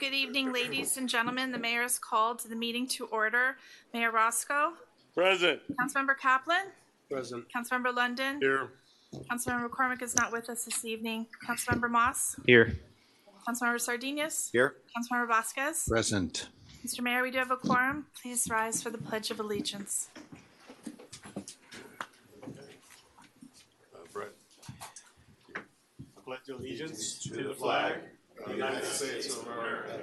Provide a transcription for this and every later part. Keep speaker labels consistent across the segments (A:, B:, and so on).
A: Good evening, ladies and gentlemen. The mayor is called to the meeting to order. Mayor Roscoe.
B: Present.
A: Councilmember Kaplan.
B: Present.
A: Councilmember London.
B: Here.
A: Councilmember McCormick is not with us this evening. Councilmember Moss.
C: Here.
A: Councilmember Sardinius.
C: Here.
A: Councilmember Vasquez.
C: Present.
A: Mr. Mayor, we do have a quorum. Please rise for the Pledge of Allegiance.
B: Brett. I pledge allegiance to the flag of the United States of America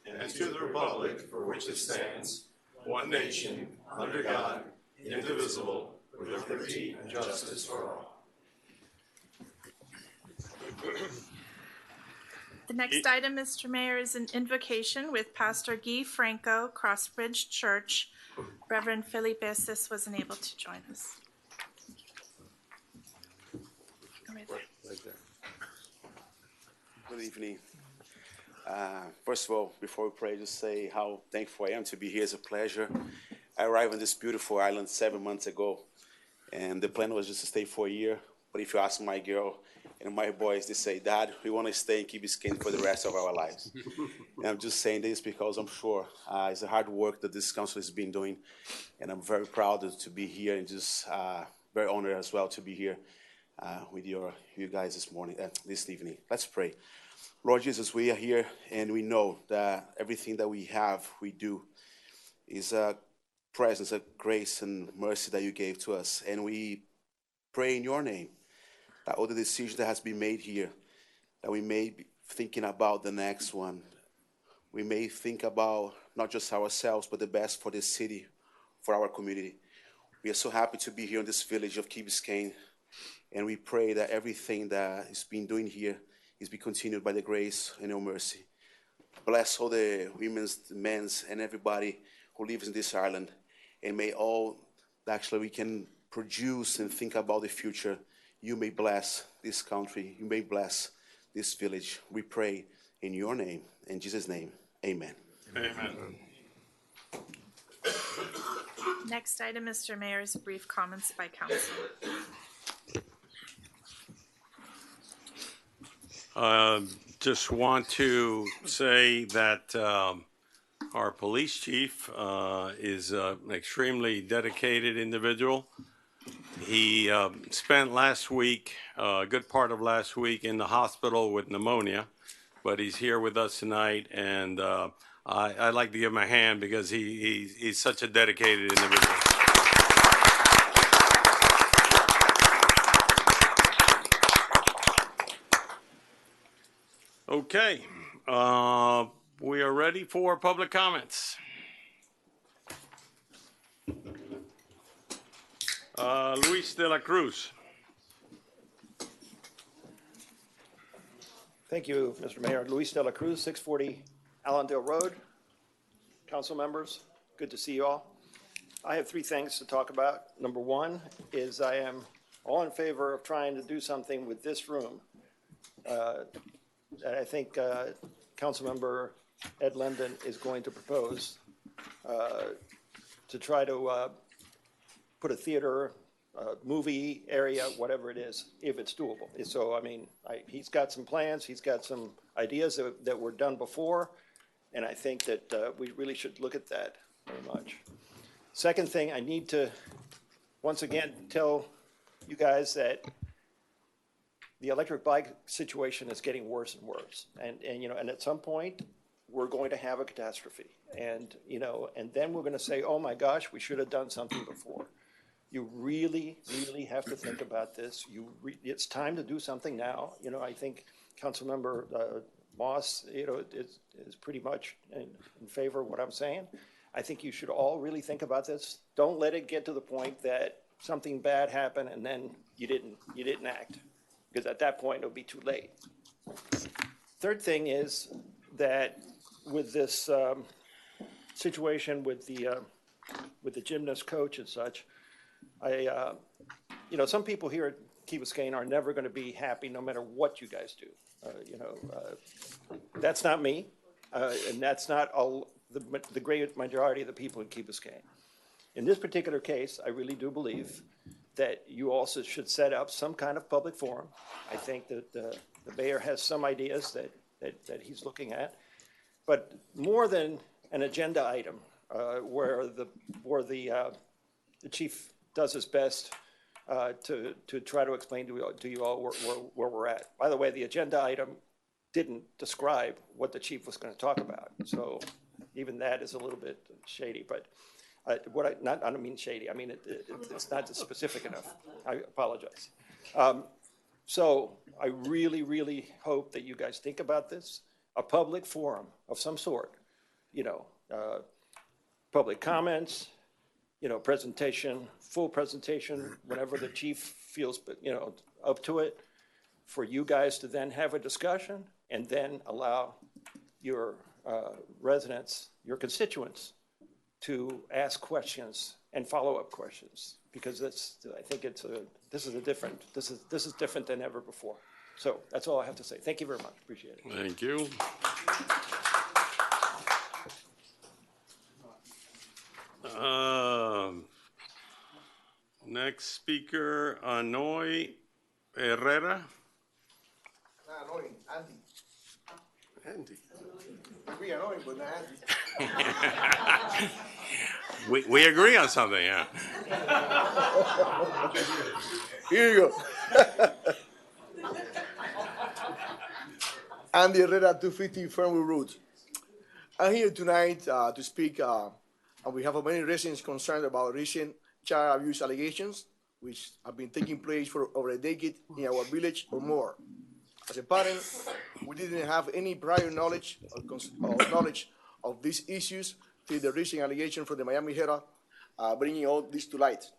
B: and to the republic for which it stands, one nation, under God, indivisible, with liberty and justice for all.
A: The next item, Mr. Mayor, is an invocation with Pastor Guy Franco, Crossbridge Church. Reverend Felipe Assis wasn't able to join us. Right there.
D: Good evening. First of all, before we pray, just say how thankful I am to be here. It's a pleasure. I arrived on this beautiful island 7 months ago, and the plan was just to stay for a year. But if you ask my girl and my boys, they say, Dad, we want to stay in Key Biscayne for the rest of our lives. And I'm just saying this because I'm sure it's the hard work that this council has been doing, and I'm very proud to be here and just very honored as well to be here with you guys this evening. Let's pray. Lord Jesus, we are here and we know that everything that we have, we do, is a presence, a grace and mercy that you gave to us. And we pray in your name that all the decisions that has been made here, that we may be thinking about the next one. We may think about not just ourselves, but the best for this city, for our community. We are so happy to be here in this village of Key Biscayne. And we pray that everything that is being doing here is be continued by the grace and your mercy. Bless all the women's, the men's, and everybody who lives in this island. And may all that actually we can produce and think about the future. You may bless this country. You may bless this village. We pray in your name, in Jesus' name. Amen.
B: Amen.
A: Next item, Mr. Mayor, is brief comments by council.
B: Just want to say that our police chief is an extremely dedicated individual. He spent last week, a good part of last week, in the hospital with pneumonia, but he's here with us tonight, and I'd like to give him a hand because he's such a dedicated individual. Okay, we are ready for public comments. Luis de la Cruz.
E: Thank you, Mr. Mayor. Luis de la Cruz, 640 Allendale Road. Council members, good to see you all. I have three things to talk about. Number one is I am all in favor of trying to do something with this room. That I think Councilmember Ed London is going to propose to try to put a theater, movie area, whatever it is, if it's doable. So, I mean, he's got some plans, he's got some ideas that were done before, and I think that we really should look at that very much. Second thing, I need to, once again, tell you guys that the electric bike situation is getting worse and worse. And at some point, we're going to have a catastrophe. And then we're going to say, oh my gosh, we should have done something before. You really, really have to think about this. It's time to do something now. I think Councilmember Moss, is pretty much in favor of what I'm saying. I think you should all really think about this. Don't let it get to the point that something bad happened and then you didn't act. Because at that point, it'll be too late. Third thing is that with this situation with the gymnast coach and such, some people here at Key Biscayne are never going to be happy no matter what you guys do. That's not me, and that's not all the great majority of the people in Key Biscayne. In this particular case, I really do believe that you also should set up some kind of public forum. I think that the mayor has some ideas that he's looking at. but more than an agenda item, where the chief does his best to try to explain to you all where we're at. By the way, the agenda item didn't describe what the chief was going to talk about, so even that is a little bit shady. But I don't mean shady. I mean it's not specific enough. I apologize. So I really, really hope that you guys think about this. A public forum of some sort, public comments, presentation, full presentation, whenever the chief feels, up to it, for you guys to then have a discussion and then allow your residents, your constituents, to ask questions and follow-up questions, because I think this is different than ever before. So that's all I have to say. Thank you very much. Appreciate it.
B: Thank you. Next speaker, Anoy Herrera.
C: Annoying, Andy.
B: Andy.
C: Be annoying, but not Andy.
B: We agree on something, yeah.
C: Here you go. Andy Herrera, 250 Fernwood Road. I'm here tonight to speak, and we have many residents concerned about recent child abuse allegations, which have been taking place for over a decade in our village or more. As a parent, we didn't have any prior knowledge of these issues till the recent allegation from the Miami Herald bringing all this to light.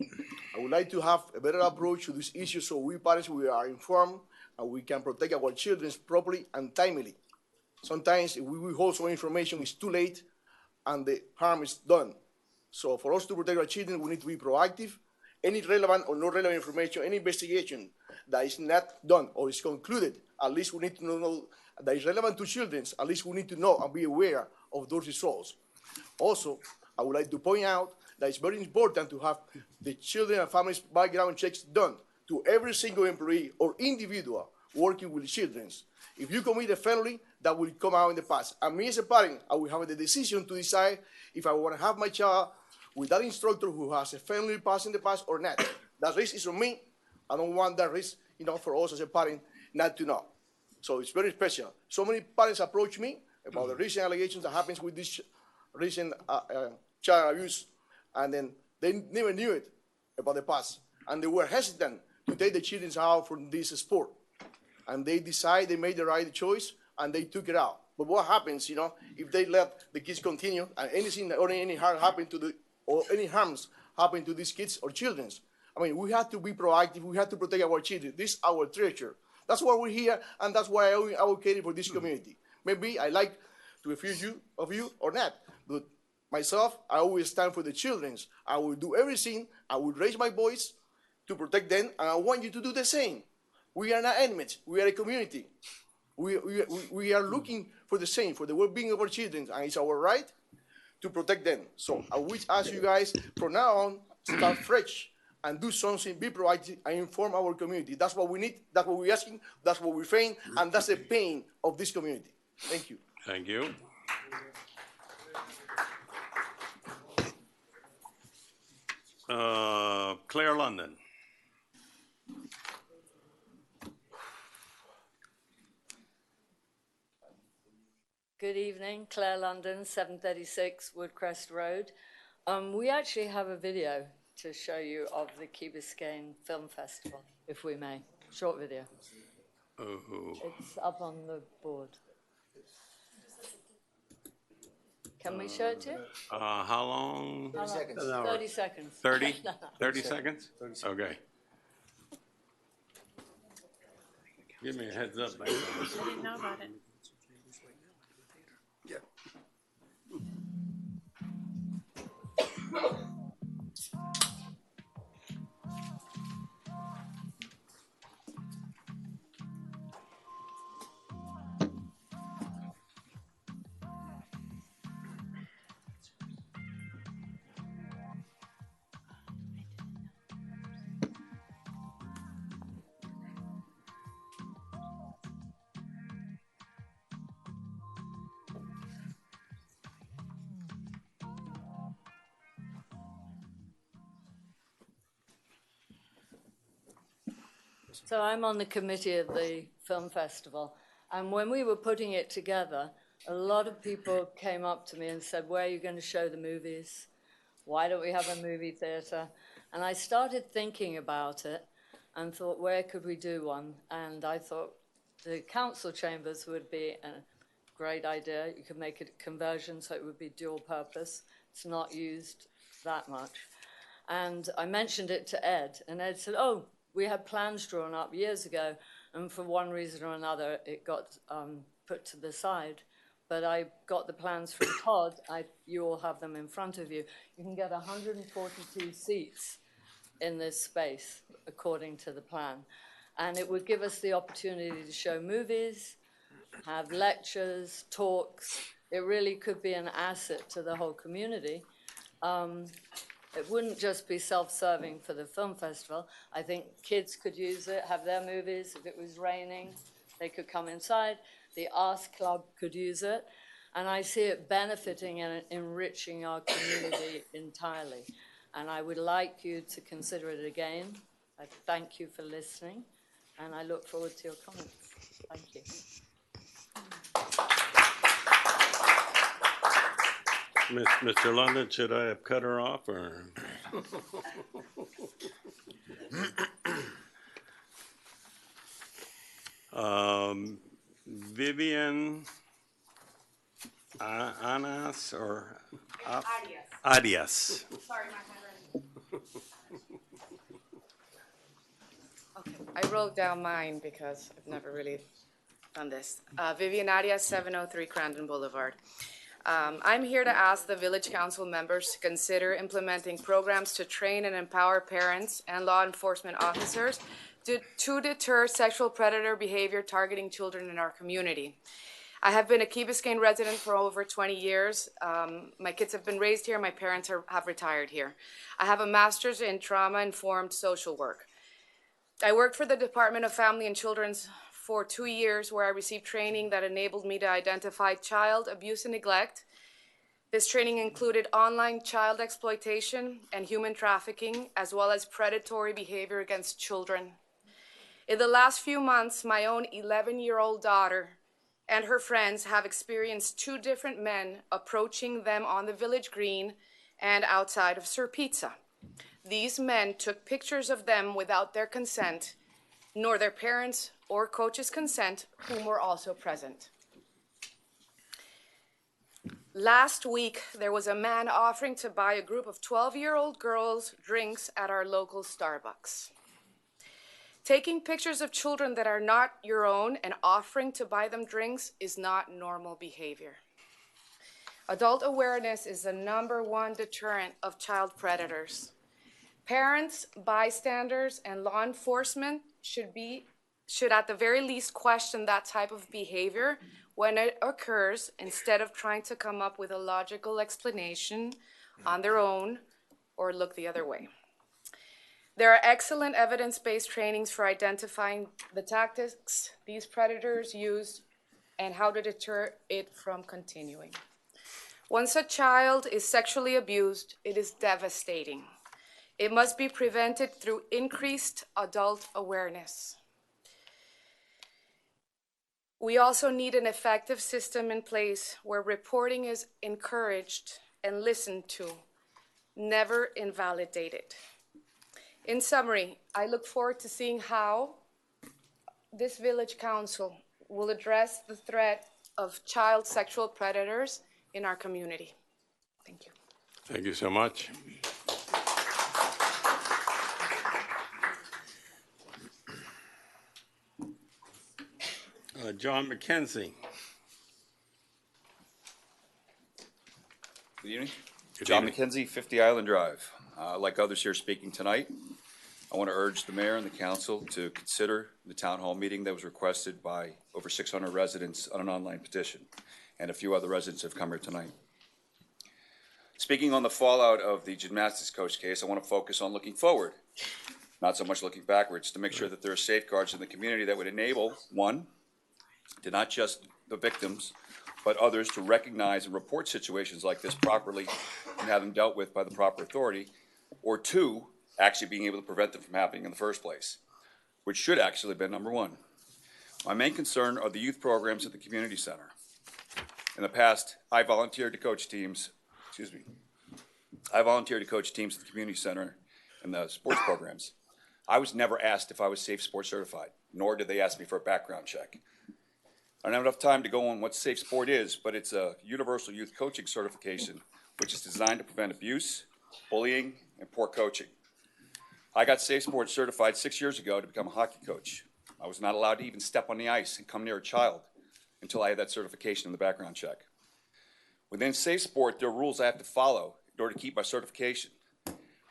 C: I would like to have a better approach to this issue so we parents we are informed and we can protect our children properly and timely. Sometimes if we withhold some information, it's too late and the harm is done. So for us to protect our children, we need to be proactive. Any relevant or not relevant information, any investigation that is not done or is concluded, at least we need to know that is relevant to children. At least we need to know and be aware of those results. Also, I would like to point out that it's very important to have the children and families background checks done to every single employee or individual working with children. If you commit a felony, that will come out in the past. And me as a parent, I will have the decision to decide if I want to have my child with that instructor who has a felony past in the past or not. That risk is on me. I don't want that risk, for us as a parent not to know. So it's very special. So many parents approach me about the recent allegations that happens with this recent child abuse, and then they never knew it about the past, and they were hesitant to take the children out from this sport, and they made the right choice, and they took it out. But what happens, if they let the kids continue, and anything or any harm happen or any harms happen to these kids or children? I mean, we have to be proactive. We have to protect our children. This is our treasure. That's why we're here, and that's why I advocated for this community. Maybe I like to a few of you or not, but myself, I always stand for the children. I will do everything. I will raise my voice to protect them, and I want you to do the same. We are not enemies. We are a community. We are looking for the same, for the well-being of our children, and it's our right to protect them. So I will ask you guys, from now on, start fresh and do something, be proactive, and inform our community. That's what we need, that's what we're asking, that's what we're saying, and that's the pain of this community. Thank you.
B: Thank you. Claire London.
F: Good evening, Claire London, 736 Woodcrest Road. We actually have a video to show you of the Key Biscayne Film Festival, if we may. Short video. It's up on the board. Can we show it to you?
B: How long?
C: 30 seconds.
F: 30 seconds.
B: 30? 30 seconds? Okay. Give me a heads up.
A: I didn't know about it.
F: So I'm on the committee of the film festival, and when we were putting it together, a lot of people came up to me and said, where are you going to show the movies? Why don't we have a movie theater? And I started thinking about it and thought, where could we do one? And I thought the council chambers would be a great idea. You could make it a conversion so it would be dual purpose. It's not used that much. And I mentioned it to Ed, and Ed said, oh, we had plans drawn up years ago, and for one reason or another, it got put to the side. But I got the plans from Todd. You all have them in front of you. You can get 142 seats in this space, according to the plan. And it would give us the opportunity to show movies, have lectures, talks. It really could be an asset to the whole community. It wouldn't just be self-serving for the film festival. I think kids could use it, have their movies. If it was raining, they could come inside. The Arts Club could use it. And I see it benefiting and enriching our community entirely. And I would like you to consider it again. I thank you for listening, and I look forward to your comments. Thank you.
B: Mr. London, should I have cut her off, or? Vivian Anas or Arias.
G: Sorry, my handwriting. Okay, I wrote down mine because I've never really done this. Vivian Arias, 703 Crandon Boulevard. I'm here to ask the Village Council members to consider implementing programs to train and empower parents and law enforcement officers to deter sexual predator behavior targeting children in our community. I have been a Key Biscayne resident for over 20 years. My kids have been raised here. My parents have retired here. I have a master's in trauma-informed social work. I worked for the Department of Family and Children's for 2 years, where I received training that enabled me to identify child abuse and neglect. This training included online child exploitation and human trafficking, as well as predatory behavior against children. In the last few months, my own 11-year-old daughter and her friends have experienced 2 different men approaching them on the village green and outside of Sir Pizza. These men took pictures of them without their consent, nor their parents or coach's consent, whom were also present. Last week, there was a man offering to buy a group of 12-year-old girls drinks at our local Starbucks. Taking pictures of children that are not your own and offering to buy them drinks is not normal behavior. Adult awareness is the #1 deterrent of child predators. Parents, bystanders, and law enforcement should at the very least question that type of behavior when it occurs, instead of trying to come up with a logical explanation on their own or look the other way. There are excellent evidence-based trainings for identifying the tactics these predators use and how to deter it from continuing. Once a child is sexually abused, it is devastating. It must be prevented through increased adult awareness. We also need an effective system in place where reporting is encouraged and listened to, never invalidated. In summary, I look forward to seeing how this village council will address the threat of child sexual predators in our community. Thank you.
B: Thank you so much. John McKenzie.
H: Good evening.
B: Good
H: John
B: evening.
H: McKenzie, 50 Island Drive. Like others here speaking tonight, I want to urge the mayor and the council to consider the town hall meeting that was requested by over 600 residents on an online petition, and a few other residents have come here tonight. Speaking on the fallout of the gymnastics coach case, I want to focus on looking forward, not so much looking backwards, to make sure that there are safeguards in the community that would enable, one, to not just the victims, but others to recognize and report situations like this properly and have them dealt with by the proper authority, or two, actually being able to prevent them from happening in the first place. which should actually have been number one. My main concern are the youth programs at the community center. In the past, I volunteered to coach teams at the community center and the sports programs. I was never asked if I was Safe Sport certified, nor did they ask me for a background check. I don't have enough time to go on what Safe Sport is, but it's a universal youth coaching certification, which is designed to prevent abuse, bullying, and poor coaching. I got Safe Sport certified 6 years ago to become a hockey coach. I was not allowed to even step on the ice and come near a child until I had that certification in the background check. Within Safe Sport, there are rules I have to follow in order to keep my certification.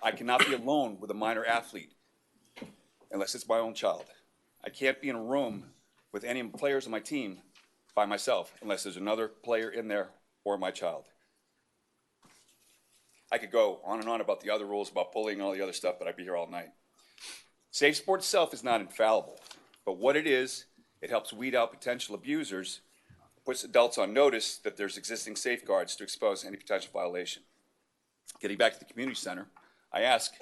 H: I cannot be alone with a minor athlete unless it's my own child. I can't be in a room with any of the players on my team by myself unless there's another player in there or my child. I could go on and on about the other rules, about bullying and all the other stuff, but I'd be here all night. Safe Sport itself is not infallible, but what it is, it helps weed out potential abusers, puts adults on notice that there's existing safeguards to expose any potential violation. Getting back to the community center, I ask,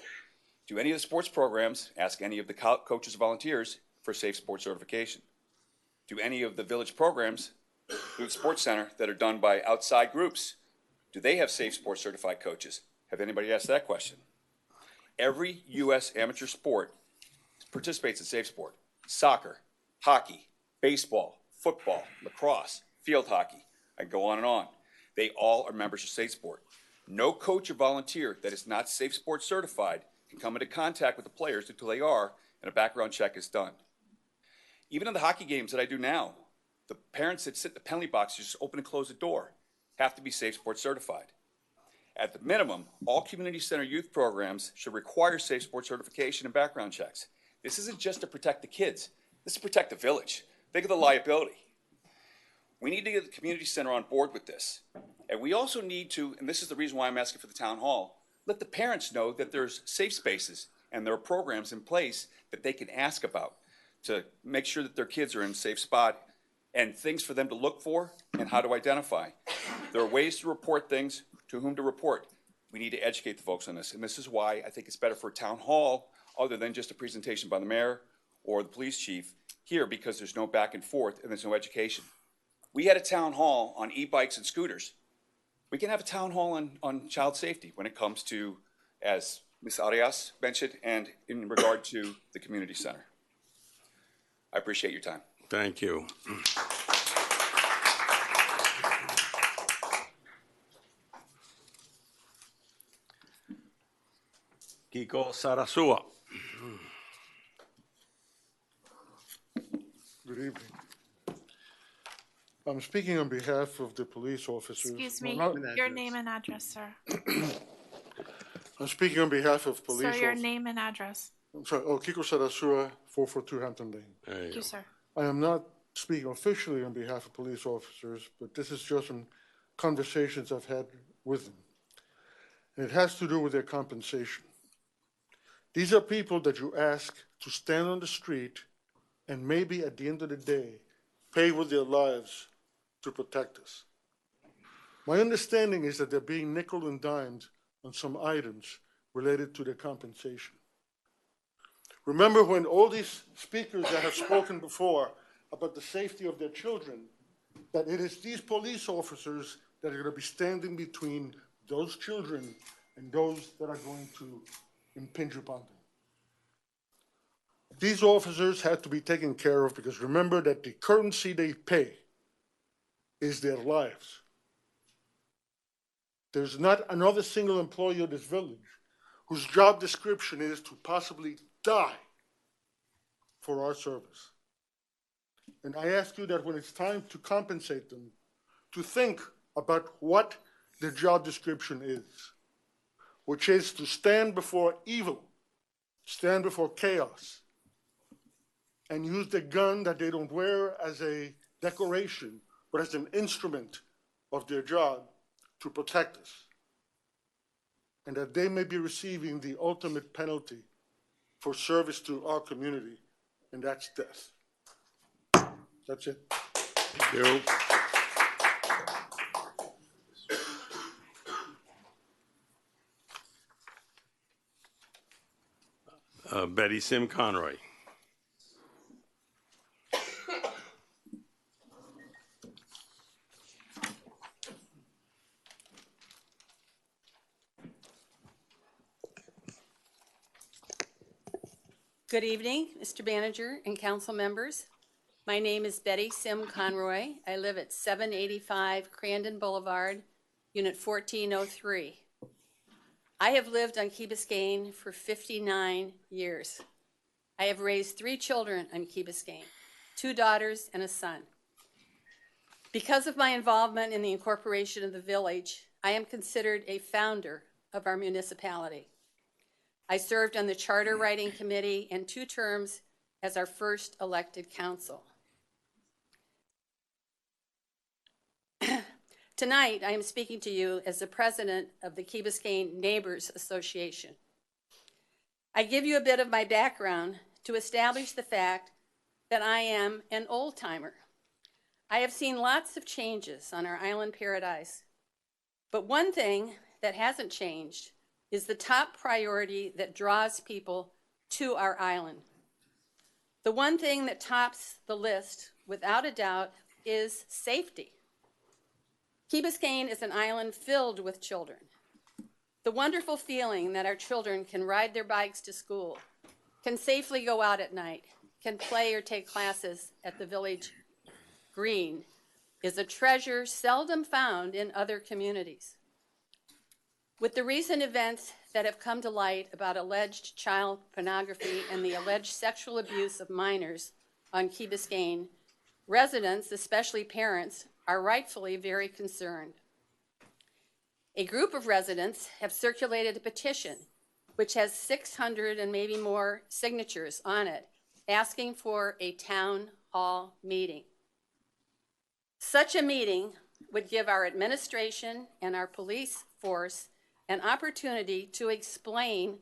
H: do any of the sports programs ask any of the coaches or volunteers for Safe Sports certification? Do any of the village programs through the sports center that are done by outside groups, do they have Safe Sports certified coaches? Have anybody asked that question? Every U.S. amateur sport participates in Safe Sport. Soccer, hockey, baseball, football, lacrosse, field hockey. I go on and on. They all are members of Safe Sport. No coach or volunteer that is not Safe Sport certified can come into contact with the players until they are, and a background check is done. Even in the hockey games that I do now, the parents that sit in the penalty box, just open and close the door, have to be Safe Sport certified. At the minimum, all community center youth programs should require Safe Sport certification and background checks. This isn't just to protect the kids. This is to protect the village. Think of the liability. We need to get the community center on board with this. And we also need to, and this is the reason why I'm asking for the town hall, let the parents know that there's safe spaces and there are programs in place that they can ask about to make sure that their kids are in a safe spot and things for them to look for and how to identify. There are ways to report things, to whom to report. We need to educate the folks on this. And this is why I think it's better for a town hall other than just a presentation by the mayor or the police chief here, because there's no back and forth and there's no education. We had a town hall on e-bikes and scooters. We can have a town hall on child safety when it comes to, as Ms. Arias mentioned, and in regard to the community center. I appreciate your time.
B: Thank you. Kiko Sarasua.
I: Good evening. I'm speaking on behalf of the police officers.
A: Excuse me,
I: Well, not-
A: your name and address, sir.
I: I'm speaking on behalf of police
A: Sir, your
I: officers.
A: name and address.
I: I'm sorry, Kiko Sarasua, 442 Hampton Lane.
B: There you
A: Thank
B: go.
A: you, sir.
I: I am not speaking officially on behalf of police officers, but this is just some conversations I've had with them. And it has to do with their compensation. These are people that you ask to stand on the street and maybe at the end of the day, pay with their lives to protect us. My understanding is that they're being nickel and dimed on some items related to their compensation. Remember when all these speakers that have spoken before about the safety of their children, that it is these police officers that are going to be standing between those children and those that are going to impinge upon them. These officers have to be taken care of because remember that the currency they pay is their lives. There's not another single employee of this village whose job description is to possibly die for our service. And I ask you that when it's time to compensate them, to think about what the job description is, which is to stand before evil, stand before chaos, and use the gun that they don't wear as a decoration, but as an instrument of their job to protect us. And that they may be receiving the ultimate penalty for service to our community, and that's death. That's it.
B: Thank you. Betty Sim Conroy.
J: Good evening, Mr. Manager and council members. My name is Betty Sim Conroy. I live at 785 Crandon Boulevard, Unit 1403. I have lived on Key Biscayne for 59 years. I have raised 3 children on Key Biscayne, 2 daughters and a son. Because of my involvement in the incorporation of the village, I am considered a founder of our municipality. I served on the Charter Writing Committee and 2 terms as our first elected council. Tonight, I am speaking to you as the president of the Key Biscayne Neighbors Association. I give you a bit of my background to establish the fact that I am an old-timer. I have seen lots of changes on our island paradise, but one thing that hasn't changed is the top priority that draws people to our island. The one thing that tops the list, without a doubt, is safety. Key Biscayne is an island filled with children. The wonderful feeling that our children can ride their bikes to school, can safely go out at night, can play or take classes at the village green is a treasure seldom found in other communities. With the recent events that have come to light about alleged child pornography and the alleged sexual abuse of minors on Key Biscayne, residents, especially parents, are rightfully very concerned. A group of residents have circulated a petition which has 600 and maybe more signatures on it, asking for a town hall meeting. Such a meeting would give our administration and our police force an opportunity to explain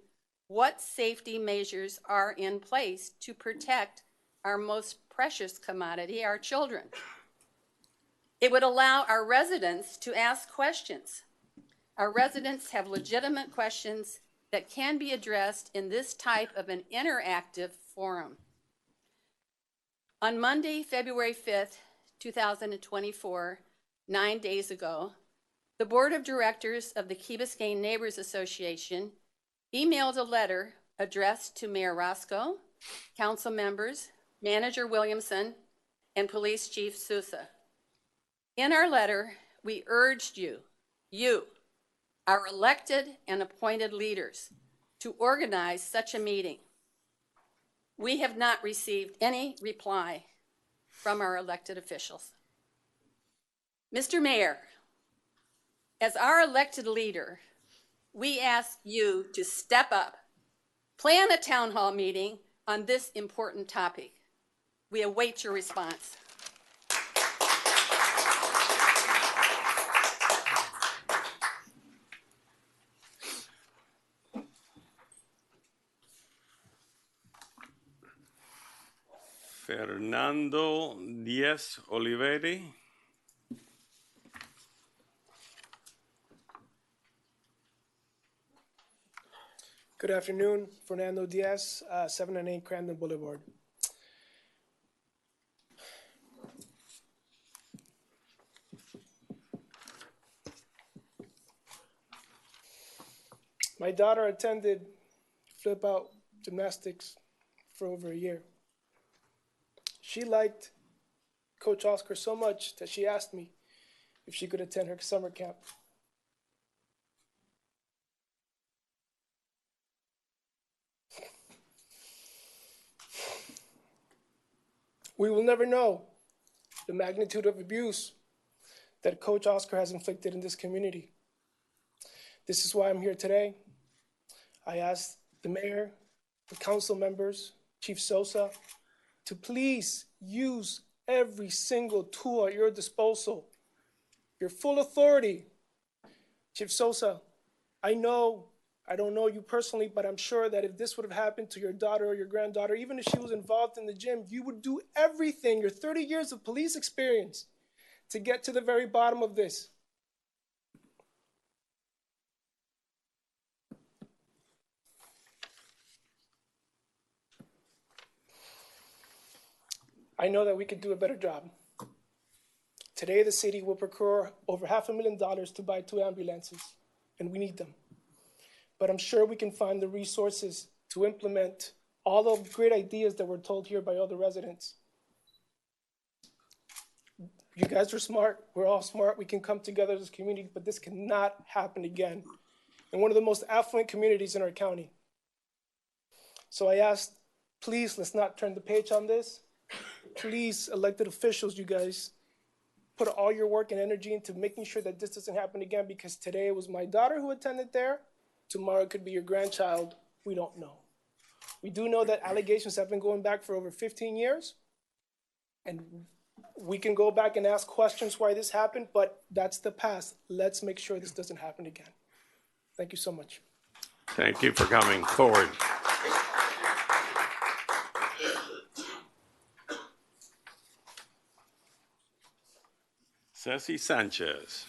J: what safety measures are in place to protect our most precious commodity, our children. It would allow our residents to ask questions. Our residents have legitimate questions that can be addressed in this type of an interactive forum. On Monday, February 5th, 2024, 9 days ago, the Board of Directors of the Key Biscayne Neighbors Association emailed a letter addressed to Mayor Roscoe, council members, Manager Williamson, and Police Chief Sousa. In our letter, we urged you, our elected and appointed leaders, to organize such a meeting. We have not received any reply from our elected officials. Mr. Mayor, as our elected leader, we ask you to step up, plan a town hall meeting on this important topic. We await your response.
B: Fernando Diaz Oliveri.
K: Good afternoon, Fernando Diaz, 7 and 8 Crandon Boulevard. My daughter attended flip out gymnastics for over a year. She liked Coach Oscar so much that she asked me if she could attend her summer camp. We will never know the magnitude of abuse that Coach Oscar has inflicted in this community. This is why I'm here today. I asked the mayor, the council members, Chief Sousa, to please use every single tool at your disposal. Your full authority. Chief Sousa, I don't know you personally, but I'm sure that if this would have happened to your daughter or your granddaughter, even if she was involved in the gym, you would do everything, your 30 years of police experience, to get to the very bottom of this. I know that we could do a better job. Today, the city will procure over $500,000 to buy 2 ambulances, and we need them. But I'm sure we can find the resources to implement all the great ideas that were told here by other residents. You guys are smart. We're all smart. We can come together as a community, but this cannot happen again in one of the most affluent communities in our county. So I asked, please, let's not turn the page on this. Please, elected officials, you guys, put all your work and energy into making sure that this doesn't happen again, because today it was my daughter who attended there. Tomorrow it could be your grandchild. We don't know. We do know that allegations have been going back for over 15 years. And we can go back and ask questions why this happened, but that's the past. Let's make sure this doesn't happen again. Thank you so much.
B: Thank you for coming forward. Ceci Sanchez.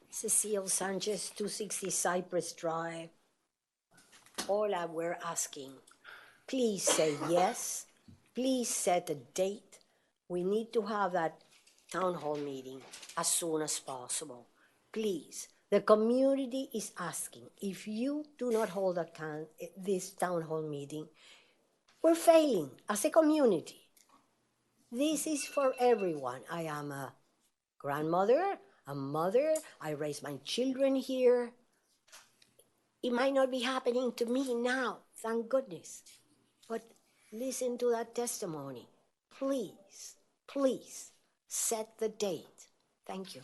L: Cecile Sanchez, 260 Cypress Drive. All we're asking, please say yes. Please set a date. We need to have that town hall meeting as soon as possible. Please. The community is asking, if you do not hold this town hall meeting, we're failing as a community. This is for everyone. I am a grandmother, a mother. I raise my children here. It might not be happening to me now, thank goodness. But listen to that testimony. Please, please set the date. Thank you.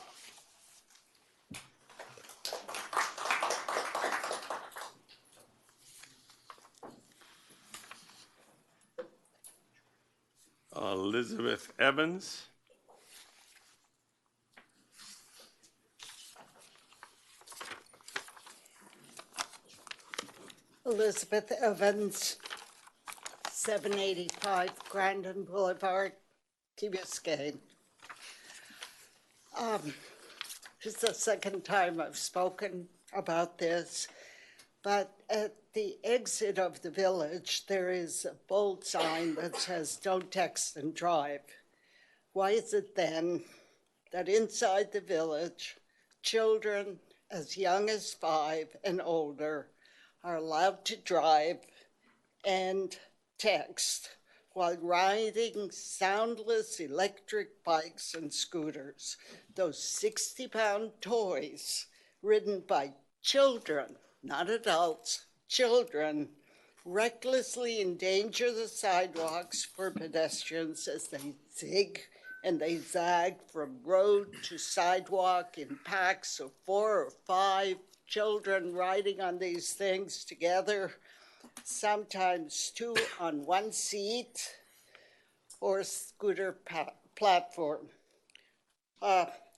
B: Elizabeth Evans.
M: Elizabeth Evans, 785 Grandin Boulevard, Key Biscayne. It's the second time I've spoken about this, but at the exit of the village, there is a bold sign that says, "Don't text and drive." Why is it then that inside the village, children as young as 5 and older are allowed to drive and text while riding soundless electric bikes and scooters, those 60-pound toys ridden by children, not adults, children, recklessly endanger the sidewalks for pedestrians as they zig and they zag from road to sidewalk in packs of 4 or 5 children riding on these things together, sometimes 2 on one seat or scooter platform.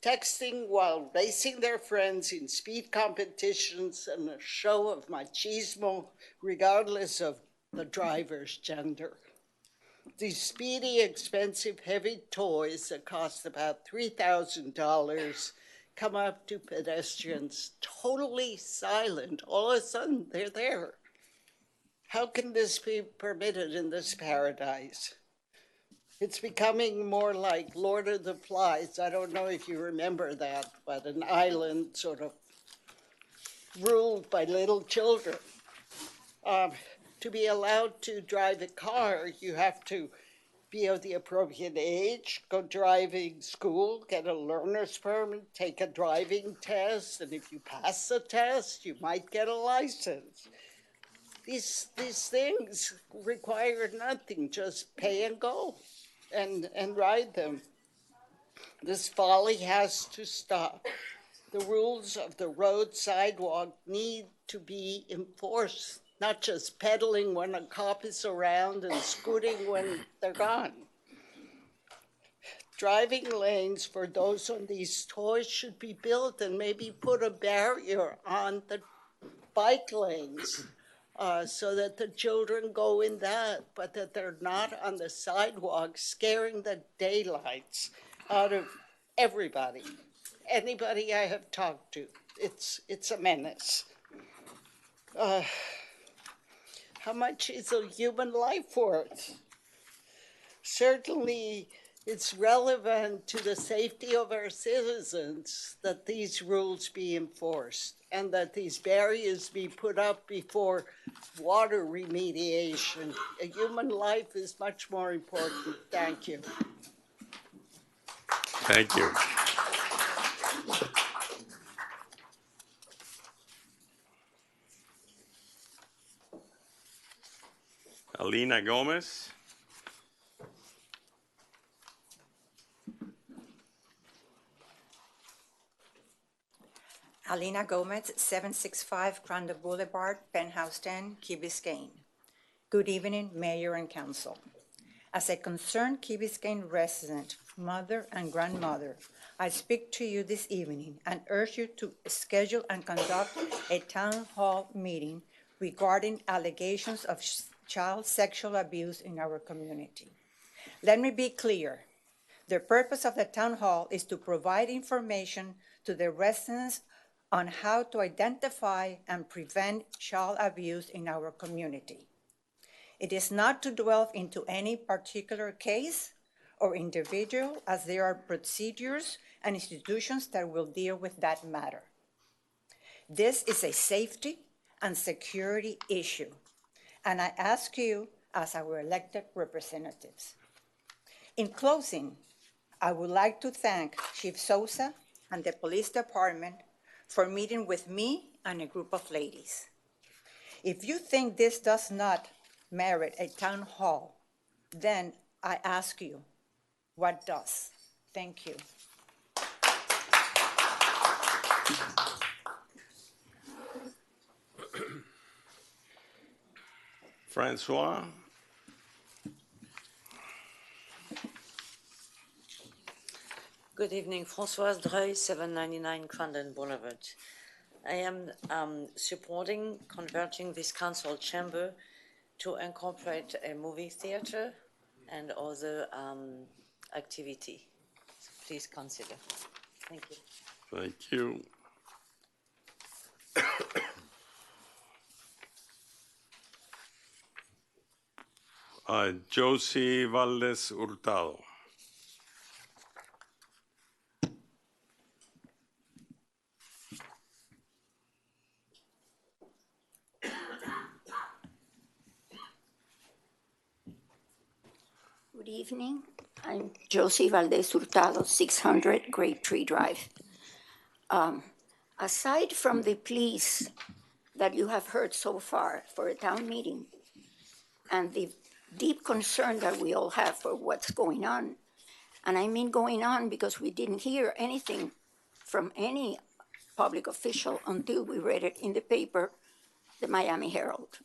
M: Texting while racing their friends in speed competitions and a show of machismo, regardless of the driver's gender. These speedy, expensive, heavy toys that cost about $3,000 come up to pedestrians totally silent. All of a sudden, they're there. How can this be permitted in this paradise? It's becoming more like Lord of the Flies. I don't know if you remember that, but an island sort of ruled by little children. To be allowed to drive a car, you have to be of the appropriate age, go driving school, get a learner's permit, take a driving test, and if you pass the test, you might get a license. These things require nothing, just pay and go and ride them. This folly has to stop. The rules of the road sidewalk need to be enforced, not just pedaling when a cop is around and scooting when they're gone. Driving lanes for those on these toys should be built and maybe put a barrier on the bike lanes so that the children go in that, but that they're not on the sidewalk scaring the daylights out of everybody. Anybody I have talked to, it's a menace. How much is a human life worth? Certainly, it's relevant to the safety of our citizens that these rules be enforced and that these barriers be put up before water remediation. A human life is much more important. Thank you.
B: Thank you. Alina Gomez.
N: Alina Gomez, 765 Crandall Boulevard, Penthouse 10, Key Biscayne. Good evening, Mayor and Council. As a concerned Key Biscayne resident, mother and grandmother, I speak to you this evening and urge you to schedule and conduct a town hall meeting regarding allegations of child sexual abuse in our community. Let me be clear. The purpose of the town hall is to provide information to the residents on how to identify and prevent child abuse in our community. It is not to delve into any particular case or individual, as there are procedures and institutions that will deal with that matter. This is a safety and security issue, and I ask you as our elected representatives. In closing, I would like to thank Chief Sosa and the police department for meeting with me and a group of ladies. If you think this does not merit a town hall, then I ask you, what does? Thank you.
B: Francois.
O: Good evening, Françoise Dreuil, 799 Crandon Boulevard. I am supporting converting this council chamber to incorporate a movie theater and other activity. So please consider. Thank you.
B: Thank you. Josie Valdez Hurtado.
P: Good evening. I'm Josie Valdez Hurtado, 600 Great Tree Drive. Aside from the pleas that you have heard so far for a town meeting and the deep concern that we all have for what's going on, and I mean going on because we didn't hear anything from any public official until we read it in the paper, the Miami Herald.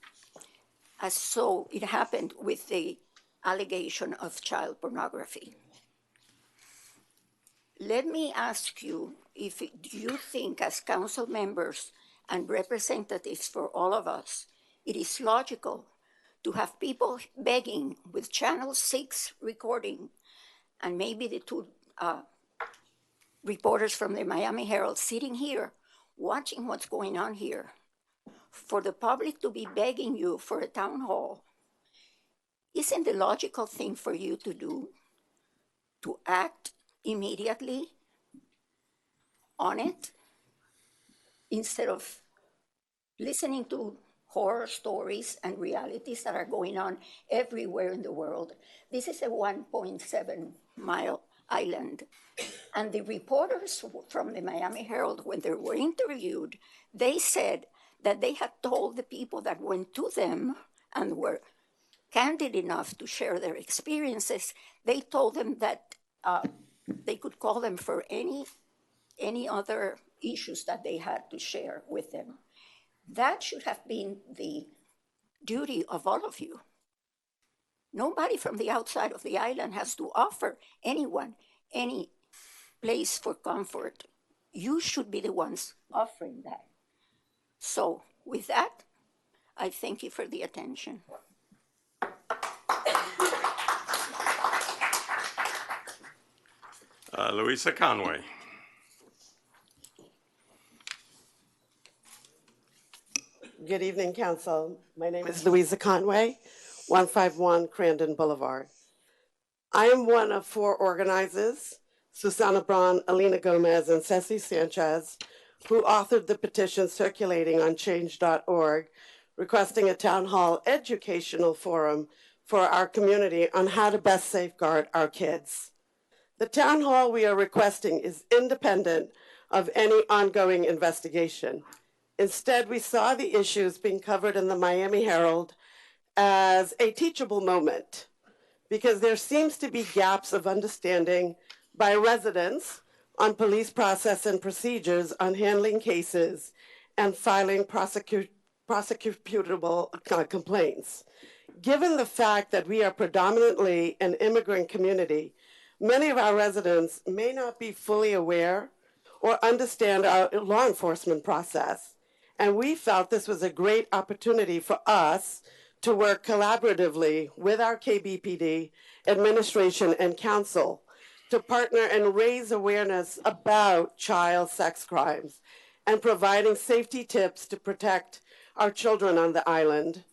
P: As so it happened with the allegation of child pornography. Let me ask you if you think as council members and representatives for all of us, it is logical to have people begging with Channel 6 recording and maybe the two reporters from the Miami Herald sitting here watching what's going on here, for the public to be begging you for a town hall. Isn't the logical thing for you to do to act immediately on it instead of listening to horror stories and realities that are going on everywhere in the world? This is a 1.7-mile island. And the reporters from the Miami Herald, when they were interviewed, they said that they had told the people that went to them and were candid enough to share their experiences, they told them that they could call them for any other issues that they had to share with them. That should have been the duty of all of you. Nobody from the outside of the island has to offer anyone any place for comfort. You should be the ones offering that. So with that, I thank you for the attention.
B: Louisa Conway.
Q: Good evening, Council. My name is Louisa Conway, 151 Crandon Boulevard. I am one of 4 organizers, Susana Braun, Alina Gomez, and Ceci Sanchez, who authored the petition circulating on change.org, requesting a town hall educational forum for our community on how to best safeguard our kids. The town hall we are requesting is independent of any ongoing investigation. Instead, we saw the issues being covered in the Miami Herald as a teachable moment, because there seems to be gaps of understanding by residents on police process and procedures on handling cases and filing prosecutable complaints. Given the fact that we are predominantly an immigrant community, many of our residents may not be fully aware or understand our law enforcement process. And we felt this was a great opportunity for us to work collaboratively with our KBPD administration and council to partner and raise awareness about child sex crimes and providing safety tips to protect our children on the island.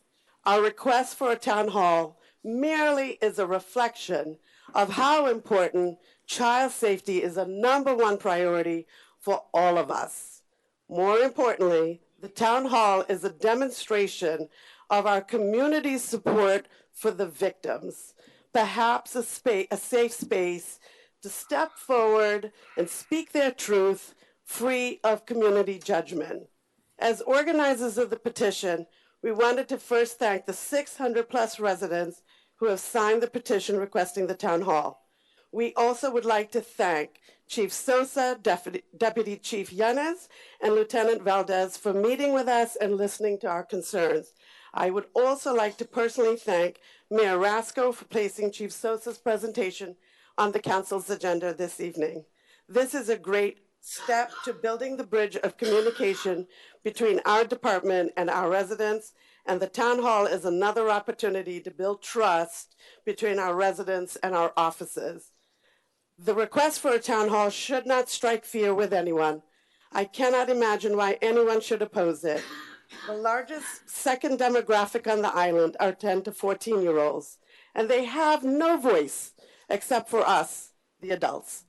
Q: Our request for a town hall merely is a reflection of how important child safety is a #1 priority for all of us. More importantly, the town hall is a demonstration of our community's support for the victims, perhaps a safe space to step forward and speak their truth free of community judgment. As organizers of the petition, we wanted to first thank the 600+ residents who have signed the petition requesting the town hall. We also would like to thank Chief Sosa, Deputy Chief Yanez, and Lieutenant Valdez for meeting with us and listening to our concerns. I would also like to personally thank Mayor Rasco for placing Chief Sosa's presentation on the council's agenda this evening. This is a great step to building the bridge of communication between our department and our residents, and the town hall is another opportunity to build trust between our residents and our offices. The request for a town hall should not strike fear with anyone. I cannot imagine why anyone should oppose it. The largest second demographic on the island are 10 to 14-year-olds, and they have no voice except for us, the adults.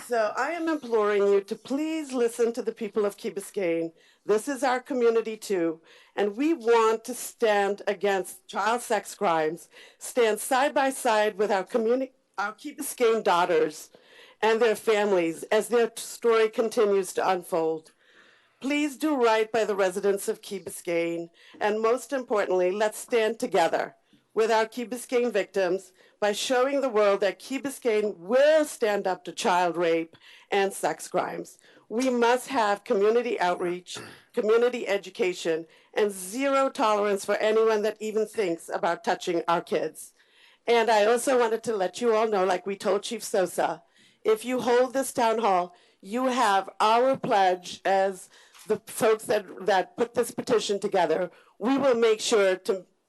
Q: So I am imploring you to please listen to the people of Key Biscayne. This is our community too, and we want to stand against child sex crimes, stand side by side with our Key Biscayne daughters and their families as their story continues to unfold. Please do right by the residents of Key Biscayne, and most importantly, let's stand together with our Key Biscayne victims by showing the world that Key Biscayne will stand up to child rape and sex crimes. We must have community outreach, community education, and zero tolerance for anyone that even thinks about touching our kids. And I also wanted to let you all know, like we told Chief Sosa, if you hold this town hall, you have our pledge as the folks that put this petition together. We will make sure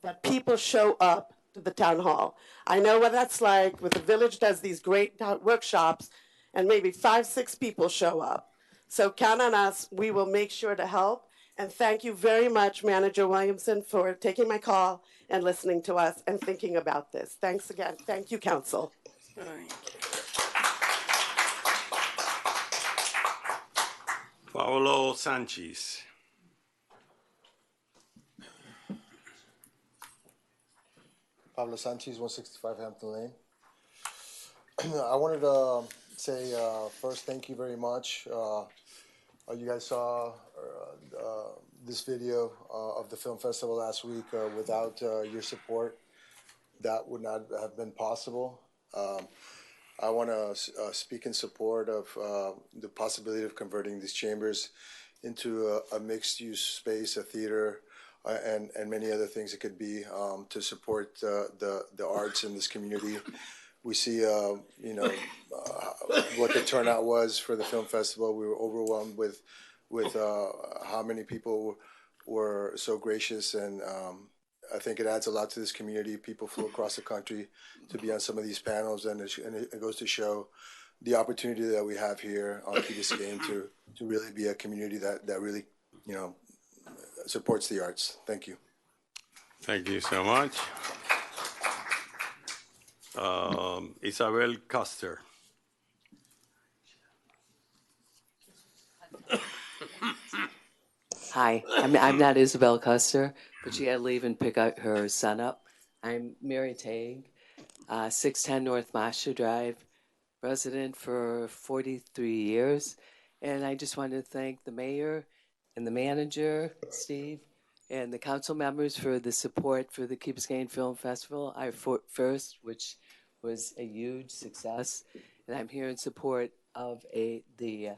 Q: that people show up to the town hall. I know what that's like when the village does these great workshops and maybe 5, 6 people show up. So count on us. We will make sure to help. And thank you very much, Manager Williamson, for taking my call and listening to us and thinking about this. Thanks again. Thank you, Council.
O: All right.
B: Paulo Sanchez.
R: Pablo Sanchez, 165 Hampton Lane. I wanted to say first, thank you very much. You guys saw this video of the film festival last week. Without your support, that would not have been possible. I want to speak in support of the possibility of converting these chambers into a mixed-use space, a theater, and many other things it could be to support the arts in this community. We see, what the turnout was for the film festival. We were overwhelmed with how many people were so gracious, and I think it adds a lot to this community. People flew across the country to be on some of these panels, and it goes to show the opportunity that we have here on Key Biscayne to really be a community that really, supports the arts. Thank you.
B: Thank you so much. Isabel Custer.
S: Hi, I'm not Isabel Custer, but she had to leave and pick up her son up. I'm Mary Tague, 610 North Masha Drive, resident for 43 years. And I just wanted to thank the mayor and the manager, Steve, and the council members for the support for the Key Biscayne Film Festival, our first, which was a huge success. And I'm here in support of the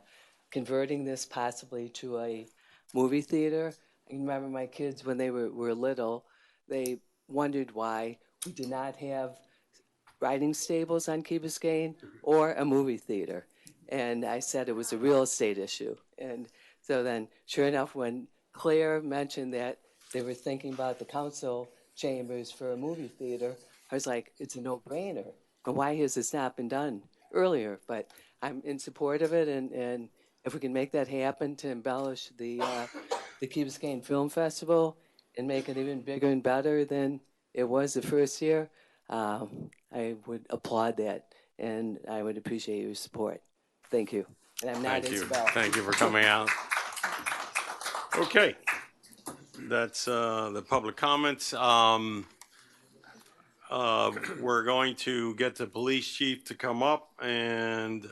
S: converting this possibly to a movie theater. I can remember my kids when they were little, they wondered why we did not have riding stables on Key Biscayne or a movie theater. And I said it was a real estate issue. And so then, sure enough, when Claire mentioned that they were thinking about the council chambers for a movie theater, I was like, it's a no-brainer. And why has this not been done earlier? But I'm in support of it, and if we can make that happen to embellish the Key Biscayne Film Festival and make it even bigger and better than it was the first year, I would applaud that, and I would appreciate your support. Thank you. And I'm not
B: Thank you.
S: Isabel.
B: Thank you for coming out. Okay. That's the public comments. We're going to get the police chief to come up, and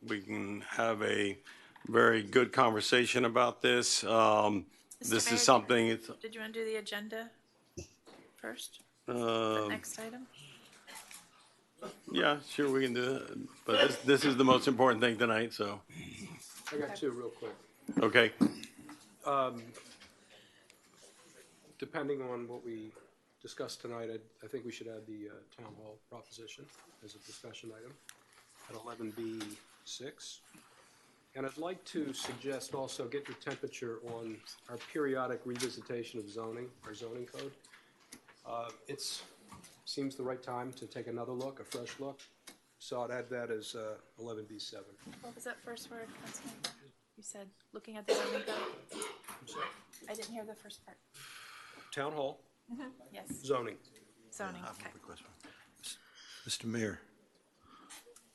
B: we can have a very good conversation about this. This
A: Mayor,
B: is something.
A: Did you want to do the agenda first? The next item?
B: Yeah, sure, we can do that. But this is the most important thing tonight, so.
T: I got two real quick.
B: Okay.
T: Depending on what we discussed tonight, I think we should add the town hall proposition as a discussion item at 11B6. And I'd like to suggest also get your temperature on our periodic revisitation of zoning, our zoning code. Seems the right time to take another look, a fresh look. So I'd add that as 11B7.
A: What was that first word, Councilman? You said looking at the zoning code? I didn't hear the first part.
T: Town hall,
A: Yes,
T: zoning.
A: zoning, okay.
U: Mr. Mayor.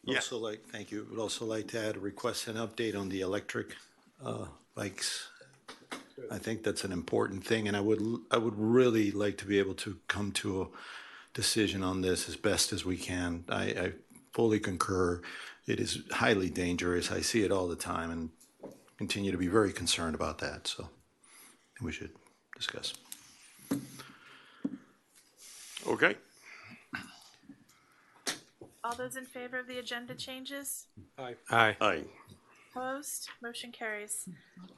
B: Yeah.
U: Also like, thank you. Would also like to add, request an update on the electric bikes. I think that's an important thing, and I would really like to be able to come to a decision on this as best as we can. I fully concur. It is highly dangerous. I see it all the time and continue to be very concerned about that. So we should discuss.
B: Okay.
A: All those in favor of the agenda changes?
T: Aye.
B: Aye. Aye.
A: Opposed? Motion carries.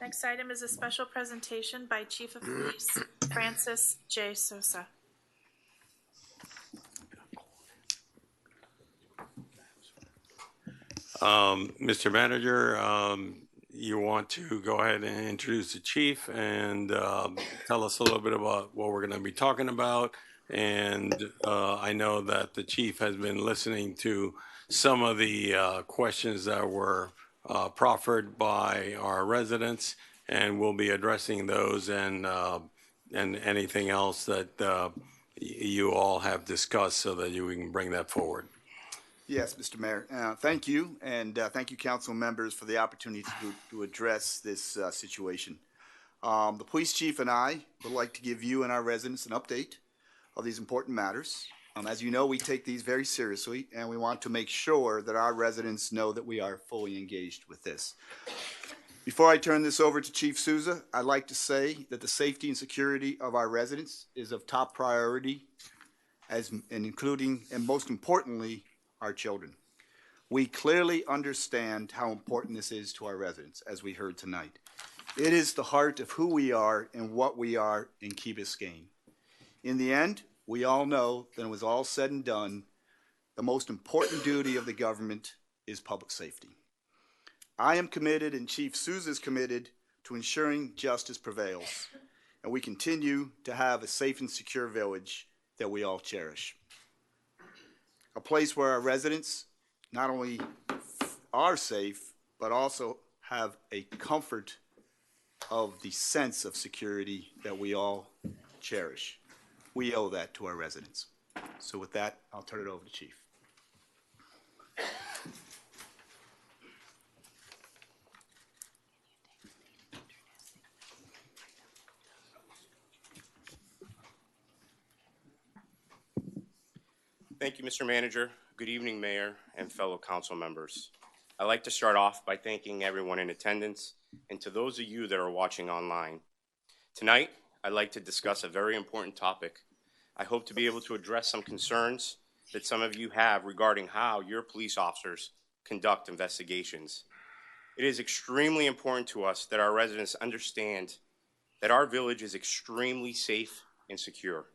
A: Next item is a special presentation by Chief of Police Francis J. Sosa.
B: Mr. Manager, you want to go ahead and introduce the chief and tell us a little bit about what we're going to be talking about. And I know that the chief has been listening to some of the questions that were proffered by our residents, and we'll be addressing those and anything else that you all have discussed so that you can bring that forward.
V: Yes, Mr. Mayor. Thank you, and thank you, council members, for the opportunity to address this situation. The police chief and I would like to give you and our residents an update of these important matters. As you know, we take these very seriously, and we want to make sure that our residents know that we are fully engaged with this. Before I turn this over to Chief Souza, I'd like to say that the safety and security of our residents is of top priority, and including, and most importantly, our children. We clearly understand how important this is to our residents, as we heard tonight. It is the heart of who we are and what we are in Key Biscayne. In the end, we all know that when it was all said and done, the most important duty of the government is public safety. I am committed, and Chief Souza is committed, to ensuring justice prevails, and we continue to have a safe and secure village that we all cherish. A place where our residents not only are safe, but also have a comfort of the sense of security that we all cherish. We owe that to our residents. So with that, I'll turn it over to Chief.
D: Thank you, Mr. Manager. Good evening, Mayor and fellow council members. I'd like to start off by thanking everyone in attendance and to those of you that are watching online. Tonight, I'd like to discuss a very important topic. I hope to be able to address some concerns that some of you have regarding how your police officers conduct investigations. It is extremely important to us that our residents understand that our village is extremely safe and secure.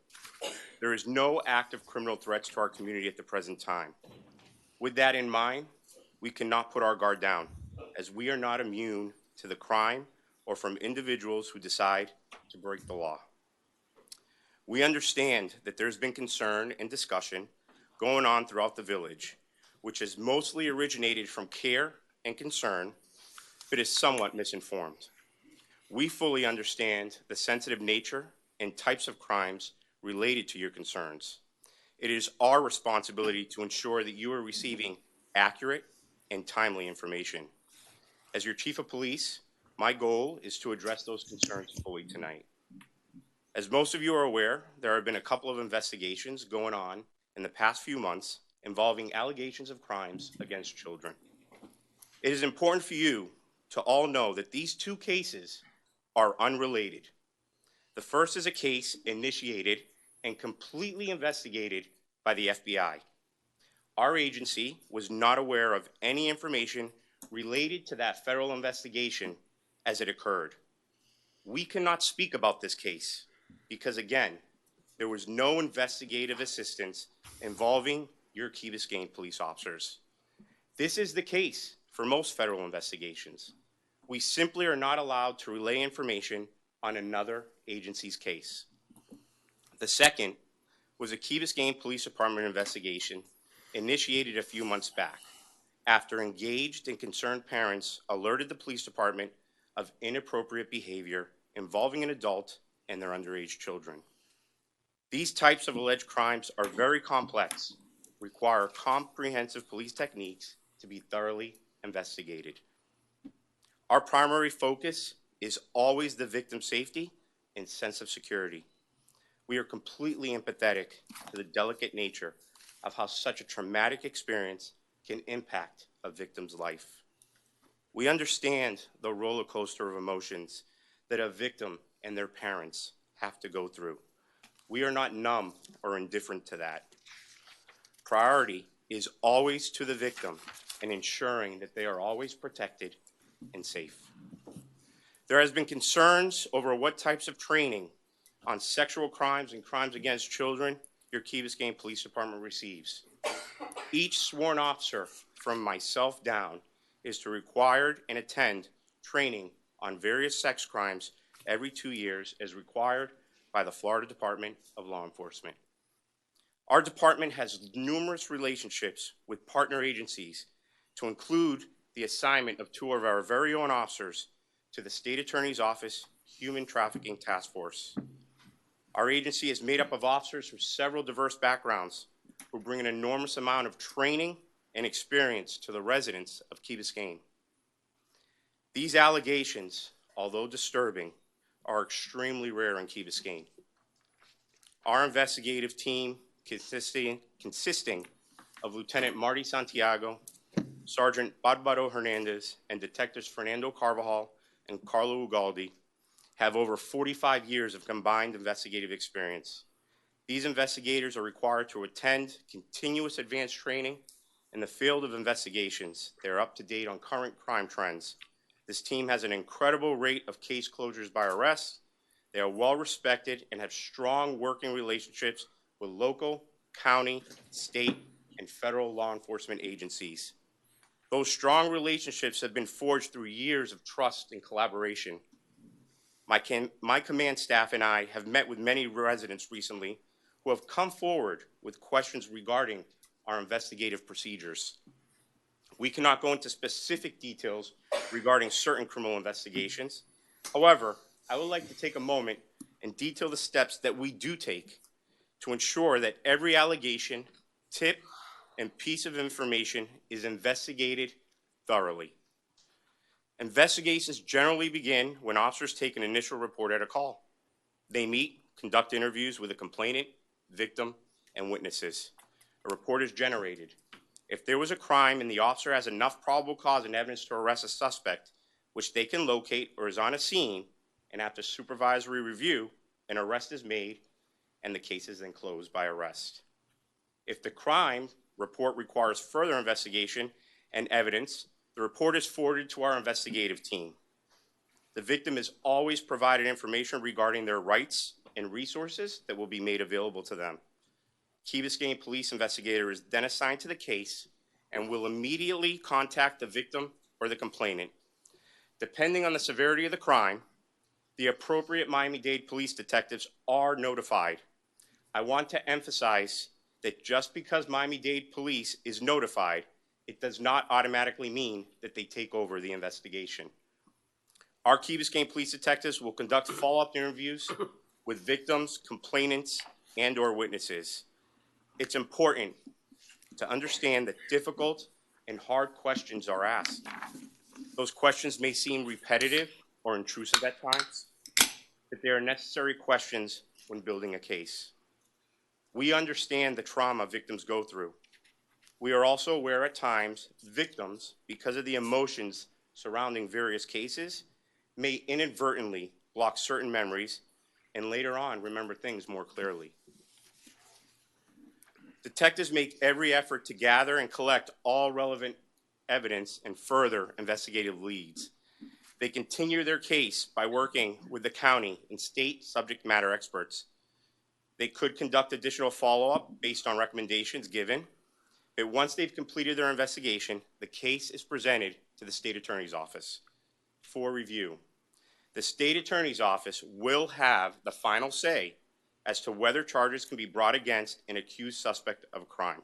D: There is no active criminal threats to our community at the present time. With that in mind, we cannot put our guard down, as we are not immune to the crime or from individuals who decide to break the law. We understand that there's been concern and discussion going on throughout the village, which has mostly originated from care and concern, but is somewhat misinformed. We fully understand the sensitive nature and types of crimes related to your concerns. It is our responsibility to ensure that you are receiving accurate and timely information. As your Chief of Police, my goal is to address those concerns fully tonight. As most of you are aware, there have been a couple of investigations going on in the past few months involving allegations of crimes against children. It is important for you to all know that these two cases are unrelated. The first is a case initiated and completely investigated by the FBI. Our agency was not aware of any information related to that federal investigation as it occurred. We cannot speak about this case because, again, there was no investigative assistance involving your Key Biscayne police officers. This is the case for most federal investigations. We simply are not allowed to relay information on another agency's case. The second was a Key Biscayne Police Department investigation initiated a few months back after engaged and concerned parents alerted the police department of inappropriate behavior involving an adult and their underage children. These types of alleged crimes are very complex, require comprehensive police techniques to be thoroughly investigated. Our primary focus is always the victim's safety and sense of security. We are completely empathetic to the delicate nature of how such a traumatic experience can impact a victim's life. We understand the roller coaster of emotions that a victim and their parents have to go through. We are not numb or indifferent to that. Priority is always to the victim and ensuring that they are always protected and safe. There has been concerns over what types of training on sexual crimes and crimes against children your Key Biscayne Police Department receives. Each sworn officer, from myself down, is to required and attend training on various sex crimes every 2 years as required by the Florida Department of Law Enforcement. Our department has numerous relationships with partner agencies, to include the assignment of 2 of our very own officers to the State Attorney's Office Human Trafficking Task Force. Our agency is made up of officers from several diverse backgrounds who bring an enormous amount of training and experience to the residents of Key Biscayne. These allegations, although disturbing, are extremely rare in Key Biscayne. Our investigative team, consisting of Lieutenant Marty Santiago, Sergeant Barbaro Hernandez, and Detectives Fernando Carvajal and Carlo Ugaldi, have over 45 years of combined investigative experience. These investigators are required to attend continuous advanced training in the field of investigations. They are up to date on current crime trends. This team has an incredible rate of case closures by arrest. They are well respected and have strong working relationships with local, county, state, and federal law enforcement agencies. Those strong relationships have been forged through years of trust and collaboration. My command staff and I have met with many residents recently who have come forward with questions regarding our investigative procedures. We cannot go into specific details regarding certain criminal investigations. However, I would like to take a moment and detail the steps that we do take to ensure that every allegation, tip, and piece of information is investigated thoroughly. Investigations generally begin when officers take an initial report at a call. They meet, conduct interviews with a complainant, victim, and witnesses. A report is generated. If there was a crime and the officer has enough probable cause and evidence to arrest a suspect, which they can locate or is on a scene, and after supervisory review, an arrest is made and the case is then closed by arrest. If the crime report requires further investigation and evidence, the report is forwarded to our investigative team. The victim is always provided information regarding their rights and resources that will be made available to them. Key Biscayne police investigator is then assigned to the case and will immediately contact the victim or the complainant. Depending on the severity of the crime, the appropriate Miami-Dade police detectives are notified. I want to emphasize that just because Miami-Dade police is notified, it does not automatically mean that they take over the investigation. Our Key Biscayne police detectives will conduct follow-up interviews with victims, complainants, and/or witnesses. It's important to understand that difficult and hard questions are asked. Those questions may seem repetitive or intrusive at times, but they are necessary questions when building a case. We understand the trauma victims go through. We are also aware at times victims, because of the emotions surrounding various cases, may inadvertently block certain memories and later on remember things more clearly. Detectives make every effort to gather and collect all relevant evidence and further investigative leads. They continue their case by working with the county and state subject matter experts. They could conduct additional follow-up based on recommendations given, but once they've completed their investigation, the case is presented to the state attorney's office for review. The state attorney's office will have the final say as to whether charges can be brought against an accused suspect of a crime.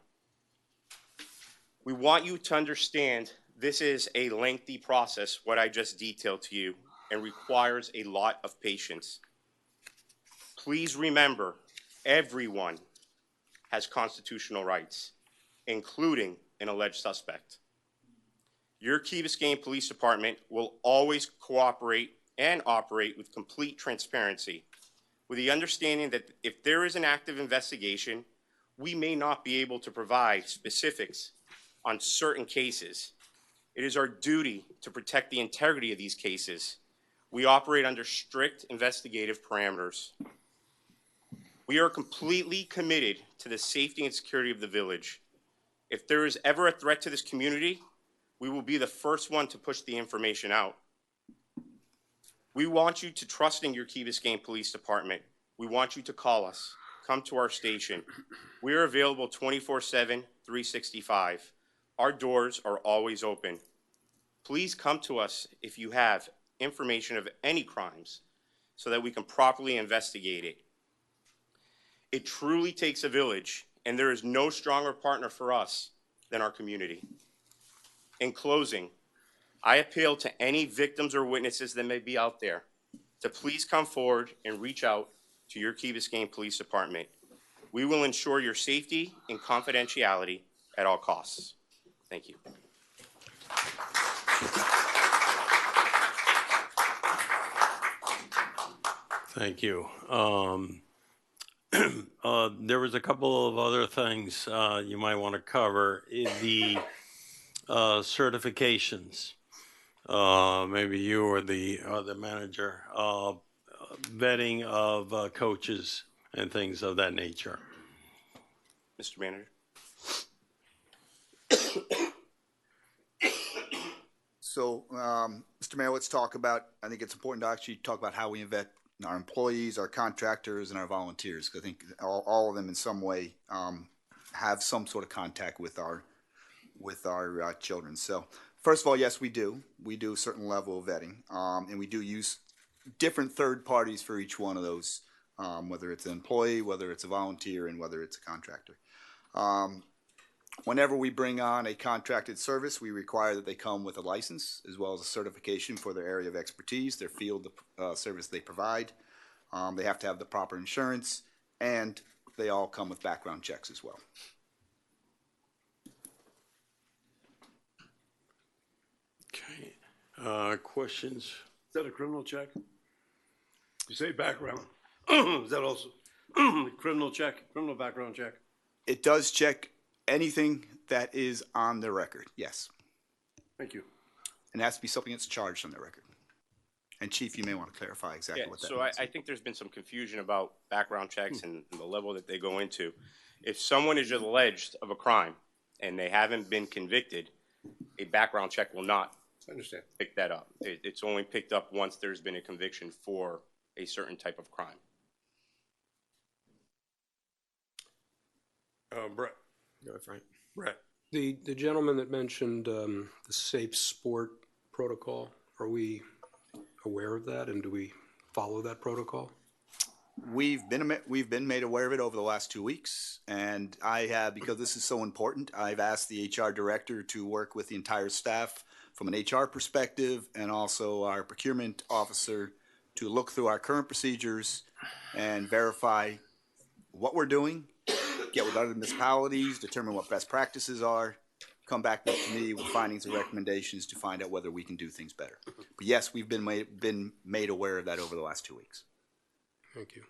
D: We want you to understand this is a lengthy process, what I just detailed to you, and requires a lot of patience. Please remember, everyone has constitutional rights, including an alleged suspect. Your Key Biscayne Police Department will always cooperate and operate with complete transparency, with the understanding that if there is an active investigation, we may not be able to provide specifics on certain cases. It is our duty to protect the integrity of these cases. We operate under strict investigative parameters. We are completely committed to the safety and security of the village. If there is ever a threat to this community, we will be the first one to push the information out. We want you to trust in your Key Biscayne Police Department. We want you to call us. Come to our station. We are available 24/7, 365. Our doors are always open. Please come to us if you have information of any crimes so that we can properly investigate it. It truly takes a village, and there is no stronger partner for us than our community. In closing, I appeal to any victims or witnesses that may be out there to please come forward and reach out to your Key Biscayne Police Department. We will ensure your safety and confidentiality at all costs. Thank you.
B: Thank you. There was a couple of other things you might want to cover. The certifications, maybe you or the manager, vetting of coaches and things of that nature.
D: Mr. Manager.
V: So, Mr. Mayor, let's talk about, I think it's important to actually talk about how we vet our employees, our contractors, and our volunteers. 'Cause I think all of them in some way have some sort of contact with our children. So, first of all, yes, we do. We do a certain level of vetting, and we do use different third parties for each one of those, whether it's an employee, whether it's a volunteer, and whether it's a contractor. Whenever we bring on a contracted service, we require that they come with a license as well as a certification for their area of expertise, their field service they provide. They have to have the proper insurance, and they all come with background checks as well.
B: Okay. Questions?
C: Is that a criminal check? You say background. Is that also criminal check, criminal background check?
V: It does check anything that is on the record, yes.
C: Thank you.
V: And it has to be something that's charged on the record. And Chief, you may want to clarify exactly what that
D: so
V: means.
D: I think there's been some confusion about background checks and the level that they go into. If someone is alleged of a crime and they haven't been convicted, a background check will not pick that up. It's only picked up once there's been a conviction for a certain type of crime.
C: Brett.
T: Go ahead, Frank.
C: Brett.
T: The gentleman that mentioned the Safe Sport protocol, are we aware of that, and do we follow that protocol?
V: We've been made aware of it over the last 2 weeks, and I have, because this is so important, I've asked the HR director to work with the entire staff from an HR perspective, and also our procurement officer to look through our current procedures and verify what we're doing, get with other municipalities, determine what best practices are, come back to me with findings and recommendations to find out whether we can do things better. But yes, we've been made aware of that over the last 2 weeks.
T: Thank you.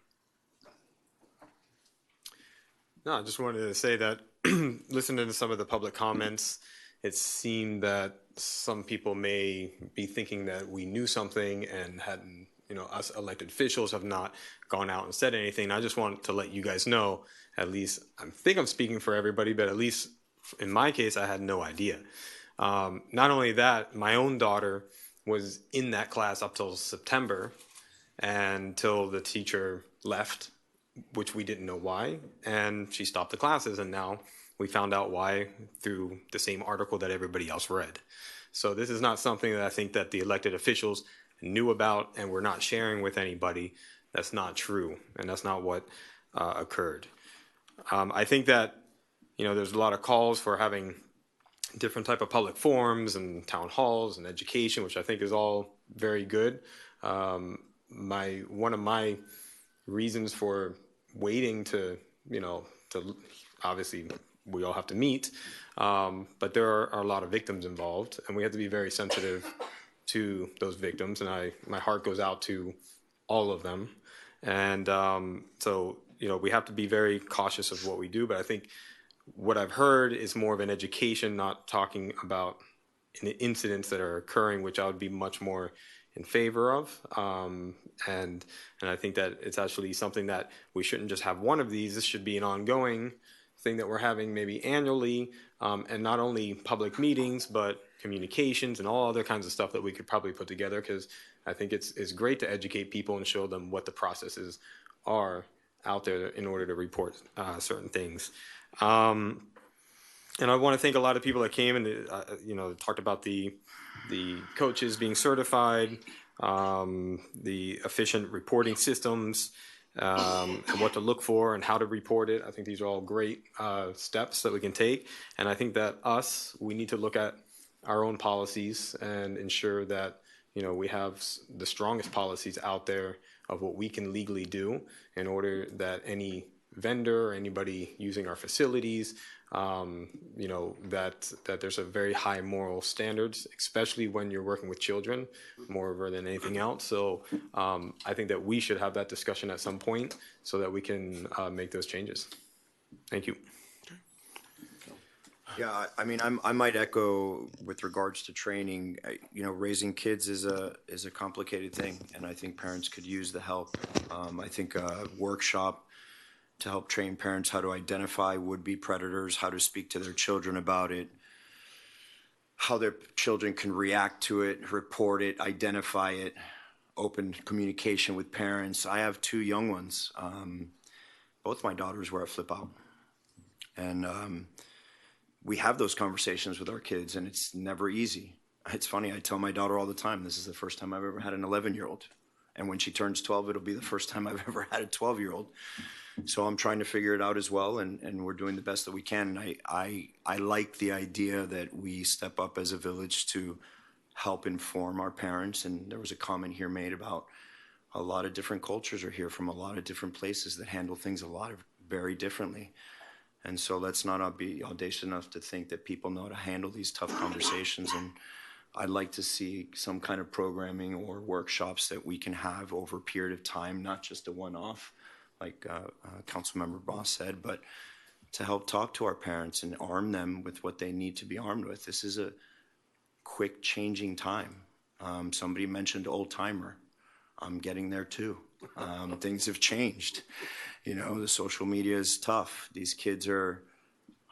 E: No, I just wanted to say that listening to some of the public comments, it seemed that some people may be thinking that we knew something and hadn't, us elected officials have not gone out and said anything. I just want to let you guys know, at least, I think I'm speaking for everybody, but at least in my case, I had no idea. Not only that, my own daughter was in that class up till September, until the teacher left, which we didn't know why, and she stopped the classes, and now we found out why through the same article that everybody else read. So this is not something that I think that the elected officials knew about and were not sharing with anybody. That's not true, and that's not what occurred. I think that, there's a lot of calls for having different type of public forums and town halls and education, which I think is all very good. One of my reasons for waiting to obviously we all have to meet, but there are a lot of victims involved, and we have to be very sensitive to those victims, and my heart goes out to all of them. And so we have to be very cautious of what we do, but I think what I've heard is more of an education, not talking about incidents that are occurring, which I would be much more in favor of. And I think that it's actually something that we shouldn't just have one of these. This should be an ongoing thing that we're having maybe annually, and not only public meetings, but communications and all other kinds of stuff that we could probably put together, because I think it's great to educate people and show them what the processes are out there in order to report certain things. And I want to thank a lot of people that came and talked about the coaches being certified, the efficient reporting systems, and what to look for and how to report it. I think these are all great steps that we can take. And I think that we need to look at our own policies and ensure that we have the strongest policies out there of what we can legally do in order that any vendor or anybody using our facilities, that there's a very high moral standards, especially when you're working with children, moreover than anything else. So I think that we should have that discussion at some point so that we can make those changes. Thank you.
W: Yeah, I mean, I might echo with regards to training. Raising kids is a complicated thing, and I think parents could use the help. I think a workshop to help train parents how to identify would-be predators, how to speak to their children about it, how their children can react to it, report it, identify it, open communication with parents. I have 2 young ones. Both my daughters were at Flip Out, and we have those conversations with our kids, and it's never easy. It's funny, I tell my daughter all the time, this is the first time I've ever had an 11-year-old. And when she turns 12, it'll be the first time I've ever had a 12-year-old. So I'm trying to figure it out as well, and we're doing the best that we can. And I like the idea that we step up as a village to help inform our parents. And there was a comment here made about a lot of different cultures are here from a lot of different places that handle things a lot of very differently. And so let's not be audacious enough to think that people know how to handle these tough conversations. And I'd like to see some kind of programming or workshops that we can have over a period of time, not just a one-off, like Councilmember Boss said, but to help talk to our parents and arm them with what they need to be armed with. This is a quick changing time. Somebody mentioned old timer. I'm getting there too. Things have changed. You know, the social media is tough. These kids are,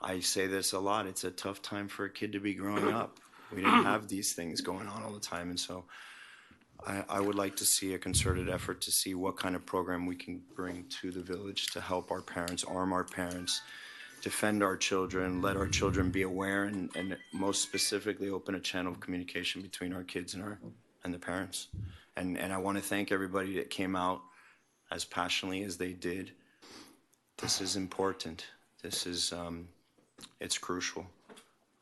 W: I say this a lot, it's a tough time for a kid to be growing up. We didn't have these things going on all the time. And so I would like to see a concerted effort to see what kind of program we can bring to the village to help our parents, arm our parents, defend our children, let our children be aware, and most specifically open a channel of communication between our kids and the parents. And I want to thank everybody that came out as passionately as they did. This is important. This is, it's crucial.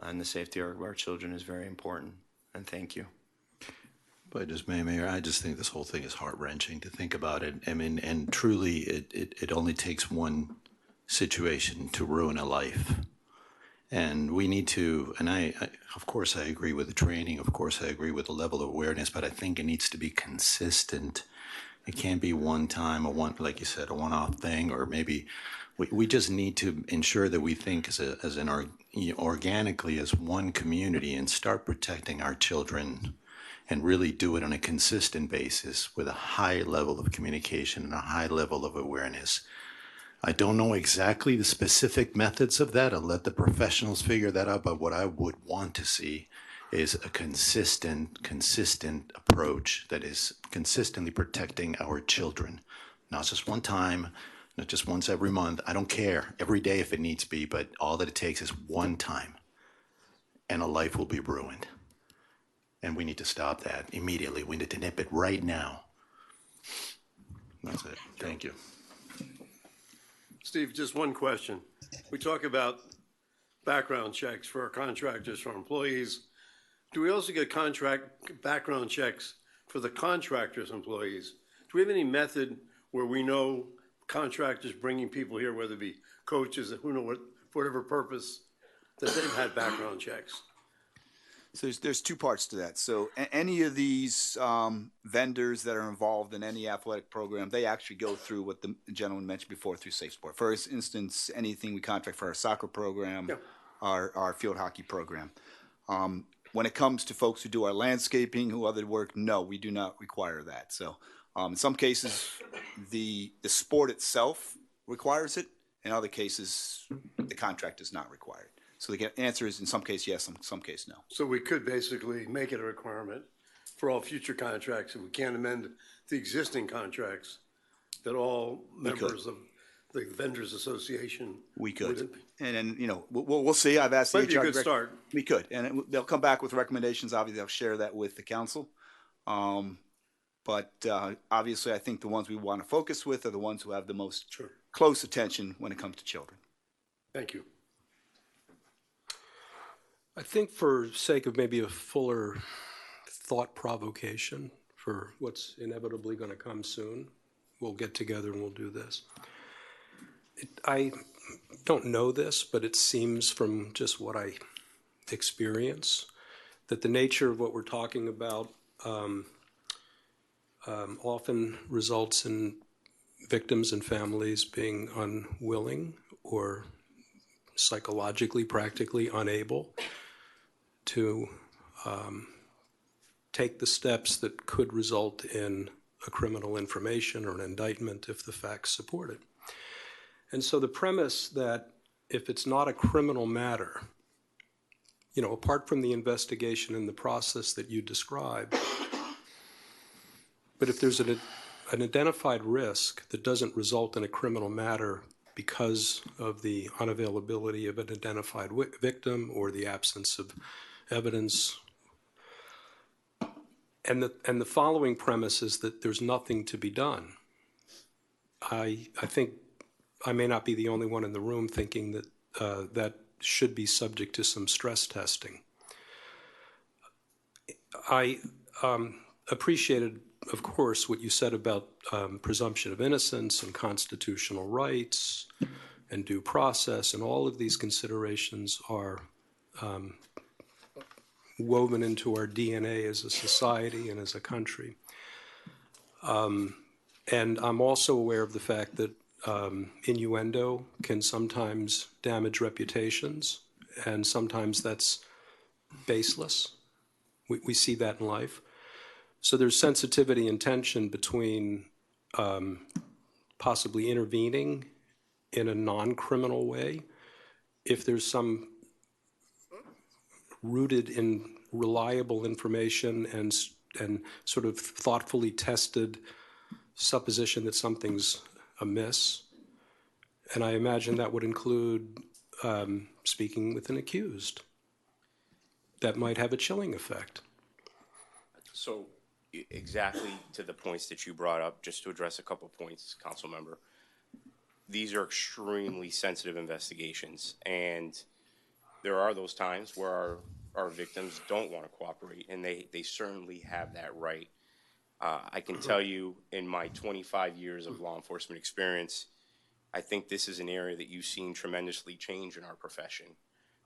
W: And the safety of our children is very important. And thank you.
U: But as Mayor, I just think this whole thing is heart-wrenching to think about it. I mean, and truly, it only takes one situation to ruin a life. And we need to, and I of course, I agree with the training. Of course, I agree with the level of awareness, but I think it needs to be consistent. It can't be one time, like you said, a one-off thing, or maybe we just need to ensure that we think organically as one community and start protecting our children and really do it on a consistent basis with a high level of communication and a high level of awareness. I don't know exactly the specific methods of that. I'll let the professionals figure that out. But what I would want to see is a consistent approach that is consistently protecting our children. Not just one time, not just once every month. I don't care. Every day if it needs to be, but all that it takes is one time. And a life will be ruined. And we need to stop that immediately. We need to nip it right now. That's it. Thank you.
C: Steve, just one question. We talk about background checks for our contractors, for our employees. Do we also get background checks for the contractors' employees? Do we have any method where we know contractors bringing people here, whether it be coaches, who know what, for whatever purpose, that they've had background checks?
V: So there's two parts to that. So any of these vendors that are involved in any athletic program, they actually go through what the gentleman mentioned before through Safe Sport. For instance, anything we contract for our soccer program, our field hockey program. When it comes to folks who do our landscaping, who other work, no, we do not require that. So in some cases, the sport itself requires it. In other cases, the contract is not required. So the answer is in some case yes, in some case no.
C: So we could basically make it a requirement for all future contracts, if we can't amend the existing contracts, that all members of the Vendors Association.
V: We could. And then, you know, we'll see. I've asked the HR
C: director. Might be a good start.
V: We could. And they'll come back with recommendations. Obviously, they'll share that with the council. But obviously, I think the ones we want to focus with are the ones who have the most close attention when it comes to children.
C: Thank you.
T: I think for sake of maybe a fuller thought provocation for what's inevitably going to come soon, we'll get together and we'll do this. I don't know this, but it seems from just what I experience that the nature of what we're talking about often results in victims and families being unwilling or psychologically, practically unable to take the steps that could result in a criminal information or an indictment if the facts support it. And so the premise that if it's not a criminal matter, you know, apart from the investigation and the process that you described, but if there's an identified risk that doesn't result in a criminal matter because of the unavailability of an identified victim or the absence of evidence, and the following premise is that there's nothing to be done. I think I may not be the only one in the room thinking that that should be subject to some stress testing. I appreciated of course, what you said about presumption of innocence and constitutional rights and due process and all of these considerations are woven into our DNA as a society and as a country. And I'm also aware of the fact that innuendo can sometimes damage reputations, and sometimes that's baseless. We see that in life. So there's sensitivity and tension between possibly intervening in a non-criminal way if there's some rooted in reliable information and sort of thoughtfully tested supposition that something's amiss. And I imagine that would include speaking with an accused. That might have a chilling effect.
D: So exactly to the points that you brought up, just to address a couple points, Council Member, these are extremely sensitive investigations, and there are those times where our victims don't want to cooperate, and they certainly have that right. I can tell you, in my 25 years of law enforcement experience, I think this is an area that you've seen tremendously change in our profession.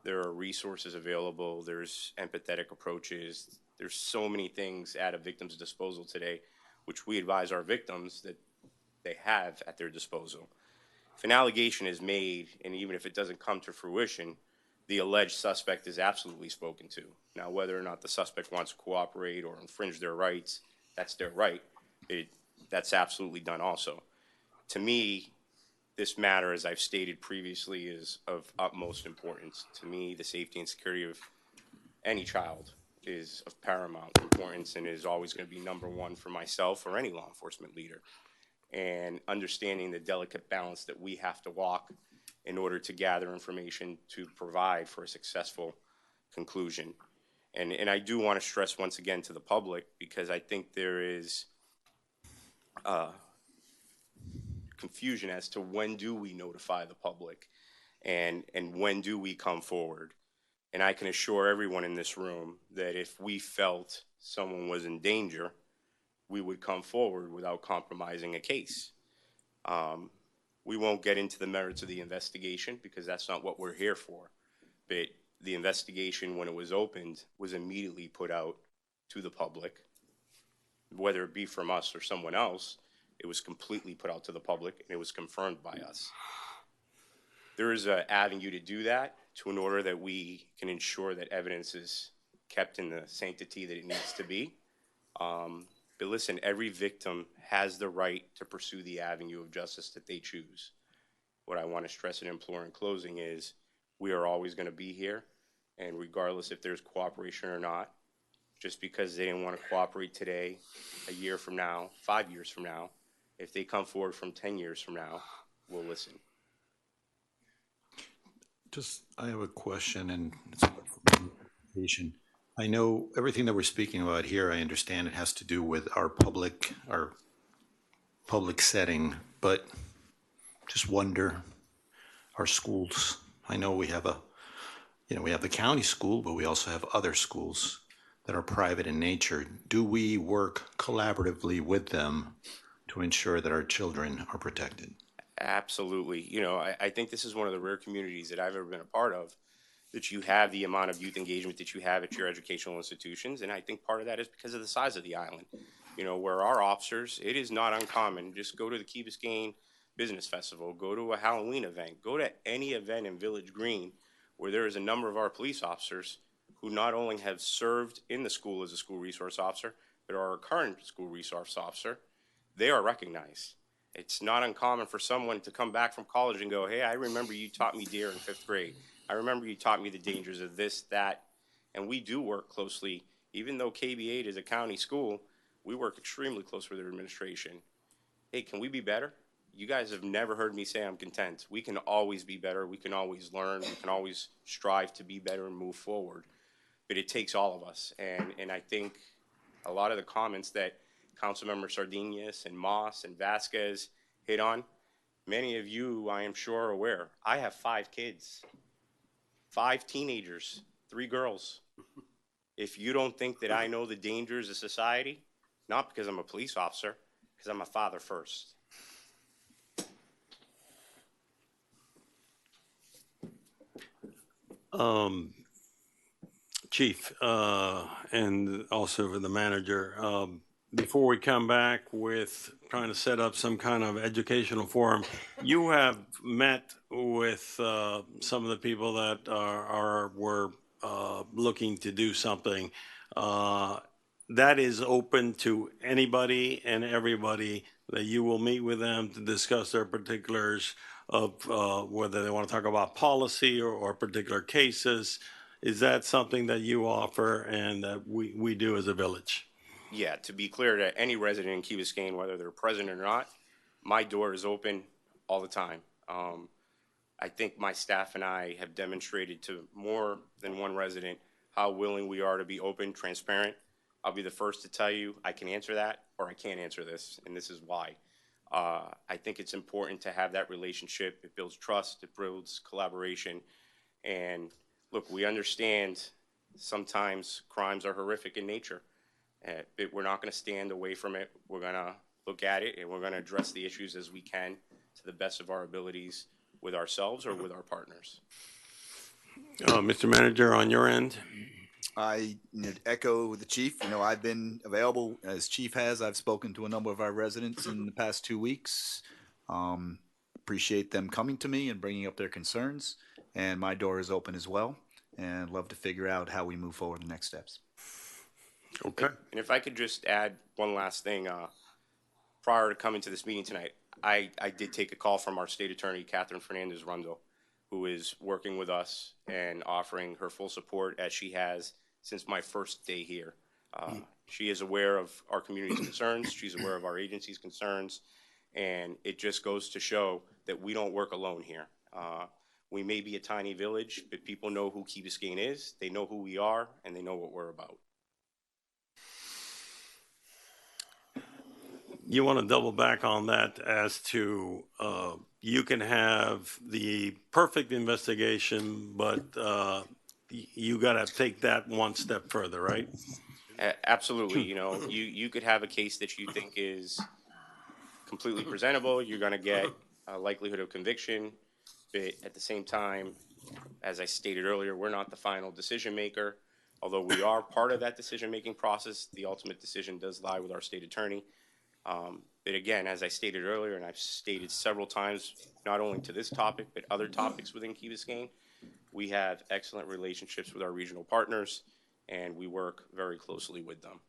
D: There are resources available, there's empathetic approaches, there's so many things at a victim's disposal today, which we advise our victims that they have at their disposal. If an allegation is made, and even if it doesn't come to fruition, the alleged suspect is absolutely spoken to. Now, whether or not the suspect wants to cooperate or infringe their rights, that's their right. That's absolutely done also. To me, this matter, as I've stated previously, is of utmost importance. To me, the safety and security of any child is of paramount importance and is always going to be number one for myself or any law enforcement leader. And understanding the delicate balance that we have to walk in order to gather information to provide for a successful conclusion. And I do want to stress once again to the public, because I think there is confusion as to when do we notify the public and when do we come forward. And I can assure everyone in this room that if we felt someone was in danger, we would come forward without compromising a case. We won't get into the merits of the investigation because that's not what we're here for. But the investigation, when it was opened, was immediately put out to the public. Whether it be from us or someone else, it was completely put out to the public and it was confirmed by us. There is an avenue to do that in order that we can ensure that evidence is kept in the sanctity that it needs to be. But listen, every victim has the right to pursue the avenue of justice that they choose. What I want to stress and implore in closing is we are always going to be here, and regardless if there's cooperation or not, just because they didn't want to cooperate today, a year from now, 5 years from now, if they come forward from 10 years from now, we'll listen.
U: I have a question, and it's about communication. I know everything that we're speaking about here, I understand it has to do with our public setting, but just wonder, our schools, I know we have we have the county school, but we also have other schools that are private in nature. Do we work collaboratively with them to ensure that our children are protected?
D: Absolutely. You know, I think this is one of the rare communities that I've ever been a part of that you have the amount of youth engagement that you have at your educational institutions. And I think part of that is because of the size of the island. You know, where our officers, it is not uncommon. Just go to the Key Biscayne Business Festival, go to a Halloween event, go to any event in Village Green where there is a number of our police officers who not only have served in the school as a school resource officer, but are a current school resource officer. They are recognized. It's not uncommon for someone to come back from college and go, hey, I remember you taught me DARE in 5th grade. I remember you taught me the dangers of this, that. And we do work closely. Even though KB8 is a county school, we work extremely close with their administration. Hey, can we be better? You guys have never heard me say I'm content. We can always be better. We can always learn. We can always strive to be better and move forward. But it takes all of us. And I think a lot of the comments that Councilmember Sardinius and Moss and Vasquez hit on, many of you, I am sure, are aware. I have 5 kids, 5 teenagers, 3 girls. If you don't think that I know the dangers of society, not because I'm a police officer, because I'm a father first.
B: Chief, and also for the manager, before we come back with trying to set up some kind of educational forum, you have met with some of the people that were looking to do something. That is open to anybody and everybody, that you will meet with them to discuss their particulars of whether they want to talk about policy or particular cases. Is that something that you offer and that we do as a village?
D: Yeah, to be clear to any resident in Key Biscayne, whether they're present or not, my door is open all the time. I think my staff and I have demonstrated to more than one resident how willing we are to be open, transparent. I'll be the first to tell you I can answer that or I can't answer this, and this is why. I think it's important to have that relationship. It builds trust, it builds collaboration, and look, we understand sometimes crimes are horrific in nature. We're not going to stand away from it. We're going to look at it, and we're going to address the issues as we can to the best of our abilities with ourselves or with our partners.
B: Mr. Manager, on your end?
V: I echo the chief. I've been available as chief has. I've spoken to a number of our residents in the past 2 weeks. Appreciate them coming to me and bringing up their concerns. And my door is open as well. And love to figure out how we move forward the next steps.
B: Okay.
D: And if I could just add one last thing. Prior to coming to this meeting tonight, I did take a call from our state attorney, Catherine Fernandez-Rundle, who is working with us and offering her full support as she has since my first day here. She is aware of our community's concerns. She's aware of our agency's concerns. And it just goes to show that we don't work alone here. We may be a tiny village, but people know who Key Biscayne is, they know who we are, and they know what we're about.
B: You want to double back on that as to you can have the perfect investigation, but you got to take that one step further, right?
D: Absolutely. You could have a case that you think is completely presentable. You're going to get a likelihood of conviction. But at the same time, as I stated earlier, we're not the final decision maker. Although we are part of that decision-making process, the ultimate decision does lie with our state attorney. But again, as I stated earlier, and I've stated several times, not only to this topic, but other topics within Key Biscayne, we have excellent relationships with our regional partners, and we work very closely with them.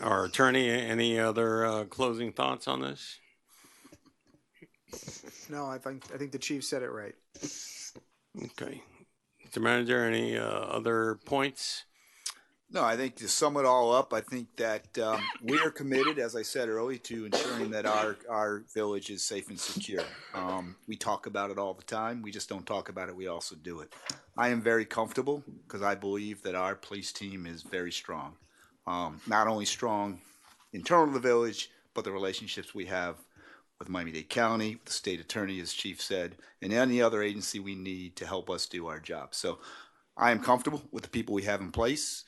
B: Our attorney, any other closing thoughts on this?
F: No, I think the chief said it right.
B: Okay. Mr. Manager, any other points?
V: No, I think to sum it all up, I think that we are committed, as I said earlier, to ensuring that our village is safe and secure. We talk about it all the time. We just don't talk about it. We also do it. I am very comfortable because I believe that our police team is very strong. Not only strong internal to the village, but the relationships we have with Miami-Dade County, with the state attorney, as Chief said, and any other agency we need to help us do our job. So I am comfortable with the people we have in place.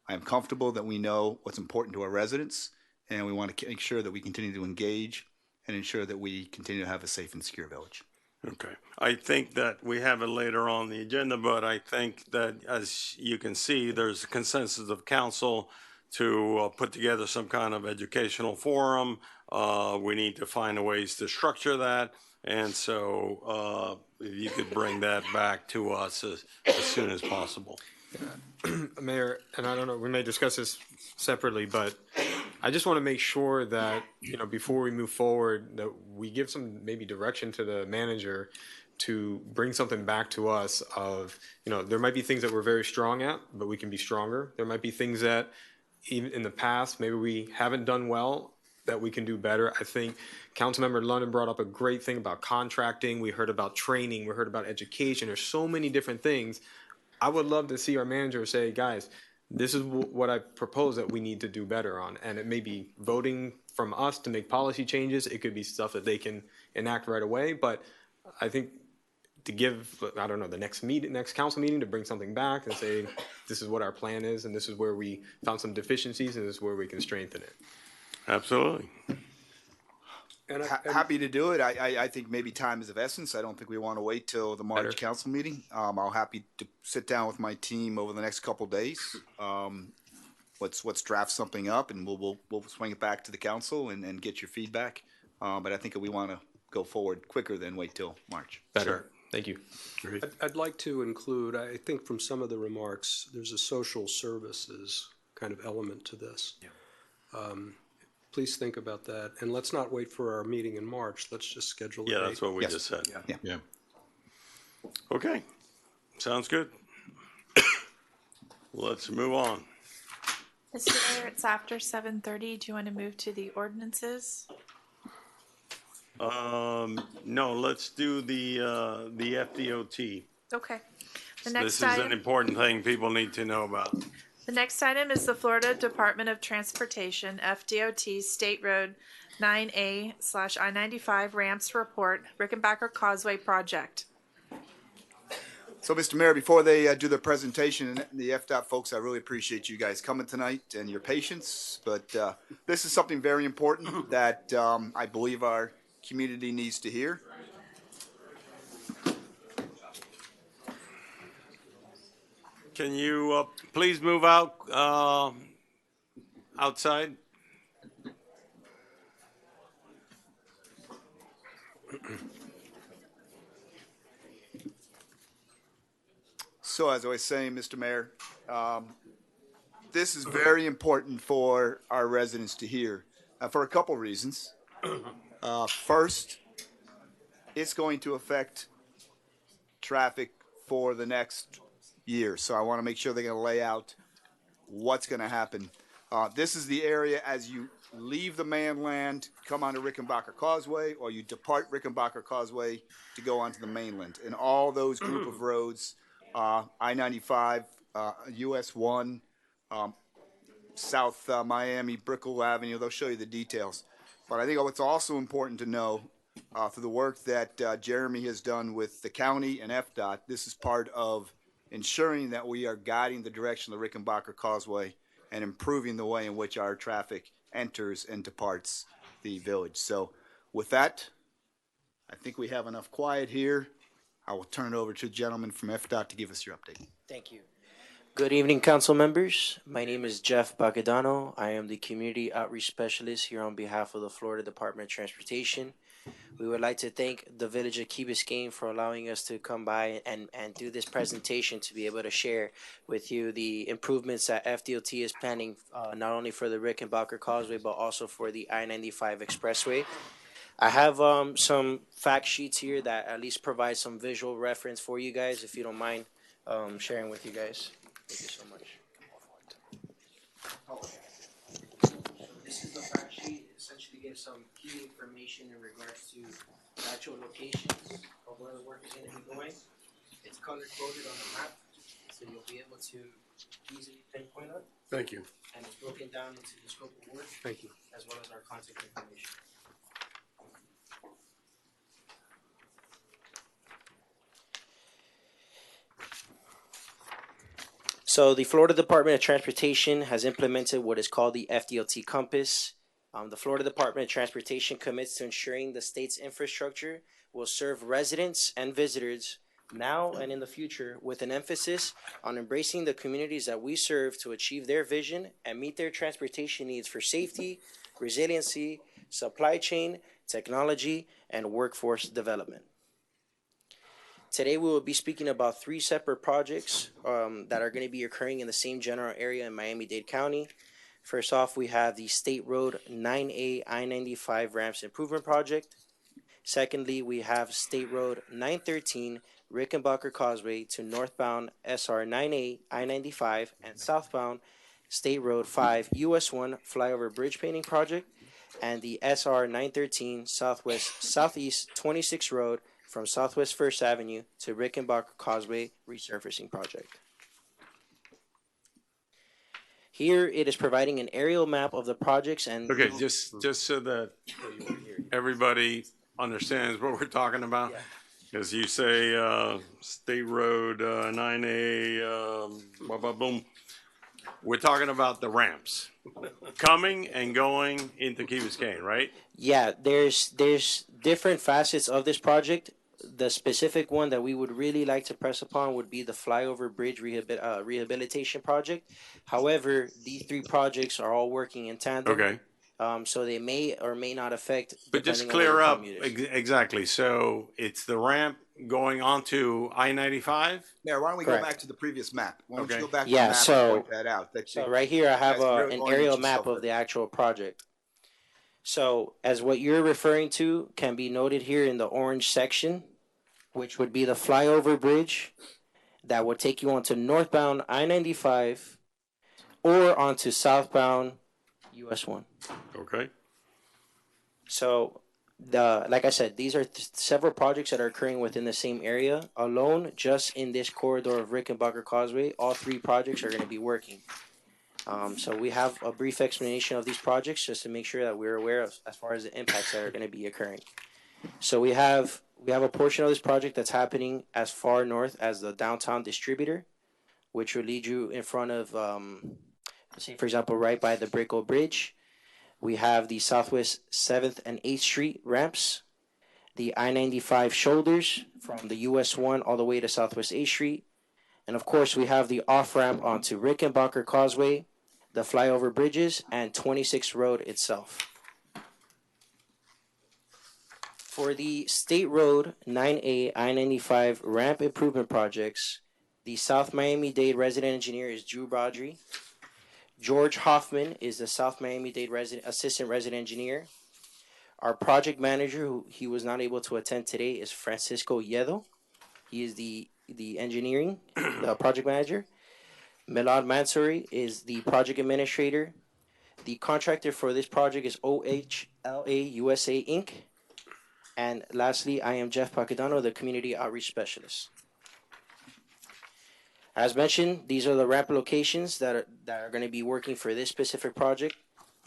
V: I am comfortable that we know what's important to our residents, and we want to make sure that we continue to engage and ensure that we continue to have a safe and secure village.
B: Okay. I think that we have it later on the agenda, but I think that, as you can see, there's a consensus of council to put together some kind of educational forum. We need to find ways to structure that. And so if you could bring that back to us as soon as possible.
E: Mayor, and I don't know, we may discuss this separately, but I just want to make sure that, before we move forward, that we give some maybe direction to the manager to bring something back to us of, there might be things that we're very strong at, but we can be stronger. There might be things that even in the past, maybe we haven't done well, that we can do better. I think Councilmember London brought up a great thing about contracting. We heard about training. We heard about education. There's so many different things. I would love to see our manager say, guys, this is what I propose that we need to do better on. And it may be voting from us to make policy changes. It could be stuff that they can enact right away. But I think to give, I don't know, the next council meeting to bring something back and say, this is what our plan is, and this is where we found some deficiencies, and this is where we can strengthen it.
B: Absolutely.
T: And
V: Happy to do it. I think maybe time is of essence. I don't think we want to wait till the March
E: Better.
V: council meeting. I'll happy to sit down with my team over the next couple days. Let's draft something up, and we'll swing it back to the council and get your feedback. But I think we want to go forward quicker than wait till March.
E: Better.
V: Sure.
E: Thank you.
T: I'd like to include, I think from some of the remarks, there's a social services kind of element to this. Please think about that, and let's not wait for our meeting in March. Let's just schedule a
B: Yeah,
T: date.
B: that's what we
V: Yes.
B: just said.
V: Yeah.
B: Okay, sounds good. Let's move on.
A: Mr. Mayor, it's after 7:30. Do you want to move to the ordinances?
B: No, let's do the FDOT.
A: Okay. The
B: This
A: next
B: is an
A: item.
B: important thing people need to know about.
A: The next item is the Florida Department of Transportation, FDOT State Road 9A/I-95 ramps report, Rickenbacker Causeway project.
V: So, Mr. Mayor, before they do their presentation, and the FDOT folks, I really appreciate you guys coming tonight and your patience. But this is something very important that I believe our community needs to hear.
B: Can you please move out outside?
V: So, as I was saying, Mr. Mayor, this is very important for our residents to hear for a couple reasons. First, it's going to affect traffic for the next year. So I want to make sure they're going to lay out what's going to happen. This is the area as you leave the mainland, come onto Rickenbacker Causeway, or you depart Rickenbacker Causeway to go onto the mainland. And all those group of roads, I-95, US 1, South Miami, Brickell Avenue, they'll show you the details. But I think what's also important to know through the work that Jeremy has done with the county and FDOT, this is part of ensuring that we are guiding the direction of the Rickenbacker Causeway and improving the way in which our traffic enters and departs the village. So with that, I think we have enough quiet here. I will turn it over to the gentleman from FDOT to give us your update.
G: Thank you. Good evening, council members. My name is Jeff Bagadano. I am the Community Outreach Specialist here on behalf of the Florida Department of Transportation. We would like to thank the Village of Key Biscayne for allowing us to come by and do this presentation to be able to share with you the improvements that FDOT is planning, not only for the Rickenbacker Causeway, but also for the I-95 Expressway. I have some fact sheets here that at least provide some visual reference for you guys, if you don't mind sharing with you guys. Thank you so much. This is the fact sheet. It essentially gives some key information in regards to the actual locations of where the work is going to be going. It's color coded on the map, so you'll be able to easily pinpoint it.
C: Thank you.
G: And it's broken down into the scope of work.
T: Thank you.
G: As well as our contact information. So the Florida Department of Transportation has implemented what is called the FDOT Compass. The Florida Department of Transportation commits to ensuring the state's infrastructure will serve residents and visitors now and in the future, with an emphasis on embracing the communities that we serve to achieve their vision and meet their transportation needs for safety, resiliency, supply chain, technology, and workforce development. Today we will be speaking about 3 separate projects that are going to be occurring in the same general area in Miami-Dade County. First off, we have the State Road 9A I-95 Ramps Improvement Project. Secondly, we have State Road 913 Rickenbacker Causeway to northbound SR 9A I-95 and southbound State Road 5 US 1 Flyover Bridge Painting Project, and the SR 913 Southeast 26 Road from Southwest First Avenue to Rickenbacker Causeway Resurfacing Project. Here it is providing an aerial map of the projects and...
B: Okay, just so that everybody understands what we're talking about. Because you say State Road 9A, boom. We're talking about the ramps coming and going into Key Biscayne, right?
G: Yeah, there's different facets of this project. The specific one that we would really like to press upon would be the flyover bridge rehabilitation project. However, these three projects are all working in tandem.
B: Okay.
G: So they may or may not affect.
B: But just
G: depending on
B: clear
G: where the
B: up
G: commute is.
B: exactly. So it's the ramp going onto I-95.
V: Mayor, why don't we
G: Correct.
V: go back to the previous map? Why don't
B: Okay.
V: you go back to
G: Yeah,
V: the map
G: so-
V: and point that out?
G: So right here, I have
V: That's really
G: an
V: orient
G: aerial
V: yourself
G: map of the actual project. So as what you're referring to can be noted here in the orange section, which would be the flyover bridge that would take you onto northbound I-95 or onto southbound US 1.
B: Okay.
G: So like I said, these are several projects that are occurring within the same area. Alone, just in this corridor of Rickenbacker Causeway, all three projects are going to be working. So we have a brief explanation of these projects just to make sure that we're aware of as far as the impacts that are going to be occurring. So we have a portion of this project that's happening as far north as the downtown distributor, which will lead you in front of, say for example, right by the Brickell Bridge. We have the Southwest 7th and 8th Street ramps, the I-95 shoulders from the US 1 all the way to Southwest 8th Street. And of course, we have the off-ramp onto Rickenbacker Causeway, the flyover bridges, and 26th Road itself. For the State Road 9A I-95 ramp improvement projects, the South Miami-Dade resident engineer is Drew Baudry. George Hoffman is the South Miami-Dade assistant resident engineer. Our project manager, who he was not able to attend today, is Francisco Yedo. He is the engineering, the project manager. Milad Mansouri is the project administrator. The contractor for this project is OHLA USA Inc. And lastly, I am Jeff Pacadano, the community outreach specialist. As mentioned, these are the ramp locations that are going to be working for this specific project.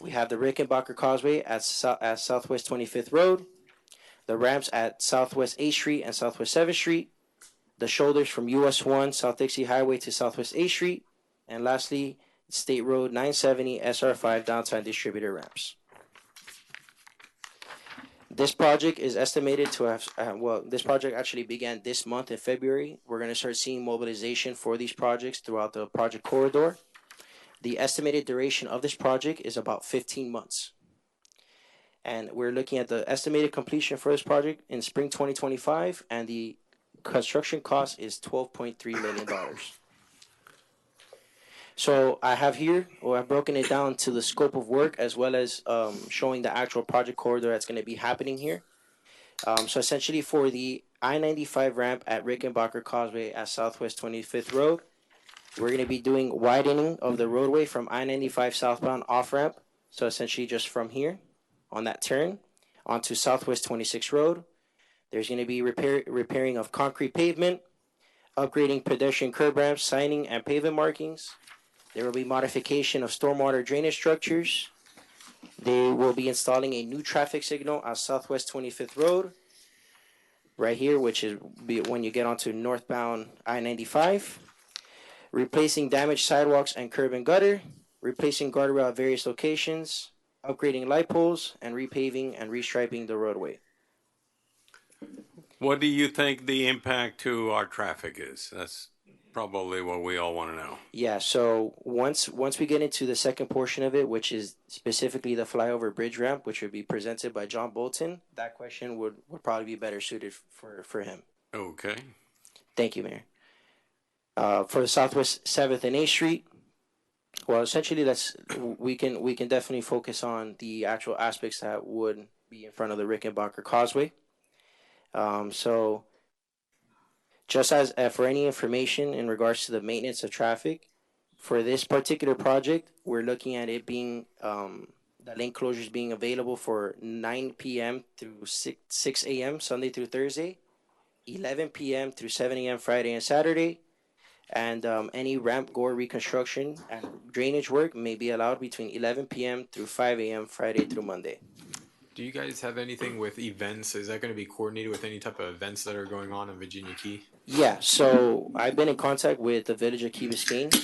G: We have the Rickenbacker Causeway at Southwest 25th Road, the ramps at Southwest 8th Street and Southwest 7th Street, the shoulders from US 1 South Dixie Highway to Southwest 8th Street, and lastly, State Road 970 SR5 downtown distributor ramps. This project is estimated to have, this project actually began this month in February. We're going to start seeing mobilization for these projects throughout the project corridor. The estimated duration of this project is about 15 months. And we're looking at the estimated completion for this project in spring 2025, and the construction cost is $12.3 million. So I have here, or I've broken it down to the scope of work as well as showing the actual project corridor that's going to be happening here. So essentially for the I-95 ramp at Rickenbacker Causeway at Southwest 25th Road, we're going to be doing widening of the roadway from I-95 southbound off-ramp. So essentially just from here on that turn onto Southwest 26th Road. There's going to be repairing of concrete pavement, upgrading pedestrian curb ramps, signing and pavement markings. There will be modification of stormwater drainage structures. They will be installing a new traffic signal on Southwest 25th Road, right here, which is when you get onto northbound I-95. Replacing damaged sidewalks and curb and gutter, replacing guardrail at various locations, upgrading light poles, and repaving and restriping the roadway.
B: What do you think the impact to our traffic is? That's probably what we all want to know.
G: Yeah, so once we get into the second portion of it, which is specifically the flyover bridge ramp, which would be presented by John Bolton, that question would probably be better suited for him.
B: Okay.
G: Thank you, Mayor. For the Southwest 7th and 8th Street, well, essentially we can definitely focus on the actual aspects that would be in front of the Rickenbacker Causeway. So just as for any information in regards to the maintenance of traffic, for this particular project, we're looking at it being, the lane closures being available for 9 p.m. through 6 a.m. Sunday through Thursday, 11 p.m. through 7 a.m. Friday and Saturday, and any ramp gore reconstruction and drainage work may be allowed between 11 p.m. through 5 a.m. Friday through Monday.
E: Do you guys have anything with events? Is that going to be coordinated with any type of events that are going on in Virginia Key?
G: Yeah, so I've been in contact with the village of Key Biscayne.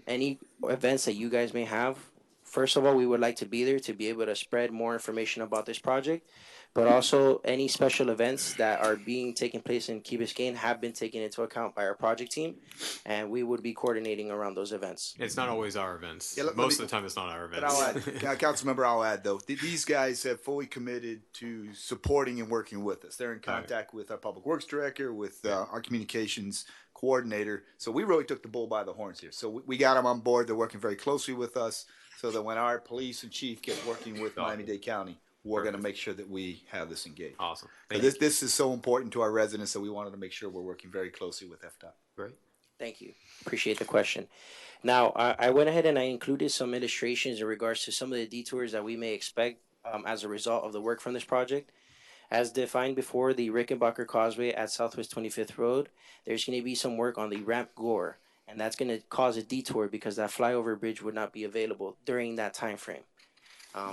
G: Any events that you guys may have, first of all, we would like to be there to be able to spread more information about this project, but also any special events that are being taken place in Key Biscayne have been taken into account by our project team, and we would be coordinating around those events.
E: It's not always our events.
V: Yeah,
E: Most of the time, it's not our events.
V: But I'll add, Councilmember, I'll add though, these guys have fully committed to supporting and working with us. They're in contact with our public works director, with our communications coordinator. So we really took the bull by the horns here. So we got them on board. They're working very closely with us, so that when our police and chief get working with Miami-Dade County, we're going to make sure that we have this engaged.
E: Awesome.
V: This is so important to our residents, so we wanted to make sure we're working very closely with FDOT.
E: Great.
G: Thank you. Appreciate the question. Now, I went ahead and I included some illustrations in regards to some of the detours that we may expect as a result of the work from this project. As defined before, the Rickenbacker Causeway at Southwest 25th Road, there's going to be some work on the ramp Gore, and that's going to cause a detour because that flyover bridge would not be available during that time frame.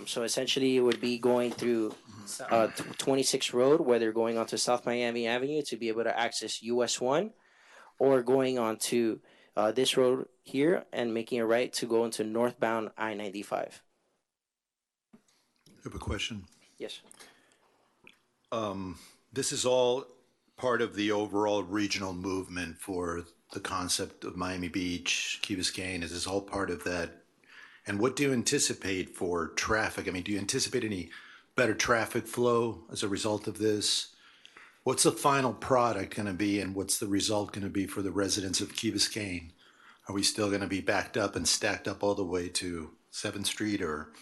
G: So essentially, it would be going through 26th Road, whether going onto South Miami Avenue to be able to access US 1, or going onto this road here and making a right to go into northbound I-95.
U: I have a question.
G: Yes.
U: This is all part of the overall regional movement for the concept of Miami Beach, Key Biscayne. Is this all part of that? And what do you anticipate for traffic? I mean, do you anticipate any better traffic flow as a result of this? What's the final product going to be, and what's the result going to be for the residents of Key Biscayne? Are we still going to be backed up and stacked up all the way to 7th Street, or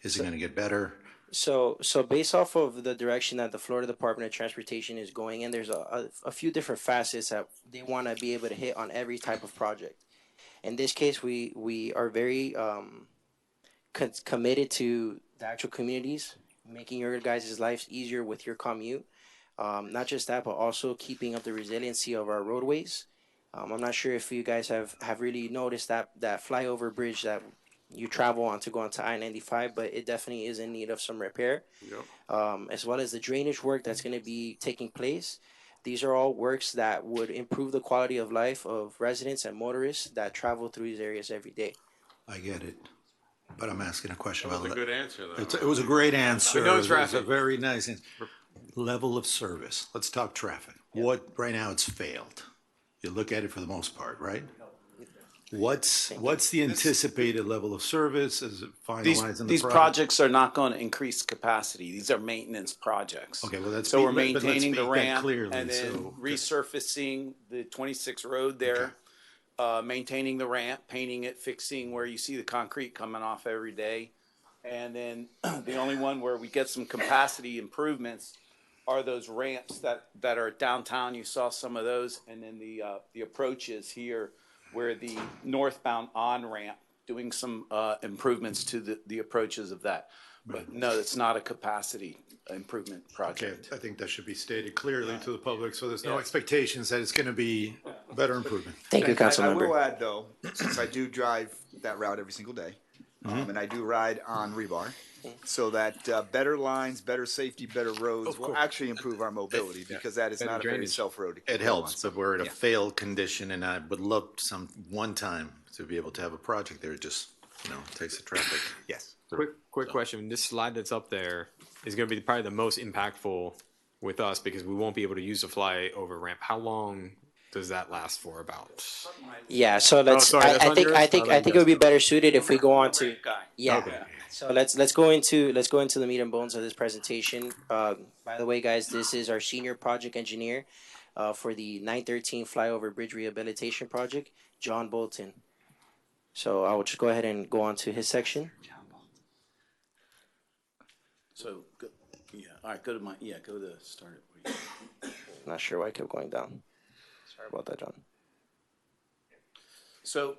U: is it going to get better?
G: So based off of the direction that the Florida Department of Transportation is going in, there's a few different facets that they want to be able to hit on every type of project. In this case, we are very committed to the actual communities, making your guys' lives easier with your commute. Not just that, but also keeping up the resiliency of our roadways. I'm not sure if you guys have really noticed that flyover bridge that you travel on to go onto I-95, but it definitely is in need of some repair.
B: Yep.
G: As well as the drainage work that's going to be taking place. These are all works that would improve the quality of life of residents and motorists that travel through these areas every day.
U: I get it, but I'm asking a question
B: That was
U: about
B: a good answer, though.
U: It was a great answer.
B: No
U: It was a
B: traffic.
U: very nice answer. Level of service. Let's talk traffic. What right now it's failed. You look at it for the most part, right? What's the anticipated level of service? Is it finalizing the
H: These
U: project?
H: projects are not going to increase capacity. These are maintenance projects.
U: Okay, well,
H: So we're
U: but let's
H: maintaining the
U: speak that
H: ramp
U: clearly,
H: and then
U: so-
H: resurfacing the 26 road there, maintaining the ramp, painting it, fixing where you see the concrete coming off every day. And then the only one where we get some capacity improvements are those ramps that are downtown. You saw some of those, and then the approaches here where the northbound on-ramp, doing some improvements to the approaches of that. But no, it's not a capacity improvement project.
U: Okay, I think that should be stated clearly to the public, so there's no
H: Yeah.
U: expectations that it's going to be a better improvement.
G: Thank you,
V: I
G: Councilmember.
V: will add though, since I do drive that route every single day, and I do ride on rebar, so that better lines, better safety, better roads will actually improve our mobility, because that is
U: Better
V: not a very
U: drainage.
V: self-road.
U: It helps, but we're in a
V: Yeah.
U: failed condition, and I would love one time to be able to have a project there. It just, takes the traffic.
V: Yes.
E: Quick question. This slide that's up there is going to be probably the most impactful with us because we won't be able to use the flyover ramp. How long does that last for about?
G: Yeah, so let's.
E: sorry, that's
G: I
E: on
G: think
E: yours?
G: I think
E: I'll
G: I
E: let
G: think
E: you
G: it would be better suited if we go on to. Yeah.
E: Okay.
G: So let's go into the meat and bones of this presentation. By the way, guys, this is our senior project engineer for the 913 Flyover Bridge Rehabilitation Project, John Bolton. So I will just go ahead and go on to his section.
H: So, all right, go to start it.
G: Not sure why I kept going down. Sorry about that, John.
H: So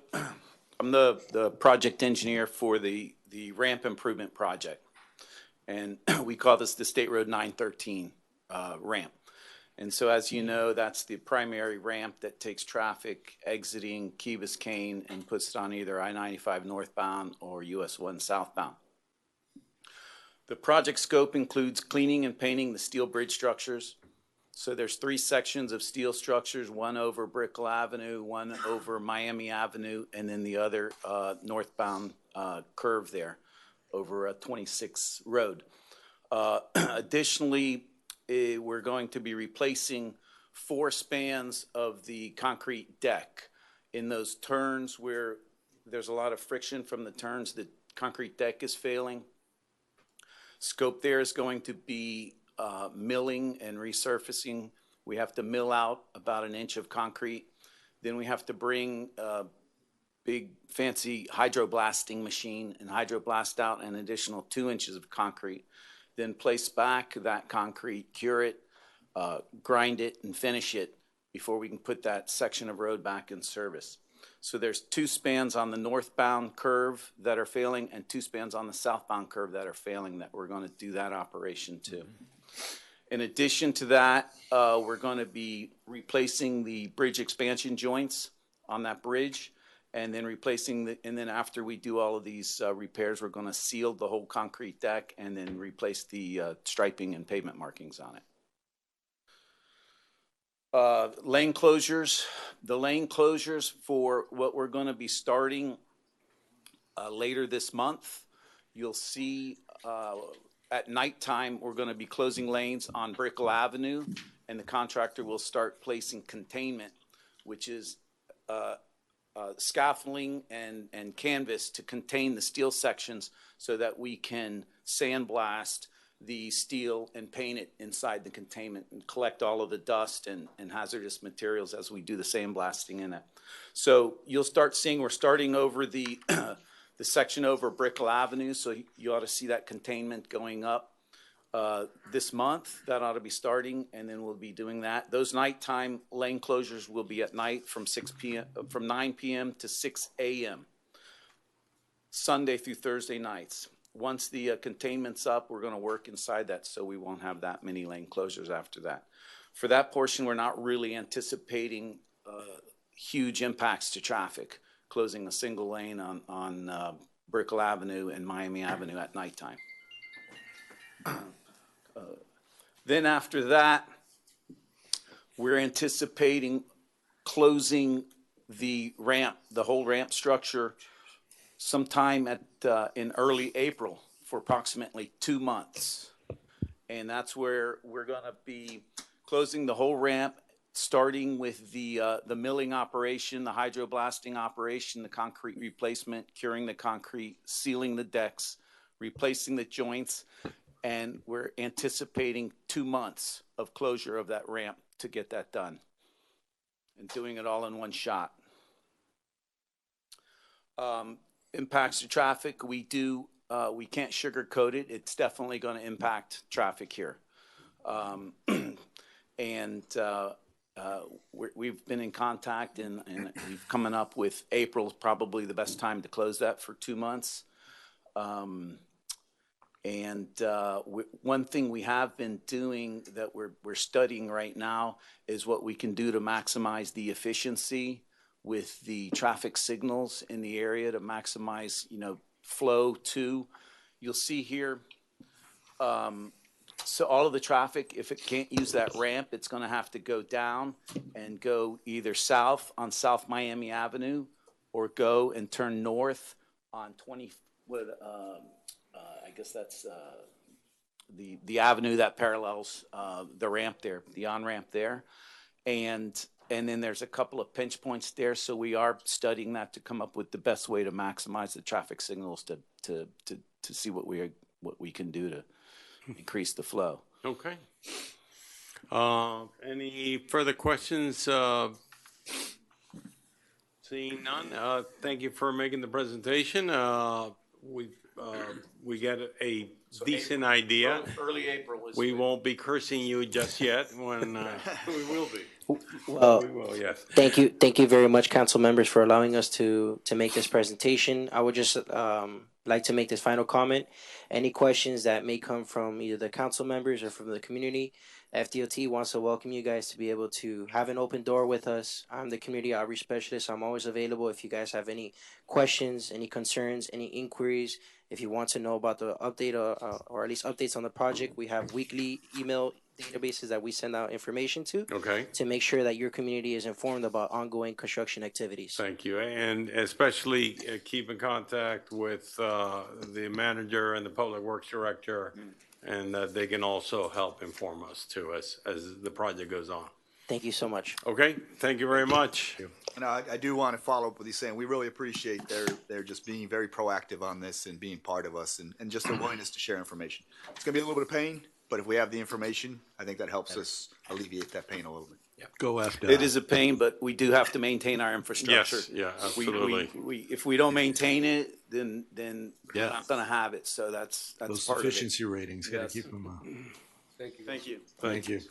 H: I'm the project engineer for the ramp improvement project. And we call this the State Road 913 ramp. And so as you know, that's the primary ramp that takes traffic exiting Key Biscayne and puts it on either I-95 northbound or US 1 southbound. The project scope includes cleaning and painting the steel bridge structures. So there's 3 sections of steel structures, one over Brickell Avenue, one over Miami Avenue, and then the other northbound curve there over 26 Road. Additionally, we're going to be replacing 4 spans of the concrete deck. In those turns where there's a lot of friction from the turns, the concrete deck is failing. Scope there is going to be milling and resurfacing. We have to mill out about 1 inch of concrete. Then we have to bring a big fancy hydroblasting machine and hydroblast out an additional 2 inches of concrete. Then place back that concrete, cure it, grind it, and finish it before we can put that section of road back in service. So there's 2 spans on the northbound curve that are failing and 2 spans on the southbound curve that are failing that we're going to do that operation to. In addition to that, we're going to be replacing the bridge expansion joints on that bridge, and then and then after we do all of these repairs, we're going to seal the whole concrete deck and then replace the striping and pavement markings on it. Lane closures. The lane closures for what we're going to be starting later this month. You'll see at nighttime we're going to be closing lanes on Brickell Avenue, and the contractor will start placing containment, which is scaffolding and canvas to contain the steel sections so that we can sandblast the steel and paint it inside the containment and collect all of the dust and hazardous materials as we do the sandblasting in it. So you'll start seeing, we're starting over the the section over Brickell Avenue, so you ought to see that containment going up this month. That ought to be starting, and then we'll be doing that. Those nighttime lane closures will be at night from 9 p.m. to 6 a.m. Sunday through Thursday nights. Once the containment's up, we're going to work inside that so we won't have that many lane closures after that. For that portion, we're not really anticipating huge impacts to traffic, closing a single lane on Brickell Avenue and Miami Avenue at nighttime. Then after that, we're anticipating closing the ramp, the whole ramp structure, sometime in early April for approximately 2 months. And that's where we're going to be closing the whole ramp, starting with the milling operation, the hydroblasting operation, the concrete replacement, curing the concrete, sealing the decks, replacing the joints, and we're anticipating 2 months of closure of that ramp to get that done, and doing it all in one shot. Impacts to traffic, we can't sugarcoat it. It's definitely going to impact traffic here. We've been in contact and we've coming up with April is probably the best time to close that for 2 months. One thing we have been doing that we're studying right now is what we can do to maximize the efficiency with the traffic signals in the area to maximize, flow to. You'll see here, so all of the traffic, if it can't use that ramp, it's going to have to go down and go either south on South Miami Avenue or go and turn north on I guess that's the avenue that parallels the ramp there, the on-ramp there. And then there's a couple of pinch points there, so we are studying that to come up with the best way to maximize the traffic signals to see what we can do to increase the flow.
B: Okay. Any further questions? Seeing none, thank you for making the presentation. We get a decent idea.
H: Early April.
B: We won't be cursing you just yet. When
H: we will be.
G: Well,
B: we will, yes.
G: Thank you very much, council members, for allowing us to make this presentation. I would just like to make this final comment. Any questions that may come from either the council members or from the community, FDOT wants to welcome you guys to be able to have an open door with us. I'm the community outreach specialist. So I'm always available if you guys have any questions, any concerns, any inquiries. If you want to know about the update or at least updates on the project, we have weekly email databases that we send out information to.
B: Okay.
G: To make sure that your community is informed about ongoing construction activities.
B: Thank you. And especially keep in contact with the manager and the public works director, and they can also help inform us too as the project goes on.
G: Thank you so much.
B: Okay, thank you very much.
V: And I do want to follow up with you saying we really appreciate their just being very proactive on this and being part of us and just their willingness to share information. It's going to be a little bit of pain, but if we have the information, I think that helps us alleviate that pain a little bit.
U: Go after.
H: It is a pain, but we do have to maintain our infrastructure.
B: Yes, yeah,
H: We-
B: absolutely.
H: if we don't maintain it, then we're
U: Yeah.
H: not gonna have it, so that's
U: Those
H: part of it.
U: efficiency ratings, gotta
H: Yes.
U: keep them up.
T: Thank you.
H: Thank you.
U: Thank you.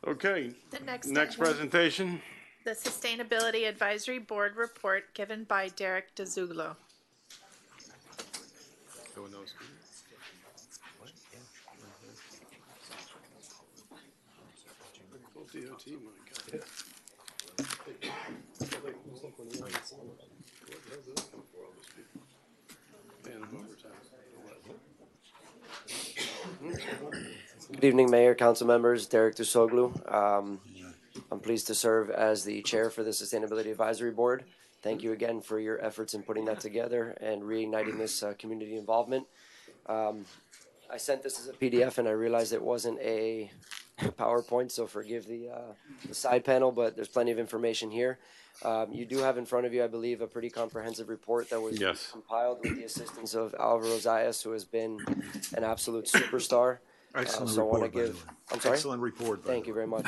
B: Okay,
A: The next
B: next
A: item.
B: presentation.
A: The Sustainability Advisory Board report given by Derek DeZulo.
I: Good evening, Mayor, council members. Derek Dusoglu. I'm pleased to serve as the chair for the Sustainability Advisory Board. Thank you again for your efforts in putting that together and reigniting this community involvement. I sent this as a PDF and I realized it wasn't a PowerPoint, so forgive the side panel, but there's plenty of information here. You do have in front of you, I believe, a pretty comprehensive report that was compiled with the assistance of Alvaro Zayas, who has been an absolute superstar.
U: Excellent
I: So I want to
U: report, by the
I: give.
U: way.
I: I'm sorry.
U: Excellent report.
I: Thank you very much.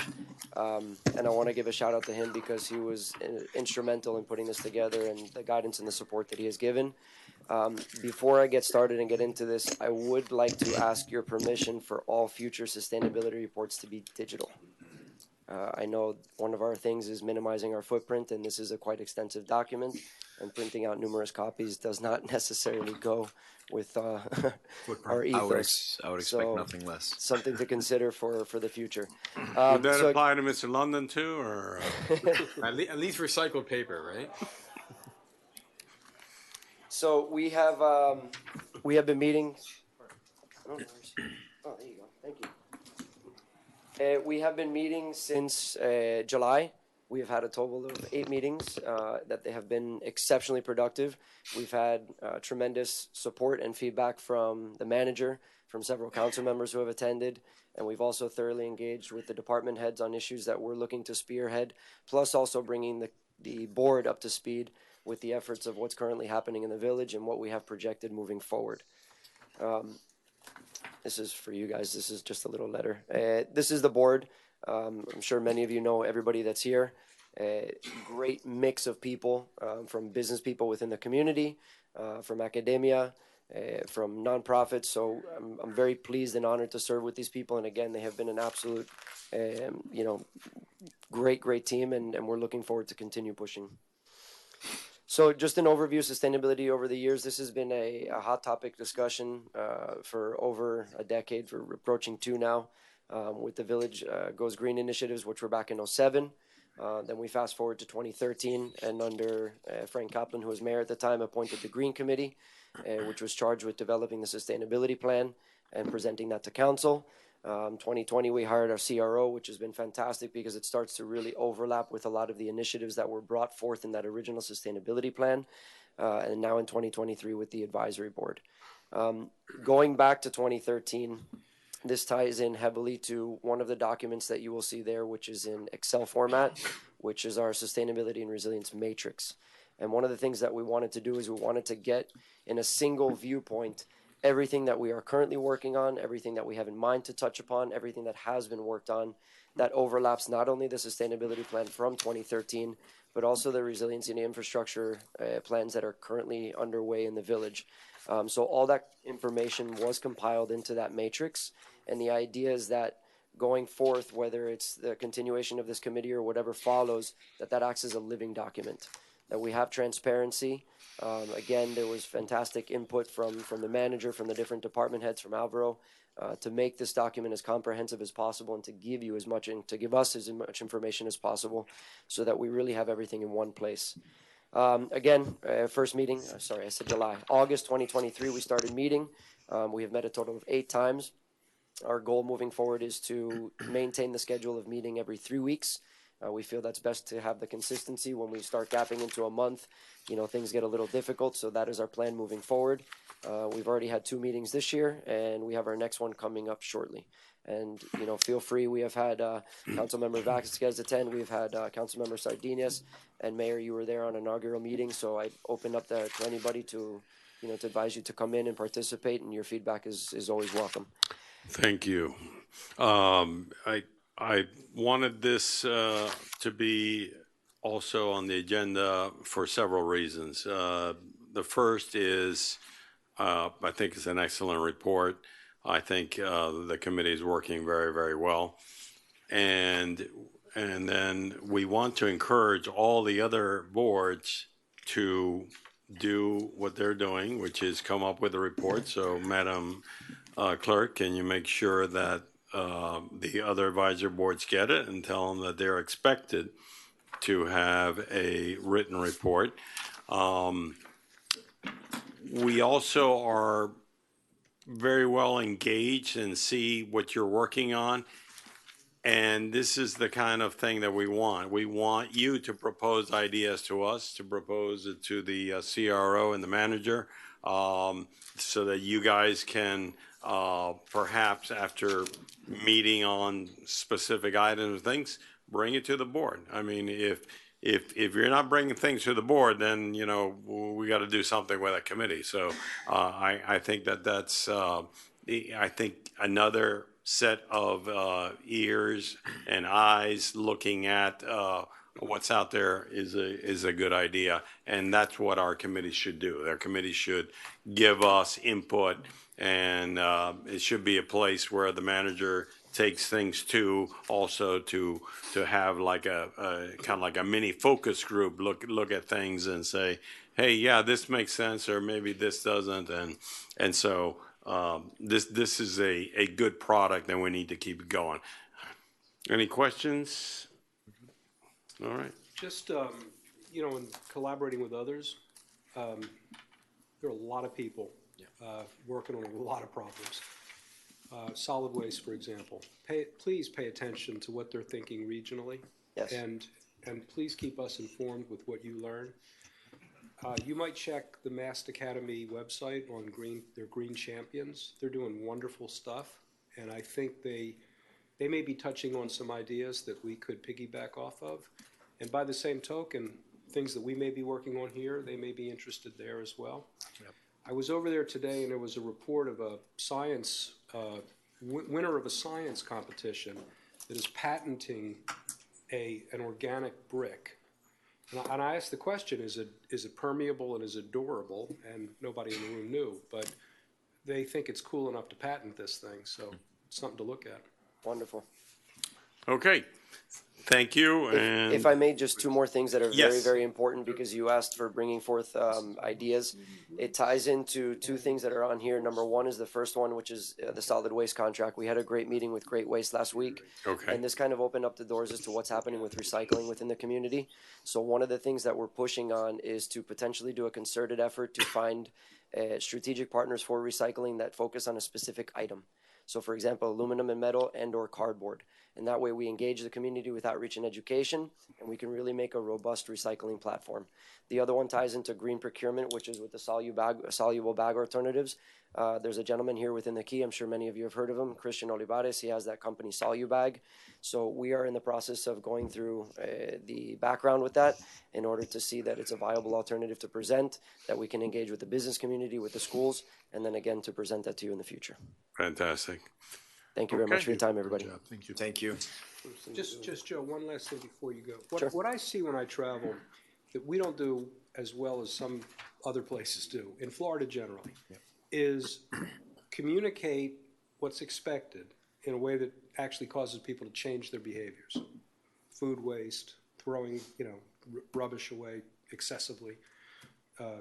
I: And I want to give a shout out to him because he was instrumental in putting this together and the guidance and the support that he has given. Before I get started and get into this, I would like to ask your permission for all future sustainability reports to be digital. I know one of our things is minimizing our footprint, and this is a quite extensive document, and printing out numerous copies does not necessarily go with our ethos.
W: I would expect
I: So,
W: nothing less.
I: Something to consider for the future.
B: Would that
I: so-
B: apply to Mr. London too, or?
E: At least recycled paper, right?
I: So we have been meeting. Oh, there you go. Thank you. We have been meeting since July. We have had a total of 8 meetings that they have been exceptionally productive. We've had tremendous support and feedback from the manager, from several council members who have attended, and we've also thoroughly engaged with the department heads on issues that we're looking to spearhead, plus also bringing the board up to speed with the efforts of what's currently happening in the village and what we have projected moving forward. This is for you guys. This is just a little letter. This is the board. I'm sure many of you know everybody that's here. Great mix of people, from business people within the community, from academia, from nonprofits. So I'm very pleased and honored to serve with these people. And again, they have been an absolute, great team, and we're looking forward to continue pushing. So just an overview of sustainability over the years. This has been a hot topic discussion for over a decade, for approaching 2 now, with the Village Goes Green initiatives, which were back in 2007. Then we fast forward to 2013, and under Frank Kaplan, who was mayor at the time, appointed the Green Committee, which was charged with developing the sustainability plan and presenting that to council. 2020, we hired our CRO, which has been fantastic because it starts to really overlap with a lot of the initiatives that were brought forth in that original sustainability plan. And now in 2023 with the advisory board. Going back to 2013, this ties in heavily to one of the documents that you will see there, which is in Excel format, which is our sustainability and resilience matrix. And one of the things that we wanted to do is we wanted to get in a single viewpoint everything that we are currently working on, everything that we have in mind to touch upon, everything that has been worked on, that overlaps not only the sustainability plan from 2013, but also the resiliency and infrastructure plans that are currently underway in the village. So all that information was compiled into that matrix, and the idea is that going forth, whether it's the continuation of this committee or whatever follows, that acts as a living document. that we have transparency. Again, there was fantastic input from the manager, from the different department heads, from Alvaro, to make this document as comprehensive as possible and to give you as much and to give us as much information as possible, so that we really have everything in one place. Again, first meeting, sorry, I said July. August 2023, we started meeting. We have met a total of 8 times. Our goal moving forward is to maintain the schedule of meeting every 3 weeks. We feel that's best to have the consistency. When we start gapping into a month, things get a little difficult, so that is our plan moving forward. We've already had 2 meetings this year, and we have our next one coming up shortly. And, feel free. We have had Councilmember Vasquez attend. We've had Councilmember Sardinez, and Mayor, you were there on inaugural meeting, so I opened up to anybody to advise you to come in and participate, and your feedback is always welcome.
B: Thank you. I wanted this to be also on the agenda for several reasons. The first is I think it's an excellent report. I think the committee is working very, very well. And then we want to encourage all the other boards to do what they're doing, which is come up with a report. So, Madam Clerk, can you make sure that the other advisory boards get it and tell them that they're expected to have a written report? We also are very well engaged and see what you're working on. And this is the kind of thing that we want. We want you to propose ideas to us, to propose it to the CRO and the manager, so that you guys can perhaps, after meeting on specific items and things, bring it to the board. I mean, if you're not bringing things to the board, then we got to do something with that committee. So I think that's I think another set of ears and eyes looking at what's out there is a good idea, and that's what our committee should do. Our committee should give us input, and it should be a place where the manager takes things to, also to have like a kind of like a mini focus group, look at things and say, hey, yeah, this makes sense, or maybe this doesn't, and so this is a good product, and we need to keep it going. Any questions? All right.
T: Just in collaborating with others, there are a lot of people working on a lot of problems. Solid waste, for example. Please pay attention to what they're thinking regionally.
I: Yes.
T: And please keep us informed with what you learn. You might check the Mast Academy website on their Green Champions. They're doing wonderful stuff, and I think they may be touching on some ideas that we could piggyback off of. And by the same token, things that we may be working on here, they may be interested there as well. Yep. I was over there today, and there was a report of a science winner of a science competition that is patenting an organic brick. And I asked the question, is it permeable and is it durable? And nobody in the room knew, but they think it's cool enough to patent this thing, so it's something to look at.
I: Wonderful.
B: Okay. Thank you. And
I: if I may, just 2 more things that are
B: Yes.
I: very, very important, because you asked for bringing forth ideas. It ties into 2 things that are on here. Number 1 is the first one, which is the solid waste contract. We had a great meeting with Great Waste last week.
B: Okay.
I: And this kind of opened up the doors as to what's happening with recycling within the community. So one of the things that we're pushing on is to potentially do a concerted effort to find strategic partners for recycling that focus on a specific item. So, for example, aluminum and metal and/or cardboard. And that way we engage the community with outreach and education, and we can really make a robust recycling platform. The other one ties into green procurement, which is with the soluble bag alternatives. There's a gentleman here within the key, I'm sure many of you have heard of him, Christian Olivares. He has that company, Solubag. So we are in the process of going through the background with that in order to see that it's a viable alternative to present, that we can engage with the business community, with the schools, and then again to present that to you in the future.
B: Fantastic.
I: Thank you very much for your time, everybody.
U: Thank you.
W: Thank you.
T: Just Joe, one last thing before you go.
I: Sure.
T: What I see when I travel that we don't do as well as some other places do, in Florida generally, is communicate what's expected in a way that actually causes people to change their behaviors. Food waste, throwing rubbish away excessively,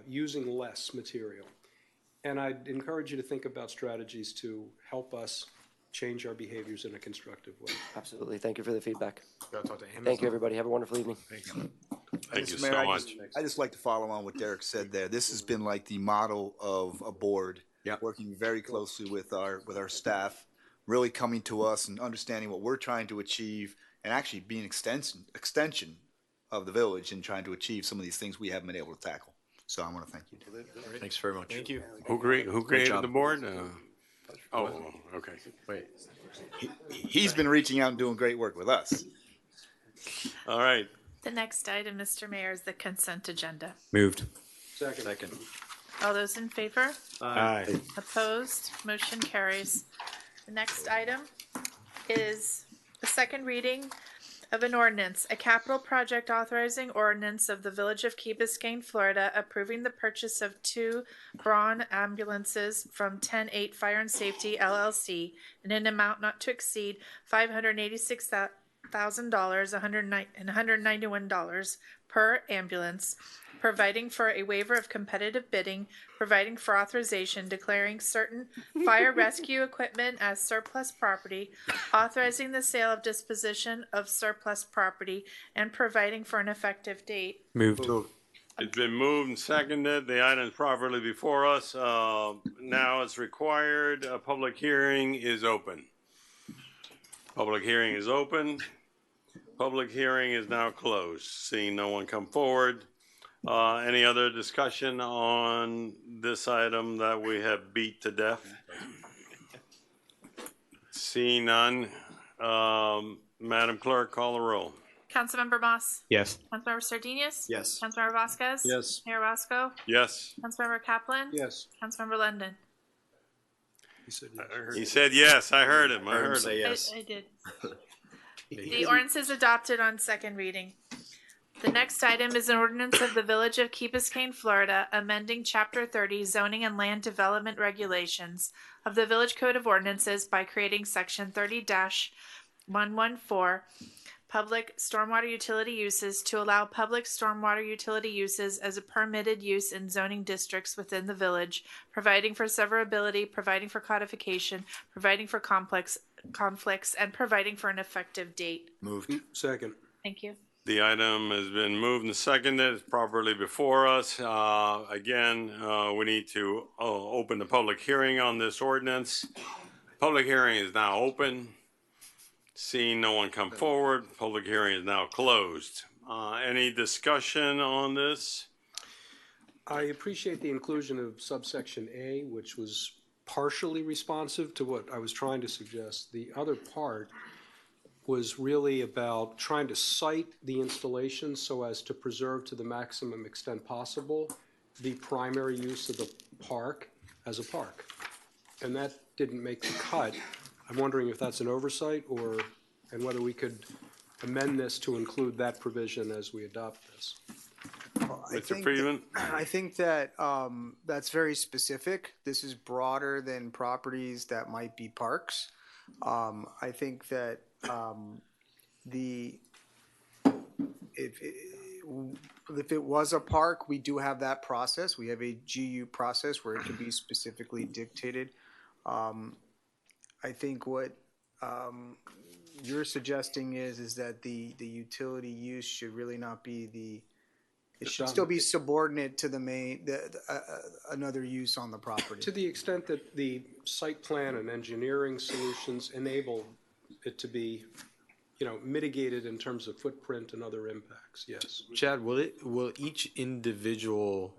T: using less material. And I'd encourage you to think about strategies to help us change our behaviors in a constructive way.
I: Absolutely. Thank you for the feedback.
E: Gotta talk to Amazon.
I: Thank you, everybody. Have a wonderful evening.
B: Thank you
V: Mr. Mayor,
B: so much.
V: I just like to follow on what Derek said there. This has been like the model of a board, working very closely with our staff, really coming to us and understanding what we're trying to achieve, and actually being extension of the village and trying to achieve some of these things we haven't been able to tackle. So I want to thank you.
W: Thanks very much.
E: Thank you.
B: Who created
W: job.
B: the board? Okay.
W: Wait.
V: He's been reaching out and doing great work with us.
B: All right.
A: The next item, Mr. Mayor, is the consent agenda.
E: Moved.
T: Second.
A: All those in favor?
E: Aye.
A: Opposed? Motion carries. The next item is the second reading of an ordinance, a capital project authorizing ordinance of the Village of Key Biscayne, Florida, approving the purchase of 2 Braun ambulances from 10-8 Fire and Safety LLC in an amount not to exceed $586,000, $191 per ambulance, providing for a waiver of competitive bidding, providing for authorization, declaring certain fire rescue equipment as surplus property, authorizing the sale of disposition of surplus property, and providing for an effective date.
E: Moved.
B: It's been moved and seconded. The item is properly before us. Now it's required. A public hearing is open. Public hearing is open. Public hearing is now closed. Seeing no one come forward. Any other discussion on this item that we have beat to death? Seeing none, Madam Clerk, call the roll.
A: Councilmember Moss?
E: Yes.
A: Councilmember Sardinius?
W: Yes.
A: Councilmember Vasquez?
T: Yes.
A: Mayor Roscoe?
B: Yes.
A: Councilmember Kaplan?
T: Yes.
A: Councilmember London?
B: He said yes. I heard him. I
W: Heard him
B: heard
W: say
B: him.
W: yes.
A: I did. The ordinance is adopted on second reading. The next item is an ordinance of the Village of Key Biscayne, Florida, amending Chapter 30 Zoning and Land Development Regulations of the Village Code of Ordinances by creating Section 30-114, Public Stormwater Utility Uses, to allow public stormwater utility uses as a permitted use in zoning districts within the village, providing for severability, providing for codification, providing for conflicts, and providing for an effective date.
W: Moved.
T: Second.
A: Thank you.
B: The item has been moved and seconded. It's properly before us. Again, we need to open the public hearing on this ordinance. Public hearing is now open. Seeing no one come forward, public hearing is now closed. Any discussion on this?
T: I appreciate the inclusion of subsection A, which was partially responsive to what I was trying to suggest. The other part was really about trying to site the installation so as to preserve to the maximum extent possible the primary use of the park as a park. And that didn't make the cut. I'm wondering if that's an oversight and whether we could amend this to include that provision as we adopt this.
B: Mr. Friedman?
F: I think that that's very specific. This is broader than properties that might be parks. I think that if it was a park, we do have that process. We have a GU process where it can be specifically dictated. I think what you're suggesting is that the utility use should really not be it should still be subordinate to the main another use on the property.
T: To the extent that the site plan and engineering solutions enable it to be, mitigated in terms of footprint and other impacts, yes.
E: Chad, will each individual,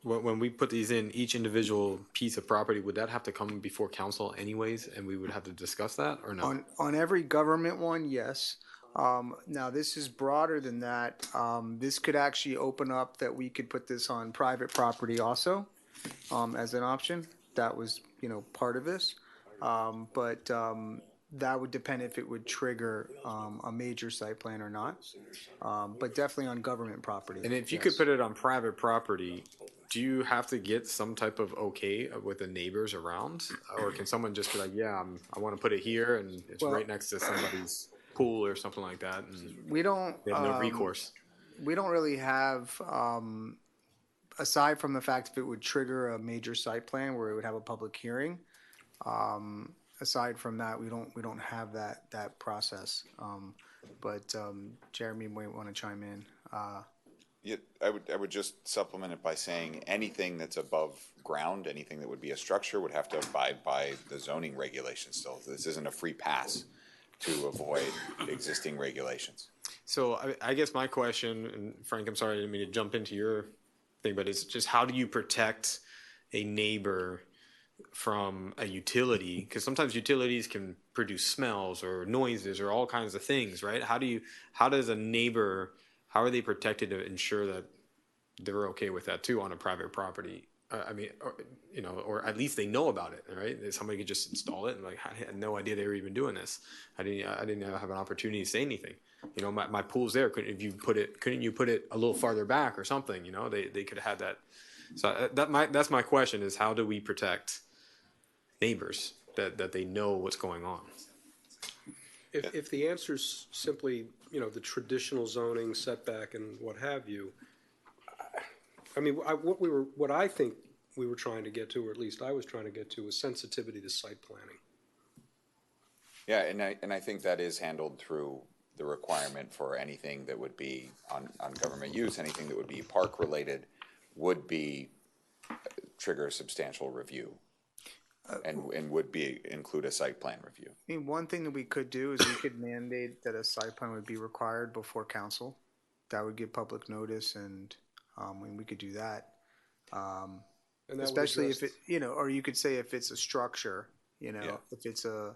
E: when we put these in, each individual piece of property, would that have to come before council anyways, and we would have to discuss that, or no?
F: On every government one, yes. Now, this is broader than that. This could actually open up that we could put this on private property also, as an option. That was, part of this. But that would depend if it would trigger a major site plan or not. But definitely on government property.
E: And if you could put it on private property, do you have to get some type of okay with the neighbors around? Or can someone just be like, yeah, I want to put it here, and it's right next to somebody's pool or something like that, and
F: we don't
E: they have no recourse?
F: we don't really have, aside from the fact if it would trigger a major site plan where it would have a public hearing, aside from that, we don't have that process. But Jeremy might want to chime in.
J: Yeah, I would just supplement it by saying anything that's above ground, anything that would be a structure would have to abide by the zoning regulations still. This isn't a free pass to avoid existing regulations.
E: So I guess my question, and Frank, I'm sorry, I didn't mean to jump into your thing, but it's just how do you protect a neighbor from a utility? Because sometimes utilities can produce smells or noises or all kinds of things, right? How does a neighbor, how are they protected to ensure that they're okay with that too on a private property? Or at least they know about it, right? Somebody could just install it and like, I had no idea they were even doing this. I didn't have an opportunity to say anything. My pool's there. Couldn't you put it a little farther back or something? They could have had that. So that's my question: is how do we protect neighbors that they know what's going on?
T: If the answer's simply, the traditional zoning setback and what have you, I mean, what I think we were trying to get to, or at least I was trying to get to, was sensitivity to site planning.
J: Yeah, and I think that is handled through the requirement for anything that would be on government use, anything that would be park related would be trigger substantial review. And would include a site plan review.
F: I mean, one thing that we could do is we could mandate that a site plan would be required before council. That would give public notice, and we could do that.
T: And that
F: especially if it, or you could say if it's a structure, if it's a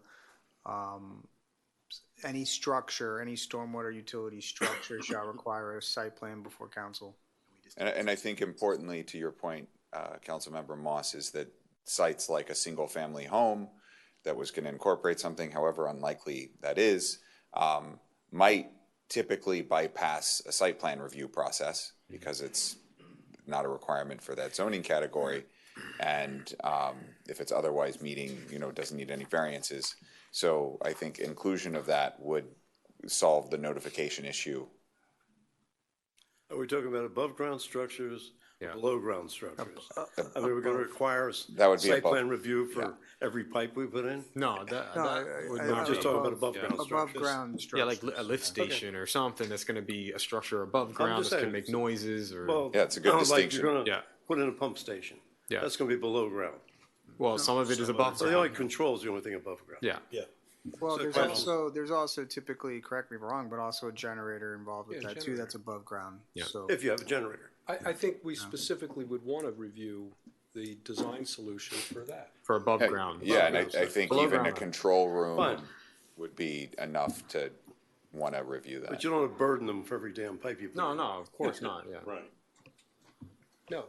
F: any structure, any stormwater utility structure shall require a site plan before council.
J: And I think importantly to your point, Councilmember Moss, is that sites like a single family home that was going to incorporate something, however unlikely that is, might typically bypass a site plan review process because it's not a requirement for that zoning category. And if it's otherwise meeting, doesn't need any variances. So I think inclusion of that would solve the notification issue.
C: Are we talking about above ground structures, below ground structures? I mean, we're going to require
J: that would be
C: site plan review for every pipe we put in?
E: No,
C: we're just talking about above ground structures.
F: Above ground structures.
E: Yeah, like a lift station or something that's going to be a structure above ground that's going to make noises or.
C: Well,
J: yeah, it's a good distinction.
C: Like you're going to put in a pump station.
E: Yeah,
C: that's going to be below ground.
E: Well, some of it is above ground.
C: So the only control is the only thing above ground.
E: Yeah.
C: Yeah.
F: Well, there's also typically, correct me if I'm wrong, but also a generator involved with that too. That's above ground.
E: Yeah.
F: So
C: if you have a generator,
T: I think we specifically would want to review the design solution for that.
E: For above ground.
J: Yeah, and I think even a control room would be enough to want to review that.
C: But you don't want to burden them for every damn pipe you put in.
E: No, of course not. Yeah.
C: Right.
T: No,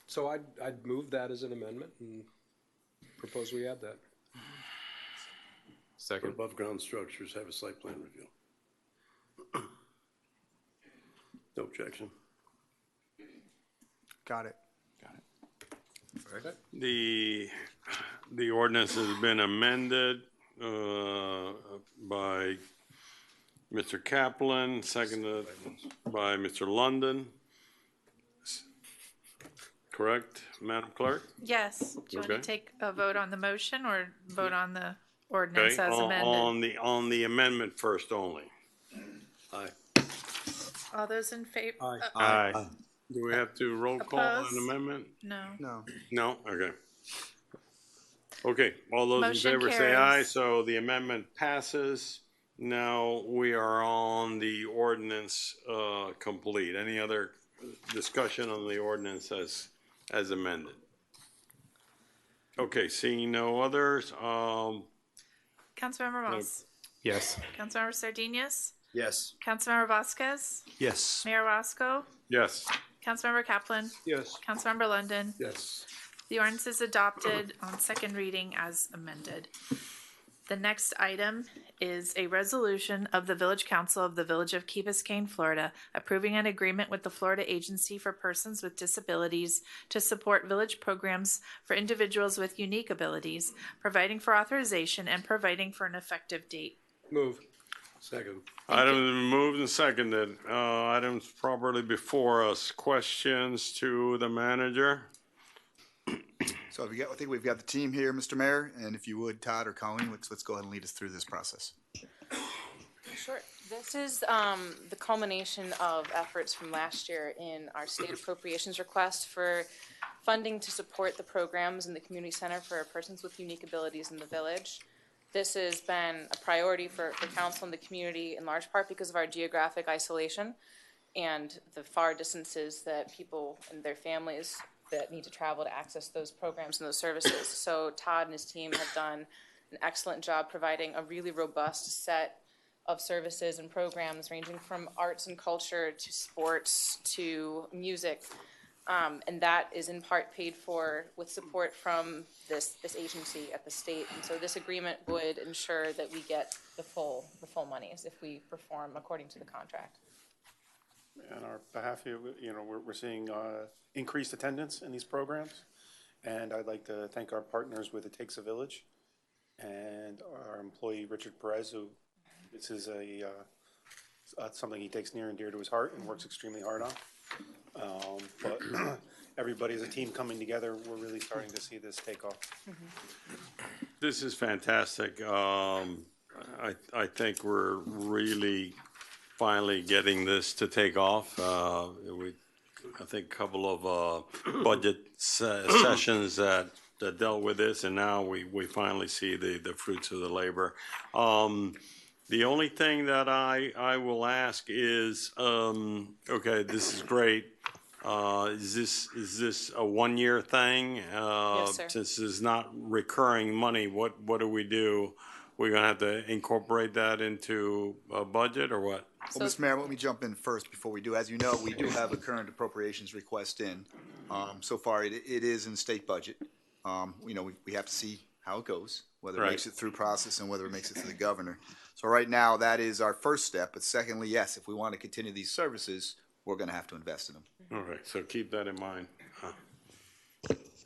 T: so I'd move that as an amendment and propose we add that.
C: For above ground structures have a site plan review. No objection.
F: Got it.
B: The ordinance has been amended by Mr. Kaplan, seconded by Mr. London. Correct, Madam Clerk?
A: Yes. Do you want to take a vote on the motion or vote on the ordinance
B: Okay,
A: as amended?
B: on the amendment first only. Aye.
A: All those in favor?
B: Aye. Do we have to roll call on
A: Oppose?
B: an amendment?
A: No.
B: No? Okay. Okay, all those
A: Motion
B: in favor say aye,
A: carries.
B: so the amendment passes. Now we are on the ordinance complete. Any other discussion on the ordinance as amended? Okay, seeing no others,
A: Councilmember Moss?
E: Yes.
A: Councilmember Sardinius?
W: Yes.
A: Councilmember Vasquez?
U: Yes.
A: Mayor Roscoe?
B: yes.
A: Councilmember Kaplan?
T: Yes.
A: Councilmember London?
C: Yes.
A: The ordinance is adopted on second reading as amended. The next item is a resolution of the Village Council of the Village of Key Biscayne, Florida, approving an agreement with the Florida Agency for Persons with Disabilities to support village programs for individuals with unique abilities, providing for authorization and providing for an effective date.
T: Move.
C: Second.
B: Items moved and seconded. Items properly before us. Questions to the manager?
V: So I think we've got the team here, Mr. Mayor, and if you would, Todd or Colleen, let's go ahead and lead us through this process.
K: Sure. This is the culmination of efforts from last year in our state appropriations request for funding to support the programs in the community center for persons with unique abilities in the village. This has been a priority for council and the community in large part because of our geographic isolation and the far distances that people and their families that need to travel to access those programs and those services. So Todd and his team have done an excellent job providing a really robust set of services and programs ranging from arts and culture to sports to music. And that is in part paid for with support from this agency at the state. And so this agreement would ensure that we get the full monies if we perform according to the contract.
L: On our behalf, we're seeing increased attendance in these programs, and I'd like to thank our partners with It Takes a Village and our employee Richard Perez, who this is something he takes near and dear to his heart and works extremely hard on. But everybody as a team coming together, we're really starting to see this take off.
B: This is fantastic. I think we're really finally getting this to take off. I think a couple of budget sessions that dealt with this, and now we finally see the fruits of the labor. The only thing that I will ask is, okay, this is great. Is this a 1-year thing?
K: Yes, sir.
B: Since it's not recurring money, what do we do? We're gonna have to incorporate that into a budget or what?
V: Well, Mr. Mayor, let me jump in first before we do. As you know, we do have a current appropriations request in. So far, it is in the state budget. We have to see how it goes, whether it makes it through process and whether it makes it to the governor. So right now, that is our first step. But secondly, yes, if we want to continue these services, we're going to have to invest in them.
B: All right, so keep that in mind.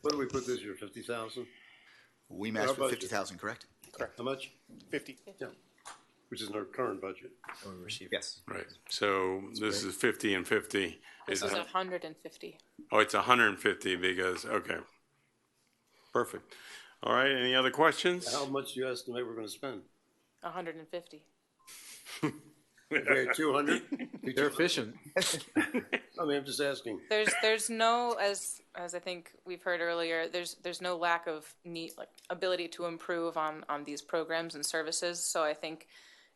C: What do we put this year, 50,000?
V: We matched for 50,000, correct?
C: Correct. How much?
L: 50.
C: Yeah. Which is in our current budget.
V: Yes.
B: Right, so this is 50 and 50.
K: This is 150.
B: Oh, it's 150 because, okay. Perfect. All right, any other questions?
C: How much do you estimate we're going to spend?
K: 150.
C: Okay, 200?
E: They're efficient.
C: I mean, I'm just asking.
K: There's no, as I think we've heard earlier, there's no lack of ability to improve on these programs and services. So I think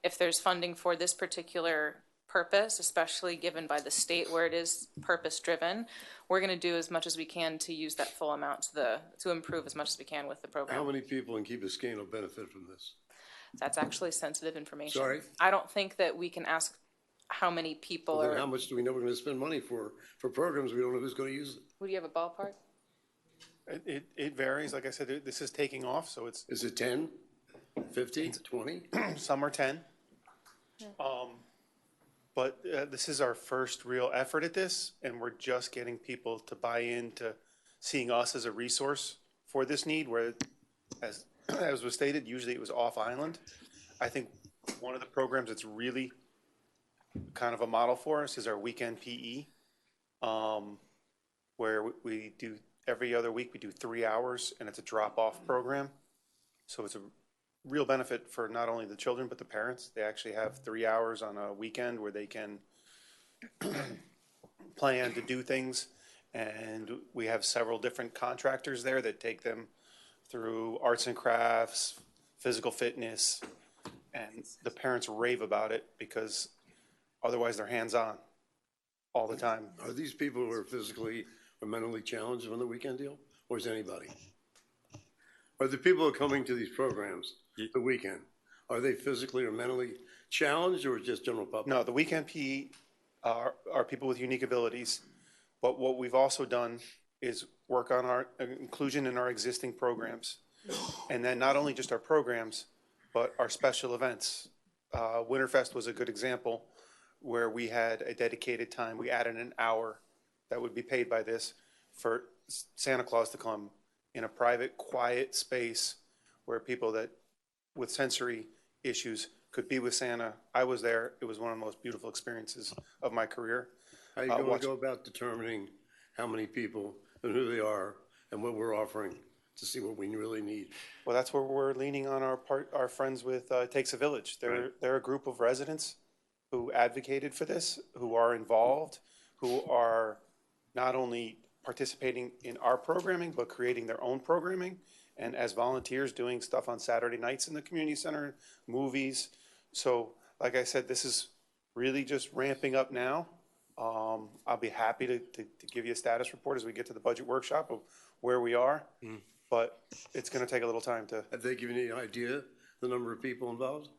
K: if there's funding for this particular purpose, especially given by the state where it is purpose driven, we're going to do as much as we can to use that full amount to improve as much as we can with the program.
C: How many people in Key Biscayne will benefit from this?
K: That's actually sensitive information.
C: Sorry?
K: I don't think that we can ask how many people
C: Well,
K: are.
C: then how much do we know we're going to spend money for programs we don't know who's going to use it?
K: Would you have a ballpark?
L: It varies. Like I said, this is taking off, so it's.
C: Is it 10, 50, 20?
L: Some are 10. But this is our first real effort at this, and we're just getting people to buy into seeing us as a resource for this need, where, as was stated, usually it was off island. I think one of the programs that's really kind of a model for us is our weekend PE, where we do every other week, we do 3 hours, and it's a drop-off program. So it's a real benefit for not only the children, but the parents. They actually have 3 hours on a weekend where they can plan to do things. And we have several different contractors there that take them through arts and crafts, physical fitness, and the parents rave about it because otherwise they're hands-on all the time.
C: Are these people who are physically or mentally challenged on the weekend deal, or is anybody? Are the people who are coming to these programs the weekend, are they physically or mentally challenged, or just general public?
L: No, the weekend PE are people with unique abilities. But what we've also done is work on our inclusion in our existing programs. And then not only just our programs, but our special events. Winterfest was a good example where we had a dedicated time. We added an hour that would be paid by this for Santa Claus to come in a private, quiet space where people that with sensory issues could be with Santa. I was there. It was one of the most beautiful experiences of my career.
C: How are you going to go about determining how many people and who they are and what we're offering to see what we really need?
L: Well, that's where we're leaning on our friends with It Takes a Village. They're a group of residents who advocated for this, who are involved, who are not only participating in our programming, but creating their own programming. And as volunteers doing stuff on Saturday nights in the community center, movies. So, like I said, this is really just ramping up now. I'll be happy to give you a status report as we get to the budget workshop of where we are. But it's going to take a little time to.
C: Have they given you any idea the number of people involved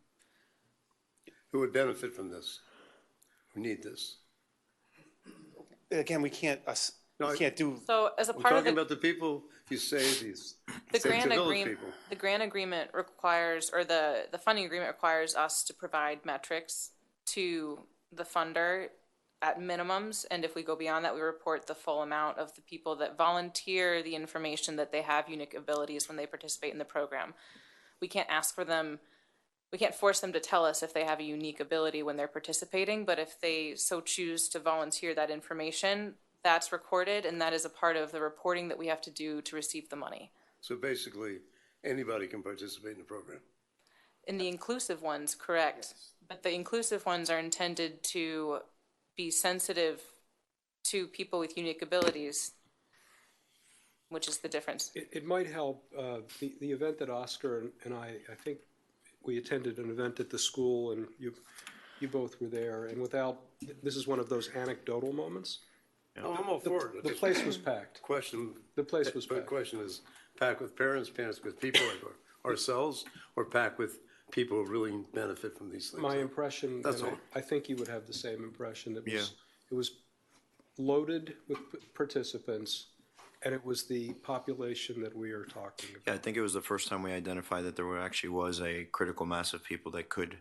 C: who would benefit from this, who need this?
L: Again, we can't do.
K: So as a
C: I'm
K: part of
C: talking
K: the,
C: about the people you say these.
K: the
C: Takes a
K: grant
C: Village
K: agreement,
C: people.
K: the grant agreement requires, or the funding agreement requires us to provide metrics to the funder at minimums, and if we go beyond that, we report the full amount of the people that volunteer the information that they have unique abilities when they participate in the program. We can't ask for them, we can't force them to tell us if they have a unique ability when they're participating, but if they so choose to volunteer that information, that's recorded, and that is a part of the reporting that we have to do to receive the money.
C: So basically, anybody can participate in the program.
K: In the inclusive ones, correct. Yes. But the inclusive ones are intended to be sensitive to people with unique abilities, which is the difference.
T: It might help, the event that Oscar and I think we attended an event at the school, and you both were there, and this is one of those anecdotal moments.
C: Oh, I'm all for it.
T: The place was packed. The place was packed.
C: The question is, packed with parents with people like ourselves, or packed with people who really benefit from these things?
T: My impression,
C: that's all.
T: I think you would have the same impression. It was loaded with participants, and it was the population that we are talking about.
W: Yeah, I think it was the first time we identified that there actually was a critical mass of people that could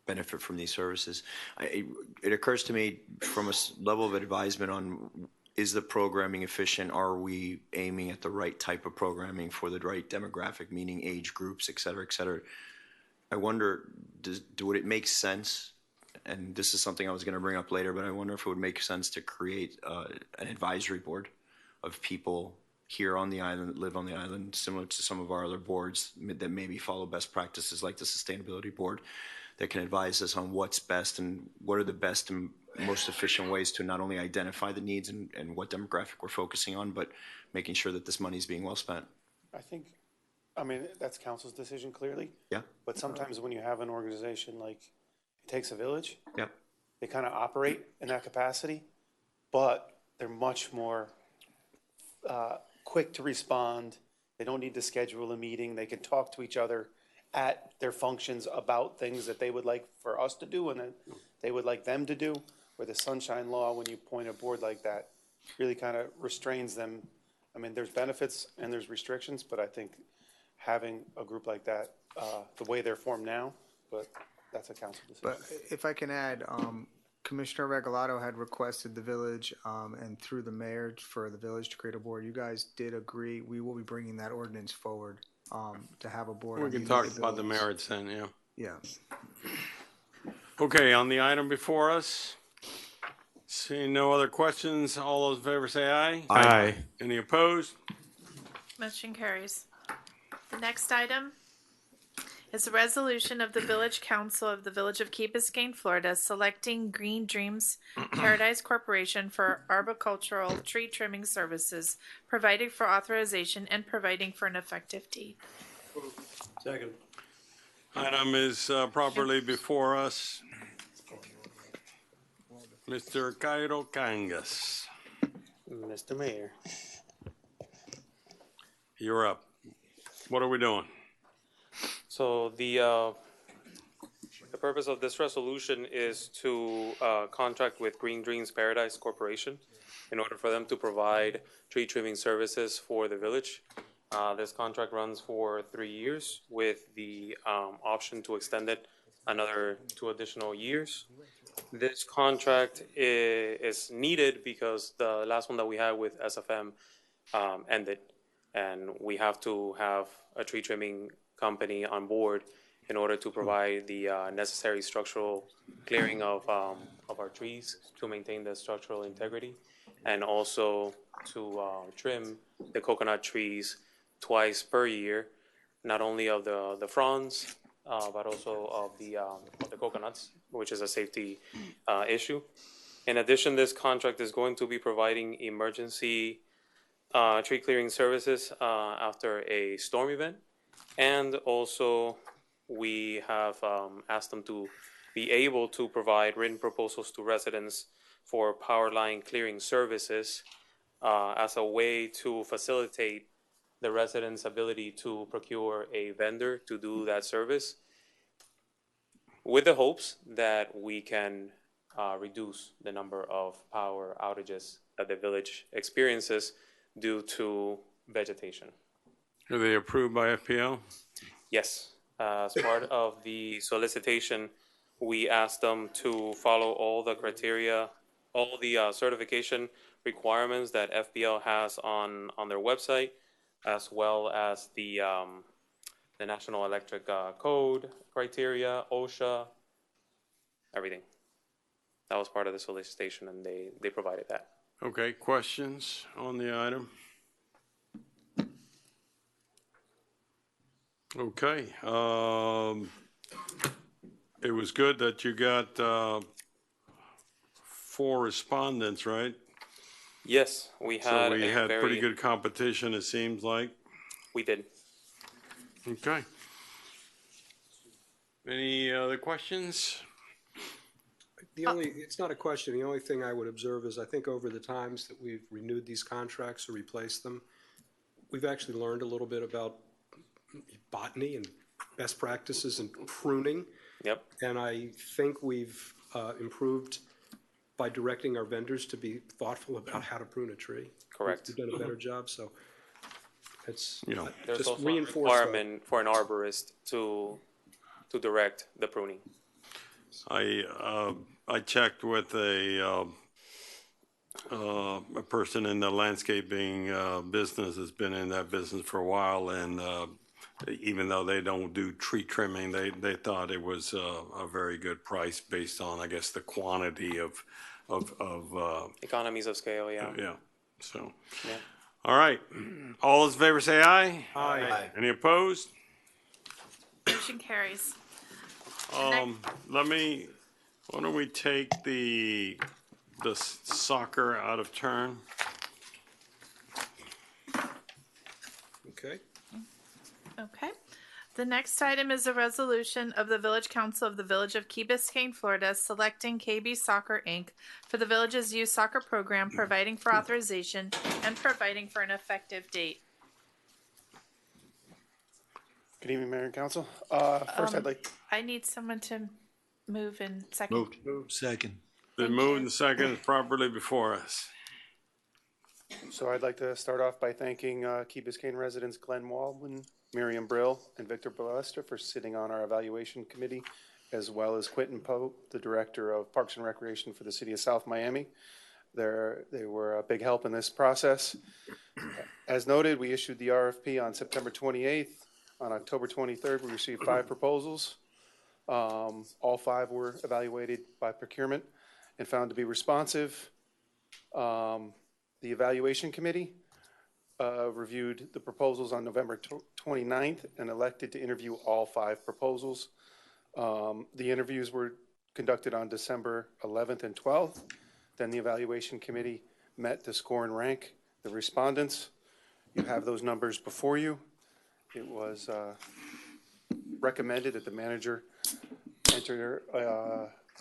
W: benefit from these services. It occurs to me from a level of advisement on, is the programming efficient? Are we aiming at the right type of programming for the right demographic, meaning age groups, et cetera, et cetera? I wonder, would it make sense, and this is something I was going to bring up later, but I wonder if it would make sense to create an advisory board of people here on the island, that live on the island, similar to some of our other boards that maybe follow best practices like the Sustainability Board, that can advise us on what's best and what are the best and most efficient ways to not only identify the needs and what demographic we're focusing on, but making sure that this money is being well spent.
L: I mean, that's council's decision clearly.
W: Yeah.
L: But sometimes when you have an organization like It Takes a Village,
W: yep,
L: they kind of operate in that capacity, but they're much more quick to respond. They don't need to schedule a meeting. They can talk to each other at their functions about things that they would like for us to do and then they would like them to do. Where the Sunshine Law, when you appoint a board like that, really kind of restrains them. I mean, there's benefits and there's restrictions, but I think having a group like that, the way they're formed now, but that's a council decision.
F: But if I can add, Commissioner Regalado had requested the village and through the mayor for the village to create a board. You guys did agree. We will be bringing that ordinance forward to have a board.
B: We can talk about the merits then, yeah.
F: Yeah.
B: Okay, on the item before us, seeing no other questions, all those in favor say aye.
E: Aye.
B: Any opposed?
A: Motion carries. The next item is a resolution of the Village Council of the Village of Key Biscayne, Florida, selecting Green Dreams Paradise Corporation for arboricultural tree trimming services, providing for authorization and providing for an effective date.
C: Second.
B: Item is properly before us. Mr. Cairo Cangas.
L: Mr. Mayor.
B: You're up. What are we doing?
M: So the purpose of this resolution is to contract with Green Dreams Paradise Corporation in order for them to provide tree trimming services for the village. This contract runs for 3 years with the option to extend it another 2 additional years. This contract is needed because the last one that we had with SFM ended, and we have to have a tree trimming company on board in order to provide the necessary structural clearing of our trees to maintain the structural integrity, and also to trim the coconut trees twice per year, not only of the fronds, but also of the coconuts, which is a safety issue. In addition, this contract is going to be providing emergency tree clearing services after a storm event, and also we have asked them to be able to provide written proposals to residents for power line clearing services as a way to facilitate the residents' ability to procure a vendor to do that service, with the hopes that we can reduce the number of power outages that the village experiences due to vegetation.
B: Are they approved by FPL?
M: Yes. As part of the solicitation, we asked them to follow all the criteria, all the certification requirements that FPL has on their website, as well as the National Electric Code criteria, OSHA, everything. That was part of the solicitation, and they provided that.
B: Okay, questions on the item? Okay, it was good that you got 4 respondents, right?
M: Yes, we had.
B: So we had pretty good competition, it seems like.
M: We did.
B: Okay. Any other questions?
T: It's not a question. The only thing I would observe is I think over the times that we've renewed these contracts or replaced them, we've actually learned a little bit about botany and best practices in pruning.
M: Yep.
T: And I think we've improved by directing our vendors to be thoughtful about how to prune a tree.
M: Correct.
T: We've done a better job, so it's,
M: There's
T: just
M: also a
T: reinforce that.
M: requirement for an arborist to direct the pruning.
B: I checked with a person in the landscaping business that's been in that business for a while, and even though they don't do tree trimming, they thought it was a very good price based on, I guess, the quantity of
M: Economies of scale, yeah.
B: yeah. So,
M: Yeah.
B: all right. All those in favor say aye.
T: Aye.
B: Any opposed?
A: Motion carries.
B: Why don't we take the soccer out of turn?
T: Okay.
A: Okay. The next item is a resolution of the Village Council of the Village of Key Biscayne, Florida, selecting KB Soccer, Inc. for the village's youth soccer program, providing for authorization, and providing for an effective date.
L: Good evening, Mayor and Council. First, I'd like.
A: I need someone to move in second.
U: Moved. Second.
B: Been moved and seconded properly before us.
L: So I'd like to start off by thanking Key Biscayne residents Glenn Waldman, Miriam Brill, and Victor Balester for sitting on our evaluation committee, as well as Quentin Pope, the Director of Parks and Recreation for the City of South Miami. They were a big help in this process. As noted, we issued the RFP on September 28th. On October 23rd, we received 5 proposals. All 5 were evaluated by procurement and found to be responsive. The evaluation committee reviewed the proposals on November 29th and elected to interview all 5 proposals. The interviews were conducted on December 11th and 12th. Then the evaluation committee met to score and rank the respondents. You have those numbers before you. It was recommended that the manager enter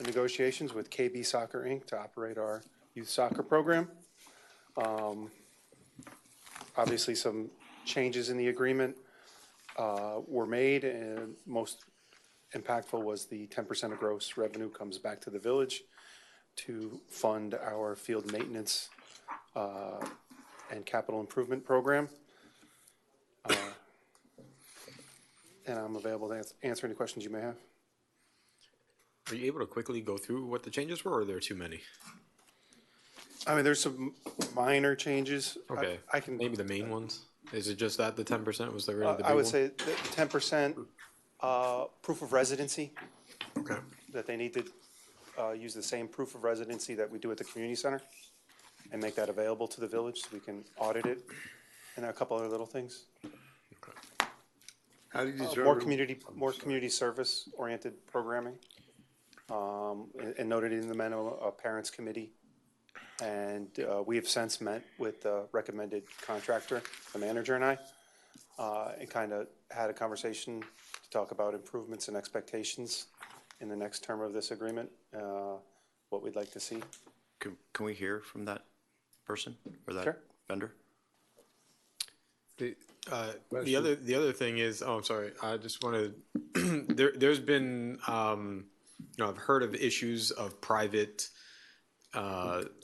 L: negotiations with KB Soccer, Inc. to operate our youth soccer program. Obviously, some changes in the agreement were made, and most impactful was the 10% of gross revenue comes back to the village to fund our field maintenance and capital improvement program. And I'm available to answer any questions you may have.
E: Are you able to quickly go through what the changes were, or are there too many?
L: I mean, there's some minor changes.
E: Okay,
L: I can
E: maybe the main ones. Is it just that the 10% was the really the big
L: I would
E: one?
L: say the 10% Proof of residency,
E: Okay.
L: that they need to use the same proof of residency that we do at the community center and make that available to the village so we can audit it, and a couple other little things.
C: How do you
L: More community service oriented programming. And noted in the memo, a parents committee. And we have since met with the recommended contractor, the manager and I, and kind of had a conversation to talk about improvements and expectations in the next term of this agreement, what we'd like to see.
W: Can we hear from that person or that
L: Sure.
W: vendor?
E: The other thing is, oh, I'm sorry. I just wanted, there's been, I've heard of issues of private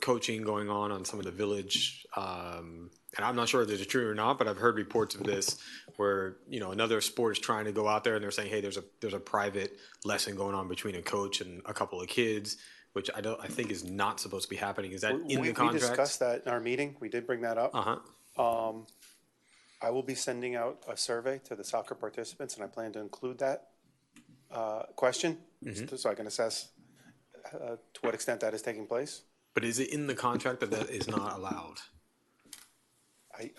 E: coaching going on some of the village, and I'm not sure if this is true or not, but I've heard reports of this where, another sport is trying to go out there and they're saying, hey, there's a private lesson going on between a coach and a couple of kids, which I think is not supposed to be happening. Is that in the contract?
L: We discussed that in our meeting. We did bring that up.
E: Uh-huh.
L: I will be sending out a survey to the soccer participants, and I plan to include that question so I can assess to what extent that is taking place.
E: But is it in the contract that is not allowed?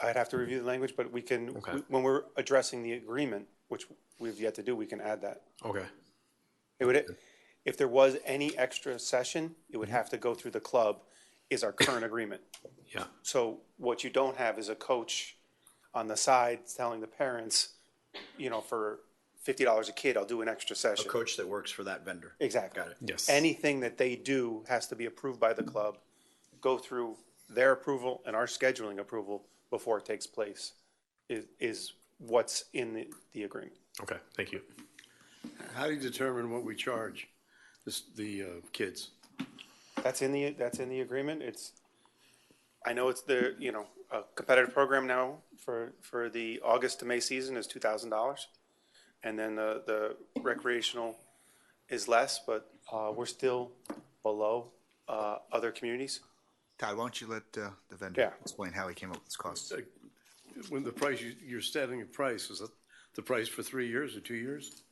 L: I'd have to review the language, but we can, when we're addressing the agreement, which we've yet to do, we can add that.
E: Okay.
L: It would, if there was any extra session, it would have to go through the club, is our current agreement.
E: Yeah.
L: So what you don't have is a coach on the side telling the parents, for $50 a kid, I'll do an extra
W: A
L: session.
W: coach that works for that vendor.
L: Exactly.
W: Got it.
E: Yes.
L: Anything that they do has to be approved by the club, go through their approval and our scheduling approval before it takes place, is what's in the agreement.
E: Okay, thank you.
C: How do you determine what we charge the kids?
L: That's in the agreement. I know it's a competitive program now for the August to May season is $2,000. And then the recreational is less, but we're still below other communities.
V: Todd, why don't you let the vendor
L: Yeah.
V: explain how he came up with this cost?
C: When the price, you're setting a price, is that the price for 3 years or 2 years?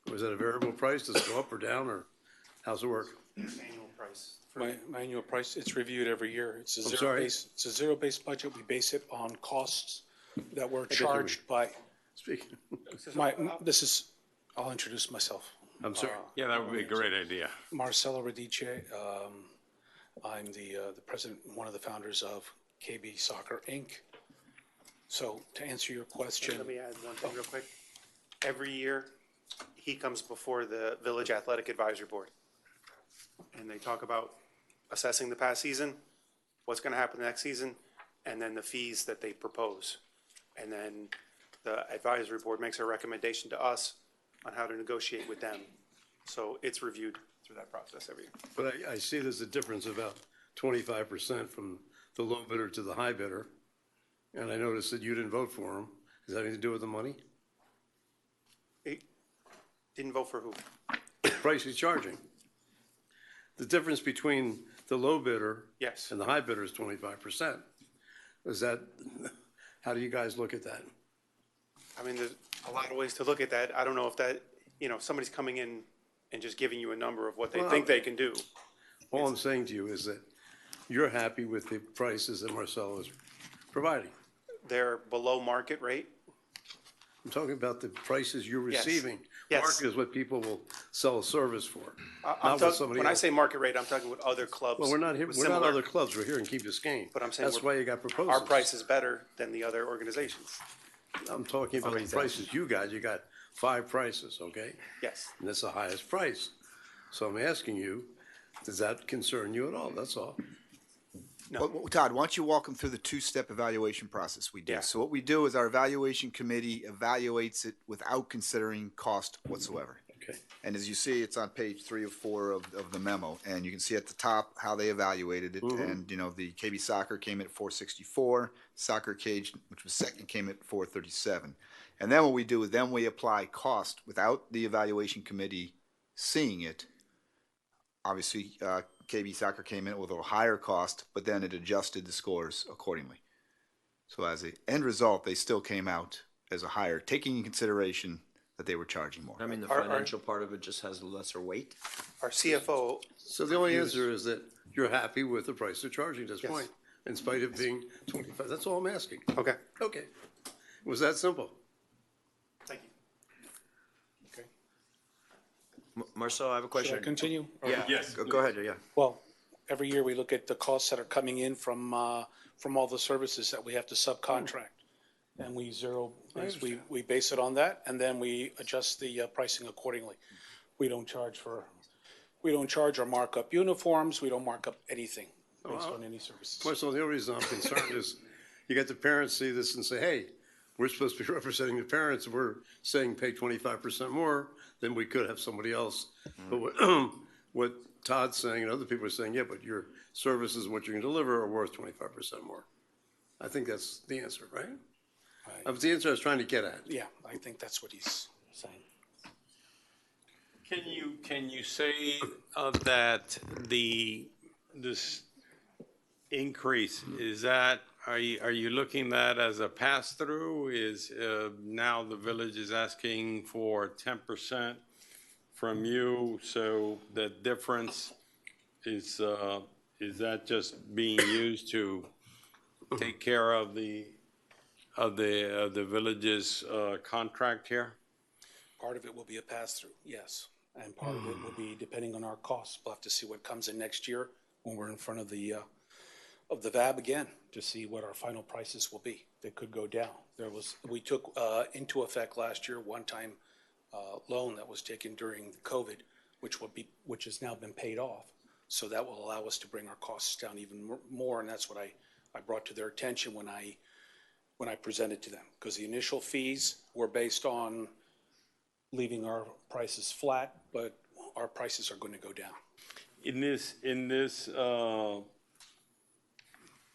C: Or is that a variable price? Does it go up or down, or how's it work?
L: Annual price.
N: My annual price, it's reviewed every year. It's a
C: I'm sorry?
N: it's a zero-based budget. We base it on costs that were charged by,
C: Speaking.
N: I'll introduce myself.
C: I'm sorry.
B: Yeah, that would be a great idea.
N: Marcelo Radice. I'm the president, one of the founders of KB Soccer Inc. So to answer your question.
L: Let me add one thing real quick. Every year, he comes before the Village Athletic Advisory Board. And they talk about assessing the past season, what's going to happen next season, and then the fees that they propose. And then the advisory board makes a recommendation to us on how to negotiate with them. So it's reviewed through that process every year.
C: But I see there's a difference of about 25% from the low bidder to the high bidder. And I noticed that you didn't vote for him. Does that have anything to do with the money?
L: Didn't vote for who?
C: The price he's charging. The difference between the low bidder
L: Yes.
C: and the high bidder is 25%. Is that, how do you guys look at that?
L: I mean, there's a lot of ways to look at that. I don't know if that, somebody's coming in and just giving you a number of what they think they can do.
C: All I'm saying to you is that you're happy with the prices that Marcelo is providing.
L: They're below market rate.
C: I'm talking about the prices you're
L: Yes.
C: receiving.
L: Yes.
C: Market is what people will sell a service for,
L: I'm
C: not what somebody
L: when I
C: else.
L: say market rate, I'm talking with other clubs.
C: Well, we're not here,
L: with
C: we're not
L: similar-
C: other clubs, we're here in Key Biscayne.
L: But I'm saying
C: That's why you got proposals.
L: Our price is better than the other organizations.
C: I'm talking about the prices you got 5 prices, okay?
L: Yes.
C: And that's the highest price. So I'm asking you, does that concern you at all? That's all.
V: Well, Todd, why don't you walk them through the two-step evaluation process we do?
L: Yeah.
V: So what we do is our evaluation committee evaluates it without considering cost whatsoever.
C: Okay.
V: And as you see, it's on page 3 or 4 of the memo, and you can see at the top how they evaluated it. And, the KB Soccer came in at 464, Soccer Cage, which was second, came at 437. And then what we do is then we apply cost without the evaluation committee seeing it. Obviously, KB Soccer came in with a higher cost, but then it adjusted the scores accordingly. So as an end result, they still came out as a higher, taking in consideration that they were charging more.
W: I mean, the
L: Our-
W: financial part of it just has a lesser weight.
L: Our CFO.
C: So the only answer is that you're happy with the price they're charging at this
L: Yes.
C: point, in spite of being 25. That's all I'm asking.
L: Okay.
C: Okay. It was that simple.
L: Thank you.
W: Marcel, I have a question.
N: Should I continue? Or-
W: Yeah.
B: Yes,
W: Go ahead, yeah.
N: Well, every year we look at the costs that are coming in from all the services that we have to subcontract. And we base it on that, and then we adjust the pricing accordingly. We don't charge or mark up uniforms, we don't mark up anything based on any services.
C: Marcel, the only reason I'm concerned is you get the parents see this and say, hey, we're supposed to be representing the parents. We're saying pay 25% more, then we could have somebody else. But what Todd's saying and other people are saying, yeah, but your services, what you can deliver are worth 25% more. I think that's the answer, right? That's the answer I was trying to get at.
N: Yeah, I think that's what he's saying.
B: Can you say that this increase, is that, are you looking at that as a pass-through? Is now the village is asking for 10% from you, so the difference is that just being used to take care of the village's contract here?
N: Part of it will be a pass-through, yes. And part of it will be depending on our costs. We'll have to see what comes in next year when we're in front of the VAB again to see what our final prices will be. They could go down. We took into effect last year one-time loan that was taken during COVID, which has now been paid off. So that will allow us to bring our costs down even more, and that's what I brought to their attention when I presented to them, because the initial fees were based on leaving our prices flat, but our prices are going to go down.
B: In this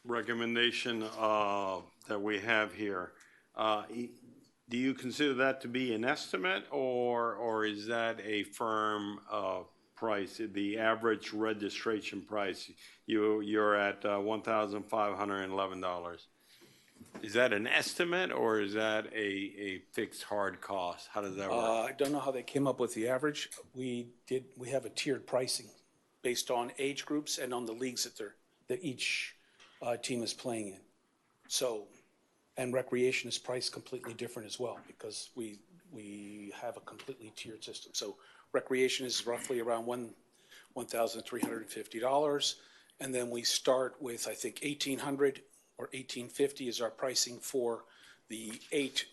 B: recommendation that we have here, do you consider that to be an estimate, or is that a firm price? The average registration price, you're at $1,511. Is that an estimate, or is that a fixed hard cost? How does that work?
N: I don't know how they came up with the average. We have a tiered pricing based on age groups and on the leagues that each team is playing in. So, and recreation is priced completely different as well, because we have a completely tiered system. So recreation is roughly around $1,350, and then we start with, I think, $1,800 or $1,850 is our pricing for the 8,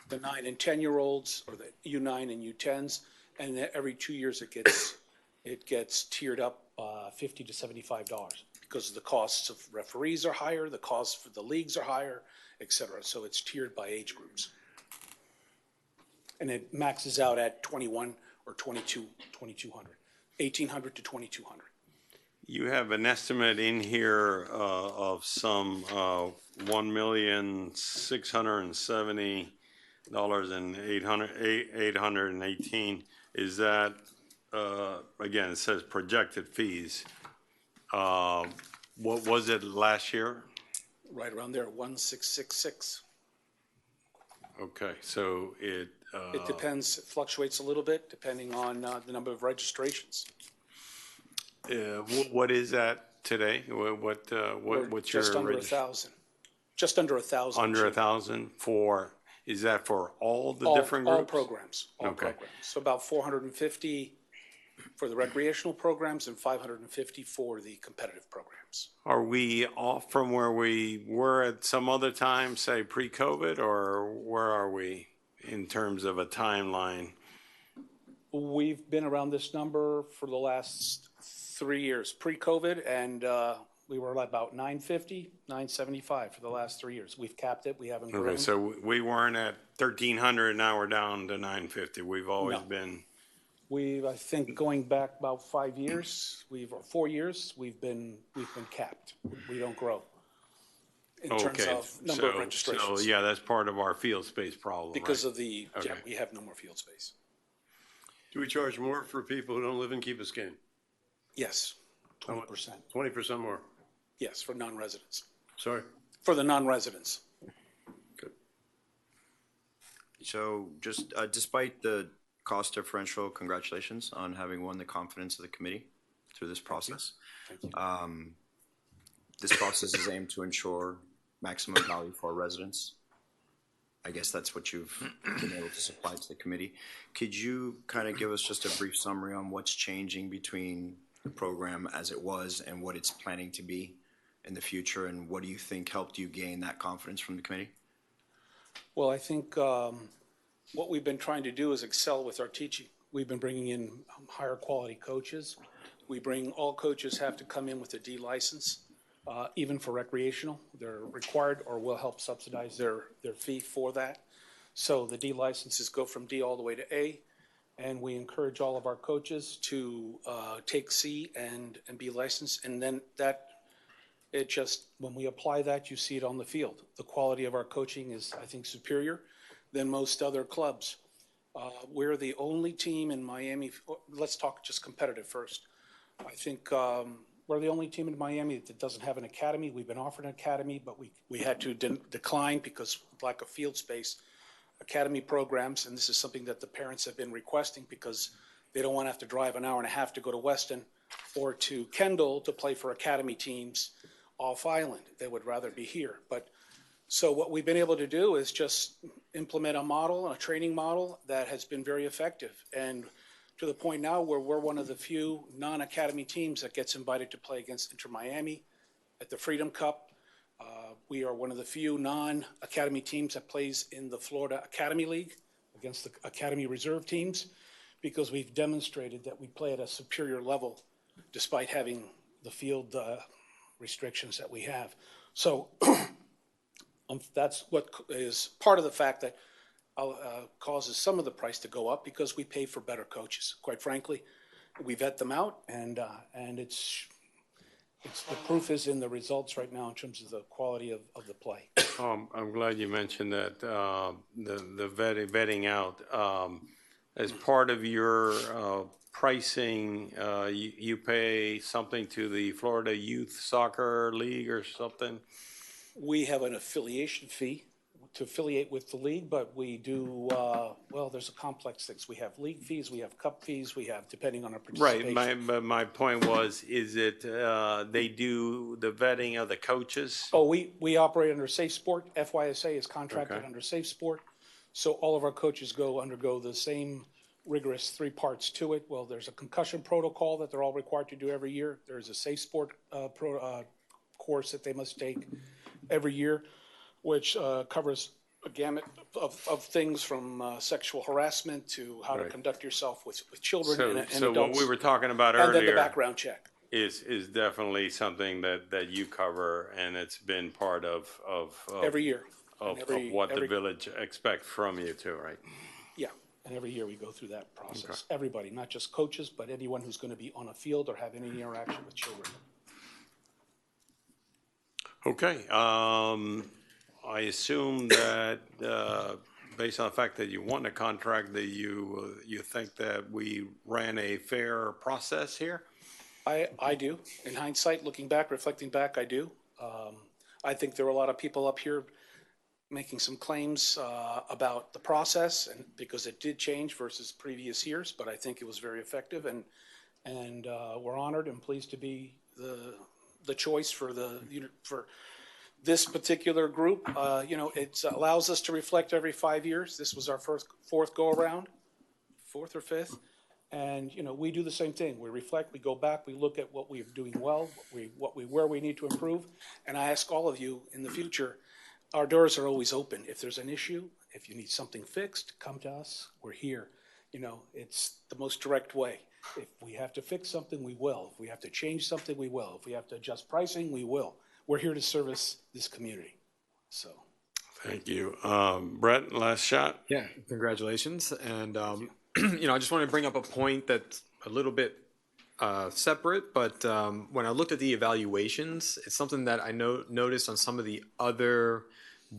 N: the 9 and 10-year-olds, or the U9 and U10s, and then every 2 years it gets tiered up $50 to $75, because the costs of referees are higher, the costs for the leagues are higher, etc. So it's tiered by age groups, and it maxes out at 21 or 22, 2,200, 1,800 to 2,200.
B: You have an estimate in here of some $1,670,818. Is that again? It says projected fees. What was it last year?
N: Right around there, 1,666.
B: Okay, so it
N: depends. It fluctuates a little bit depending on the number of registrations.
B: What is that today? What's your
N: just under 1,000? Just under 1,000.
B: Under 1,000 for, is that for all the different groups?
N: All programs. All programs. So about 450 for the recreational programs and 550 for the competitive programs.
B: Are we off from where we were at some other time, say pre-COVID, or where are we in terms of a timeline?
N: We've been around this number for the last 3 years, pre-COVID, and we were about 950, 975 for the last 3 years. We've capped it. We haven't grown.
B: Okay, so we weren't at 1,300, now we're down to 950. We've always been.
N: I think going back about 5 years, or 4 years, we've been capped. We don't grow in terms of number of registrations.
B: So yeah, that's part of our field space problem.
N: Because
B: right?
N: of the, yeah, we have no more field space.
C: Do we charge more for people who don't live in Key Biscayne?
N: Yes, 20%.
C: 20% more?
N: Yes, for non-residents.
C: Sorry?
N: For the non-residents.
W: So just despite the cost differential, congratulations on having won the confidence of the committee through this process.
N: Thank you.
W: This process is aimed to ensure maximum value for our residents. I guess that's what you've been able to supply to the committee. Could you kind of give us just a brief summary on what's changing between the program as it was and what it's planning to be in the future, and what do you think helped you gain that confidence from the committee?
N: Well, I think what we've been trying to do is excel with our teaching. We've been bringing in higher quality coaches. All coaches have to come in with a D license, even for recreational. They're required or will help subsidize their fee for that. So the D licenses go from D all the way to A, and we encourage all of our coaches to take C and be licensed, and then when we apply that, you see it on the field. The quality of our coaching is, I think, superior than most other clubs. We're the only team in Miami. Let's talk just competitive first. I think we're the only team in Miami that doesn't have an academy. We've been offered an academy, but we had to decline because of lack of field space. Academy programs, and this is something that the parents have been requesting because they don't want to have to drive an hour and a half to go to Weston or to Kendall to play for academy teams off island. They would rather be here. So what we've been able to do is just implement a training model that has been very effective. And to the point now where we're one of the few non-academy teams that gets invited to play against Inter Miami at the Freedom Cup. We are one of the few non-academy teams that plays in the Florida Academy League against the Academy Reserve teams, because we've demonstrated that we play at a superior level despite having the field restrictions that we have. So that's what is part of the fact that causes some of the price to go up, because we pay for better coaches. Quite frankly, we vet them out, and it's the proof is in the results right now in terms of the quality of the play.
B: I'm glad you mentioned that, the vetting out. As part of your pricing, you pay something to the Florida Youth Soccer League or something?
N: We have an affiliation fee to affiliate with the league, but we do, there's a complex things. We have league fees, we have cup fees, we have, depending on our participation.
B: Right, but my point was, is it, they do the vetting of the coaches?
N: Oh, we operate under Safe Sport. FYSA is contracted
B: Okay.
N: under Safe Sport. So all of our coaches undergo the same rigorous 3 parts to it. Well, there's a concussion protocol that they're all required to do every year. There's a Safe Sport course that they must take every year, which covers a gamut of things from sexual harassment to how to conduct yourself with children and
B: So
N: adults.
B: what we were talking about earlier.
N: And then the background check.
B: Is definitely something that you cover, and it's been part of
N: Every year.
B: Of what the village expects from you too, right?
N: Yeah, and every year we go through that process. Okay. Everybody, not just coaches, but anyone who's going to be on a field or have any interaction with children.
B: Okay, I assume that based on the fact that you won the contract, that you think that we ran a fair process here?
N: I do. In hindsight, looking back, reflecting back, I do. I think there were a lot of people up here making some claims about the process, and because it did change versus previous years, but I think it was very effective, and we're honored and pleased to be the choice for this particular group. It allows us to reflect every 5 years. This was our fourth go around, 4th or 5th. And, we do the same thing. We reflect, we go back, we look at what we're doing well, where we need to improve. And I ask all of you in the future, our doors are always open. If there's an issue, if you need something fixed, come to us. We're here. It's the most direct way. If we have to fix something, we will. If we have to change something, we will. If we have to adjust pricing, we will. We're here to service this community. So.
B: Thank you. Brett, last shot.
E: Yeah, congratulations. And, I just want to bring up a point that's a little bit separate, but when I looked at the evaluations, it's something that I noticed on some of the other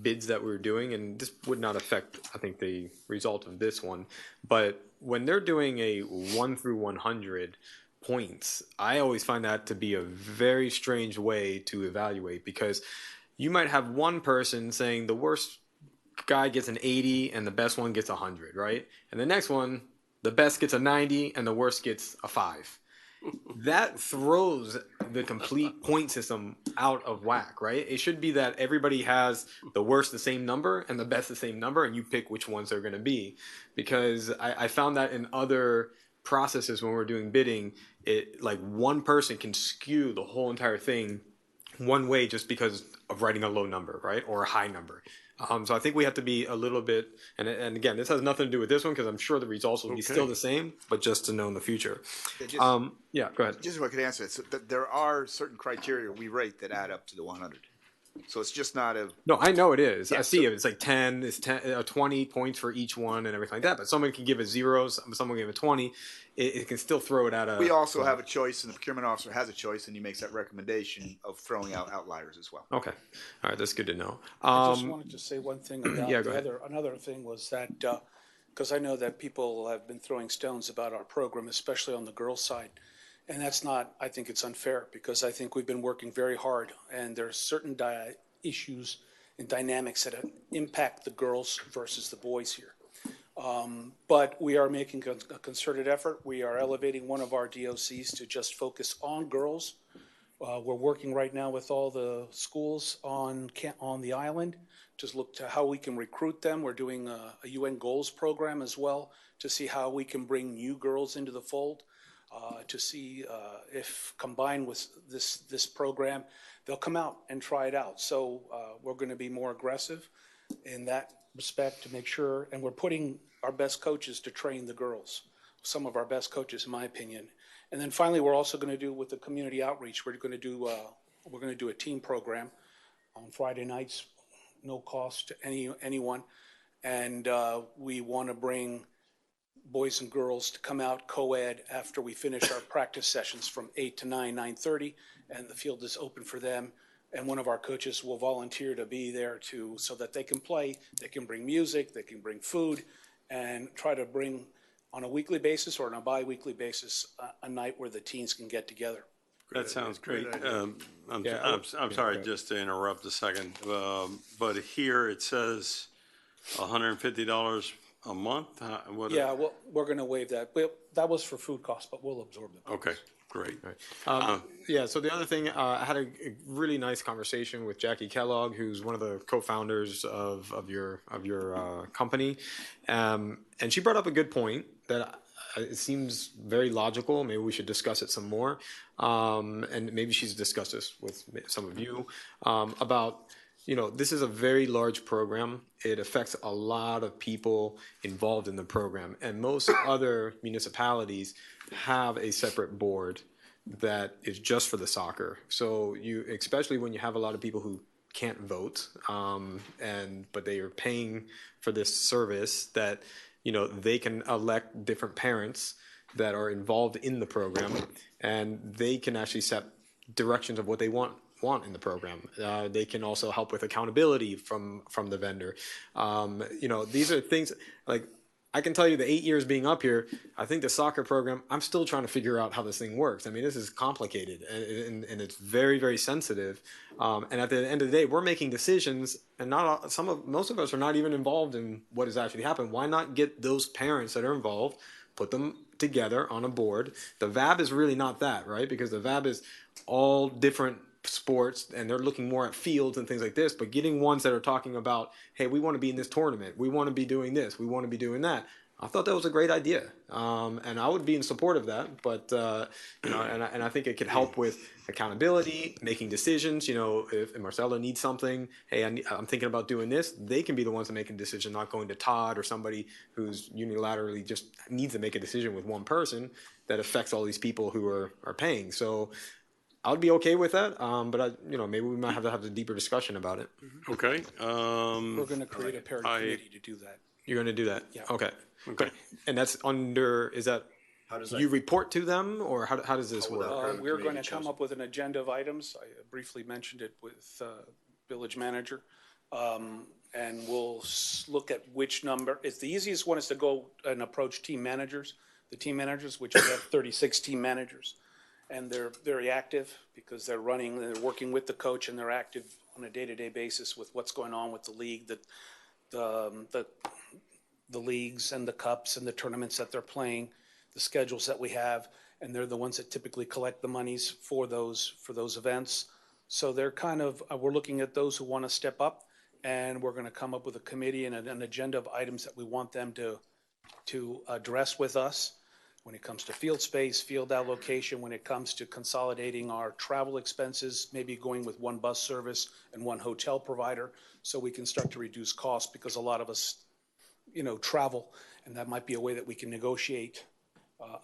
E: bids that we were doing, and this would not affect, I think, the result of this one, but when they're doing a 1 through 100 points, I always find that to be a very strange way to evaluate, because you might have one person saying the worst guy gets an 80 and the best one gets 100, right? And the next one, the best gets a 90 and the worst gets a 5. That throws the complete point system out of whack, right? It should be that everybody has the worst the same number and the best the same number, and you pick which ones they're going to be. Because I found that in other processes when we're doing bidding, it like one person can skew the whole entire thing one way just because of writing a low number, right, or a high number. So I think we have to be a little bit, and again, this has nothing to do with this one because I'm sure the results will be still the same, but just to know in the future. Yeah, go ahead.
V: Just so I could answer it. So there are certain criteria we rate that add up to the 100. So it's just not a.
E: No, I know it is.
V: Yeah,
E: I see it. It's like 10, it's 20 points for each one and everything like that. But someone can give a 0, someone can give a 20. It can still throw it out of.
V: We also have a choice, and the procurement officer has a choice, and he makes that recommendation of throwing out outliers as well.
E: Okay, all right, that's good to know.
N: I just wanted to say one thing about
E: Yeah, go ahead.
N: another thing was that, because I know that people have been throwing stones about our program, especially on the girls' side. And that's not, I think it's unfair, because I think we've been working very hard, and there are certain issues and dynamics that impact the girls versus the boys here. But we are making a concerted effort. We are elevating one of our DOCs to just focus on girls. We're working right now with all the schools on the island to look to how we can recruit them. We're doing a UN Goals program as well to see how we can bring new girls into the fold, to see if combined with this program, they'll come out and try it out. So we're going to be more aggressive in that respect to make sure, and we're putting our best coaches to train the girls, some of our best coaches, in my opinion. And then finally, we're also going to do with the community outreach. We're going to do a team program on Friday nights, no cost to anyone, and we want to bring boys and girls to come out co-ed after we finish our practice sessions from 8 to 9, 9:30, and the field is open for them. And one of our coaches will volunteer to be there so that they can play, they can bring music, they can bring food, and try to bring on a weekly basis or on a bi-weekly basis a night where the teens can get together.
B: That sounds great. I'm sorry just to interrupt a second, but here it says $150 a month?
N: Yeah, well, we're going to waive that. That was for food costs, but we'll absorb it.
B: Okay, great.
E: Yeah, so the other thing, I had a really nice conversation with Jackie Kellogg, who's one of the co-founders of your company, and she brought up a good point that it seems very logical. Maybe we should discuss it some more, and maybe she's discussed this with some of you about. This is a very large program. It affects a lot of people involved in the program. And most other municipalities have a separate board that is just for the soccer. So especially when you have a lot of people who can't vote, but they are paying for this service that, they can elect different parents that are involved in the program, and they can actually set directions of what they want in the program. They can also help with accountability from the vendor. These are things like I can tell you the 8 years being up here, I think the soccer program, I'm still trying to figure out how this thing works. I mean, this is complicated and it's very, very sensitive. And at the end of the day, we're making decisions, and most of us are not even involved in what has actually happened. Why not get those parents that are involved, put them together on a board? The VAB is really not that, right? Because the VAB is all different sports, and they're looking more at fields and things like this, but getting ones that are talking about, hey, we want to be in this tournament, we want to be doing this, we want to be doing that. I thought that was a great idea, and I would be in support of that. But and I think it could help with accountability, making decisions. If Marcelo needs something, hey, I'm thinking about doing this. They can be the ones that make a decision, not going to Todd or somebody who's unilaterally just needs to make a decision with one person that affects all these people who are paying. So I would be okay with that, but maybe we might have to have a deeper discussion about it.
B: Okay.
N: We're going to create a parent committee to do that.
E: You're going to do that?
N: Yeah.
E: Okay.
B: Okay.
E: And that's is that, you report to them, or how does this work?
N: We're going to come up with an agenda of items. I briefly mentioned it with village manager. And we'll look at which number. It's the easiest one is to go and approach team managers. The team managers, which we have 36 team managers. And they're very active because they're working with the coach, and they're active on a day-to-day basis with what's going on with the league, the the leagues and the cups and the tournaments that they're playing, the schedules that we have, and they're the ones that typically collect the monies for those events. So they're kind of, we're looking at those who want to step up, and we're going to come up with a committee and an agenda of items that we want them to address with us when it comes to field space, field allocation, when it comes to consolidating our travel expenses, maybe going with one bus service and one hotel provider, so we can start to reduce costs, because a lot of us, travel, and that might be a way that we can negotiate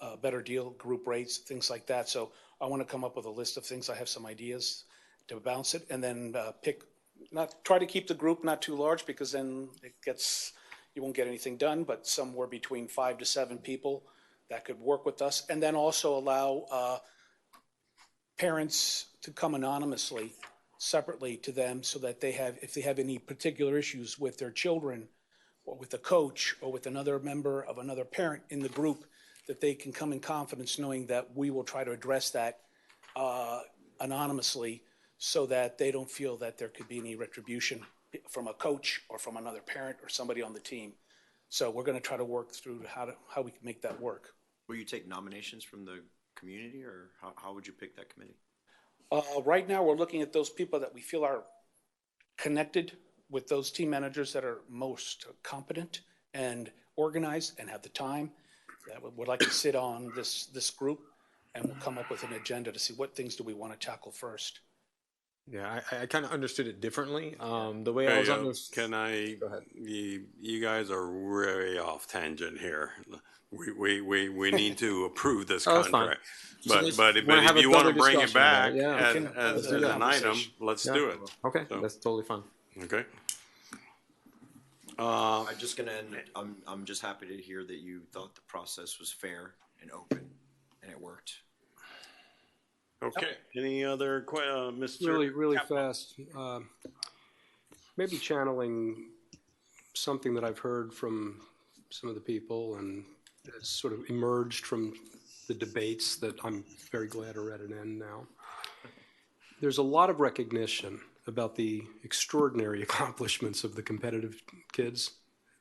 N: a better deal, group rates, things like that. So I want to come up with a list of things. I have some ideas to bounce it, and then try to keep the group not too large, because then you won't get anything done, but somewhere between 5 to 7 people that could work with us. And then also allow parents to come anonymously, separately to them, so that if they have any particular issues with their children, or with a coach, or with another member of another parent in the group, that they can come in confidence knowing that we will try to address that anonymously, so that they don't feel that there could be any retribution from a coach or from another parent or somebody on the team. So we're going to try to work through how we can make that work.
O: Will you take nominations from the community, or how would you pick that committee?
N: Right now, we're looking at those people that we feel are connected with those team managers that are most competent and organized and have the time, that would like to sit on this group, and we'll come up with an agenda to see what things do we want to tackle first.
E: Yeah, I kind of understood it differently. The way I was on this.
B: Can I? Go ahead. You guys are way off tangent here. We need to approve this contract. But if you want to bring it back as an item, let's do it.
E: Okay, that's totally fine.
B: Okay.
O: I'm just gonna end. I'm just happy to hear that you thought the process was fair and open, and it worked.
B: Okay. Any other Mr.
T: Really fast. Maybe channeling something that I've heard from some of the people, and has sort of emerged from the debates that I'm very glad are at an end now. There's a lot of recognition about the extraordinary accomplishments of the competitive kids.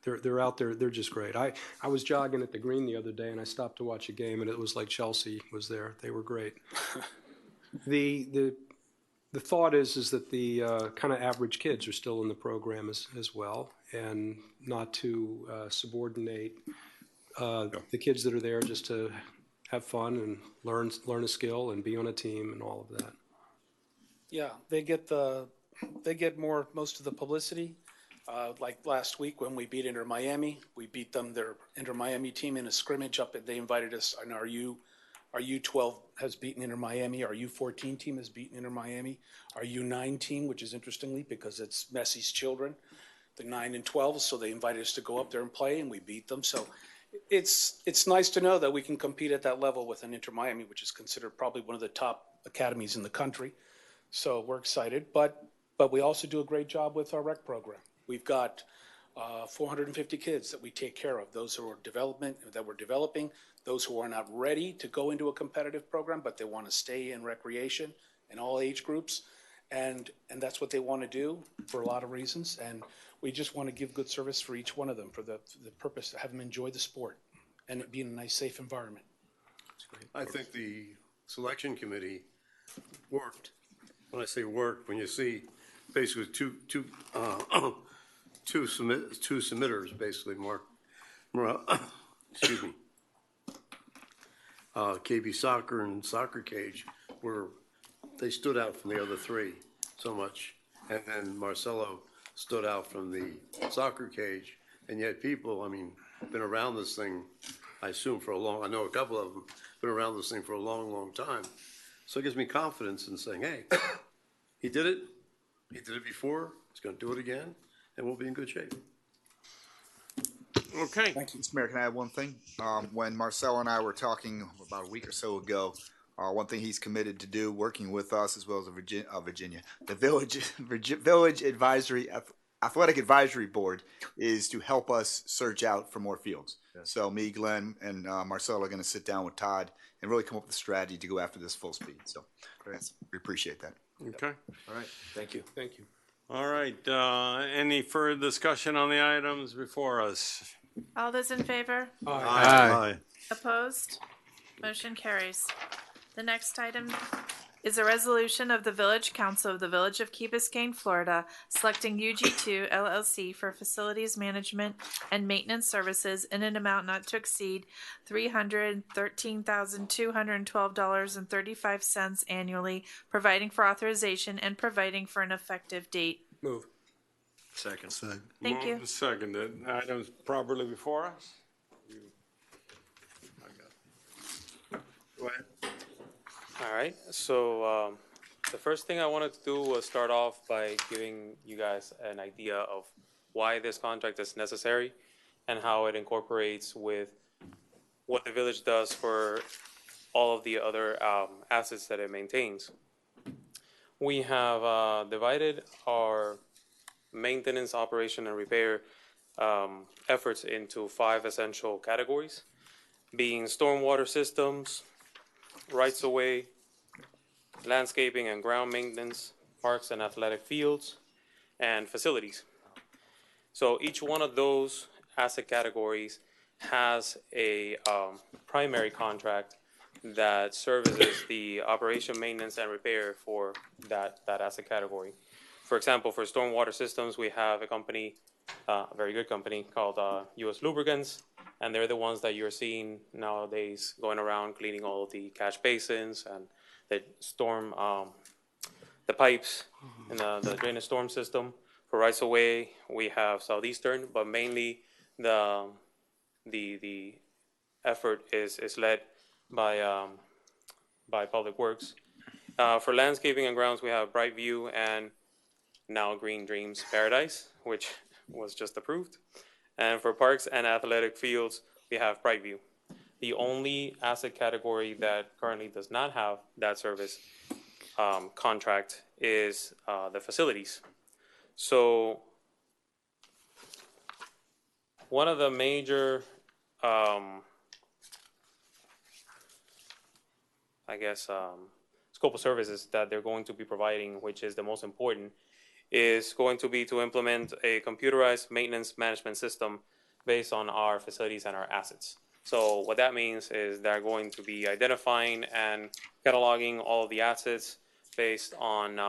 T: They're out there. They're just great. I was jogging at the green the other day, and I stopped to watch a game, and it was like Chelsea was there. They were great. The thought is that the kind of average kids are still in the program as well, and not to subordinate the kids that are there just to have fun and learn a skill and be on a team and all of that.
N: Yeah, they get most of the publicity. Like last week when we beat Inter Miami, we beat them, their Inter Miami team, in a scrimmage up. They invited us, and our U12 has beaten Inter Miami. Our U14 team has beaten Inter Miami. Our U9 team, which is interestingly because it's Messi's children, the 9 and 12, so they invited us to go up there and play, and we beat them. So it's nice to know that we can compete at that level with an Inter Miami, which is considered probably one of the top academies in the country. So we're excited, but we also do a great job with our rec program. We've got 450 kids that we take care of, those who are we're developing, those who are not ready to go into a competitive program, but they want to stay in recreation in all age groups. And that's what they want to do for a lot of reasons. And we just want to give good service for each one of them, for the purpose to have them enjoy the sport and it be in a nice, safe environment.
C: I think the selection committee worked. When I say worked, when you see basically two submitters, basically, excuse me, KB Soccer and Soccer Cage, they stood out from the other three so much. And then Marcelo stood out from the Soccer Cage. And yet people, been around this thing, I assume I know a couple of them, been around this thing for a long, long time. So it gives me confidence in saying, hey, he did it before, he's going to do it again, and we'll be in good shape.
B: Okay.
V: Thank you, Mr. Mayor. Can I add one thing? When Marcelo and I were talking about a week or so ago, one thing he's committed to do, working with us as well as the Village Advisory Athletic Advisory Board, is to help us search out for more fields. Yes. So me, Glenn, and Marcelo are going to sit down with Todd and really come up with a strategy to go after this full speed. So we appreciate that.
B: Okay.
O: All right. Thank you.
T: Thank you.
B: All right, any further discussion on the items before us?
A: All those in favor?
U: Aye.
A: Opposed? Motion carries. The next item is a resolution of the Village Council of the Village of Key Biscayne, Florida, selecting UG2 LLC for facilities management and maintenance services in an amount not to exceed $313,212.35 annually, providing for authorization and providing for an effective date.
T: Move.
O: Second.
A: Thank you.
B: Moved and seconded. Items properly before us? Go ahead.
M: All right, so the first thing I wanted to do was start off by giving you guys an idea of why this contract is necessary and how it incorporates with what the village does for all of the other assets that it maintains. We have divided our maintenance, operation, and repair efforts into 5 essential categories, being stormwater systems, rights-of-way, landscaping and ground maintenance, parks and athletic fields, and facilities. So each one of those asset categories has a primary contract that services the operation, maintenance, and repair for that asset category. For example, for stormwater systems, we have a company, a very good company called U.S. Lubricants, and they're the ones that you're seeing nowadays going around cleaning all of the catch basins and the storm, the pipes in the drainage storm system. For rights of way, we have Southeastern, but mainly the effort is led by Public Works. For landscaping and grounds, we have Brightview and now Green Dreams Paradise, which was just approved. And for parks and athletic fields, we have Brightview. The only asset category that currently does not have that service contract is the facilities. So one of the major, scope of services that they're going to be providing, which is the most important, is going to be to implement a computerized maintenance management system based on our facilities and our assets. So what that means is they're going to be identifying and cataloging all of the assets based on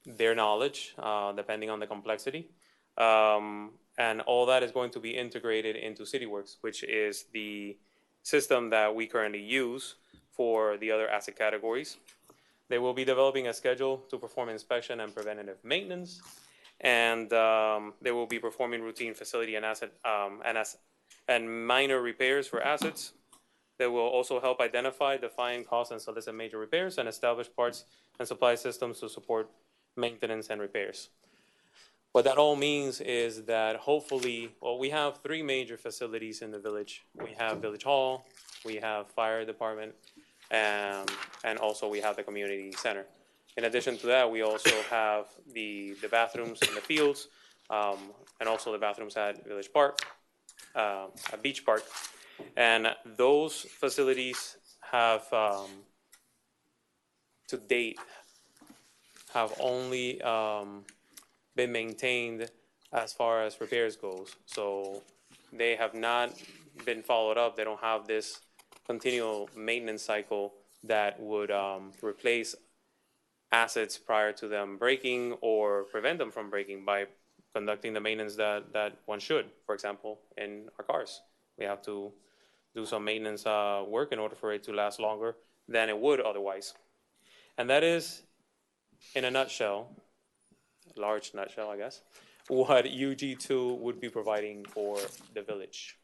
M: their knowledge, depending on the complexity. And all that is going to be integrated into CityWorks, which is the system that we currently use for the other asset categories. They will be developing a schedule to perform inspection and preventative maintenance, and they will be performing routine facility and asset and minor repairs for assets. They will also help identify, define, cost, and solicit major repairs and establish parts and supply systems to support maintenance and repairs. What that all means is that hopefully, well, we have 3 major facilities in the village. We have Village Hall, we have Fire Department, and also we have the community center. In addition to that, we also have the bathrooms in the fields, and also the bathrooms at Village Park, at Beach Park. And those facilities have, to date, have only been maintained as far as repairs goes. So they have not been followed up. They don't have this continual maintenance cycle that would replace assets prior to them breaking or prevent them from breaking by conducting the maintenance that one should. For example, in our cars, we have to do some maintenance work in order for it to last longer than it would otherwise. And that is, in a nutshell, large nutshell, I guess, what UG2 would be providing for the village.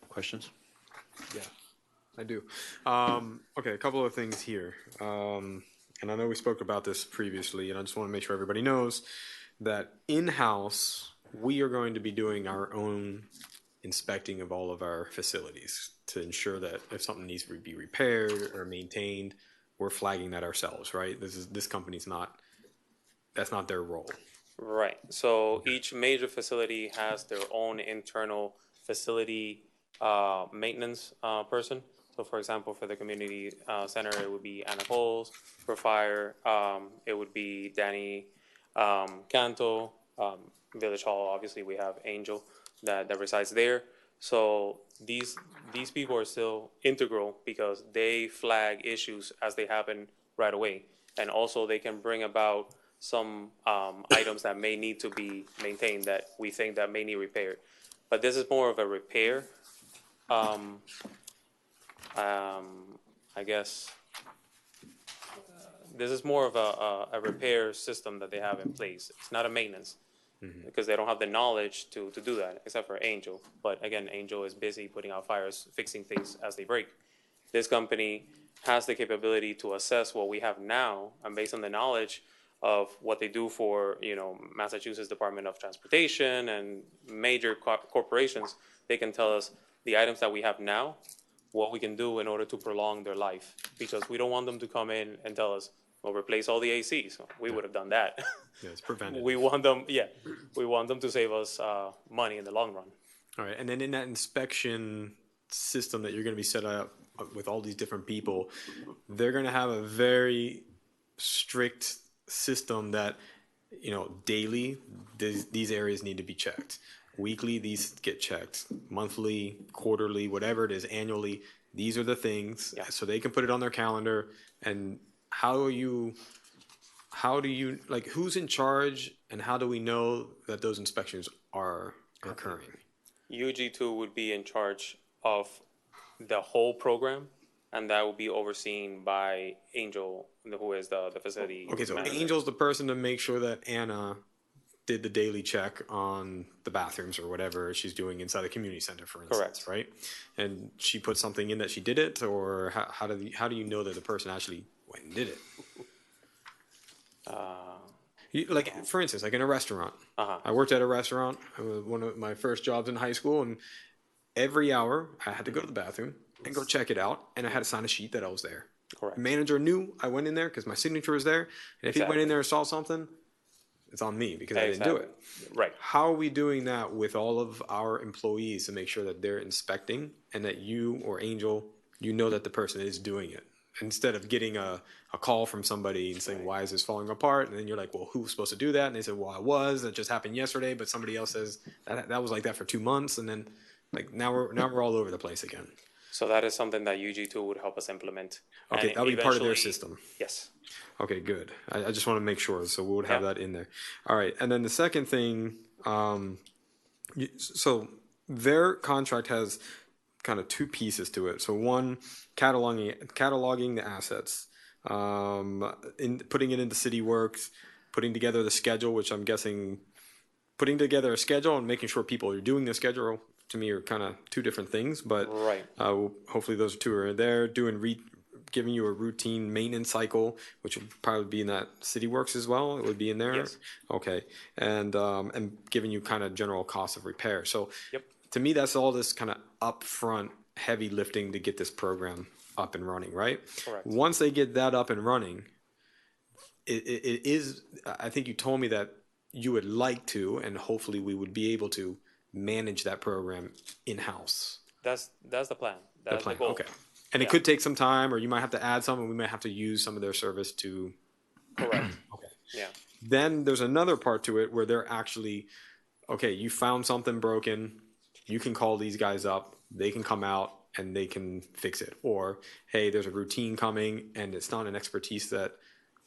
E: Questions? Yeah, I do. Okay, a couple of things here. And I know we spoke about this previously, and I just want to make sure everybody knows that in-house, we are going to be doing our own inspecting of all of our facilities to ensure that if something needs to be repaired or maintained, we're flagging that ourselves, right? This company's not, that's not their role.
M: Right. So each major facility has their own internal facility maintenance person. So for example, for the community center, it would be Anna Coles. For fire, it would be Danny Canto. Village Hall, obviously, we have Angel that resides there. So these people are still integral because they flag issues as they happen right away. And also they can bring about some items that may need to be maintained that we think that may need repaired. But this is more of a repair. I guess this is more of a repair system that they have in place. It's not a maintenance because they don't have the knowledge to do that, except for Angel. But again, Angel is busy putting out fires, fixing things as they break. This company has the capability to assess what we have now, and based on the knowledge of what they do for, Massachusetts Department of Transportation and major corporations, they can tell us the items that we have now, what we can do in order to prolong their life. Because we don't want them to come in and tell us, we'll replace all the ACs. We would have done that.
E: Yeah, it's preventative.
M: We want them to save us money in the long run.
E: All right, and then in that inspection system that you're going to be set up with all these different people, they're going to have a very strict system that, daily, these areas need to be checked. Weekly, these get checked. Monthly, quarterly, whatever it is, annually, these are the things. Yeah. So they can put it on their calendar. And how do you, like, who's in charge and how do we know that those inspections are occurring?
M: UG2 would be in charge of the whole program, and that will be overseen by Angel, who is the facility manager.
E: Angel's the person to make sure that Anna did the daily check on the bathrooms or whatever she's doing inside the community center, for instance.
M: Correct.
E: Right? And she put something in that she did it, or how do you know that the person actually went and did it? Like, for instance, like in a restaurant. I worked at a restaurant. It was one of my first jobs in high school, and every hour I had to go to the bathroom and go check it out, and I had to sign a sheet that I was there.
M: Correct.
E: The manager knew I went in there because my signature was there, and if he went in there and saw something, it's on me because I didn't do it.
M: Right.
E: How are we doing that with all of our employees to make sure that they're inspecting and that you or Angel, that the person is doing it? Instead of getting a call from somebody and saying, why is this falling apart? And then you're like, well, who was supposed to do that? And they said, well, I was. That just happened yesterday. But somebody else says that was like that for 2 months. And then like now we're all over the place again.
M: So that is something that UG2 would help us implement.
E: Okay, that'll be part of their system.
M: Yes.
E: Okay, good. I just want to make sure, so we would have that in there. All right, and then the second thing, so their contract has kind of two pieces to it. So one, cataloging the assets, in putting it into CityWorks, putting together the schedule, which I'm guessing, putting together a schedule and making sure people are doing the schedule, to me, are kind of two different things, but
M: right.
E: Hopefully those two are there. Giving you a routine maintenance cycle, which would probably be in that CityWorks as well. It would be in there.
M: Yes.
E: Okay, and giving you kind of general cost of repair. So
M: yep.
E: To me, that's all this kind of upfront heavy lifting to get this program up and running, right?
M: Correct.
E: Once they get that up and running, it is. I think you told me that you would like to, and hopefully we would be able to manage that program in-house.
M: That's the plan. That's
E: the plan.
M: The goal.
E: Okay. And it could take some time, or you might have to add some, and we might have to use some of their service to.
M: Correct.
E: Okay.
M: Yeah.
E: Then there's another part to it where they're actually, okay, you found something broken, you can call these guys up, they can come out and they can fix it. Or, hey, there's a routine coming and it's not an expertise that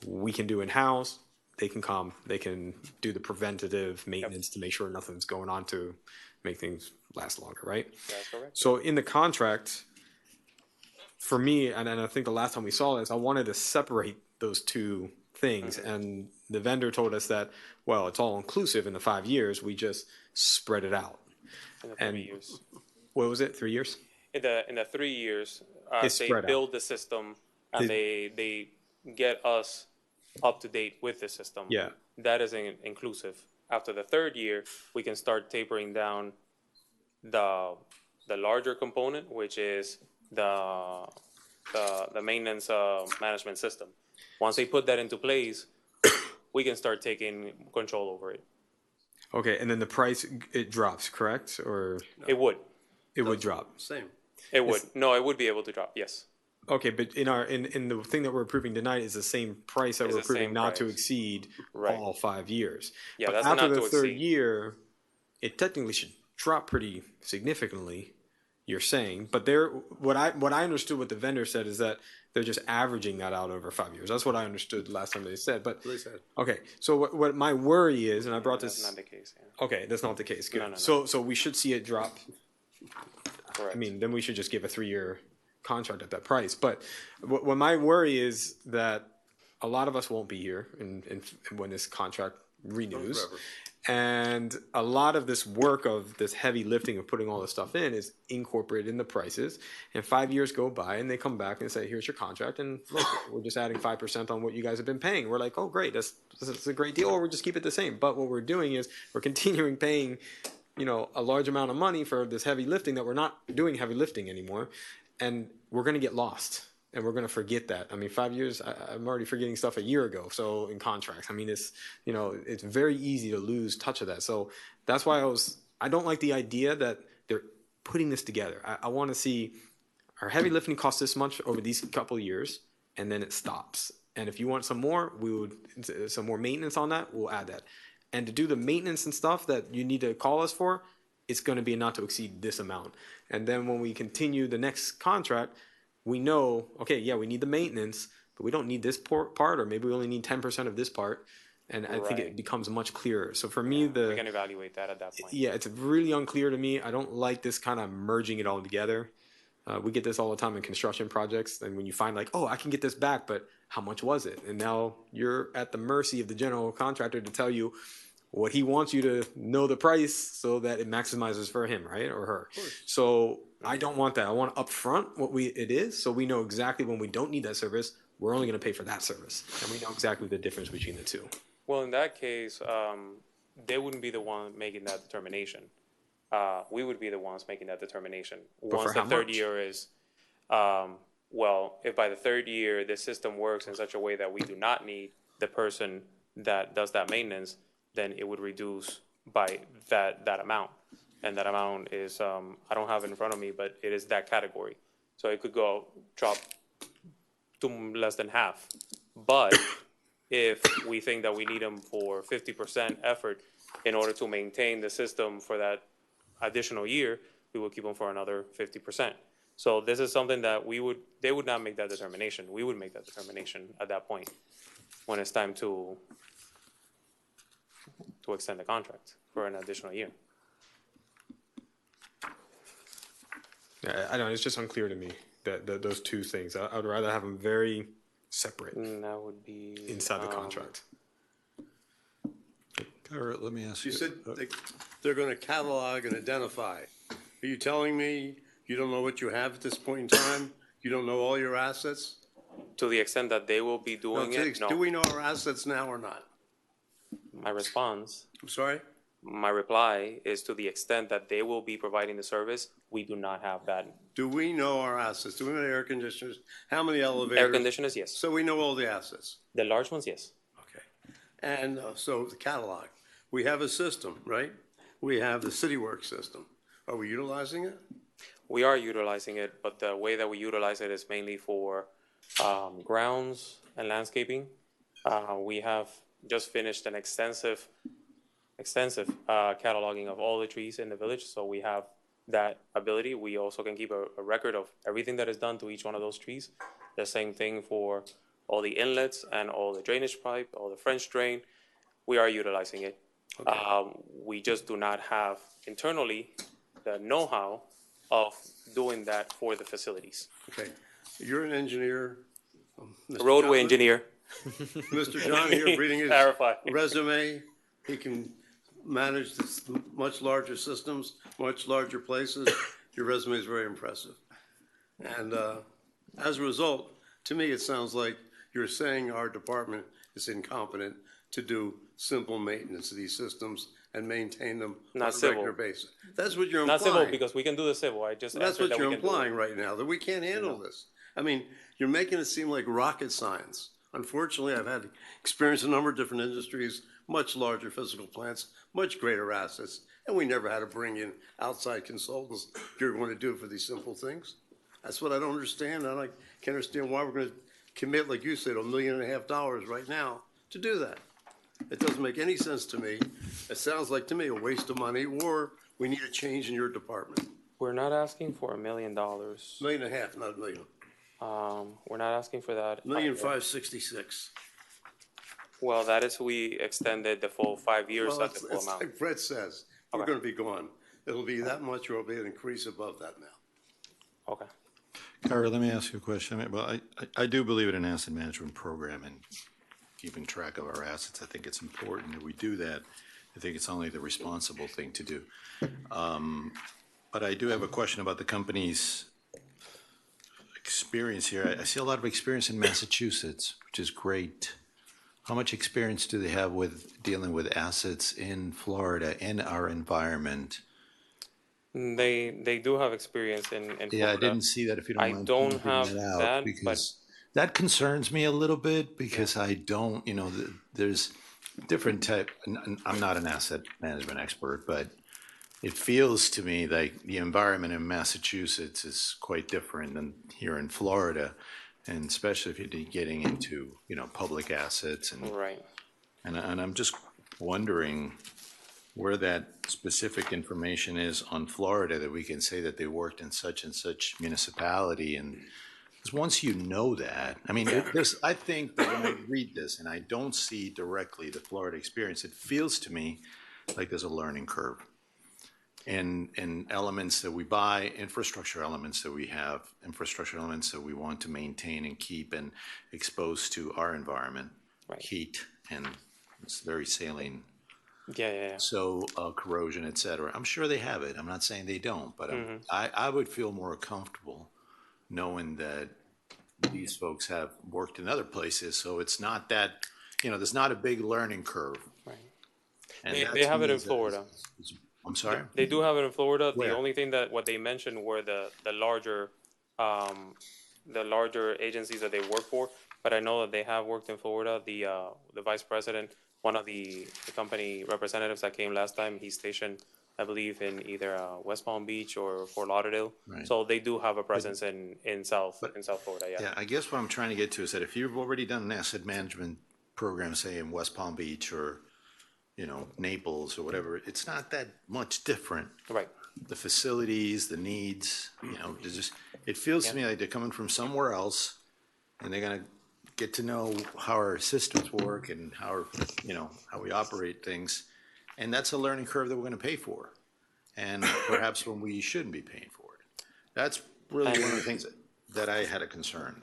E: we can do in-house. They can come, they can do the preventative maintenance to make sure nothing's going on to make things last longer, right?
M: That's correct.
E: So in the contract, for me, and I think the last time we saw this, I wanted to separate those two things. Mm-hmm. And the vendor told us that, well, it's all inclusive in the 5 years. We just spread it out.
M: In the 3 years.
E: What was it? 3 years?
M: In the 3 years, they build the system and they get us up to date with the system.
E: Yeah.
M: That is inclusive. After the 3rd year, we can start tapering down the larger component, which is the maintenance management system. Once they put that into place, we can start taking control over it.
E: Okay, and then the price, it drops, correct? Or
M: it would.
E: It would drop.
C: Same.
M: It would. No, it would be able to drop, yes.
E: Okay, but in the thing that we're approving tonight is the same price that
M: It's
E: we're
M: the
E: approving
M: same
E: not to
M: price.
E: exceed
M: Right.
E: all 5 years.
M: Yeah,
E: But
M: that's the
E: after
M: not
E: the
M: to
E: third
M: exceed.
E: year, it technically should drop pretty significantly. You're saying, but what I understood what the vendor said is that they're just averaging that out over 5 years. That's what I understood last time they said. But
C: They said.
E: okay, so what my worry is, and I brought
M: That's
E: this.
M: not the case, yeah.
E: Okay, that's not the case. Good.
M: No.
E: So we should see it drop.
M: Correct.
E: I mean, then we should just give a 3-year contract at that price. But what my worry is that a lot of us won't be here when this contract renews.
C: Forever.
E: And a lot of this work of this heavy lifting of putting all this stuff in is incorporated in the prices. And 5 years go by and they come back and say, here's your contract. And look, we're just adding 5% on what you guys have been paying. We're like, oh, great. That's a great deal. Or we'll just keep it the same. But what we're doing is we're continuing paying, a large amount of money for this heavy lifting that we're not doing heavy lifting anymore. And we're going to get lost. And we're going to forget that. I mean, 5 years, I'm already forgetting stuff a year ago. So in contracts, I mean, it's very easy to lose touch of that. So that's why I don't like the idea that they're putting this together. I want to see our heavy lifting costs this much over these couple of years, and then it stops. And if you want some more, some more maintenance on that, we'll add that. And to do the maintenance and stuff that you need to call us for, it's going to be not to exceed this amount. And then when we continue the next contract, we know, okay, yeah, we need the maintenance, but we don't need this part, or maybe we only need 10% of this part. And I think it becomes much clearer. So for me,
M: We can evaluate that at that point.
E: yeah, it's really unclear to me. I don't like this kind of merging it all together. We get this all the time in construction projects. And when you find like, oh, I can get this back, but how much was it? And now you're at the mercy of the general contractor to tell you what he wants you to know the price so that it maximizes for him, right? Or her. So I don't want that. I want upfront what it is, so we know exactly when we don't need that service, we're only going to pay for that service. And we know exactly the difference between the two.
M: Well, in that case, they wouldn't be the one making that determination. We would be the ones making that determination. Once the third year is, if by the third year the system works in such a way that we do not need the person that does that maintenance, then it would reduce by that amount. And that amount is, I don't have it in front of me, but it is that category. So it could drop to less than half. But if we think that we need them for 50% effort in order to maintain the system for that additional year, we will keep them for another 50%. So this is something that they would not make that determination. We would make that determination at that point when it's time to extend the contract for an additional year.
E: Yeah, I know, it's just unclear to me that those two things. I would rather have them very separate.
M: That would be
E: inside the contract.
U: Garrett, let me ask you.
C: You said they're going to catalog and identify. Are you telling me you don't know what you have at this point in time? You don't know all your assets?
M: To the extent that they will be doing it, no.
C: Do we know our assets now or not?
M: My response.
C: I'm sorry?
M: My reply is to the extent that they will be providing the service, we do not have that.
C: Do we know our assets? Do we know air conditioners? How many elevators?
M: Air conditioners, yes.
C: So we know all the assets?
M: The large ones, yes.
C: Okay. And so the catalog. We have a system, right? We have the CityWorks system. Are we utilizing it?
M: We are utilizing it, but the way that we utilize it is mainly for grounds and landscaping. We have just finished an extensive cataloging of all the trees in the village, so we have that ability. We also can keep a record of everything that is done to each one of those trees. The same thing for all the inlets and all the drainage pipe, all the French drain. We are utilizing it. Okay. We just do not have internally the know-how of doing that for the facilities.
C: Okay. You're an engineer.
M: A roadway engineer.
C: Mr. John here reading his resume. He can manage this much larger systems, much larger places. Your resume is very impressive. And as a result, to me, it sounds like you're saying our department is incompetent to do simple maintenance of these systems and maintain them on a regular basis. That's what you're implying.
M: Not civil, because we can do the civil.
C: That's what you're implying right now, that we can't handle this. I mean, you're making it seem like rocket science. Unfortunately, I've had experience in a number of different industries, much larger physical plants, much greater assets. And we never had to bring in outside consultants if you're going to do it for these simple things. That's what I don't understand. And I can't understand why we're going to commit, like you said, $1.5 million right now to do that. It doesn't make any sense to me. It sounds like to me a waste of money, or we need a change in your department.
M: We're not asking for $1 million.
C: $1.5 million, not $1 million.
M: We're not asking for that.
C: $1,566,000.
M: Well, that is, we extended the full 5 years
C: Well,
M: at the full
C: it's
M: amount.
C: like Fred says, we're
M: Okay.
C: going to be gone. It'll be that much, or it'll be an increase above that now.
M: Okay.
U: Kyra, let me ask you a question. I mean, well, I do believe in an asset management program and keeping track of our assets. I think it's important that we do that. I think it's only the responsible thing to do. But I do have a question about the company's experience here. I see a lot of experience in Massachusetts, which is great. How much experience do they have with dealing with assets in Florida, in our environment?
M: They do have experience in Florida.
U: Yeah, I didn't see that, if you don't
M: I
U: mind
M: don't
U: pointing
M: have
U: that out,
M: that,
U: because that concerns me a little bit, because I don't, there's different type, and I'm not an asset management expert, but it feels to me like the environment in Massachusetts is quite different than here in Florida, and especially if you're getting into, public assets and
M: right.
U: And I'm just wondering where that specific information is on Florida, that we can say that they worked in such and such municipality. And 'cause once you know that, I mean, I think that when I read this and I don't see directly the Florida experience, it feels to me like there's a learning curve. And elements that we buy, infrastructure elements that we have, infrastructure elements that we want to maintain and keep and expose to our environment, heat, and it's very saline.
M: Yeah.
U: So corrosion, et cetera. I'm sure they have it. I'm not saying they don't, but I would feel more comfortable knowing that these folks have worked in other places. So it's not that, there's not a big learning curve.
M: Right.
U: And
M: They have it in Florida.
U: I'm sorry?
M: They do have it in Florida.
U: Where?
M: The only thing that what they mentioned were the larger agencies that they work for. But I know that they have worked in Florida. The vice president, one of the company representatives that came last time, he's stationed, I believe, in either West Palm Beach or Fort Lauderdale.
U: Right.
M: So they do have a presence in South Florida. Yeah.
U: Yeah, I guess what I'm trying to get to is that if you've already done an asset management program, say in West Palm Beach or, Naples or whatever, it's not that much different.
M: Right.
U: The facilities, the needs, it feels to me like they're coming from somewhere else and they're gonna get to know how our systems work and how we operate things. And that's a learning curve that we're gonna pay for. And perhaps when we shouldn't be paying for it. That's really one of the things that I had a concern.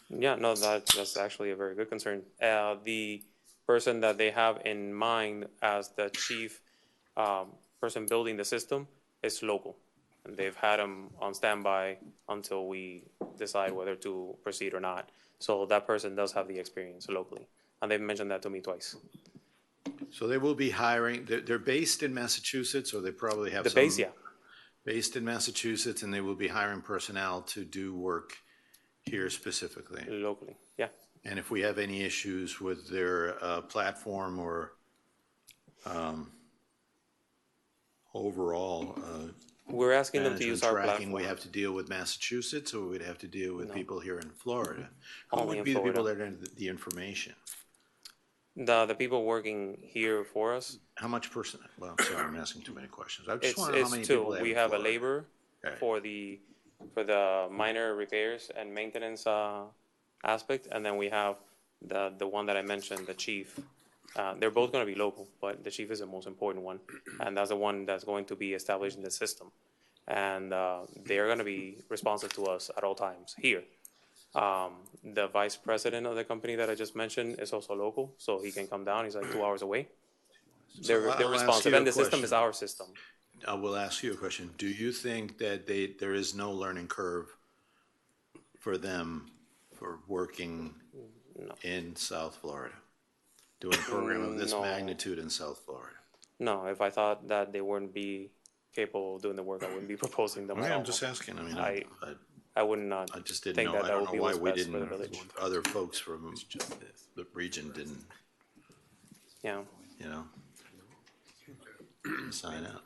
M: Yeah, no, that's actually a very good concern. The person that they have in mind as the chief person building the system is local. And they've had him on standby until we decide whether to proceed or not. So that person does have the experience locally. And they've mentioned that to me twice.
U: So they will be hiring, they're based in Massachusetts, or they probably have some.
M: Base, yeah.
U: Based in Massachusetts, and they will be hiring personnel to do work here specifically.
M: Locally, yeah.
U: And if we have any issues with their platform or overall
M: we're asking them to use our
U: tracking,
M: platform.
U: we have to deal with Massachusetts, or we'd have to deal with people here in Florida? Who
M: Only
U: would
M: in
U: be the people
M: Florida.
U: that are the information?
M: The people working here for us.
U: How much personnel? Well, I'm sorry, I'm asking too many questions. I just want to know how
M: It's
U: many
M: two.
U: people they have
M: We
U: in
M: have a
U: Florida.
M: laborer
U: Okay.
M: for the minor repairs and maintenance aspect, and then we have the one that I mentioned, the chief. They're both going to be local, but the chief is the most important one, and that's the one that's going to be established in the system, and they're going to be responsive to us at all times here. The vice president of the company that I just mentioned is also local, so he can come down. He's like 2 hours away. They're
U: I'll ask
M: responsive,
U: you a
M: and the system
U: question.
M: is our system.
U: I will ask you a question. Do you think that there is no learning curve for them for working in South Florida? Doing a program of this
M: No.
U: magnitude in South Florida?
M: No, if I thought that they wouldn't be capable of doing the work, I wouldn't be proposing them.
U: Okay,
M: at
U: I'm
M: all.
U: just asking. I mean,
M: I would not.
U: I just didn't
M: think
U: know.
M: that
U: I
M: that
U: don't
M: would
U: know
M: be
U: why
M: what's
U: we
M: best for the
U: didn't,
M: village.
U: other folks from the region didn't,
M: Yeah.
U: sign out.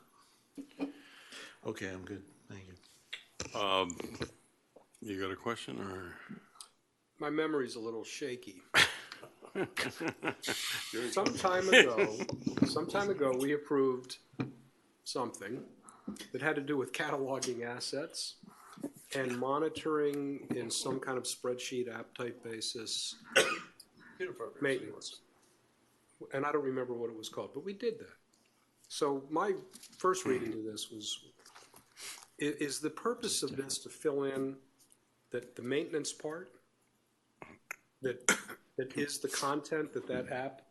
U: Okay, I'm good. Thank you.
B: You got a question or?
T: My memory's a little shaky.
B: You're-
T: Some time ago, we approved something that had to do with cataloging assets and monitoring in some kind of spreadsheet app type basis maintenance. And I don't remember what it was called, but we did that. So my first reading of this was, is the purpose of this to fill in that the maintenance part, that is the content that app,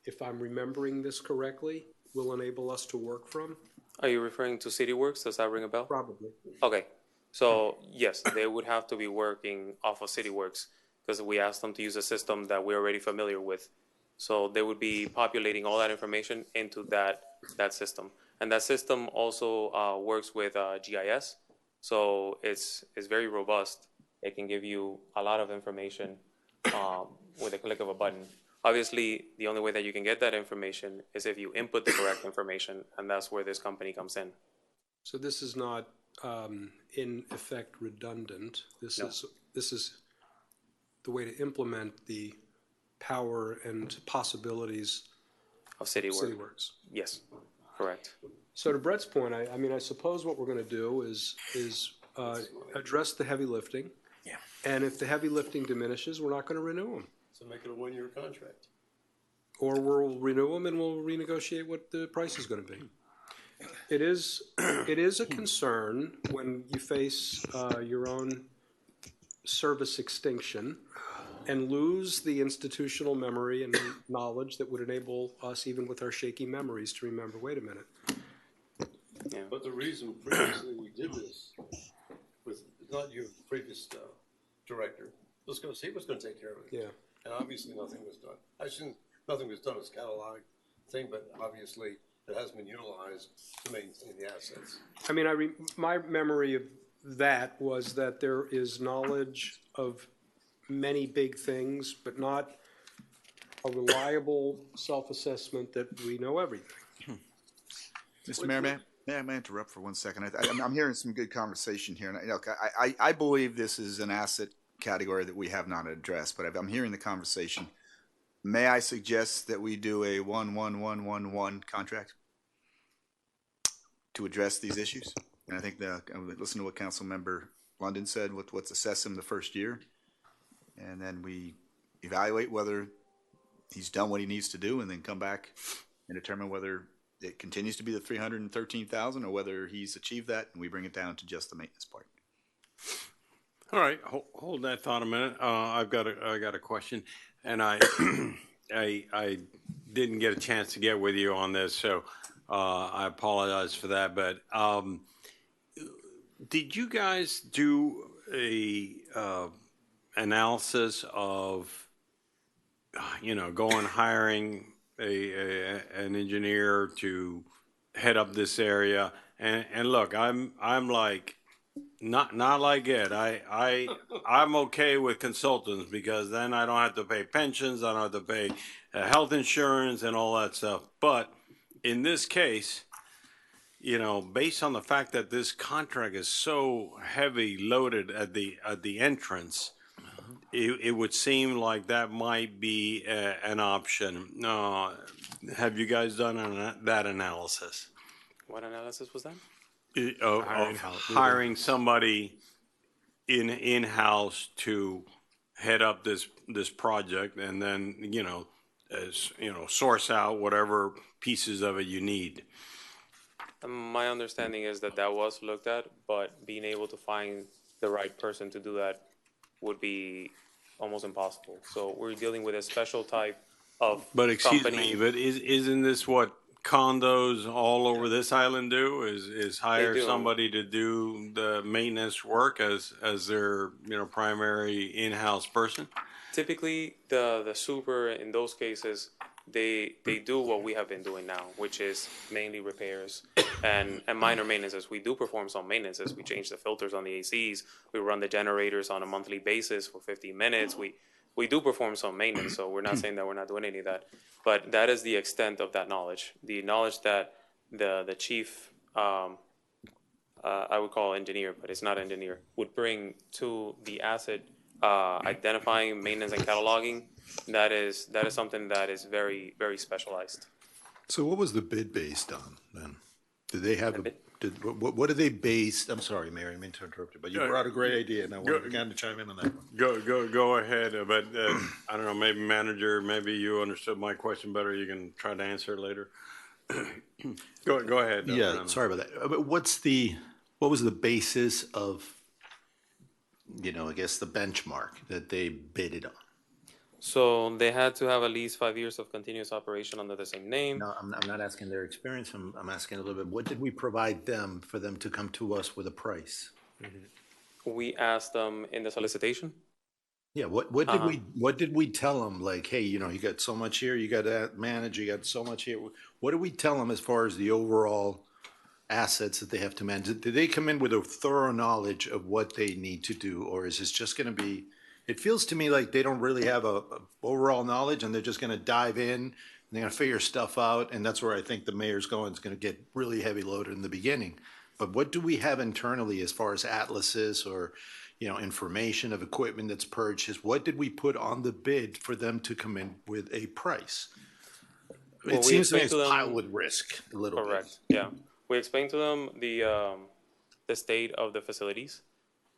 T: if I'm remembering this correctly, will enable us to work from?
M: Are you referring to CityWorks? Does that ring a bell?
T: Probably.
M: Okay, so yes, they would have to be working off of CityWorks because we asked them to use a system that we're already familiar with. So they would be populating all that information into that system. And that system also works with GIS. So it's very robust. It can give you a lot of information with a click of a button. Obviously, the only way that you can get that information is if you input the correct information, and that's where this company comes in.
T: So this is not, in effect, redundant. This is the way to implement the power and possibilities
M: of CityWorks.
T: CityWorks.
M: Yes, correct.
T: So to Brett's point, I mean, I suppose what we're going to do is address the heavy lifting.
C: Yeah.
T: And if the heavy lifting diminishes, we're not going to renew them.
C: So make it a one-year contract.
T: Or we'll renew them and we'll renegotiate what the price is going to be. It is a concern when you face your own service extinction and lose the institutional memory and knowledge that would enable us, even with our shaky memories, to remember, wait a minute.
M: Yeah.
C: But the reason previously we did this was not your previous director. He was going to take care of it.
T: Yeah.
C: And obviously nothing was done. I shouldn't, nothing was done as catalog thing, but obviously it has been utilized to maintain the assets.
T: I mean, my memory of that was that there is knowledge of many big things, but not a reliable self-assessment that we know everything.
V: Mr. Mayor, may I interrupt for 1 second? I'm hearing some good conversation here. And I believe this is an asset category that we have not addressed, but I'm hearing the conversation. May I suggest that we do a 1-1-1-1-1 contract to address these issues? And I think listen to what Councilmember London said, let's assess him the first year. And then we evaluate whether he's done what he needs to do and then come back and determine whether it continues to be the 313,000 or whether he's achieved that and we bring it down to just the maintenance part.
B: All right, hold that thought a minute. I got a question, and I didn't get a chance to get with you on this, so I apologize for that. But did you guys do a analysis of going hiring an engineer to head up this area? And look, I'm like. Not like Ed. I'm okay with consultants because then I don't have to pay pensions, I don't have to pay health insurance and all that stuff. But in this case, based on the fact that this contract is so heavy loaded at the entrance, it would seem like that might be an option. Have you guys done that analysis?
M: What analysis was that?
B: Hiring somebody in-house to head up this project and then source out whatever pieces of it you need.
M: My understanding is that was looked at, but being able to find the right person to do that would be almost impossible. So we're dealing with a special type of
B: But excuse
M: company.
B: me, but isn't this what condos all over this island do? Is hire
M: do.
B: somebody to do the maintenance work as their primary in-house person?
M: Typically, the super in those cases, they do what we have been doing now, which is mainly repairs and minor maintenances. We do perform some maintenances. We change the filters on the ACs. We run the generators on a monthly basis for 15 minutes. We do perform some maintenance, so we're not saying that we're not doing any of that. But that is the extent of that knowledge. The knowledge that the chief, I would call engineer, but it's not engineer, would bring to the asset identifying, maintenance, and cataloging. That is something that is very, very specialized.
U: So what was the bid based on then? Did they have, what are they based, I'm sorry, Mary, I meant to interrupt you, but you brought a great idea and I wanted to kind of chime in on that one.
B: Go ahead, but I don't know, maybe manager, maybe you understood my question better, you can try to answer it later. Go ahead.
U: Yeah,
B: Brandon.
U: sorry about that. But what was the basis of, I guess the benchmark that they bidded on?
M: So they had to have at least 5 years of continuous operation under the same name.
U: No, I'm not asking their experience. I'm asking a little bit, what did we provide them for them to come to us with a price?
M: We asked them in the solicitation.
U: Yeah, what did we tell them? Like, hey, you got so much here, you got to manage, you got so much here. What did we tell them as far as the overall assets that they have to manage? Did they come in with a thorough knowledge of what they need to do, or is this just going to be? It feels to me like they don't really have a overall knowledge, and they're just going to dive in, and they're going to figure stuff out, and that's where I think the mayor's going. It's going to get really heavy loaded in the beginning. But what do we have internally as far as atlases or, information of equipment that's purchased? What did we put on the bid for them to come in with a price? It seems to me it's piled with risk a little bit.
M: Correct. Yeah, we explained to them the state of the facilities,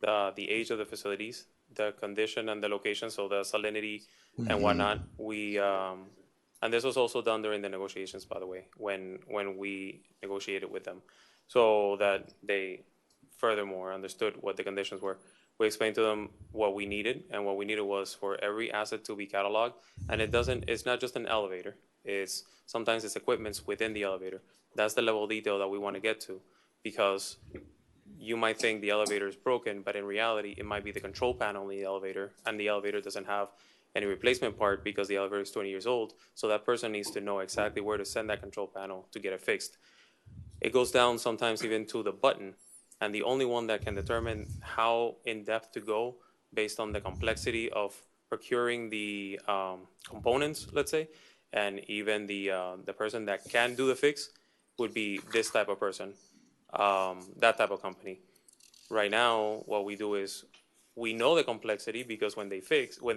M: the age of the facilities, the condition and the location, so the salinity and whatnot. We and this was also done during the negotiations, by the way, when we negotiated with them, so that they furthermore understood what the conditions were. We explained to them what we needed, and what we needed was for every asset to be cataloged. And it's not just an elevator. Sometimes it's equipments within the elevator. That's the level of detail that we want to get to, because you might think the elevator is broken, but in reality, it might be the control panel in the elevator, and the elevator doesn't have any replacement part because the elevator is 20 years old. So that person needs to know exactly where to send that control panel to get it fixed. It goes down sometimes even to the button, and the only one that can determine how in depth to go based on the complexity of procuring the components, let's say, and even the person that can do the fix would be this type of person. That type of company. Right now, what we do is we know the complexity, because when they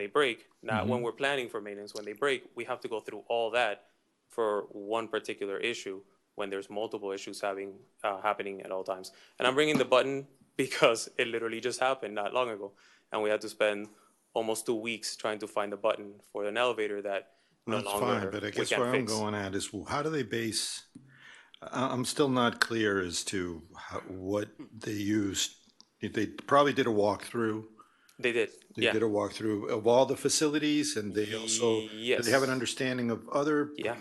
M: break, not when we're planning for maintenance, when they break, we have to go through all that for one particular issue when there's multiple issues happening at all times. And I'm bringing the button because it literally just happened not long ago, and we had to spend almost 2 weeks trying to find the button for an elevator that no
U: That's
M: longer
U: fine, but I
M: we
U: guess
M: can't
U: where I'm
M: fix.
U: going at is, how do they base? I'm still not clear as to what they used. They probably did a walkthrough.
M: They did.
U: They did a walkthrough of all the facilities, and they also
M: Yes.
U: did they have an understanding of other.
M: Yeah.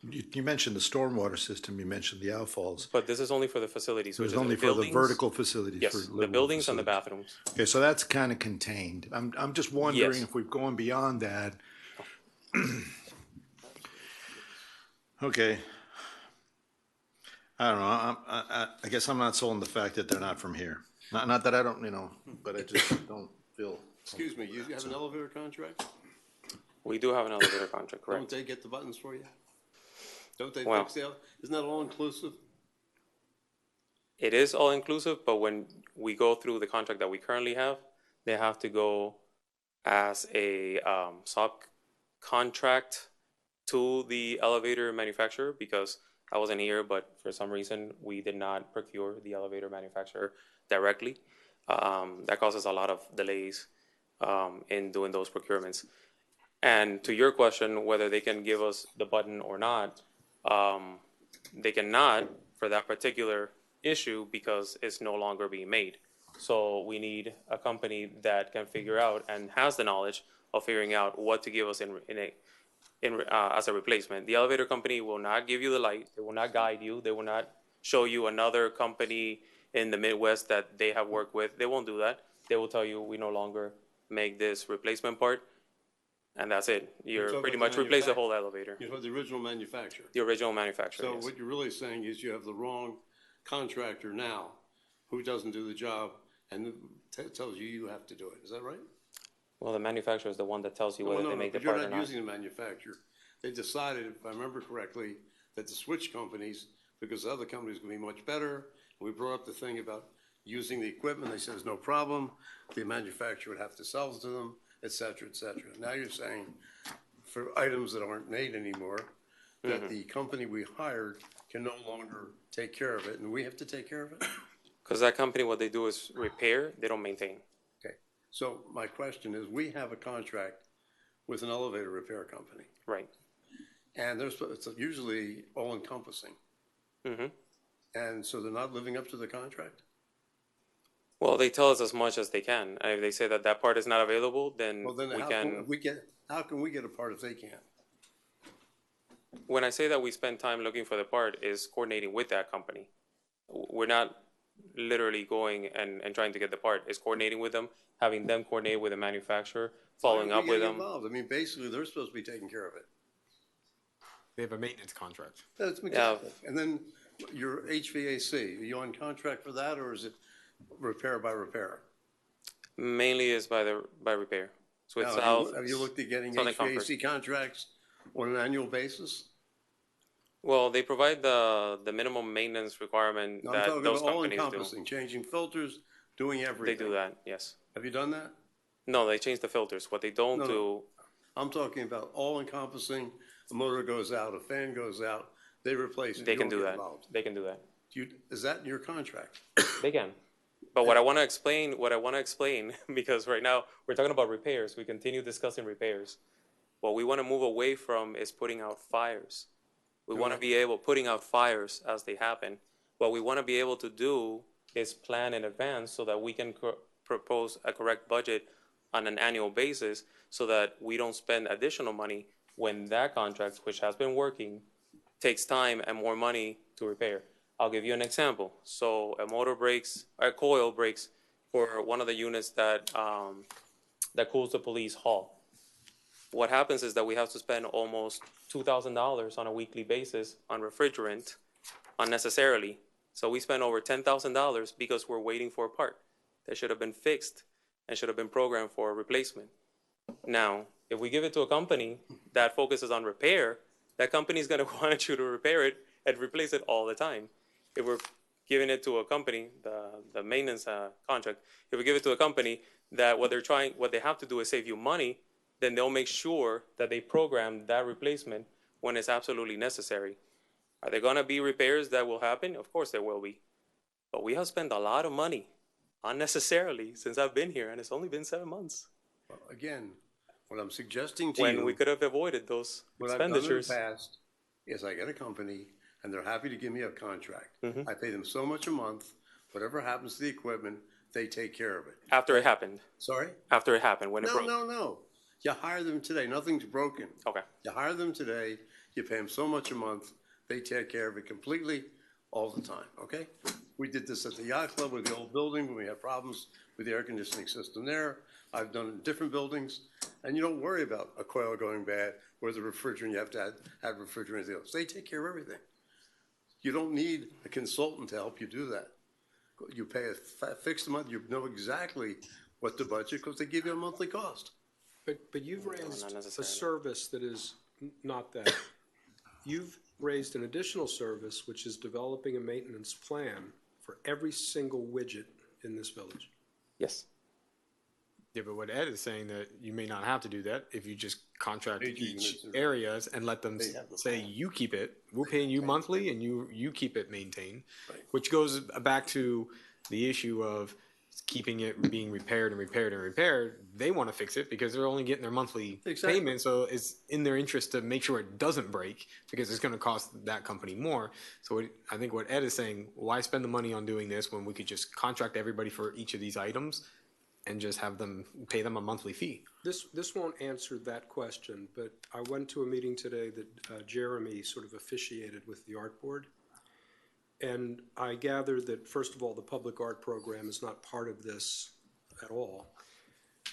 U: You mentioned the stormwater system. You mentioned the outfalls.
M: But this is only for the facilities.
U: It was
M: which is
U: only for the
M: buildings.
U: vertical facilities.
M: Yes,
U: for
M: the
U: livable
M: buildings and the
U: facilities.
M: bathrooms.
U: Okay, so that's kind of contained. I'm just wondering
M: Yes.
U: if we've gone beyond that. Okay. I don't know. I guess I'm not sold on the fact that they're not from here. Not that I don't, but I just don't feel.
C: Excuse me, you have an elevator contract?
M: We do have an elevator contract, correct?
C: Don't they get the buttons for you? Don't they
M: Well-
C: fix isn't that all inclusive?
M: It is all inclusive, but when we go through the contract that we currently have, they have to go as a subcontract to the elevator manufacturer, because I wasn't here, but for some reason we did not procure the elevator manufacturer directly. That causes a lot of delays in doing those procurements. And to your question, whether they can give us the button or not, they cannot for that particular issue because it's no longer being made. So we need a company that can figure out and has the knowledge of figuring out what to give us as a replacement. The elevator company will not give you the light. They will not guide you. They will not show you another company in the Midwest that they have worked with. They won't do that. They will tell you, we no longer make this replacement part, and that's it. You're pretty much replace the whole elevator.
C: You have the original manufacturer.
M: The original manufacturer,
C: So
M: yes.
C: what you're really saying is you have the wrong contractor now who doesn't do the job and tells you have to do it. Is that right?
M: Well, the manufacturer is the one that tells you whether they make the
C: but you're
M: part or
C: not
M: not.
C: using the manufacturer. They decided, if I remember correctly, that the switch companies because the other company's gonna be much better. We brought up the thing about using the equipment, they said, there's no problem. The manufacturer would have to sell it to them, et cetera, et cetera. Now you're saying for items that aren't made anymore, that the company we hired can no longer take care of it, and we have to take care of it?
M: Because that company, what they do is repair, they don't maintain.
C: Okay, so my question is, we have a contract with an elevator repair company,
M: Right.
C: and it's usually all-encompassing.
M: Mm-hmm.
C: And so they're not living up to the contract?
M: Well, they tell us as much as they can. And if they say that that part is not available, then
C: Well, then
M: we
C: how
M: can.
C: can we get a part if they can't?
M: When I say that we spend time looking for the part, is coordinating with that company. We're not literally going and trying to get the part. It's coordinating with them, having them coordinate with the manufacturer, following
C: Why aren't
M: up
C: we
M: with
C: getting
M: them.
C: involved? I mean, basically, they're supposed to be taking care of it.
E: They have a maintenance contract.
C: That's exactly. And then your HVAC, are you on contract for that, or is it repair by repair?
M: Mainly is by repair. So it's
C: Now, have you looked at getting
M: Southern Comfort.
C: HVAC contracts on an annual basis?
M: Well, they provide the minimum maintenance requirement
C: No, I'm
M: that
C: talking
M: those
C: about
M: companies do.
C: all-encompassing, changing filters, doing
M: They
C: everything.
M: do that, yes.
C: Have you done that?
M: No, they change the filters. What they don't
C: No,
M: do,
C: no. I'm talking about all-encompassing, a motor goes out, a fan goes out, they replace it.
M: they
C: You
M: can
C: don't
M: do
C: get
M: that.
C: involved.
M: They can do that.
C: Is that in your contract?
M: They can. But what I want to explain, because right now we're talking about repairs, we continue discussing repairs. What we want to move away from is putting out fires. We want to be putting out fires as they happen. What we want to be able to do is plan in advance so that we can propose a correct budget on an annual basis so that we don't spend additional money when that contract, which has been working, takes time and more money to repair. I'll give you an example. So a coil breaks for one of the units that cools the police hall. What happens is that we have to spend almost $2,000 on a weekly basis on refrigerant unnecessarily. So we spend over $10,000 because we're waiting for a part that should have been fixed and should have been programmed for a replacement. Now, if we give it to a company that focuses on repair, that company is going to want you to repair it and replace it all the time. If we're giving it to a company, the maintenance contract, if we give it to a company that what they have to do is save you money, then they'll make sure that they program that replacement when it's absolutely necessary. Are there going to be repairs that will happen? Of course there will be. But we have spent a lot of money unnecessarily since I've been here, and it's only been 7 months.
C: Well, again, what I'm suggesting to
M: When
C: you.
M: we could have avoided those
C: What I've done in the
M: expenditures.
C: past is I get a company and they're happy to give me a contract.
M: Mhm.
C: I pay them so much a month, whatever happens to the equipment, they take care of it.
M: After it happened.
C: Sorry?
M: After it happened, when it broke.
C: No. You hire them today, nothing's broken.
M: Okay.
C: You hire them today, you pay them so much a month, they take care of it completely all the time, okay? We did this at the yacht club with the old building when we had problems with the air conditioning system there. I've done it in different buildings, and you don't worry about a coil going bad or the refrigerant, you have to add refrigerant else. They take care of everything. You don't need a consultant to help you do that. You pay a fixed amount, you know exactly what the budget, because they give you a monthly cost.
T: But you've raised a
M: necessarily.
T: service that is not that. You've raised an additional service, which is developing a maintenance plan for every single widget in this village.
M: Yes.
E: Yeah, but what Ed is saying that you may not have to do that if you just contract
C: Major
E: each
C: units.
E: areas and let them say you keep it. We're paying you monthly and you keep it maintained, which goes back to the issue of keeping it being repaired and repaired and repaired. They want to fix it because they're only getting their monthly
C: Exactly.
E: payment, so it's in their interest to make sure it doesn't break because it's going to cost that company more. So I think what Ed is saying, why spend the money on doing this when we could just contract everybody for each of these items and just have them pay them a monthly fee?
T: This won't answer that question, but I went to a meeting today that Jeremy sort of officiated with the art board. And I gathered that, first of all, the public art program is not part of this at all.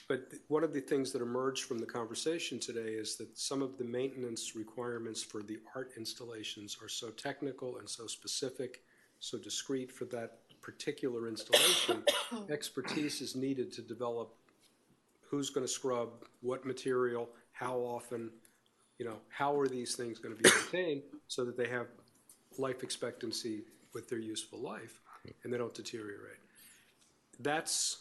T: But one of the things that emerged from the conversation today is that some of the maintenance requirements for the art installations are so technical and so specific, so discrete for that particular installation. Expertise is needed to develop who's going to scrub, what material, how often, how are these things going to be maintained so that they have life expectancy with their useful life, and they don't deteriorate. That's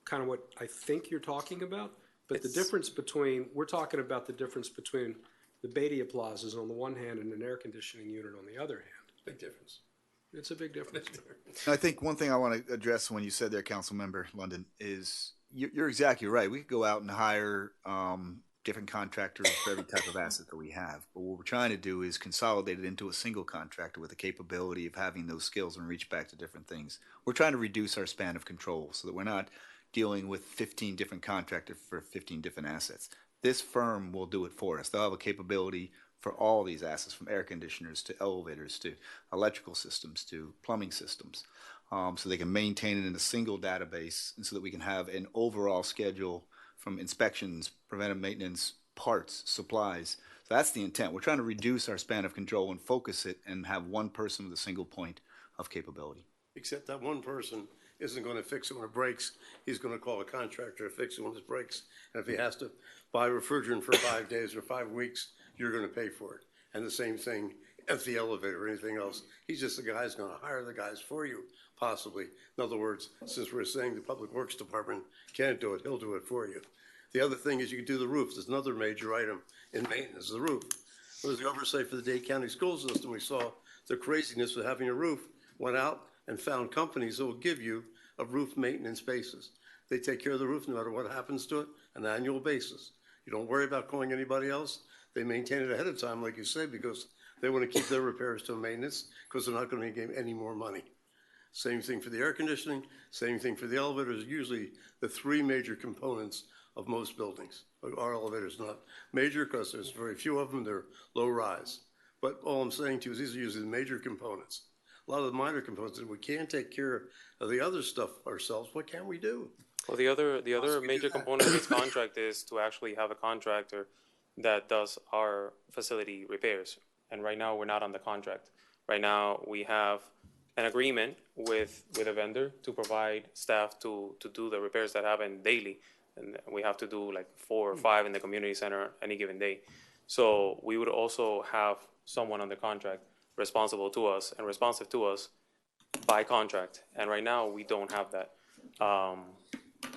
T: kind of what I think you're talking about. But the difference between, we're talking about the difference between the Badia plazas on the one hand and an air conditioning unit on the other hand.
C: Big difference.
T: It's a big difference.
V: I think one thing I want to address when you said there, Councilmember London, is you're exactly right. We could go out and hire different contractors for every type of asset that we have. But what we're trying to do is consolidate it into a single contractor with the capability of having those skills and reach back to different things. We're trying to reduce our span of control so that we're not dealing with 15 different contractors for 15 different assets. This firm will do it for us. They'll have a capability for all these assets, from air conditioners to elevators to electrical systems to plumbing systems. So they can maintain it in a single database, and so that we can have an overall schedule from inspections, preventive maintenance, parts, supplies. So that's the intent. We're trying to reduce our span of control and focus it and have one person with a single point of capability.
C: Except that one person isn't going to fix it when it breaks. He's going to call a contractor to fix it when it breaks. And if he has to buy refrigerant for 5 days or 5 weeks, you're going to pay for it. And the same thing at the elevator or anything else. He's just the guy who's going to hire the guys for you, possibly. In other words, since we're saying the Public Works Department can't do it, he'll do it for you. The other thing is you can do the roof. There's another major item in maintenance, the roof. There was the oversight for the Dade County school system. We saw the craziness of having a roof, went out and found companies that will give you a roof maintenance basis. They take care of the roof no matter what happens to it, on an annual basis. You don't worry about calling anybody else. They maintain it ahead of time, like you said, because they want to keep their repairs to maintenance because they're not going to get any more money. Same thing for the air conditioning, same thing for the elevators. Usually the three major components of most buildings. Our elevators not major because there's very few of them. They're low rise. But all I'm saying to you is these are usually the major components. A lot of the minor components, if we can't take care of the other stuff ourselves, what can we do?
M: Well, the other major component of this contract is to actually have a contractor that does our facility repairs. And right now, we're not on the contract. Right now, we have an agreement with a vendor to provide staff to do the repairs that happen daily. And we have to do like 4 or 5 in the community center any given day. So we would also have someone on the contract responsible to us and responsive to us by contract. And right now, we don't have that,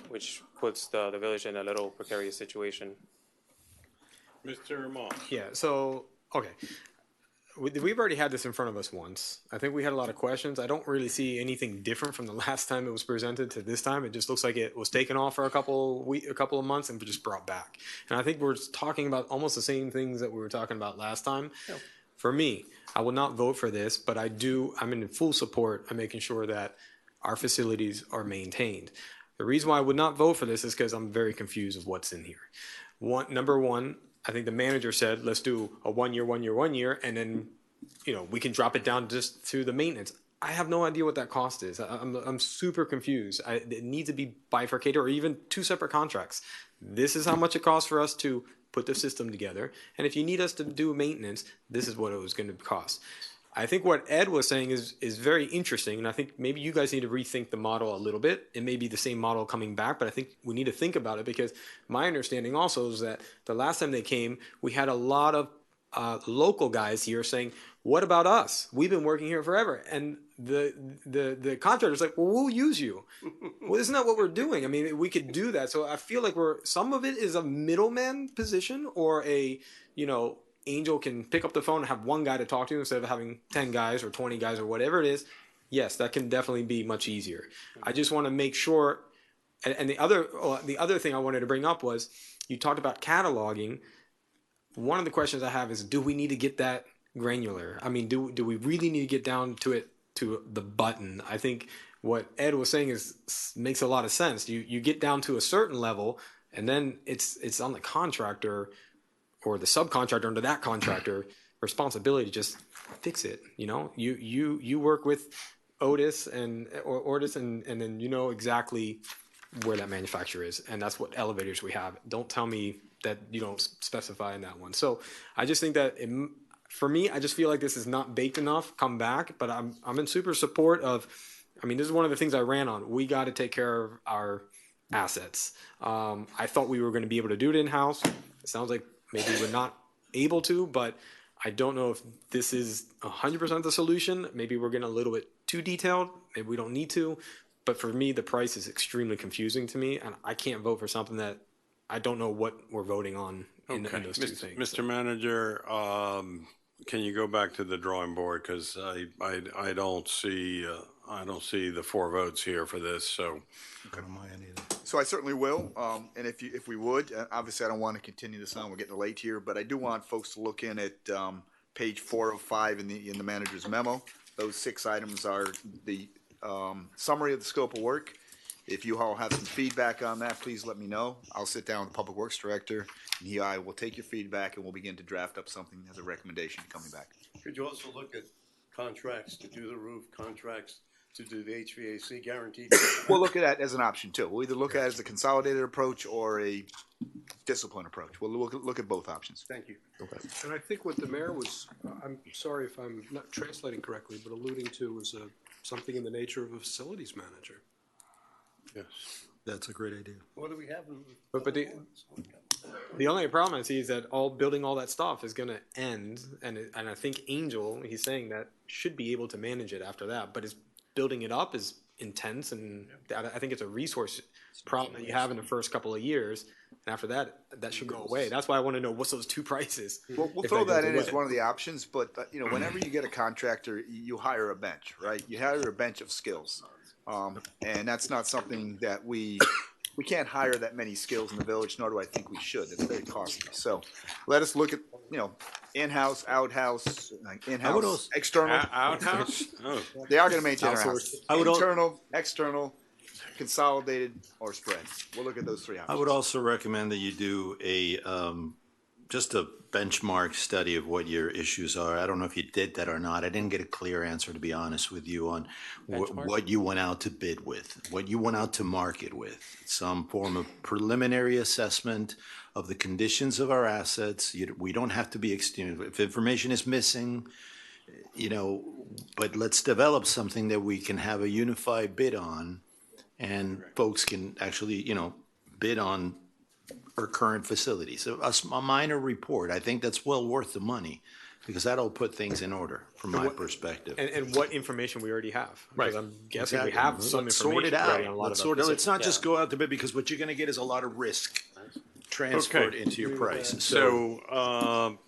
M: which puts the village in a little precarious situation.
B: Mr. Moss.
E: Yeah, so, okay. We've already had this in front of us once. I think we had a lot of questions. I don't really see anything different from the last time it was presented to this time. It just looks like it was taken off for a couple of months and just brought back. And I think we're talking about almost the same things that we were talking about last time. Yep. For me, I will not vote for this, but I'm in full support of making sure that our facilities are maintained. The reason why I would not vote for this is because I'm very confused of what's in here. Number one, I think the manager said, let's do a 1 year, 1 year, 1 year, and then, we can drop it down just to the maintenance. I have no idea what that cost is. I'm super confused. It needs to be bifurcated or even 2 separate contracts. This is how much it costs for us to put the system together. And if you need us to do maintenance, this is what it was going to cost. I think what Ed was saying is very interesting, and I think maybe you guys need to rethink the model a little bit. It may be the same model coming back, but I think we need to think about it because my understanding also is that the last time they came, we had a lot of local guys here saying, what about us? We've been working here forever. And the contractor's like, well, we'll use you. Well, isn't that what we're doing? I mean, we could do that. So I feel like some of it is a middleman position or Angel can pick up the phone and have one guy to talk to instead of having 10 guys or 20 guys or whatever it is. Yes, that can definitely be much easier. I just want to make sure. And the other thing I wanted to bring up was you talked about cataloging. One of the questions I have is, do we need to get that granular? I mean, do we really need to get down to it, to the button? I think what Ed was saying makes a lot of sense. You get down to a certain level and then it's on the contractor or the subcontractor under that contractor responsibility to just fix it. You work with Otis and then you know exactly where that manufacturer is, and that's what elevators we have. Don't tell me that you don't specify in that one. So I just think that for me, I just feel like this is not baked enough. Come back, but I'm in super support of. I mean, this is one of the things I ran on. We got to take care of our assets. I thought we were going to be able to do it in house. It sounds like maybe we're not able to, but I don't know if this is 100% the solution. Maybe we're getting a little bit too detailed. Maybe we don't need to. But for me, the price is extremely confusing to me, and I can't vote for something that I don't know what we're voting on in those two things.
B: Mr. Manager, can you go back to the drawing board? Because I don't see the 4 votes here for this, so.
V: So I certainly will, and if we would, obviously I don't want to continue this on, we're getting late here, but I do want folks to look in at page 405 in the manager's memo. Those 6 items are the summary of the scope of work. If you all have some feedback on that, please let me know. I'll sit down with the Public Works Director, and I will take your feedback, and we'll begin to draft up something as a recommendation coming back.
C: Could you also look at contracts to do the roof, contracts to do the HVAC guaranteed?
V: We'll look at that as an option too. We'll either look at it as a consolidated approach or a discipline approach. We'll look at both options.
C: Thank you.
V: Okay.
T: And I think what the mayor was, I'm sorry if I'm not translating correctly, but alluding to was something in the nature of a facilities manager.
U: Yes. That's a great idea.
C: What do we have?
E: But the only problem I see is that building all that stuff is going to end, and I think Angel, he's saying that should be able to manage it after that, but building it up is intense, and I think it's a resource problem that you have in the first couple of years, and after that should go away. That's why I want to know what's those 2 prices.
V: We'll throw that in as one of the options, but whenever you get a contractor, you hire a bench, right? You hire a bench of skills, and that's not something that we can't hire that many skills in the village, nor do I think we should. It's very costly. So let us look at in-house, out-house, in-house, external.
B: Outhouse? Oh.
V: They are going to maintain our house.
U: I would
V: Internal, external, consolidated, or spread. We'll look at those 3 options.
U: I would also recommend that you do just a benchmark study of what your issues are. I don't know if you did that or not. I didn't get a clear answer, to be honest with you, on what you went out to bid with, what you went out to market with. Some form of preliminary assessment of the conditions of our assets. We don't have to be extreme. If information is missing, but let's develop something that we can have a unified bid on, and folks can actually, bid on our current facilities. So a minor report, I think that's well worth the money, because that'll put things in order from my perspective.
E: And what information we already have.
U: Right.
E: Because I'm guessing
U: Exactly.
E: we have some
U: Let's
E: information
U: sort it out.
E: already on a lot
U: Let's
E: of
U: sort it.
E: them.
U: Let's not just go out to bid, because what you're going to get is a lot of risk transferred into your price.
B: So,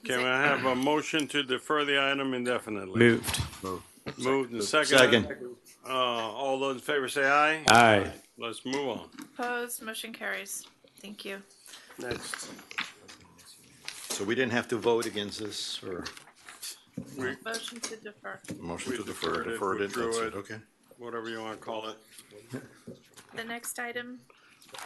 B: can I have a motion to defer the item indefinitely? Moved and second. All those in favor say aye.
E: Aye.
B: Let's move on.
A: Opposed, motion carries. Thank you.
B: Next.
U: So we didn't have to vote against this, or
A: Motion to defer.
U: motion
B: We
U: to defer, deferred it,
B: withdrew
U: that's
B: it.
U: it, okay.
B: Whatever you want to call it.
A: The next item,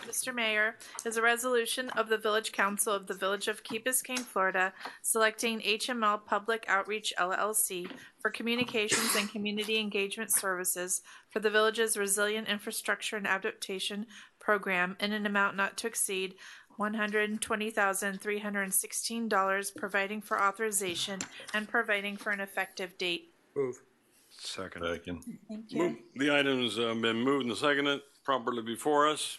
A: Mr. Mayor, is a resolution of the Village Council of the Village of Key Biscayne, Florida, selecting HML Public Outreach LLC for communications and community engagement services for the village's Resilient Infrastructure and Adaptation Program in an amount not to exceed $120,316, providing for authorization and providing for an effective date.
E: Move.
U: Second.
A: Thank you.
B: The item's been moved and seconded properly before us.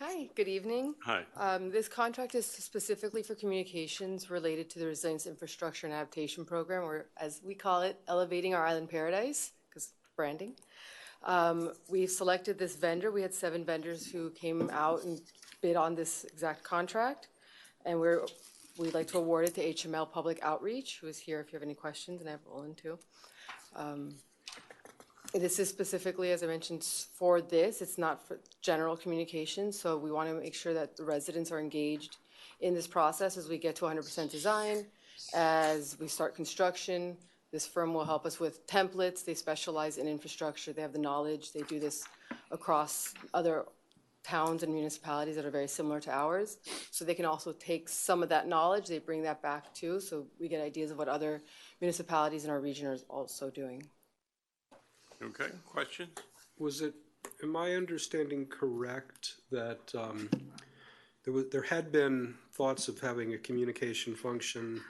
P: Hi, good evening.
B: Hi.
P: This contract is specifically for communications related to the Resilience Infrastructure and Adaptation Program, or as we call it, Elevating Our Island Paradise, because branding. We've selected this vendor. We had 7 vendors who came out and bid on this exact contract, and we'd like to award it to HML Public Outreach, who is here if you have any questions, and I have Roland too. This is specifically, as I mentioned, for this. It's not for general communications, so we want to make sure that the residents are engaged in this process as we get to 100% design, as we start construction. This firm will help us with templates. They specialize in infrastructure. They have the knowledge. They do this across other towns and municipalities that are very similar to ours. So they can also take some of that knowledge. They bring that back too, so we get ideas of what other municipalities in our region are also doing.
B: Okay, question?
T: Am I understanding correct that there had been thoughts of having a communication function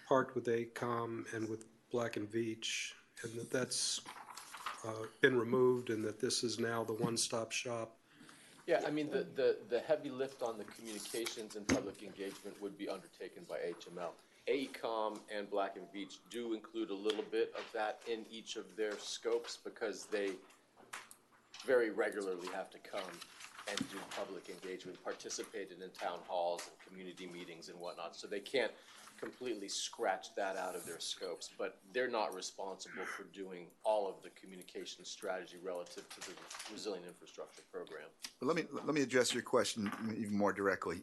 T: parked with ACOM and with Black & Veatch, and that's been removed, and that this is now the one-stop shop?
Q: Yeah, I mean, the heavy lift on the communications and public engagement would be undertaken by HML. AECOM and Black and Veatch do include a little bit of that in each of their scopes because they very regularly have to come and do public engagement, participated in town halls and community meetings and whatnot. So they can't completely scratch that out of their scopes, but they're not responsible for doing all of the communication strategy relative to the Resilient Infrastructure Program.
V: But let me address your question even more directly.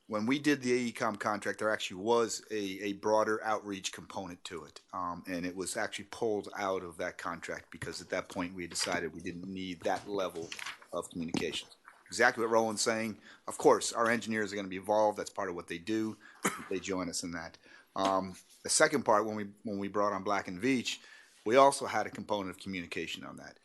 V: When we did the AECOM contract, there actually was a broader outreach component to it, and it was actually pulled out of that contract because at that point we decided we didn't need that level of communications. Exactly what Roland's saying. Of course, our engineers are going to be involved. That's part of what they do. They join us in that. The second part, when we brought on Black and Veatch, we also had a component of communication on that.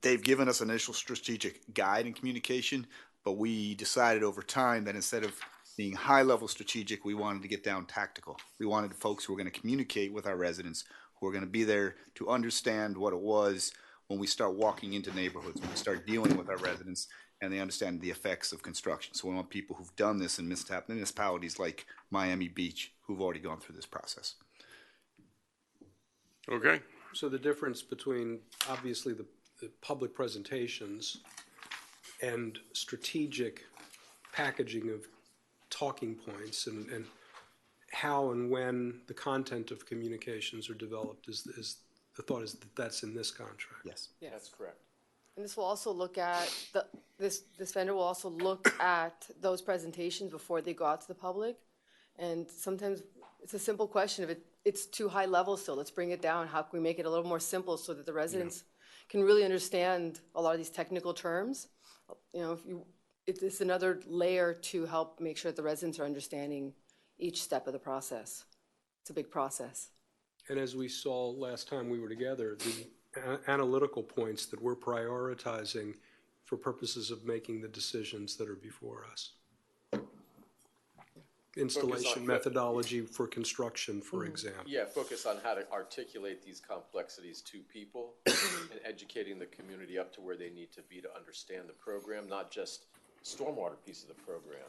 V: They've given us an initial strategic guide in communication, but we decided over time that instead of being high-level strategic, we wanted to get down tactical. We wanted folks who were going to communicate with our residents, who were going to be there to understand what it was when we start walking into neighborhoods, when we start dealing with our residents, and they understand the effects of construction. So we want people who've done this in municipalities like Miami Beach, who've already gone through this process.
B: Okay.
T: So the difference between, obviously, the public presentations and strategic packaging of talking points and how and when the content of communications are developed is the thought is that that's in this contract.
V: Yes.
K: Yes.
Q: That's correct.
P: And this will also look at, this vendor will also look at those presentations before they go out to the public. And sometimes it's a simple question, if it's too high level still, let's bring it down. How can we make it a little more simple so that the residents can really understand a lot of these technical terms? You know, it's another layer to help make sure that the residents are understanding each step of the process. It's a big process.
T: And as we saw last time we were together, the analytical points that we're prioritizing for purposes of making the decisions that are before us. Installation methodology for construction, for example.
Q: Yeah, focus on how to articulate these complexities to people and educating the community up to where they need to be to understand the program, not just the stormwater piece of the program,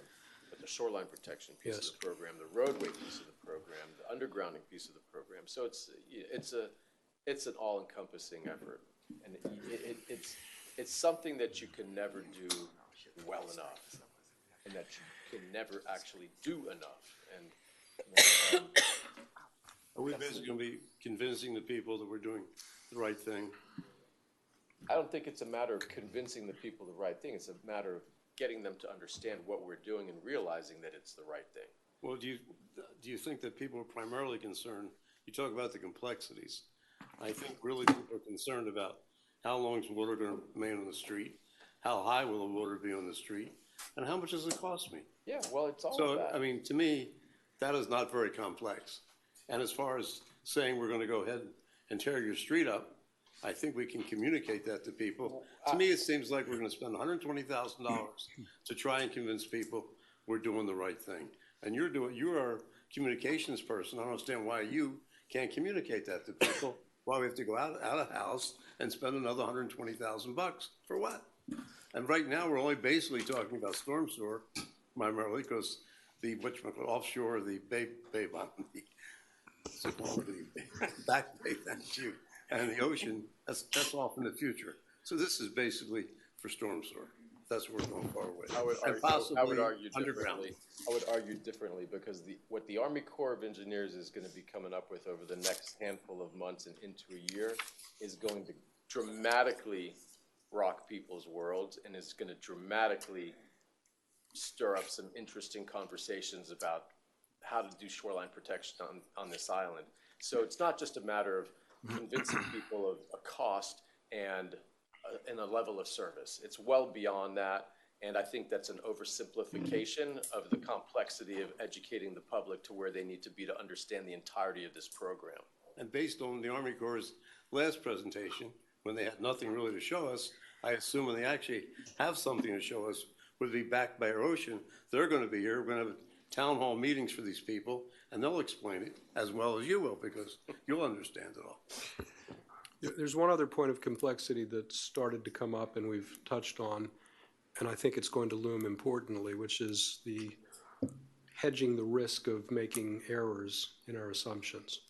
Q: but the shoreline protection piece of the program, the roadway piece of the program, the undergrounding piece of the program. So it's an all-encompassing effort, and it's something that you can never do well enough, and that you can never actually do enough. And
C: are we basically going to be convincing the people that we're doing the right thing?
Q: I don't think it's a matter of convincing the people the right thing. It's a matter of getting them to understand what we're doing and realizing that it's the right thing.
C: Well, do you think that people are primarily concerned? You talk about the complexities. I think really people are concerned about how long is water going to remain on the street, how high will the water be on the street, and how much does it cost me?
Q: Yeah, well, it's all
C: so,
Q: that.
C: I mean, to me, that is not very complex. And as far as saying we're going to go ahead and tear your street up, I think we can communicate that to people. To me, it seems like we're going to spend $120,000 to try and convince people we're doing the right thing. And you're a communications person. I don't understand why you can't communicate that to people. Why we have to go out of the house and spend another $120,000 for what? And right now, we're only basically talking about storm sewer, primarily because the offshore, the Bay Bond, the Back Bay, thank you, and the ocean, that's off in the future. So this is basically for storm sewer. That's what we're going forward with.
Q: I would argue
C: underground.
Q: differently. I would argue differently because what the Army Corps of Engineers is going to be coming up with over the next handful of months and into a year is going to dramatically rock people's worlds and is going to dramatically stir up some interesting conversations about how to do shoreline protection on this island. So it's not just a matter of convincing people of a cost and a level of service. It's well beyond that, and I think that's an oversimplification of the complexity of educating the public to where they need to be to understand the entirety of this program.
C: And based on the Army Corps' last presentation, when they had nothing really to show us, I assume when they actually have something to show us, would be backed by our ocean, they're going to be here. We're going to have town hall meetings for these people, and they'll explain it as well as you will, because you'll understand it all.
T: There's one other point of complexity that started to come up and we've touched on, and I think it's going to loom importantly, which is hedging the risk of making errors in our assumptions.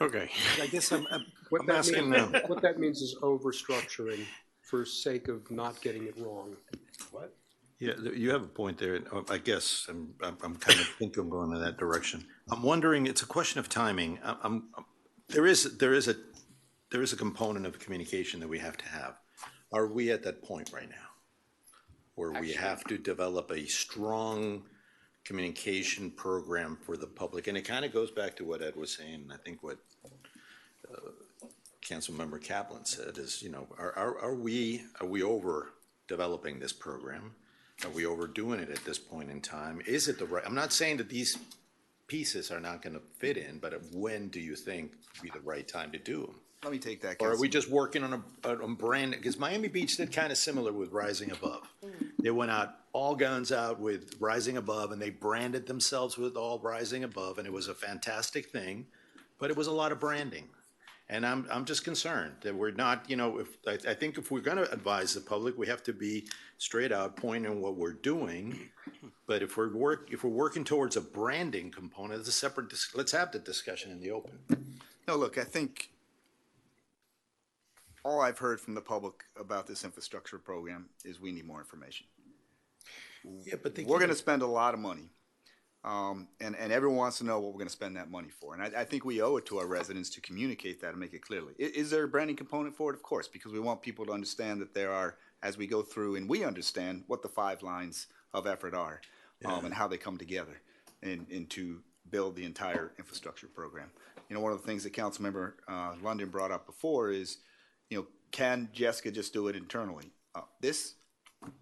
B: Okay.
U: I guess
T: What
U: I'm
T: that
U: asking
T: means,
U: them.
T: what that means is overstructuring for sake of not getting it wrong.
U: What? Yeah, you have a point there. I guess I'm kind of think I'm going in that direction. I'm wondering, it's a question of timing. There is a component of communication that we have to have. Are we at that point right now? Where we have to develop a strong communication program for the public? And it kind of goes back to what Ed was saying, and I think what Councilmember Kaplan said is, you know, are we over developing this program? Are we overdoing it at this point in time? Is it the right, I'm not saying that these pieces are not gonna fit in, but when do you think would be the right time to do them?
V: Let me take that.
U: Or are we just working on a brand, because Miami Beach did kind of similar with Rising Above. They went out, all guns out with Rising Above, and they branded themselves with all Rising Above, and it was a fantastic thing, but it was a lot of branding. And I'm just concerned that we're not, you know, I think if we're gonna advise the public, we have to be straight out pointing what we're doing. But if we're working towards a branding component, it's a separate, let's have the discussion in the open.
V: No, look, I think all I've heard from the public about this infrastructure program is we need more information.
U: Yeah, but
V: we're going to spend a lot of money, and everyone wants to know what we're going to spend that money for. And I think we owe it to our residents to communicate that and make it clearly. Is there a branding component for it? Of course, because we want people to understand that there are, as we go through, and we understand what the 5 lines of effort are, and how they come together and to build the entire infrastructure program. You know, one of the things that Councilmember London brought up before is, you know, can Jessica just do it internally? This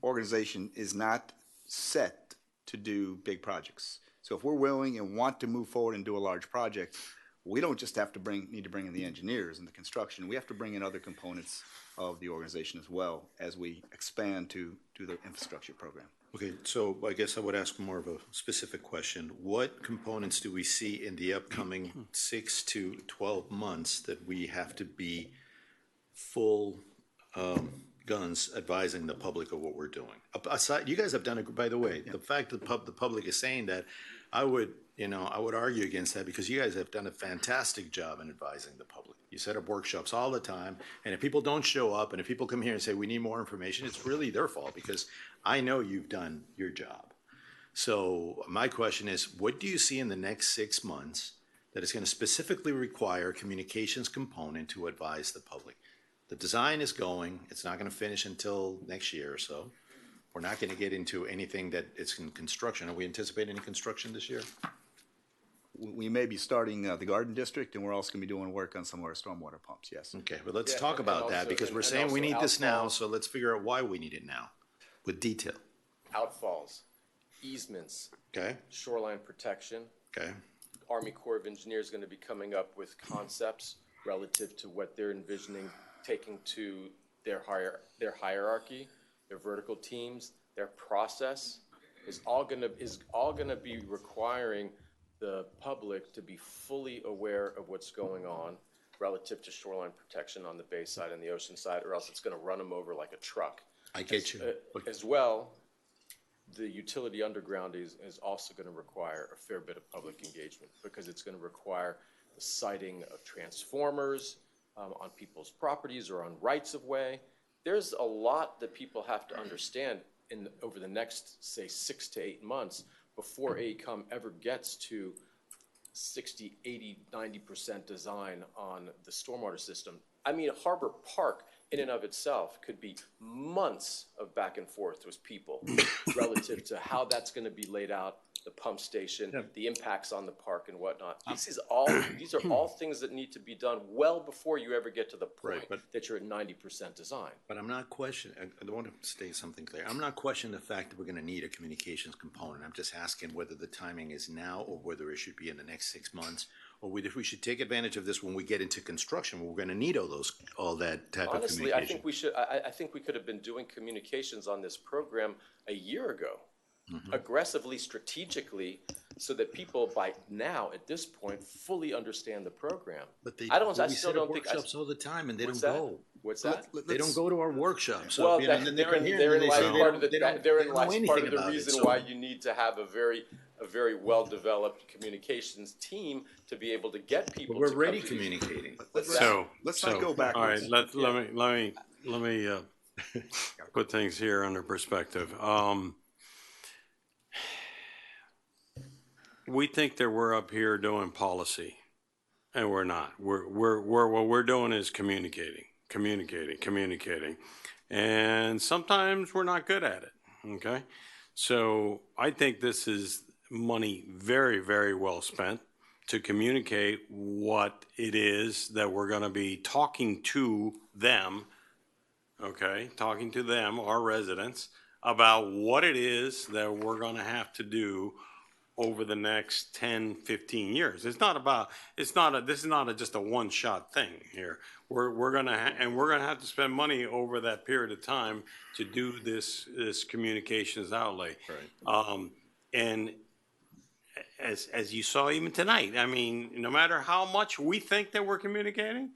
V: organization is not set to do big projects. So if we're willing and want to move forward and do a large project, we don't just have to need to bring in the engineers and the construction. We have to bring in other components of the organization as well as we expand to the infrastructure program.
U: Okay, so I guess I would ask more of a specific question. What components do we see in the upcoming 6 to 12 months that we have to be full guns advising the public of what we're doing? Aside, you guys have done it, by the way, the fact that the public is saying that, I would argue against that, because you guys have done a fantastic job in advising the public. You set up workshops all the time, and if people don't show up, and if people come here and say, we need more information, it's really their fault, because I know you've done your job. So my question is, what do you see in the next 6 months that is going to specifically require a communications component to advise the public? The design is going, it's not going to finish until next year or so. We're not going to get into anything that is in construction. Are we anticipating any construction this year?
V: We may be starting the Garden District, and we're also going to be doing work on some of our stormwater pumps, yes.
U: Okay, but let's talk about that, because we're saying we need this now, so let's figure out why we need it now with detail.
Q: Outfalls, easements.
U: Okay.
Q: Shoreline protection.
U: Okay.
Q: Army Corps of Engineers is going to be coming up with concepts relative to what they're envisioning taking to their hierarchy, their vertical teams, their process is all gonna be requiring the public to be fully aware of what's going on relative to shoreline protection on the bay side and the ocean side, or else it's gonna run them over like a truck.
U: I get you.
Q: As well, the utility underground is also gonna require a fair bit of public engagement, because it's gonna require the siting of transformers on people's properties or on rights of way. There's a lot that people have to understand over the next, say, 6 to 8 months before AECOM ever gets to 60, 80, 90% design on the stormwater system. I mean, Harbor Park in and of itself could be months of back and forth with people relative to how that's going to be laid out, the pump station, the impacts on the park and whatnot. These are all things that need to be done well before you ever get to the point that you're at 90% design.
U: But I'm not questioning, I want to state something clear. I'm not questioning the fact that we're going to need a communications component. I'm just asking whether the timing is now, or whether it should be in the next 6 months, or whether we should take advantage of this when we get into construction. We're going to need all that type of communication.
Q: Honestly, I think we could have been doing communications on this program a year ago. aggressively, strategically, so that people by now, at this point, fully understand the program.
U: But they,
Q: I
U: we
Q: still
U: set
Q: don't
U: up
Q: think.
U: workshops all the time, and they don't
Q: What's that?
U: go.
Q: What's that?
U: They don't go to our workshops. So,
Q: Well,
U: you know, and then they
Q: therein
U: come here and they
Q: lies
U: say
Q: part of the
U: they don't
Q: therein
U: know
Q: lies part
U: anything
Q: of the
U: about it,
Q: reason
U: so-
Q: why you need to have a very well-developed communications team to be able to get people.
U: But we're
Q: to come
U: already
Q: to these-
U: communicating.
V: Let's not go backwards.
B: All right, let me put things here under perspective. We think that we're up here doing policy, and we're not. We're what we're doing is communicating, and sometimes we're not good at it. Okay, so I think this is money very, very well spent to communicate what it is that we're going to be talking to them. Okay, talking to them, our residents, about what it is that we're going to have to do over the next 10, 15 years. This is not just a one-shot thing here. We're going to have to spend money over that period of time to do this communications outlay.
U: Right.
B: And as you saw even tonight, I mean, no matter how much we think that we're communicating,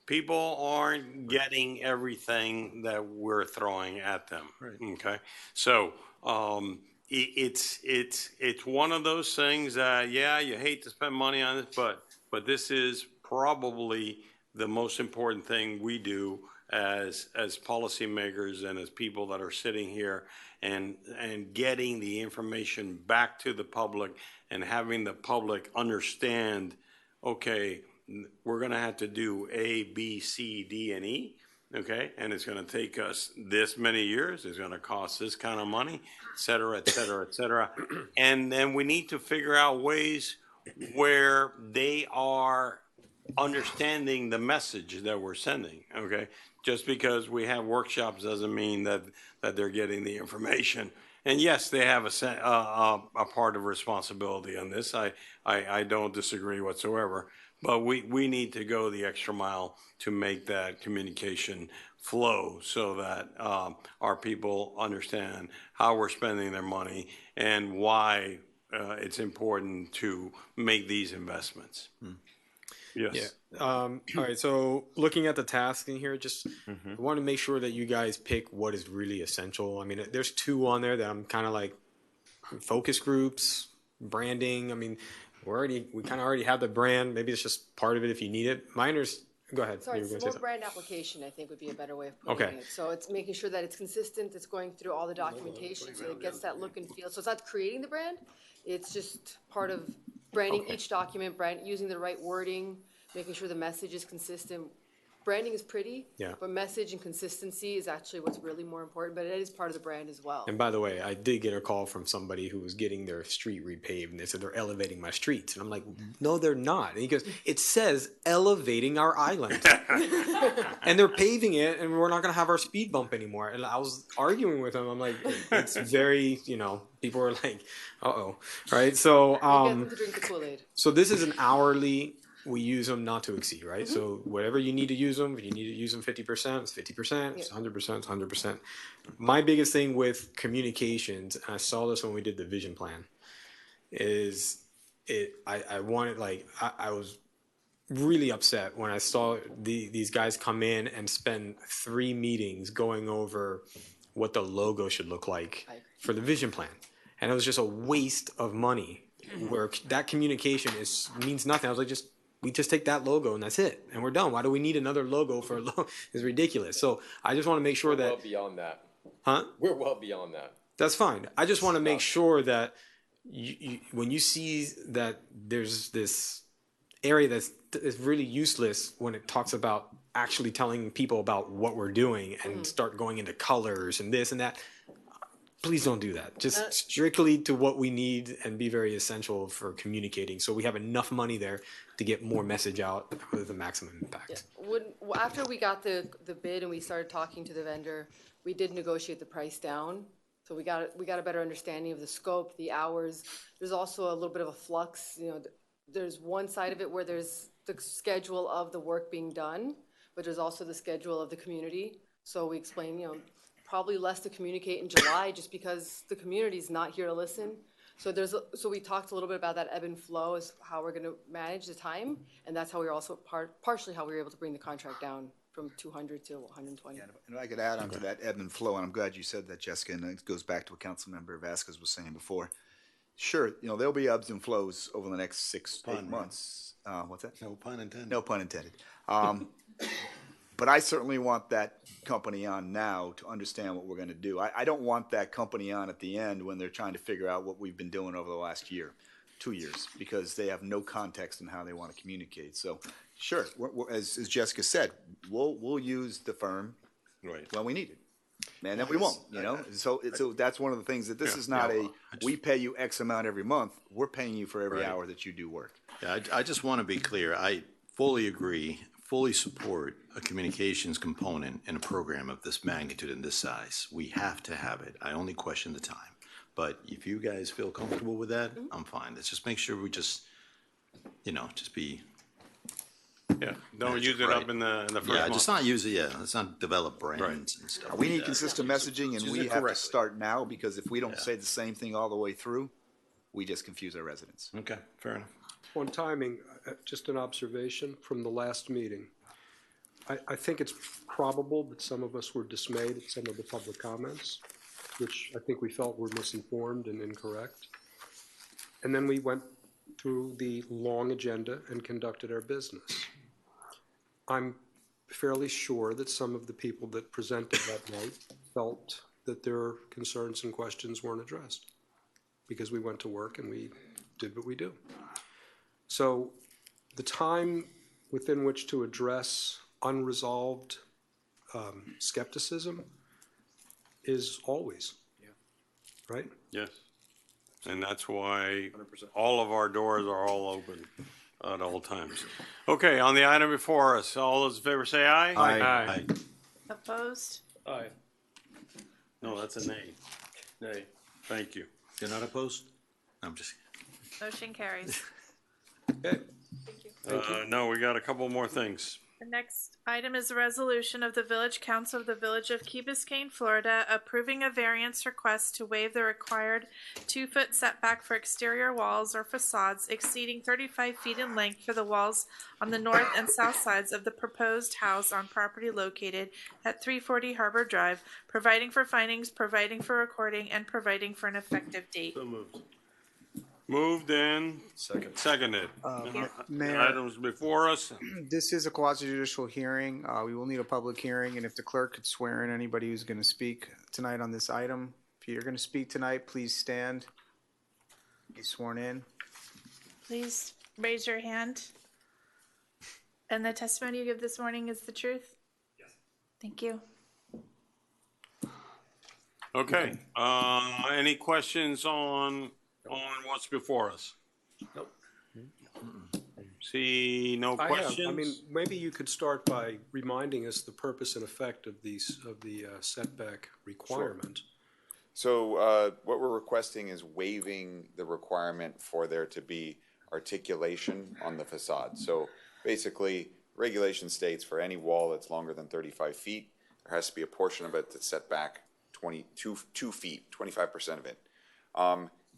B: people aren't getting everything that we're throwing at them.
U: Right.
B: Okay, so it's one of those things that you hate to spend money on it, but this is probably the most important thing we do as policymakers and as people that are sitting here and getting the information back to the public and having the public understand, okay, we're going to have to do A, B, C, D, and E, okay? And it's going to take us this many years. It's going to cost this kind of money, et cetera, et cetera, et cetera. And then we need to figure out ways where they are understanding the message that we're sending, okay? Just because we have workshops doesn't mean that they're getting the information. And yes, they have a part of responsibility on this. I don't disagree whatsoever. But we need to go the extra mile to make that communication flow so that our people understand how we're spending their money and why it's important to make these investments. Yes.
E: Yeah. All right. So looking at the task in here, just I want to make sure that you guys pick what is really essential. I mean, there's two on there that I'm kind of like focus groups, branding. I mean, we kind of already have the brand. Maybe it's just part of it if you need it. Miners, go ahead.
P: Sorry,
E: You were gonna
P: it's
E: say
P: more
E: something.
P: brand application, I think would be a better way of putting
E: Okay.
P: it. So it's making sure that it's consistent, it's going through all the documentation, so it gets that look and feel. So it's not creating the brand, it's just part of branding each document, using the right wording, making sure the message is consistent. Branding is pretty,
E: Yeah.
P: but message and consistency is actually what's really more important, but it is part of the brand as well.
E: And by the way, I did get a call from somebody who was getting their street repaved, and they said they're elevating my streets. And I'm like, no, they're not. And he goes, it says elevating our island. And they're paving it, and we're not going to have our speed bump anymore. And I was arguing with him. I'm like, it's very, people are like, uh-oh. Right? So,
P: You get them to drink the Kool-Aid.
E: so this is an hourly. We use them not to exceed, right? So whatever you need to use them, if you need to use them 50%, it's 50%, it's 100%, it's 100%. My biggest thing with communications, and I saw this when we did the vision plan, is I wanted, I was really upset when I saw these guys come in and spend 3 meetings going over what the logo should look like for the vision plan. And it was just a waste of money where that communication means nothing. I was like, we just take that logo and that's it, and we're done. Why do we need another logo for a logo? It's ridiculous. So I just want to make sure
Q: We're
E: that,
Q: well beyond that.
E: huh?
Q: We're well beyond that.
E: That's fine. I just want to make sure that when you see that there's this area that's really useless when it talks about actually telling people about what we're doing and start going into colors and this and that. Please don't do that. Just strictly to what we need and be very essential for communicating. So we have enough money there to get more message out with the maximum impact.
P: After we got the bid and we started talking to the vendor, we did negotiate the price down. So we got a better understanding of the scope, the hours. There's also a little bit of a flux. There's one side of it where there's the schedule of the work being done, but there's also the schedule of the community. So we explained, probably less to communicate in July, just because the community's not here to listen. So so we talked a little bit about that ebb and flow as how we're gonna manage the time, and that's how we were also partially how we were able to bring the contract down from 200 to 120.
V: And if I could add on to that ebb and flow, and I'm glad you said that, Jessica, and it goes back to what Councilmember Vasquez was saying before. Sure, there'll be ebbs and flows over the next 6 to 8 months. What's that?
U: No pun intended.
V: No pun intended. But I certainly want that company on now to understand what we're going to do. I don't want that company on at the end when they're trying to figure out what we've been doing over the last year, 2 years, because they have no context in how they want to communicate. So, sure, as Jessica said, we'll use the firm when we need it. And then we won't, So that's one of the things that this is not we pay you X amount every month. We're paying you for every hour that you do work.
U: Yeah, I just want to be clear. I fully agree, fully support a communications component in a program of this magnitude and this size. We have to have it. I only question the time. But if you guys feel comfortable with that, I'm fine. Let's just make sure we just be.
B: Yeah, don't use it up in the first month.
U: Yeah, just not use it. Yeah, let's not develop brands and stuff.
V: We need consistent messaging, and we have to start now, because if we don't say the same thing all the way through, we just confuse our residents.
U: Okay, fair enough.
T: On timing, just an observation from the last meeting. I think it's probable that some of us were dismayed at some of the public comments, which I think we felt were misinformed and incorrect. And then we went through the long agenda and conducted our business. I'm fairly sure that some of the people that presented that night felt that their concerns and questions weren't addressed, because we went to work and we did what we do. So the time within which to address unresolved skepticism is always, right?
B: Yes. And that's why 100%. All of our doors are all open at all times. Okay, on the item before us, all those in favor say aye.
U: Aye.
A: Opposed?
B: Aye. No, that's a nay. Nay. Thank you.
U: You're not opposed? I'm just.
A: Motion carries.
T: Okay.
A: Thank you.
B: No, we got a couple more things.
A: The next item is a resolution of the Village Council of the Village of Key Biscayne, Florida, approving a variance request to waive the required 2-foot setback for exterior walls or facades exceeding 35 feet in length for the walls on the north and south sides of the proposed house on property located at 340 Harbor Drive, providing for findings, providing for recording, and providing for an effective date.
B: So moved. Moved and seconded.
F: Mayor,
B: Items before us.
F: this is a quasi-judicial hearing. We will need a public hearing, and if the clerk could swear in anybody who's going to speak tonight on this item. If you're going to speak tonight, please stand. Be sworn in.
A: Please raise your hand. And the testimony you give this morning is the truth? Yes. Thank you.
B: Okay. Any questions on what's before us?
T: Nope.
B: See no questions?
T: I mean, maybe you could start by reminding us the purpose and effect of the setback requirement.
J: Sure. So what we're requesting is waiving the requirement for there to be articulation on the facade. So basically, regulation states for any wall that's longer than 35 feet, there has to be a portion of it that's set back 2 feet, 25% of it.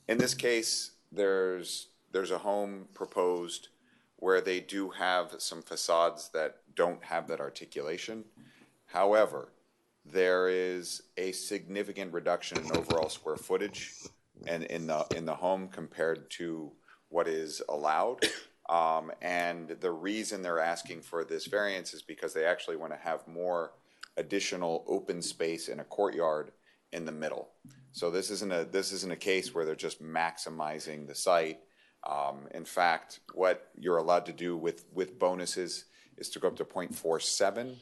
J: In this case, there's a home proposed where they do have some facades that don't have that articulation. However, there is a significant reduction in overall square footage and in the home compared to what is allowed. And the reason they're asking for this variance is because they actually want to have more additional open space in a courtyard in the middle. So this isn't a case where they're just maximizing the site. In fact, what you're allowed to do with bonuses is to go up to 0.47,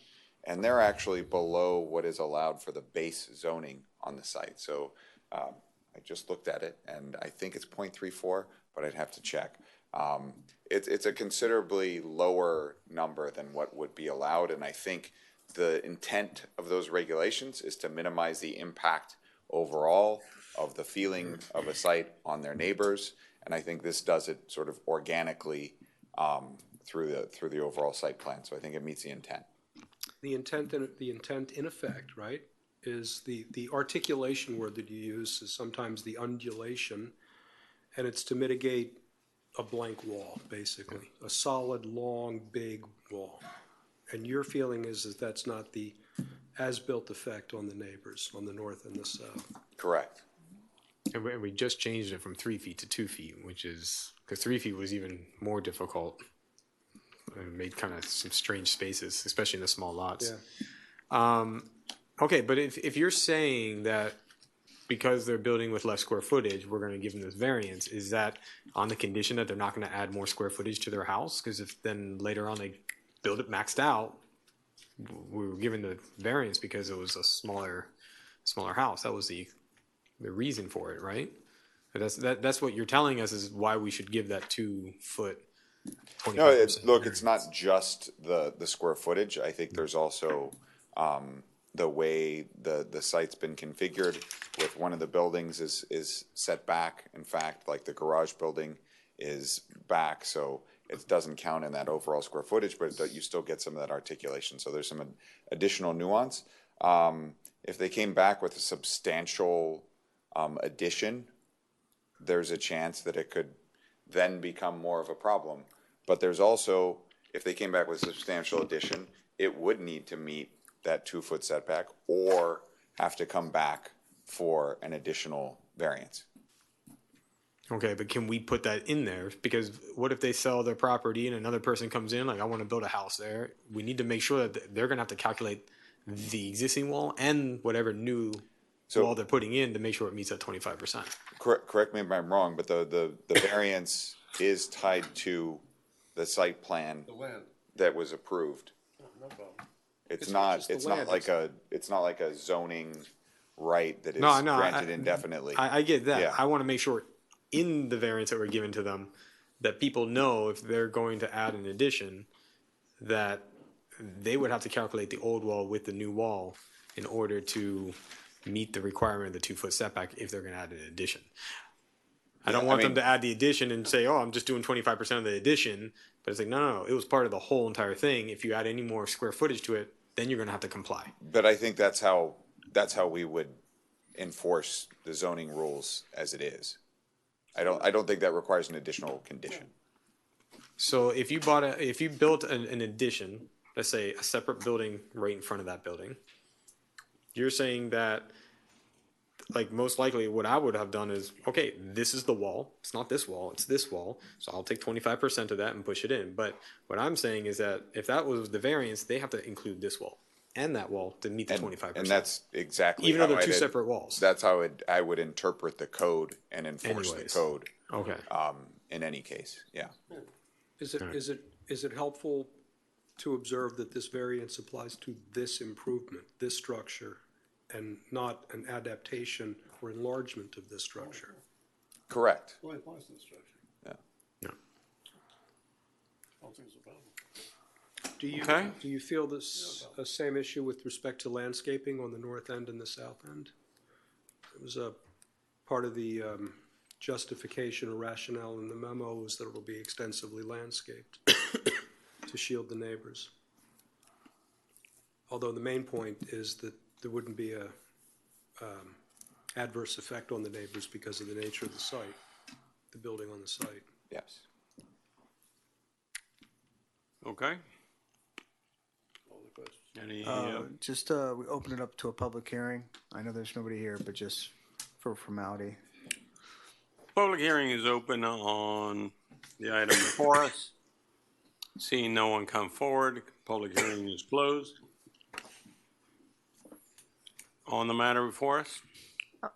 J: and they're actually below what is allowed for the base zoning on the site. So I just looked at it, and I think it's 0.34, but I'd have to check. It's a considerably lower number than what would be allowed, and I think the intent of those regulations is to minimize the impact overall of the feeling of a site on their neighbors, and I think this does it sort of organically through the overall site plan. So I think it meets the intent.
T: The intent in effect, right, is the articulation word that you use is sometimes the undulation, and it's to mitigate a blank wall, basically, a solid, long, big wall. And your feeling is that that's not the as-built effect on the neighbors on the north and the south?
J: Correct.
E: And we just changed it from 3 feet to 2 feet, which is, because 3 feet was even more difficult. It made kind of some strange spaces, especially in the small lots.
T: Yeah.
E: Okay, but if you're saying that because they're building with less square footage, we're going to give them this variance, is that on the condition that they're not going to add more square footage to their house? Because if then later on they build it maxed out, we were given the variance because it was a smaller house. That was the reason for it, right? That's what you're telling us is why we should give that 2 foot.
J: No, it's not just the square footage. I think there's also the way the site's been configured with one of the buildings is set back. In fact, like the garage building is back, so it doesn't count in that overall square footage, but you still get some of that articulation. So there's some additional nuance. If they came back with a substantial addition, there's a chance that it could then become more of a problem. But there's also, if they came back with a substantial addition, it would need to meet that 2 foot setback or have to come back for an additional variance.
E: Okay, but can we put that in there? Because what if they sell their property and another person comes in, like, I want to build a house there. We need to make sure that they're going to have to calculate the existing wall and whatever new wall they're putting in to make sure it meets that 25%.
J: Correct me if I'm wrong, but the variance is tied to the site plan that was approved.
L: No problem.
J: It's not like a zoning right that is granted indefinitely.
E: I get that.
J: Yeah.
E: I want to make sure in the variance that we're giving to them that people know if they're going to add an addition that they would have to calculate the old wall with the new wall in order to meet the requirement of the 2 foot setback if they're going to add an addition. I don't want them to add the addition and say, oh, I'm just doing 25% of the addition. But it's like, no, it was part of the whole entire thing. If you add any more square footage to it, then you're going to have to comply.
J: But I think that's how we would enforce the zoning rules as it is. I don't think that requires an additional condition.
E: So if you built an addition, let's say a separate building right in front of that building, you're saying that, like, most likely what I would have done is, okay, this is the wall. It's not this wall, it's this wall. So I'll take 25% of that and push it in. But what I'm saying is that if that was the variance, they have to include this wall and that wall to meet the 25%.
J: And that's exactly
E: even though they're two separate walls.
J: That's how I would interpret the code and enforce the code.
E: Okay.
J: In any case, yeah.
T: Is it helpful to observe that this variance applies to this improvement, this structure, and not an adaptation or enlargement of this structure?
J: Correct.
L: Well, it applies to the structure.
J: Yeah.
E: Yeah.
L: I don't think it's a problem.
T: Do you feel this same issue with respect to landscaping on the north end and the south end? It was a part of the justification or rationale in the memo was that it will be extensively landscaped to shield the neighbors. Although the main point is that there wouldn't be a adverse effect on the neighbors because of the nature of the site, the building on the site.
J: Yes.
B: Okay. Any?
F: We open it up to a public hearing. I know there's nobody here, but just for formality.
B: Public hearing is open on the item before us. Seeing no one come forward, public hearing is closed. On the matter before us?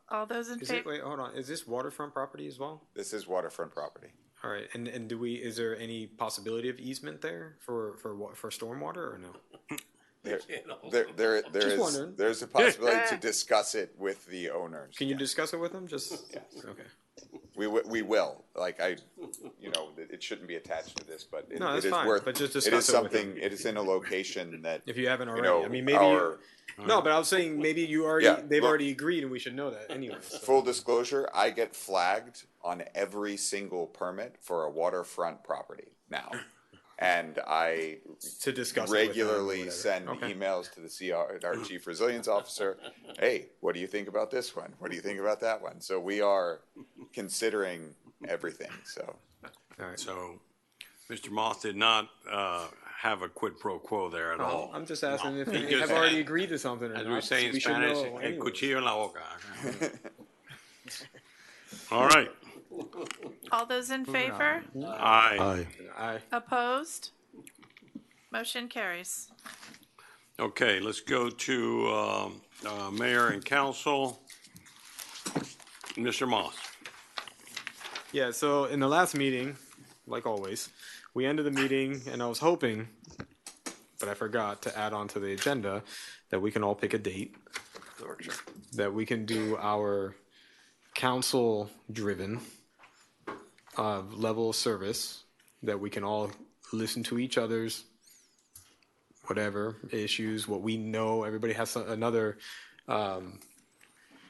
A: All those in favor?
E: Wait, hold on. Is this waterfront property as well?
J: This is waterfront property.
E: All right, and is there any possibility of easement there for stormwater or no?
J: There's a possibility to discuss it with the owners.
E: Can you discuss it with them? Just
J: yes.
E: Okay.
J: We will. Like it shouldn't be attached to this, but it is
E: fine,
J: worth.
E: But just discuss
J: it is something.
E: With them.
J: It is in a location that
E: if you haven't already, I mean, maybe. No, but I was saying maybe you already.
J: Yeah,
E: they've already agreed, and we should know that anyway. So.
J: Full disclosure: I get flagged on every single permit for a waterfront property now. And I
E: To discuss it with them or
J: regularly
E: whatever.
J: send
E: Okay.
J: emails to the our Chief Resilience Officer. Hey, what do you think about this one? What do you think about that one? So we are considering everything, so.
B: So, Mr. Moss did not have a quid pro quo there at all.
E: I'm just asking if
B: He
E: we
B: just
E: have already agreed to something or
B: As
E: not.
B: we say in
E: We should
B: Spanish,
E: know
B: el
E: anyways.
B: cuchillo en la boca. All right.
A: All those in favor?
B: Aye.
E: Aye.
A: Opposed? Motion carries.
B: Okay, let's go to mayor and council. Mr. Moss.
E: Yeah, so in the last meeting, like always, we ended the meeting and I was hoping, but I forgot to add on to the agenda, that we can all pick a date, that we can do our council-driven level of service, that we can all listen to each other's whatever issues, what we know. Everybody has another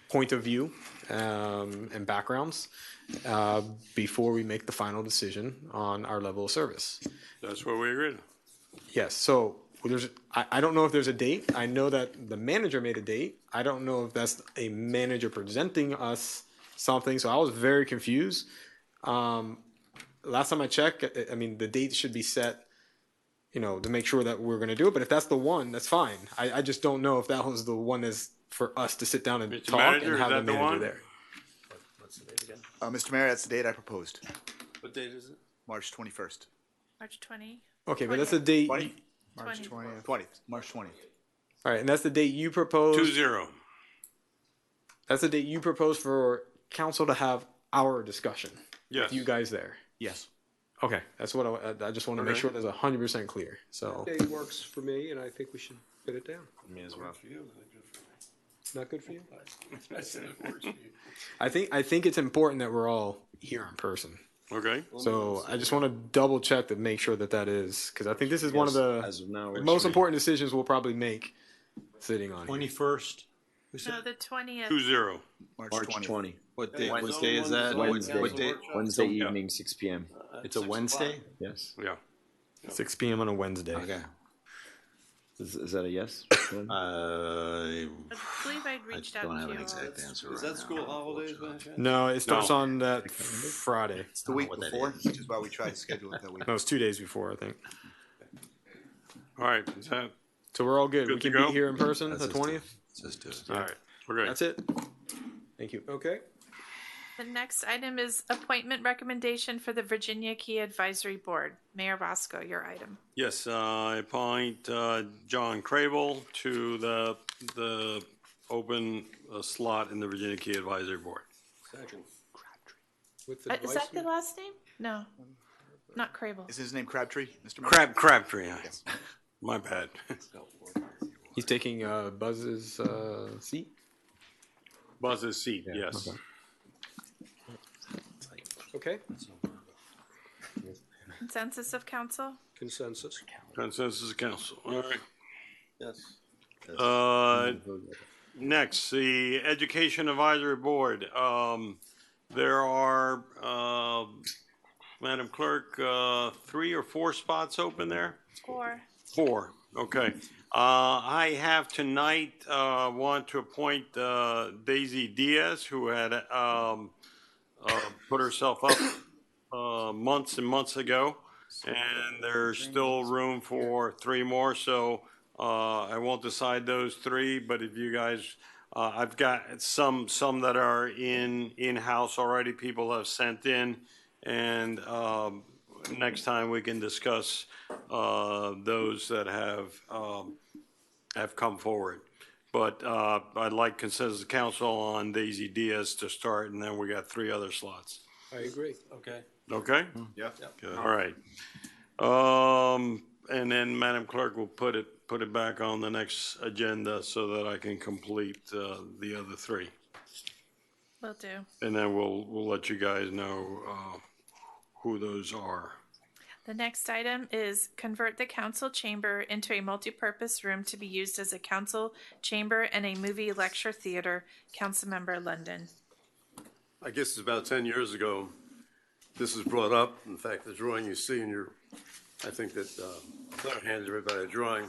E: point of view and backgrounds before we make the final decision on our level of service.
B: That's what we agreed.
E: Yes, so I don't know if there's a date. I know that the manager made a date. I don't know if that's a manager presenting us something, so I was very confused. Last time I checked, I mean, the date should be set, to make sure that we're going to do it. But if that's the one, that's fine. I just don't know if that was the one is for us to sit down and
B: Mr.
E: talk
B: Manager,
E: and
B: is
E: have the
B: that the
E: manager
B: one?
E: there.
V: Mr. Mayor, that's the date I proposed,
B: What date is it?
V: March 21st.
A: March 20.
E: Okay, but that's the date.
V: March
A: 20th.
V: 20th, March 20th.
E: All right, and that's the date you proposed.
B: 2-0.
E: That's the date you proposed for council to have our discussion.
B: Yes.
E: With you guys there.
V: Yes.
E: Okay, that's what I just want to make
B: Okay.
E: sure that's 100% clear. So
T: Date works for me, and I think we should put it down.
O: Me as well.
T: Not good for you?
E: I think it's important that we're all here in person.
B: Okay.
E: So I just want to double check to make sure that is, because I think this is one of the
O: As of now,
E: most important decisions we'll probably make sitting on here.
U: 21st?
A: No, the 20th.
B: 2-0.
V: March 20th.
U: What day is that?
O: Wednesday.
U: What day?
O: Wednesday evening, 6 p.m.
U: It's a Wednesday?
O: Yes.
B: Yeah.
E: 6 p.m. on a Wednesday.
U: Okay.
O: Is that a yes?
U: I
A: I believe I'd
U: I
A: reached
U: don't
A: out
U: have
A: to
U: an
A: you.
U: exact answer
C: Is
U: right
C: that school
U: now,
C: holidays,
U: unfortunately.
E: No, it starts
B: No.
E: on that Friday.
V: It's the week
U: what that
V: before,
U: is.
V: which is why we tried to schedule it that week.
E: No, it's 2 days before, I think.
B: All right. Is that
E: So we're all good.
B: Good
E: We
B: to
E: can
B: go?
E: be here in person
U: That's
E: the
U: just
E: 20th.
U: Just do it.
B: all right? We're good.
E: That's it. Thank you.
T: Okay.
A: The next item is appointment recommendation for the Virginia Key Advisory Board. Mayor Vasco, your item.
B: Yes, I appoint John Crable to the open slot in the Virginia Key Advisory Board.
T: Second. With the
A: Is that the last name? No, not Crable.
V: Is his name Crabtree, Mr. Mayor?
B: Crabtree. My bad.
E: He's taking Buzz's seat.
B: Buzz's seat, yes.
E: Okay.
A: Consensus of council?
T: Consensus.
B: Consensus of council. All right.
C: Yes.
B: Next, the Education Advisory Board. There are, Madam Clerk, 3 or 4 spots open there?
A: 4.
B: 4, okay. I have tonight want to appoint Daisy Diaz, who had put herself up months and months ago, and there's still room for 3 more. So I won't decide those 3, but if you guys, I've got some that are in-house already. People have sent in, and next time we can discuss those that have come forward. But I'd like consensus of council on Daisy Diaz to start, and then we got 3 other slots.
T: I agree.
L: Okay.
B: Okay?
V: Yeah.
B: Good. All right. And then Madam Clerk will put it back on the next agenda so that I can complete the other 3.
A: Will do.
B: And then we'll let you guys know who those are.
A: The next item is convert the council chamber into a multipurpose room to be used as a council chamber and a movie lecture theater. Councilmember London.
C: I guess it's about 10 years ago, this was brought up. In fact, the drawing you see in your I think that Claire handed everybody a drawing.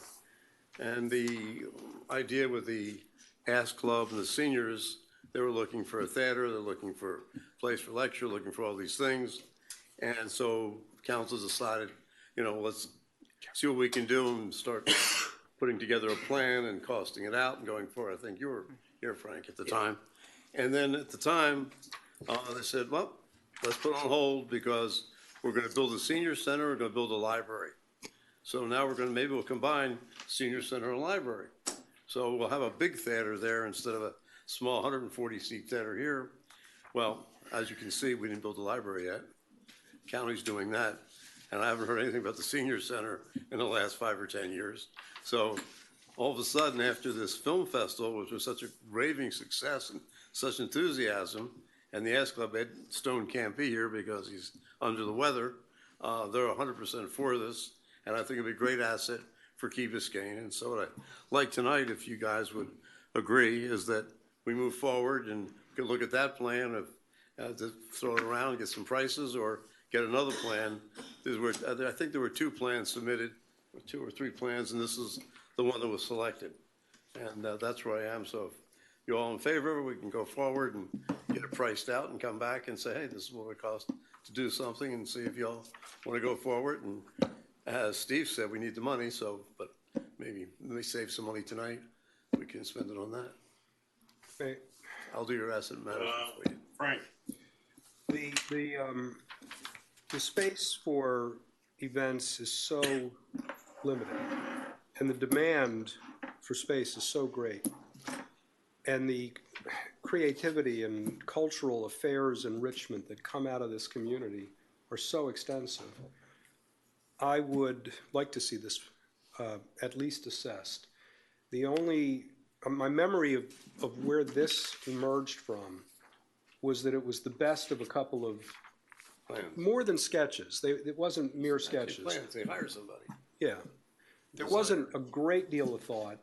C: And the idea with the Ask Club and the seniors, they were looking for a theater, they're looking for a place for lecture, looking for all these things. And so council decided, you know, let's see what we can do and start putting together a plan and costing it out and going forward. I think you were here, Frank, at the time. And then at the time, they said, well, let's put it on hold because we're going to build a senior center, we're going to build a library. So now maybe we'll combine senior center and library. So we'll have a big theater there instead of a small 140-seat theater here. Well, as you can see, we didn't build the library yet. County's doing that. And I haven't heard anything about the senior center in the last 5 or 10 years. So all of a sudden, after this film festival, which was such a raving success and such enthusiasm, and the Ask Club, Ed Stone can't be here because he's under the weather, they're 100% for this. And I think it'd be a great asset for Key Biscayne. And so what I'd like tonight, if you guys would agree, is that we move forward and could look at that plan of to throw it around and get some prices or get another plan. I think there were 2 plans submitted, 2 or 3 plans, and this is the one that was selected. And that's where I am. So if you're all in favor, we can go forward and get it priced out and come back and say, hey, this is what it costs to do something, and see if y'all want to go forward. And as Steve said, we need the money, so, but maybe we save some money tonight. We can spend it on that.
T: Okay.
C: I'll do your asset management for you.
B: Frank.
T: The space for events is so limited, and the demand for space is so great, and the creativity and cultural affairs enrichment that come out of this community are so extensive. I would like to see this at least assessed. My memory of where this emerged from was that it was the best of a couple of
C: Plans.
T: more than sketches. It wasn't mere sketches.
C: Plans, they hire somebody.
T: Yeah. There wasn't a great deal of thought,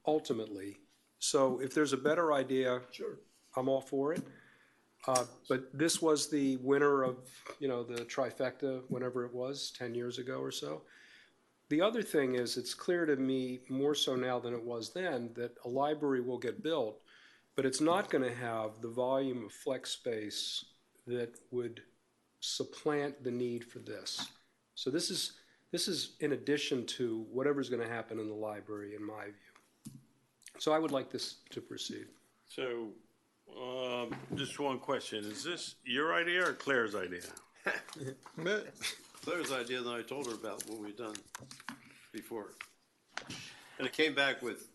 T: ultimately. So if there's a better idea,
C: sure,
T: I'm all for it. But this was the winner of, the trifecta, whenever it was, 10 years ago or so. The other thing is, it's clear to me, more so now than it was then, that a library will get built, but it's not going to have the volume of flex space that would supplant the need for this. So this is in addition to whatever's going to happen in the library, in my view. So I would like this to proceed.
B: So, just one question. Is this your idea or Claire's idea?
C: Claire's idea, then I told her about what we'd done before. And it came back with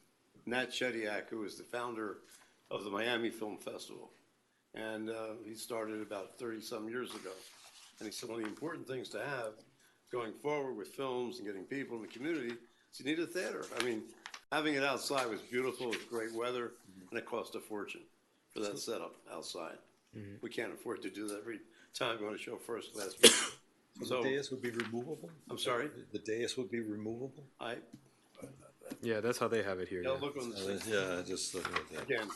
C: Nat Shediak, who was the founder of the Miami Film Festival. And he started about 30-some years ago. And he said one of the important things to have going forward with films and getting people in the community is you need a theater. I mean, having it outside was beautiful, it was great weather, and it cost a fortune for that setup outside.
D: Mm-hmm.
C: We can't afford to do that every time we want to show first-class movies.
D: So the dais would be removable?
C: I'm sorry?
D: The dais would be removable?
E: Yeah, that's how they have it here.
C: Yeah,
E: Yeah.
C: look on the thing.
D: Yeah, just looking at that.
C: Again,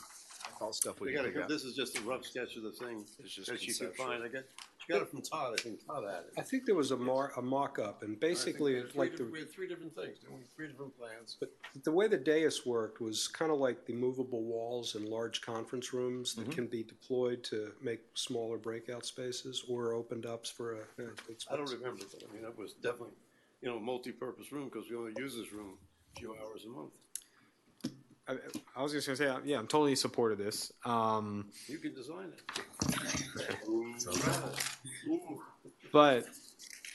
W: All stuff
C: we gotta, this is just a rough sketch of the thing
W: just
C: that you can
W: conceptual.
C: find. You got it from Todd, I think Todd had it.
T: I think there was a mock-up, and basically,
C: I think we had
T: like
C: we had 3 different things, didn't we? 3 different plans.
T: But the way the dais worked was kind of like the movable walls in large conference rooms that can be deployed to make smaller breakout spaces or opened ups for a big space.
C: I don't remember, but I mean, it was definitely, a multi-purpose room because we only use this room a few hours a month.
E: I was just gonna say, yeah, I'm totally in support of this.
C: You can design it.
E: But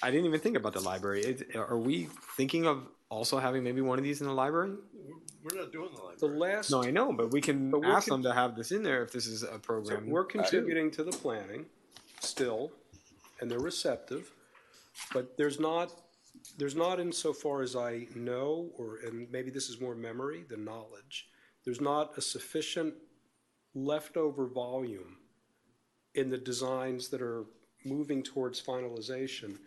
E: I didn't even think about the library. Are we thinking of also having maybe one of these in the library?
C: We're not doing the library.
T: The last,
E: No, I know, but we can
T: But we're
E: ask them to have this in there if this is a
T: so
E: program.
T: we're contributing to the planning still, and they're receptive, but there's not insofar as I know, and maybe this is more memory than knowledge, there's not a sufficient leftover volume in the designs that are moving towards finalization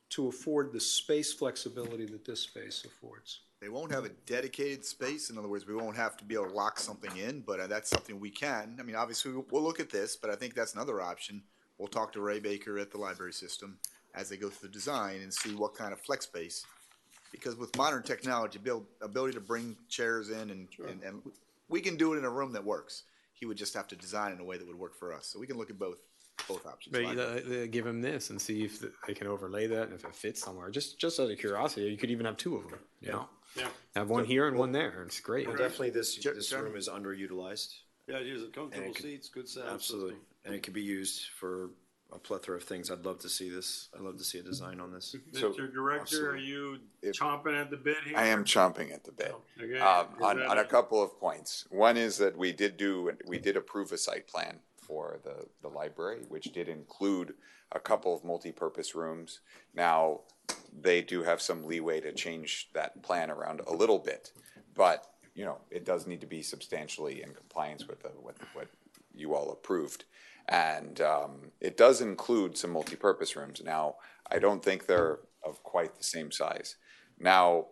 T: to afford the space flexibility that this space affords.
V: They won't have a dedicated space. In other words, we won't have to be able to lock something in, but that's something we can. I mean, obviously, we'll look at this, but I think that's another option. We'll talk to Ray Baker at the library system, as they go through the design and see what kind of flex space. Because with modern technology, ability to bring chairs in and we can do it in a room that works. He would just have to design in a way that would work for us. So we can look at both options.
E: But give him this and see if they can overlay that and if it fits somewhere. Just out of curiosity, you could even have two of them. You know, have one here and one there. It's great.
O: Well, definitely this room is underutilized.
C: Yeah, use it, comfortable seats, good sound.
O: Absolutely, and it could be used for a plethora of things. I'd love to see this. I'd love to see a design on this.
B: Mr. Director, are you chomping at the bit here?
J: I am chomping at the bit.
B: Okay.
J: On a couple of points. One is that we did approve a site plan for the library, which did include a couple of multi-purpose rooms. Now, they do have some leeway to change that plan around a little bit, but you know, it does need to be substantially in compliance with what you all approved. And it does include some multi-purpose rooms. Now, I don't think they're of quite the same size. Now,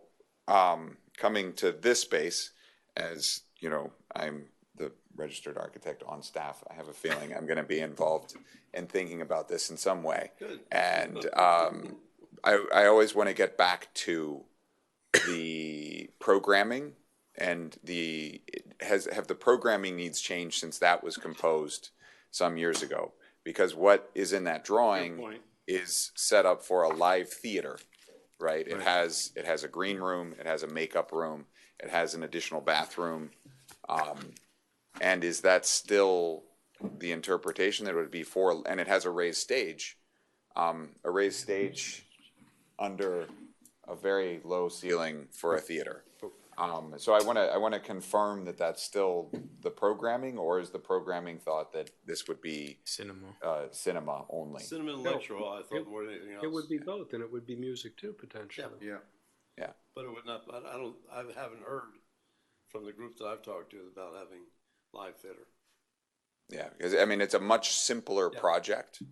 J: coming to this space, as you know, I'm the registered architect on staff. I have a feeling I'm going to be involved in thinking about this in some way.
C: Good.
J: And I always want to get back to the programming and have the programming needs changed since that was composed some years ago, because what is in that drawing is set up for a live theater, right? It has a green room, it has a makeup room, it has an additional bathroom, and is that still the interpretation that it would be for? And it has a raised stage under a very low ceiling for a theater. So I want to confirm that that's still the programming, or is the programming thought that this would be cinema only?
C: Cinema and electro, I thought, more than anything else.
T: It would be both, and it would be music too, potentially.
J: Yeah.
C: But it would not, I haven't heard from the group that I've talked to about having live theater.
J: Yeah, because I mean, it's a much simpler project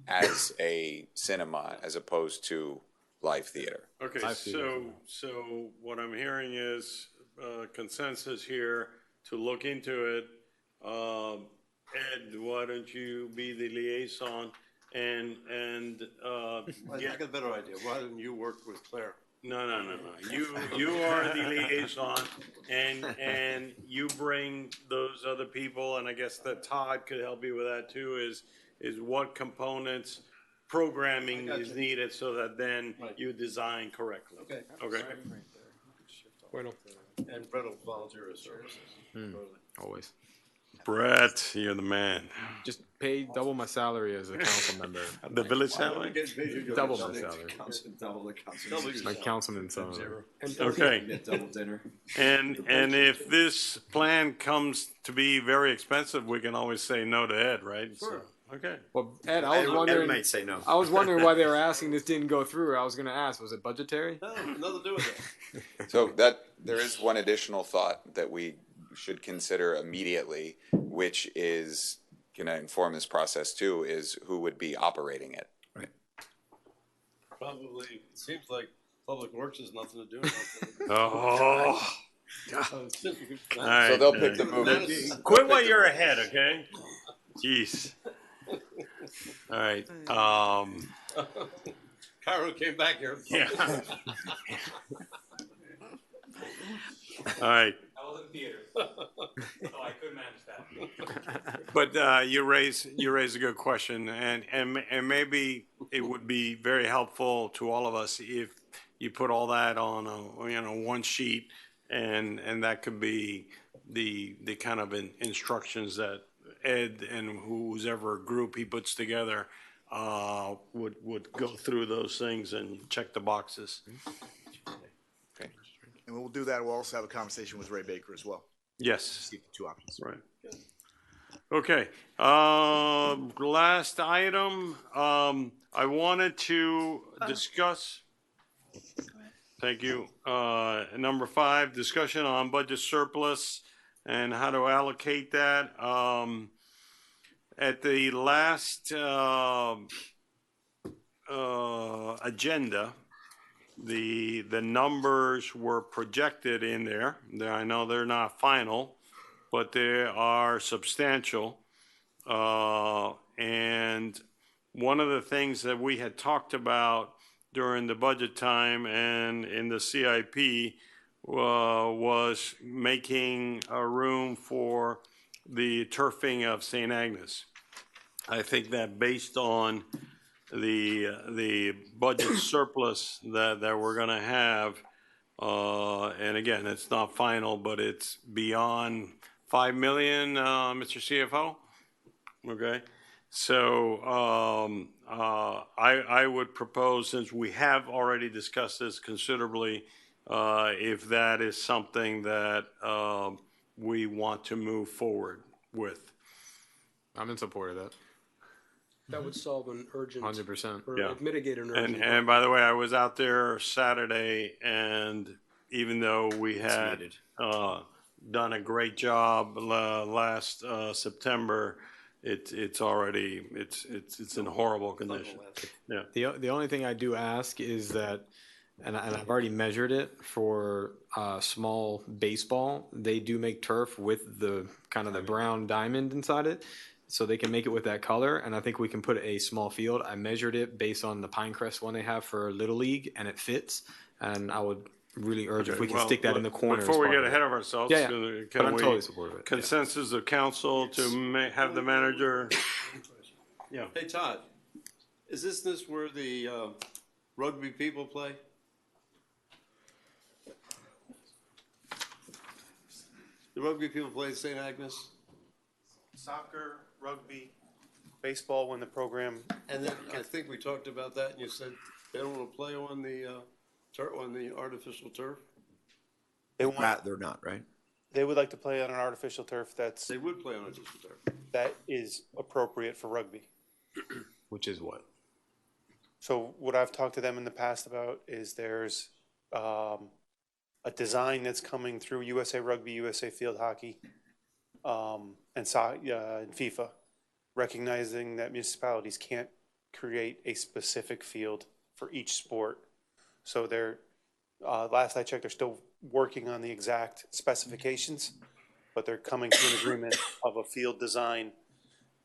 J: as a cinema as opposed to live theater.
B: Okay, so what I'm hearing is consensus here to look into it. Ed, why don't you be the liaison and
C: I got a better idea. Why didn't you work with Claire?
B: No. You are the liaison, and you bring those other people, and I guess that Todd could help you with that too. Is what components programming is needed so that then you design correctly. Okay.
T: Bueno.
C: And Brett will volunteer his services.
E: Always.
B: Brett, you're the man.
E: Just pay double my salary as a council member.
B: The village salary?
E: Double my salary.
O: Double the council.
E: My councilman salary.
B: Okay.
O: Double dinner.
B: And if this plan comes to be very expensive, we can always say no to Ed, right?
C: Sure.
B: Okay.
E: Well, Ed, I was wondering.
O: Ed might say no.
E: I was wondering why they were asking this didn't go through. I was going to ask, was it budgetary?
C: No, nothing to do with it.
J: So there is one additional thought that we should consider immediately, which is going to inform this process too, is who would be operating it.
O: Right.
C: Probably, it seems like Public Works has nothing to do with it.
B: Oh.
J: So they'll pick the movie.
B: Quit while you're ahead, okay? Jeez. All right.
C: Cairo came back here.
B: Yeah. All right.
M: I was in theater, so I could manage that.
B: But you raise a good question, and maybe it would be very helpful to all of us if you put all that on one sheet, and that could be the kind of instructions that Ed and whoever group he puts together would go through those things and check the boxes.
V: Okay. And we'll do that. We'll also have a conversation with Ray Baker as well.
B: Yes.
V: See the two options.
B: Right. Okay. Last item. I wanted to discuss. Thank you. Number 5, discussion on budget surplus and how to allocate that. At the last agenda, the numbers were projected in there. I know they're not final, but they are substantial. And one of the things that we had talked about during the budget time and in the CIP was making a room for the turfing of St. Agnes. I think that based on the budget surplus that we're going to have, and again, it's not final, but it's beyond 5 million, Mr. CFO. Okay, so I would propose, since we have already discussed this considerably, if that is something that we want to move forward with.
E: I'm in support of that.
T: That would solve an urgent.
E: 100%.
T: Or
B: Yeah.
T: mitigate an urgent.
B: And by the way, I was out there Saturday, and even though we had done a great job last September, it's already it's in horrible condition. Yeah.
E: The only thing I do ask is that, and I've already measured it for small baseball. They do make turf with the kind of the brown diamond inside it, so they can make it with that color. And I think we can put a small field. I measured it based on the Pinecrest one they have for Little League, and it fits. And I would really urge if we can stick that in the corner.
B: Before we get ahead of ourselves,
E: yeah,
B: can
E: but I'm
B: we
E: totally supportive of it.
B: consensus of council to have the manager? Yeah.
C: Hey, Todd, is this where the rugby people play? The rugby people play at St. Agnes?
L: Soccer, rugby, baseball when the program.
C: And then I think we talked about that, and you said they don't want to play on the on the artificial turf.
L: They're
W: not, right?
L: They would like to play on an artificial turf
C: They would play on artificial turf.
L: that is appropriate for rugby.
E: Which is what?
L: So what I've talked to them in the past about is there's a design that's coming through USA Rugby, USA Field Hockey, and FIFA, recognizing that municipalities can't create a specific field for each sport. So they're, last I checked, they're still working on the exact specifications, but they're coming to an agreement of a field design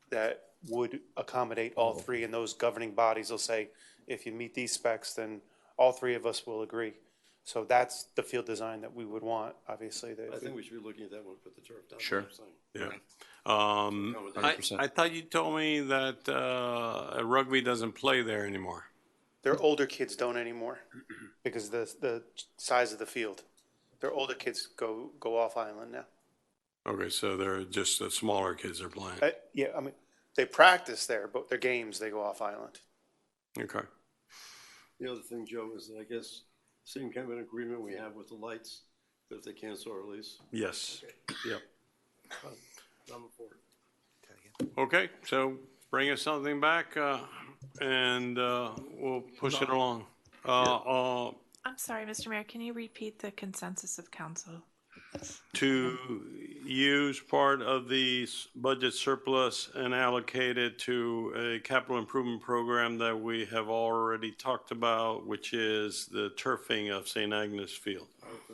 L: that would accommodate all three, and those governing bodies will say, if you meet these specs, then all three of us will agree. So that's the field design that we would want, obviously.
C: I think we should be looking at that one, put the turf down.
E: Sure.
B: Yeah. I thought you told me that rugby doesn't play there anymore.
L: Their older kids don't anymore because the size of the field. Their older kids go off island now.
B: Okay, so they're just the smaller kids are playing.
L: Yeah, I mean, they practice there, but their games, they go off island.
B: Okay.
C: The other thing, Joe, is that I guess same kind of an agreement we have with the lights, that if they cancel our lease.
B: Yes. Yep.
C: I'm for it.
B: Okay, so bring us something back, and we'll push it along.
A: I'm sorry, Mr. Mayor, can you repeat the consensus of council?
B: To use part of the budget surplus and allocate it to a capital improvement program that we have already talked about, which is the turfing of St. Agnes Field.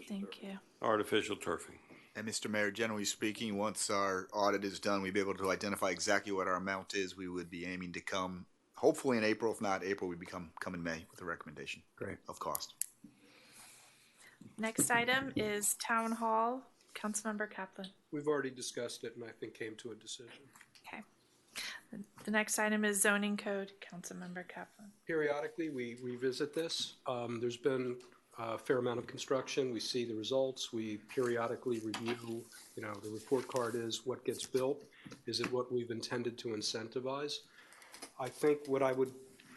A: Thank you.
B: Artificial turfing.
V: And Mr. Mayor, generally speaking, once our audit is done, we'd be able to identify exactly what our amount is. We would be aiming to come, hopefully in April. If not April, we'd come in May with a recommendation.
E: Great.
V: Of cost.
A: Next item is Town Hall. Councilmember Kaplan.
T: We've already discussed it and I think came to a decision.
A: Okay. The next item is Zoning Code. Councilmember Kaplan.
T: Periodically, we revisit this. There's been a fair amount of construction. We see the results. We periodically review, the report card is what gets built. Is it what we've intended to incentivize? I think what I would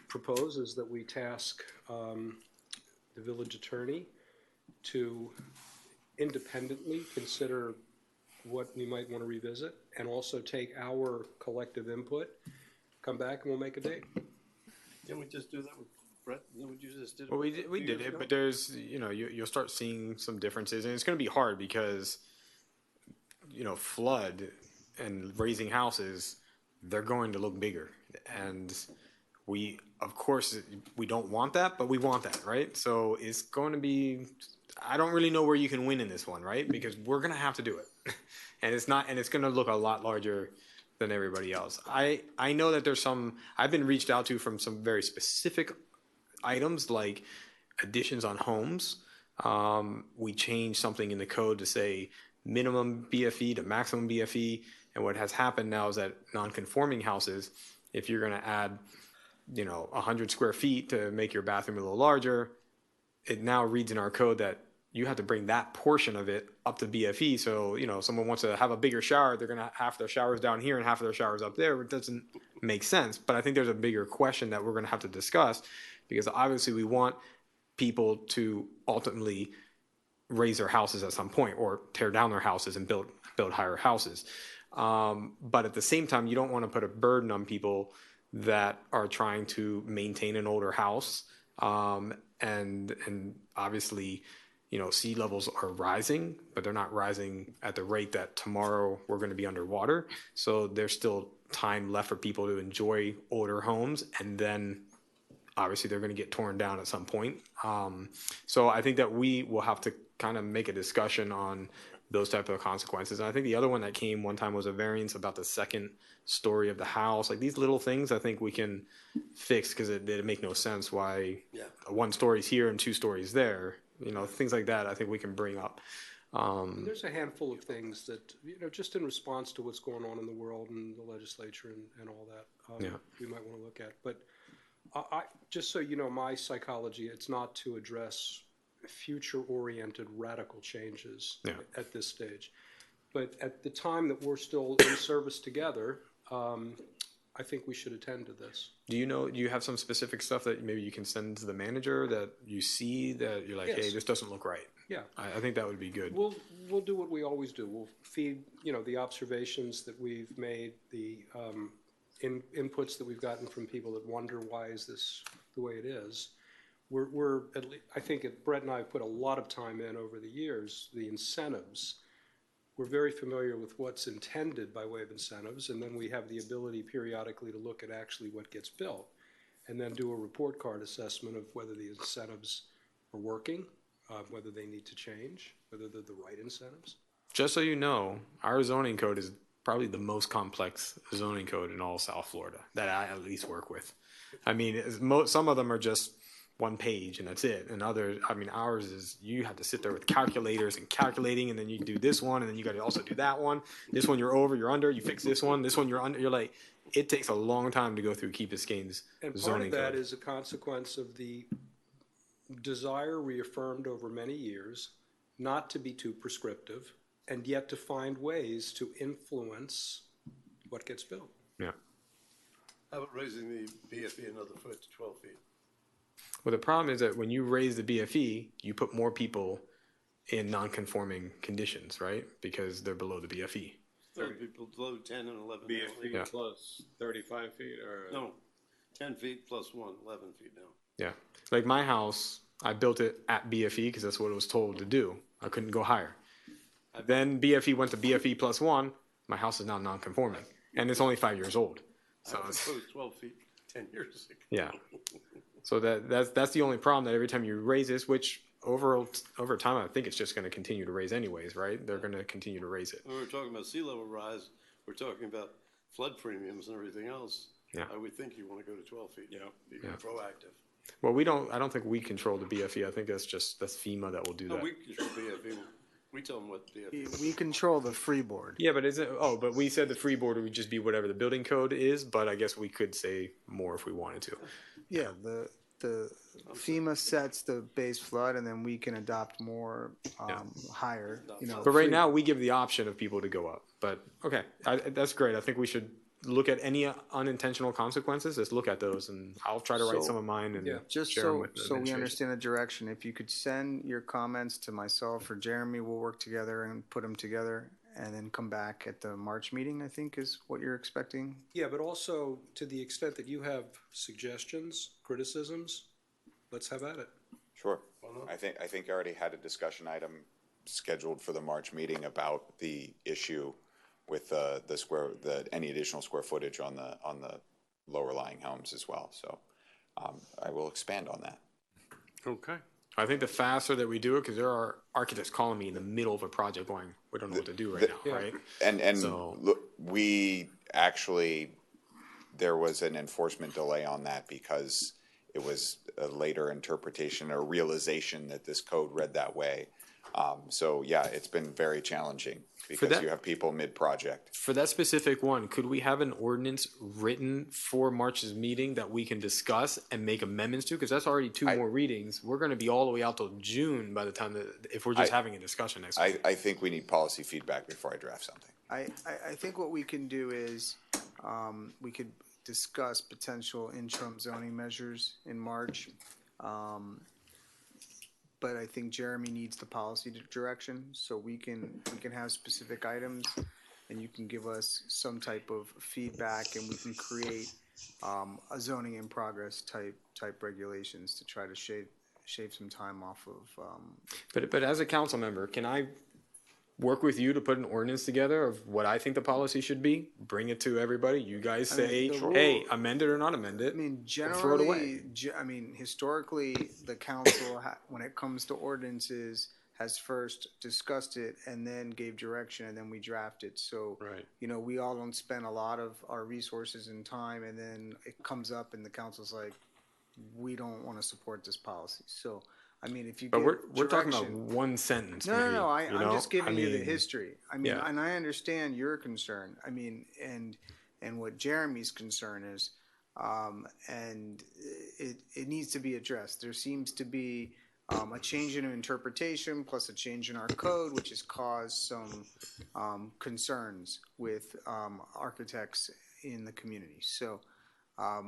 T: propose is that we task the village attorney to independently consider what we might want to revisit and also take our collective input, come back and we'll make a date.
C: Didn't we just do that with Brett? Didn't we just did it?
E: Well, we did it, but there's, you'll start seeing some differences, and it's going to be hard because, flood and raising houses, they're going to look bigger. And we, of course, we don't want that, but we want that, right? So it's going to be, I don't really know where you can win in this one, right? Because we're going to have to do it. And it's going to look a lot larger than everybody else. I know that there's I've been reached out to from some very specific items like additions on homes. We changed something in the code to say minimum BFE to maximum BFE. And what has happened now is that non-conforming houses, if you're going to add, 100 square feet to make your bathroom a little larger, it now reads in our code that you have to bring that portion of it up to BFE. So, if someone wants to have a bigger shower, they're going to half their showers down here and half of their showers up there. It doesn't make sense. But I think there's a bigger question that we're going to have to discuss, because obviously we want people to ultimately raise their houses at some point, or tear down their houses and build higher houses. But at the same time, you don't want to put a burden on people that are trying to maintain an older house. And obviously, sea levels are rising, but they're not rising at the rate that tomorrow we're going to be underwater. So there's still time left for people to enjoy older homes, and then obviously they're going to get torn down at some point. So I think that we will have to kind of make a discussion on those type of consequences. And I think the other one that came one time was a variance about the second story of the house. Like these little things I think we can fix, because it make no sense why one story's here and two stories there. Things like that I think we can bring up.
T: There's a handful of things that, just in response to what's going on in the world and the legislature and all that, we might want to look at. But I just so you know, my psychology, it's not to address future-oriented radical changes at this stage. But at the time that we're still in service together, I think we should attend to this.
E: Do you have some specific stuff that maybe you can send to the manager that you see that you're like, hey, this doesn't look right?
T: Yeah.
E: I think that would be good.
T: We'll do what we always do. We'll feed, the observations that we've made, the inputs that we've gotten from people that wonder why is this the way it is. We're at least, I think Brett and I have put a lot of time in over the years, the incentives. We're very familiar with what's intended by way of incentives, and then we have the ability periodically to look at actually what gets built, and then do a report card assessment of whether the incentives are working, whether they need to change, whether they're the right incentives.
E: Just so you know, our zoning code is probably the most complex zoning code in all South Florida that I at least work with. I mean, some of them are just one page and that's it. And ours is, you have to sit there with calculators and calculating, and then you do this one, and then you got to also do that one. This one you're over, you're under, you fix this one. This one you're under. You're like, it takes a long time to go through Key Biscayne's zoning code.
T: And part of that is a consequence of the desire reaffirmed over many years not to be too prescriptive, and yet to find ways to influence what gets built.
E: Yeah.
C: How about raising the BFE another foot to 12 feet?
E: Well, the problem is that when you raise the BFE, you put more people in non-conforming conditions, right? Because they're below the BFE.
C: 30 people below 10 and 11.
B: BFE plus 35 feet or?
C: No, 10 feet plus 11 feet now.
E: Yeah. Like my house, I built it at BFE because that's what it was told to do. I couldn't go higher. Then BFE went to BFE plus 1. My house is now non-conforming, and it's only 5 years old. So
C: I proposed 12 feet 10 years ago.
E: Yeah. So that's the only problem, that every time you raise this, which over time I think it's just going to continue to raise anyways, right? They're going to continue to raise it.
C: When we're talking about sea level rise, we're talking about flood premiums and everything else.
E: Yeah.
C: I would think you want to go to 12 feet. Be proactive.
E: Well, I don't think we control the BFE. I think that's FEMA that will do that.
C: We control BFE. We tell them what BFE.
F: We control the freeboard.
E: Yeah, but but we said the freeboard would just be whatever the building code is, but I guess we could say more if we wanted to.
F: Yeah, the FEMA sets the base flood, and then we can adopt more higher.
E: But right now we give the option of people to go up. But okay, that's great. I think we should look at any unintentional consequences. Let's look at those, and I'll try to write some of mine and
F: just
E: share them with the
F: so we
E: administration.
F: understand the direction. If you could send your comments to myself or Jeremy, we'll work together and put them together, and then come back at the March meeting, I think is what you're expecting.
T: Yeah, but also to the extent that you have suggestions, criticisms, let's have at it.
J: Sure. I think I already had a discussion item scheduled for the March meeting about the issue with any additional square footage on the lower lying homes as well. So I will expand on that.
B: Okay.
E: I think the faster that we do it, because there are architects calling me in the middle of a project going, we don't know what to do right now, right?
J: And
E: so,
J: look, we actually, there was an enforcement delay on that because it was a later interpretation or realization that this code read that way. So yeah, it's been very challenging because
E: that-
J: you have people mid-project.
E: For that specific one, could we have an ordinance written for March's meeting that we can discuss and make amendments to? Because that's already two more readings. We're going to be all the way out till June by the time that, if we're just having a discussion next week.
J: I think we need policy feedback before I draft something.
F: I think what we can do is, we could discuss potential interim zoning measures in March. But I think Jeremy needs the policy direction, so we can have specific items, and you can give us some type of feedback, and we can create a zoning in progress type regulations to try to shave some time off of.
E: But as a council member, can I work with you to put an ordinance together of what I think the policy should be? Bring it to everybody. You guys say, hey, amend it or not amend it.
F: I mean,
E: throw it away.
F: generally, historically, the council, when it comes to ordinances, has first discussed it and then gave direction, and then we draft it. So, we all don't spend a lot of our resources and time, and then it comes up and the council's like, we don't want to support this policy. So, I mean, if you
E: But
F: give
E: we're talking about
F: direction-
E: one sentence.
F: No,
E: maybe,
F: I'm just giving you the
E: mean,
F: history. I mean,
E: yeah.
F: and I understand your concern. I mean, and what Jeremy's concern is, and it needs to be addressed. There seems to be a change in interpretation plus a change in our code, which has caused some concerns with architects in the community. So, I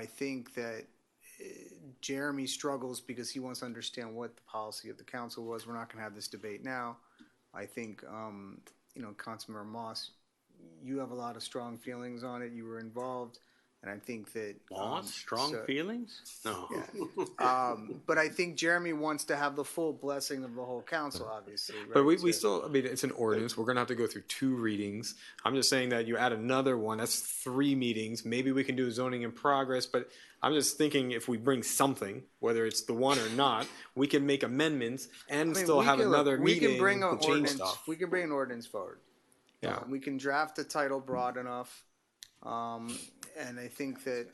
F: think that Jeremy struggles because he wants to understand what the policy of the council was. We're not going to have this debate now. I think, Councilmember Moss, you have a lot of strong feelings on it. You were involved, and I think that
B: Strong feelings? No.
F: but I think Jeremy wants to have the full blessing of the whole council, obviously. Right?
E: But we still, I mean, it's an ordinance. We're going to have to go through 2 readings. I'm just saying that you add another one, that's 3 meetings. Maybe we can do zoning in progress, but I'm just thinking if we bring something, whether it's the one or not, we can make amendments and still have another meeting
F: We can bring
E: to change stuff.
F: We can bring an ordinance forward.
E: Yeah.
F: We can draft the title broad enough, and I think that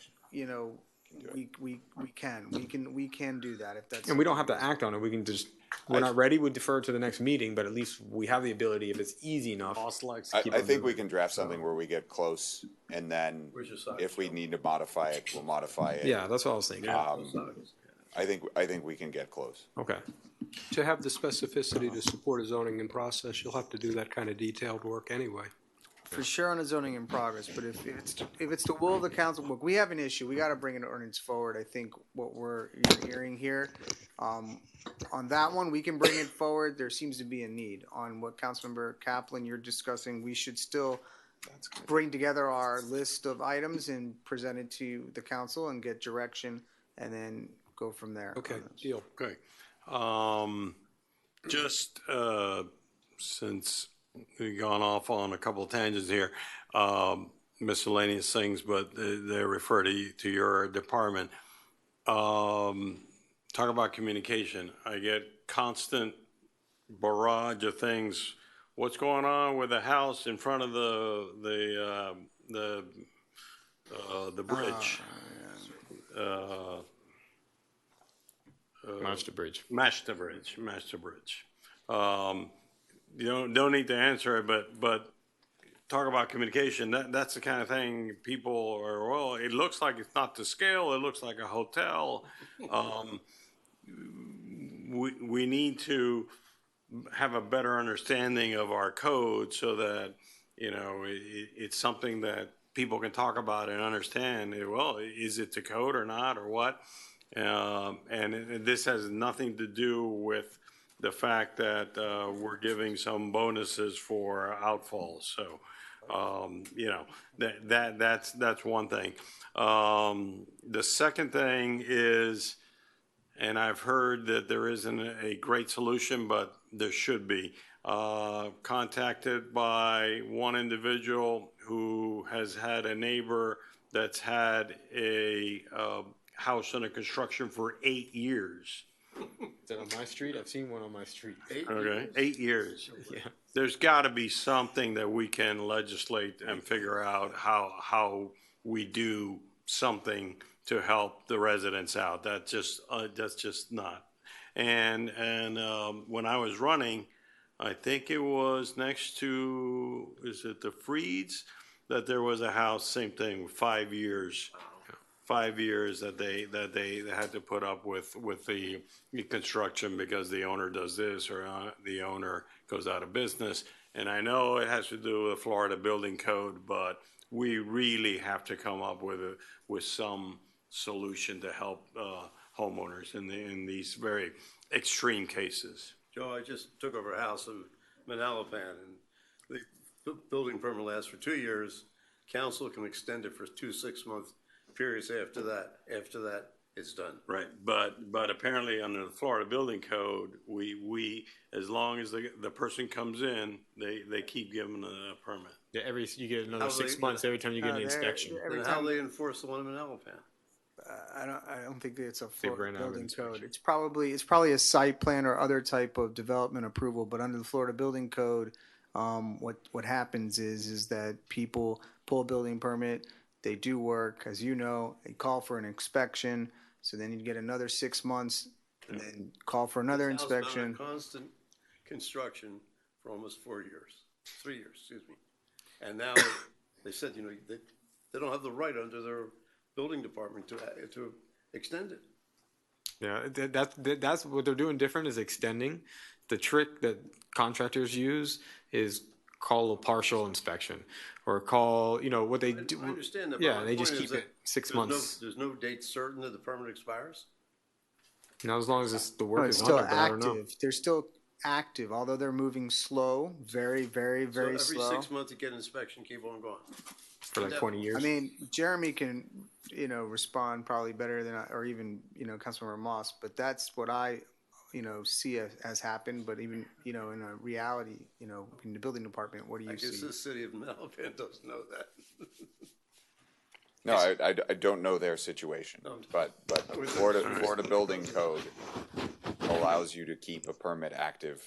F: we can do that if that's.
E: And we don't have to act on it. We can just, we're not ready, we defer to the next meeting, but at least we have the ability, if it's easy enough.
J: I think we can draft something where we get close, and then if we need to modify it, we'll modify it.
E: Yeah, that's what I was thinking.
J: I think we can get close.
E: Okay.
T: To have the specificity to support a zoning in process, you'll have to do that kind of detailed work anyway.
F: For sure on a zoning in progress, but if it's the will of the council, look, we have an issue. We got to bring an ordinance forward. I think what you're hearing here, on that one, we can bring it forward. There seems to be a need. On what Councilmember Kaplan you're discussing, we should still bring together our list of items and present it to the council and get direction, and then go from there.
T: Okay, deal.
B: Okay. Just since we've gone off on a couple of tangents here, miscellaneous things, but they refer to your department. Talk about communication. I get constant barrage of things. What's going on with the house in front of the bridge?
E: Master Bridge.
B: You don't need to answer it, but talk about communication. That's the kind of thing people are, well, it looks like it's not to scale. It looks like a hotel. We need to have a better understanding of our code so that, it's something that people can talk about and understand. Well, is it the code or not, or what? And this has nothing to do with the fact that we're giving some bonuses for outfalls. So, that's one thing. The second thing is, and I've heard that there isn't a great solution, but there should be. Contacted by one individual who has had a neighbor that's had a house under construction for 8 years.
E: Is that on my street? I've seen one on my street.
B: 8 years.
E: Yeah.
B: there's got to be something that we can legislate and figure out how we do something to help the residents out. That's just not. And when I was running, I think it was next to, is it the Freeds, that there was a house, same thing, 5 years. 5 years that they had to put up with the construction because the owner does this or the owner goes out of business. And I know it has to do with the Florida Building Code, but we really have to come up with some solution to help homeowners in these very extreme cases.
C: Joe, I just took over a house in Manalapan, and the building permit lasts for 2 years. Council can extend it for 2 6-month periods after that. After that, it's done.
B: Right, but apparently under the Florida Building Code, we as long as the person comes in, they keep giving a permit.
E: Yeah, you get another 6 months every time you get an inspection.
C: Then how do they enforce the one in Manalapan?
F: I don't think it's a Florida Building Code. It's probably a site plan or other type of development approval, but under the Florida Building Code, what happens is that people pull a building permit, they do work, as you know, they call for an inspection, so then you get another 6 months, and then call for another
C: This house been
F: inspection.
C: under constant construction for almost 4 years, 3 years, excuse me. And now they said, they don't have the right under their building department to extend it.
E: Yeah, that's what they're doing different is extending. The trick that contractors use is call a partial inspection or call, what they do.
C: I understand that.
E: Yeah, they just keep it 6
C: there's
E: months.
C: There's no date certain that the permit expires?
E: Now, as long as the work
F: It's
E: is
F: still
E: on it, but I don't know.
F: active. They're still active, although they're moving slow, very, very, very
C: so every
F: slow.
C: 6 months to get an inspection, keep on going.
E: For like 20 years.
F: I mean, Jeremy can, respond probably better than or even, Councilmember Moss, but that's what I, see as happened. But even, in a reality, in the building department, what do you
C: I guess
F: see?
C: the city of Manalapan doesn't know that.
J: No, I don't know their situation, but Florida Building Code allows you to keep a permit active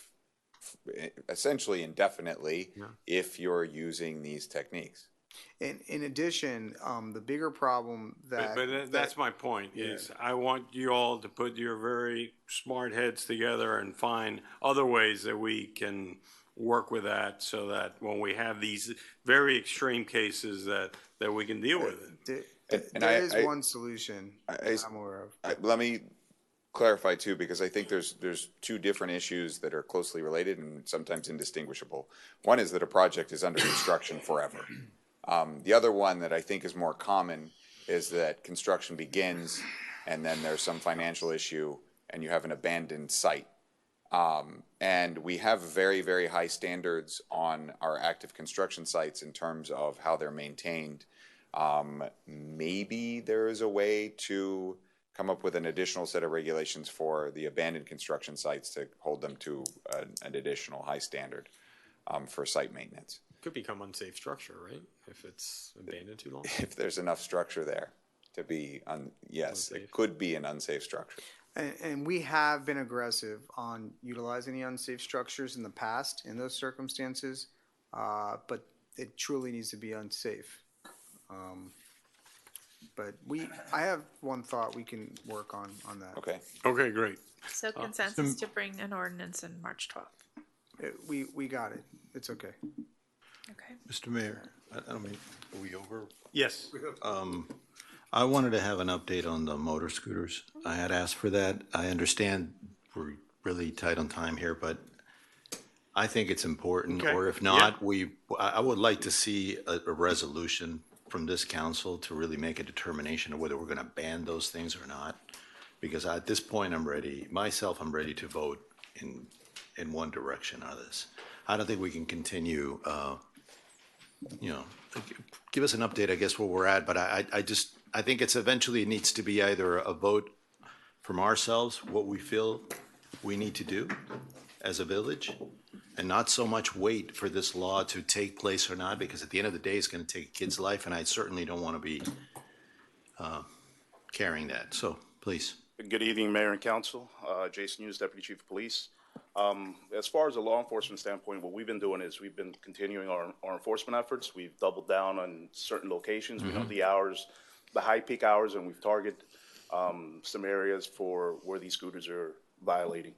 J: essentially indefinitely if you're using these techniques.
F: In addition, the bigger problem
B: That's my point, is I want you all to put your very smart heads together and find other ways that we can work with that so that when we have these very extreme cases that we can deal with it.
F: There is one solution I'm aware of.
J: Let me clarify too, because I think there's two different issues that are closely related and sometimes indistinguishable. One is that a project is under construction forever. The other one that I think is more common is that construction begins and then there's some financial issue and you have an abandoned site. And we have very, very high standards on our active construction sites in terms of how they're maintained. Maybe there is a way to come up with an additional set of regulations for the abandoned construction sites to hold them to an additional high standard for site maintenance.
E: Could become unsafe structure, right? If it's abandoned too long.
J: If there's enough structure there to be, yes, it could be an unsafe structure.
F: And we have been aggressive on utilizing the unsafe structures in the past in those circumstances, but it truly needs to be unsafe. But I have one thought we can work on that.
J: Okay.
B: Okay, great.
A: So consensus to bring an ordinance in March 12th.
F: We got it. It's okay.
A: Okay.
U: Mr. Mayor, I don't mean, are we over?
B: Yes.
U: I wanted to have an update on the motor scooters. I had asked for that. I understand we're really tight on time here, but I think it's important,
B: Okay.
U: or if not, I would like to see a resolution from this council to really make a determination of whether we're gonna ban those things or not. Because at this point, I'm ready to vote in one direction on this. I don't think we can continue, give us an update, I guess, where we're at, but I think it's eventually needs to be either a vote from ourselves, what we feel we need to do as a village, and not so much wait for this law to take place or not, because at the end of the day, it's gonna take a kid's life, and I certainly don't wanna be carrying that, so, please.
G: Good evening, Mayor and Council. Jason Hughes, Deputy Chief of Police. As far as a law enforcement standpoint, what we've been doing is we've been continuing our enforcement efforts. We've doubled down on certain locations. We know the hours, the high peak hours, and we've targeted some areas for where these scooters are violating.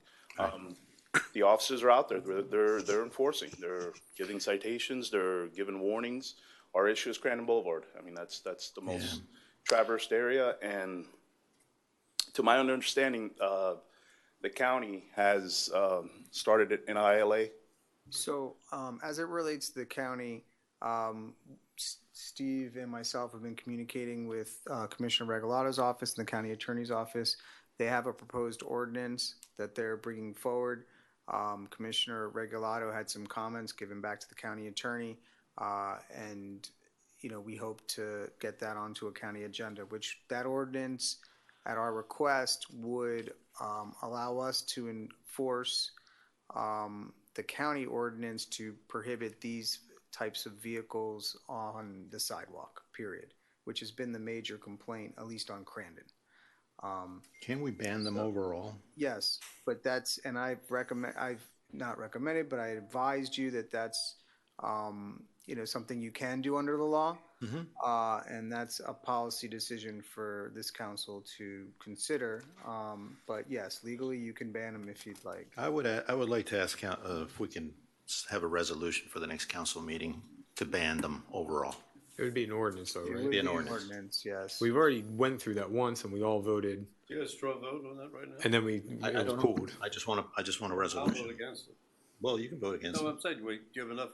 G: The officers are out there. They're enforcing. They're giving citations. They're giving warnings. Our issue is Crandon Boulevard. I mean, that's the most traversed area. And to my understanding, the county has started an ILA.
F: So as it relates to the county, Steve and myself have been communicating with Commissioner Regalato's office and the county attorney's office. They have a proposed ordinance that they're bringing forward. Commissioner Regalato had some comments given back to the county attorney, and we hope to get that onto a county agenda, which that ordinance at our request would allow us to enforce the county ordinance to prohibit these types of vehicles on the sidewalk, period, which has been the major complaint, at least on Crandon.
U: Can we ban them overall?
F: Yes, but I've not recommended, but I advised you that that's, something you can do under the law. And that's a policy decision for this council to consider. But yes, legally you can ban them if you'd like.
U: I would like to ask if we can have a resolution for the next council meeting to ban them overall.
E: It would be an ordinance, though, right?
F: It would be an ordinance, yes.
E: We've already went through that once, and we all voted,
C: You got a straw vote on that right now?
E: and then
U: I
E: it was
U: don't know.
E: pulled.
U: I just want a
C: I'll
U: resolution.
C: vote against it.
U: Well, you can vote against
C: No,
U: it.
C: I'm saying, do you have enough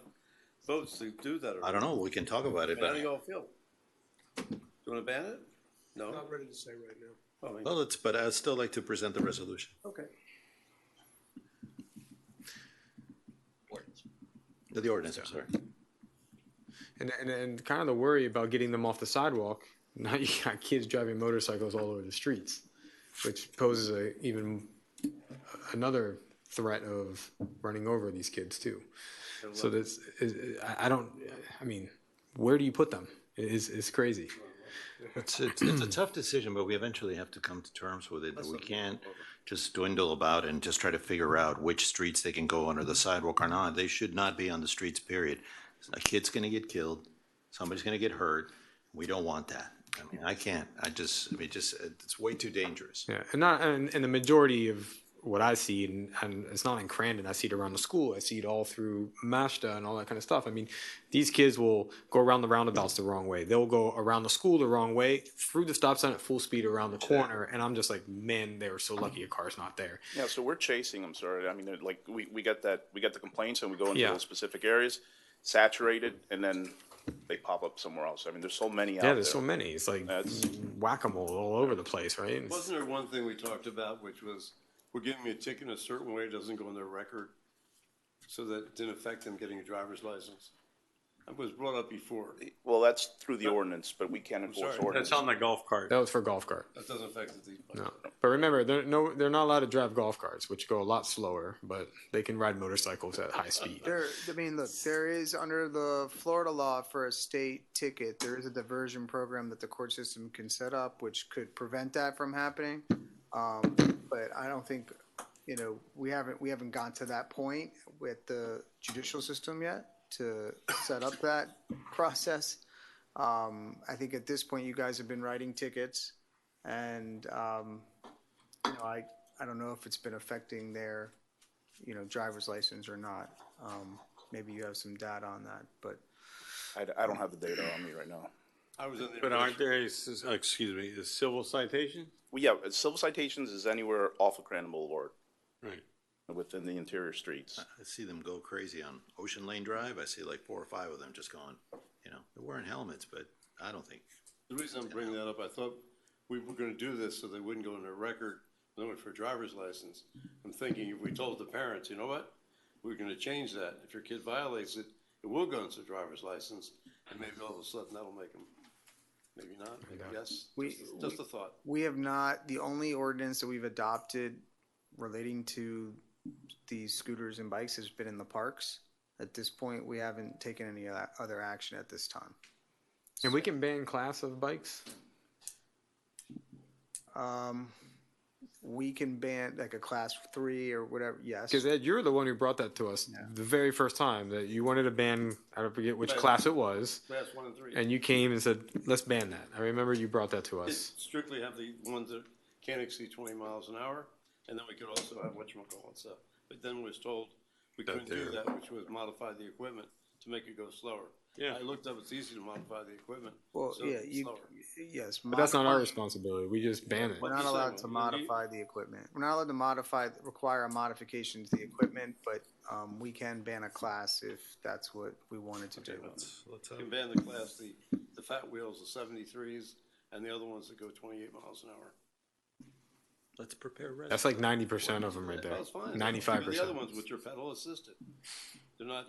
C: votes to do that?
U: I don't know. We can talk about it,
C: How
U: but
C: do you all feel? Do you want to ban it? No?
T: Not ready to say right now.
C: Oh,
U: but I'd still like to present the resolution.
C: okay.
U: The ordinance, I'm sorry.
E: And kind of the worry about getting them off the sidewalk. Now you got kids driving motorcycles all over the streets, which poses even another threat of running over these kids too. So I mean, where do you put them? It's crazy.
U: It's a tough decision, but we eventually have to come to terms with it. We can't just dwindle about and just try to figure out which streets they can go under the sidewalk or not. They should not be on the streets, period. A kid's going to get killed. Somebody's going to get hurt. We don't want that. I mean, I can't. It's way too dangerous.
E: Yeah, and the majority of what I see, and it's not in Crandon, I see it around the school, I see it all through Mashta and all that kind of stuff. I mean, these kids will go around the roundabouts the wrong way. They'll go around the school the wrong way, through the stop sign at full speed around the corner, and I'm just like, man, they were so lucky a car's not there.
G: Yeah, so we're chasing them, sir. I mean, like we get the complaints and we go into
E: Yeah.
G: those specific areas, saturated, and then they pop up somewhere else. I mean, there's so many out
E: Yeah,
G: there.
E: there's so many. It's like whack-a-mole all over the place, right? It's-
C: Wasn't there one thing we talked about, which was we're giving you a ticket in a certain way, it doesn't go on their record, so that it didn't affect them getting a driver's license? That was brought up before.
G: Well, that's through the ordinance, but we can't enforce
C: sorry.
G: ordinance.
B: That's on the golf cart.
E: That was for golf cart.
C: That doesn't affect the.
E: No, but remember, they're not allowed to drive golf carts, which go a lot slower, but they can ride motorcycles at high speed.
F: There is under the Florida law for a state ticket, there is a diversion program that the court system can set up, which could prevent that from happening. But I don't think, we haven't gone to that point with the judicial system yet to set up that process. I think at this point, you guys have been writing tickets, and I don't know if it's been affecting their, driver's license or not. Maybe you have some data on that, but
G: I don't have the data on me right now.
C: I was in there.
B: But aren't there, a civil citation?
G: Well, yeah, civil citations is anywhere off of Crandon Boulevard.
B: Right.
G: Within the interior streets.
U: I see them go crazy on Ocean Lane Drive. I see like 4 or 5 of them just going, they're wearing helmets, but I don't think.
C: The reason I'm bringing that up, I thought we were gonna do this so they wouldn't go on their record, limit for driver's license. I'm thinking if we told the parents, you know what, we're gonna change that. If your kid violates it, it will go into driver's license, and maybe all of a sudden that'll make them, maybe not, maybe yes. Just a thought.
F: we have not, the only ordinance that we've adopted relating to these scooters and bikes has been in the parks. At this point, we haven't taken any other action at this time.
E: And we can ban class of bikes.
F: we can ban like a class 3 or whatever, yes.
E: Because Ed, you're the one who brought that to us the very first time, that you wanted to ban, I don't forget which class it was.
C: Class 1 and 3.
E: And you came and said, let's ban that. I remember you brought that to us.
C: It's strictly have the ones that can't exceed 20 miles an hour, and then we could also have whatchamacallit stuff. But then we was told we couldn't do that, which was modify the equipment to make it go slower.
B: Yeah.
C: I looked up, it's easy to modify the equipment.
F: Well,
C: so
F: yeah,
C: it's slower.
F: yes.
E: But that's not our
F: modify-
E: responsibility. We just ban it.
F: We're not allowed to modify the equipment. We're not allowed to require a modification to the equipment, but we can ban a class if that's what we wanted to do.
C: You can ban the class, the fat wheels, the 73s, and the other ones that go 28 miles an hour.
U: Let's prepare.
E: That's like 90% of them right there.
C: That's fine.
E: 95%.
C: The other ones, which are pedal assisted, they're not,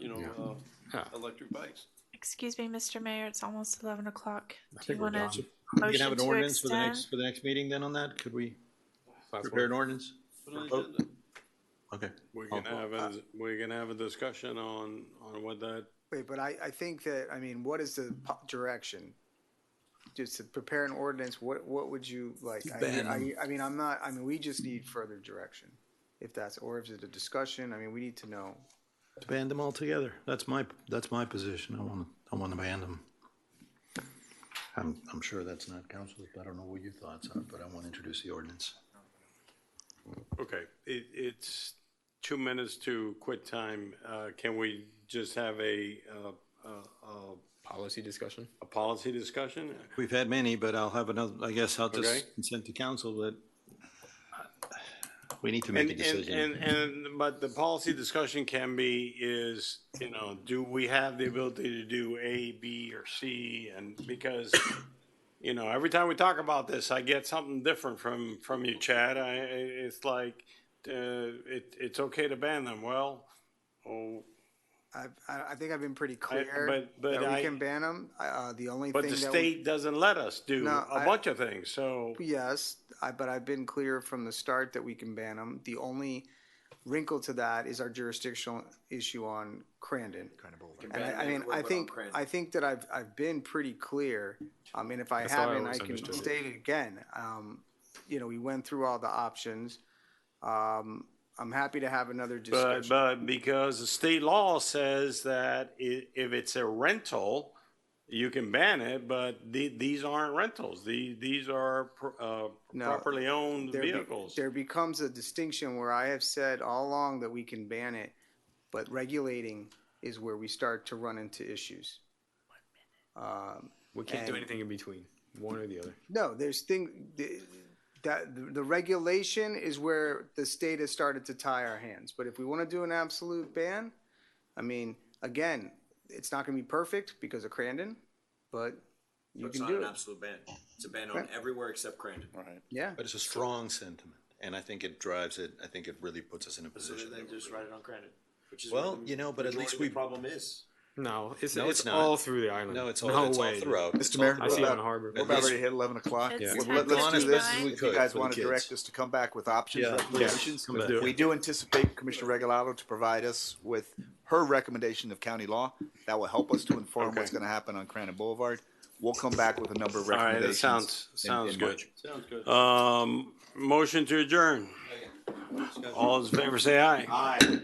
C: electric bikes.
A: Excuse me, Mr. Mayor, it's almost 11 o'clock.
U: I
A: Do you
U: think we're
A: want
U: done.
A: to
U: We can
A: motion
U: have an
A: to
U: ordinance
A: extend?
U: for the next meeting then on that? Could we prepare an ordinance?
C: Put it on the
U: Vote?
C: agenda.
U: Okay.
B: We can have a discussion on what that.
F: Wait, but I think that, I mean, what is the direction? Just to prepare an ordinance, what would you like? We just need further direction. If that's, or if it's a discussion, I mean, we need to know.
U: To ban them all together. That's my position. I want to ban them. I'm sure that's not council's, but I don't know what your thoughts are, but I want to introduce the ordinance.
B: Okay, it's 2 minutes to quit time. Can we just have a
E: policy discussion?
B: A policy discussion?
U: We've had many, but I'll have another, I guess I'll
B: Okay.
U: just consent to council, but we need to make a decision.
B: But the policy discussion can be do we have the ability to do A, B, or C? And because, every time we talk about this, I get something different from you, Chad. It's like, it's okay to ban them. Well,
F: I think I've been pretty clear
B: but
F: that we
B: I-
F: can ban them. The only
B: but
F: thing
B: the
F: that
B: state doesn't let us do
F: No,
B: a bunch of things, so.
F: Yes, but I've been clear from the start that we can ban them. The only wrinkle to that is our jurisdictional issue on Crandon. And I think that I've been pretty clear. I mean, if I
E: That's how I
F: haven't, I
E: always
F: can
E: understood it.
F: state it again. We went through all the options. I'm happy to have another discussion.
B: But because the state law says that if it's a rental, you can ban it, but these aren't rentals. These are properly owned vehicles.
F: There becomes a distinction where I have said all along that we can ban it, but regulating is where we start to run into issues.
E: We can't do anything in between, one or the other.
F: No, there's the regulation is where the state has started to tie our hands. But if we want to do an absolute ban, I mean, again, it's not going to be perfect because of Crandon, but you
O: It's
F: can
O: not
F: do
O: an
F: it.
O: absolute ban. It's a ban on everywhere except Crandon. Right.
F: Yeah.
U: But it's a strong sentiment, and I think it drives it. I think it really puts us in a position.
O: Then just write it on Crandon. Which is
U: Well,
O: what the
U: but at least
O: majority of the
U: we.
O: problem is.
E: No, it's
U: not.
E: all through the island.
U: No, it's
E: no
U: all
E: way.
U: throughout.
V: Mr. Mayor,
E: I see it on Harbor.
V: we're about ready to hit 11 o'clock.
A: It's
U: Yeah.
A: time
V: Let's
A: to
V: do
A: finish.
V: this.
U: we
V: If you
U: could
V: guys
U: for the
V: want to
U: kids.
V: direct us to come back with options,
U: Yeah.
V: recommendations.
U: Let's do it.
V: We do anticipate Commissioner Regalado to provide us with her recommendation of county law. That will help us to inform what's going to happen on Crandon Boulevard. We'll come back with a number of
B: All right, that
V: recommendations.
B: sounds
V: in
B: good.
V: March.
C: Sounds good.
B: Motion to adjourn. All those in favor say aye.
V: Aye.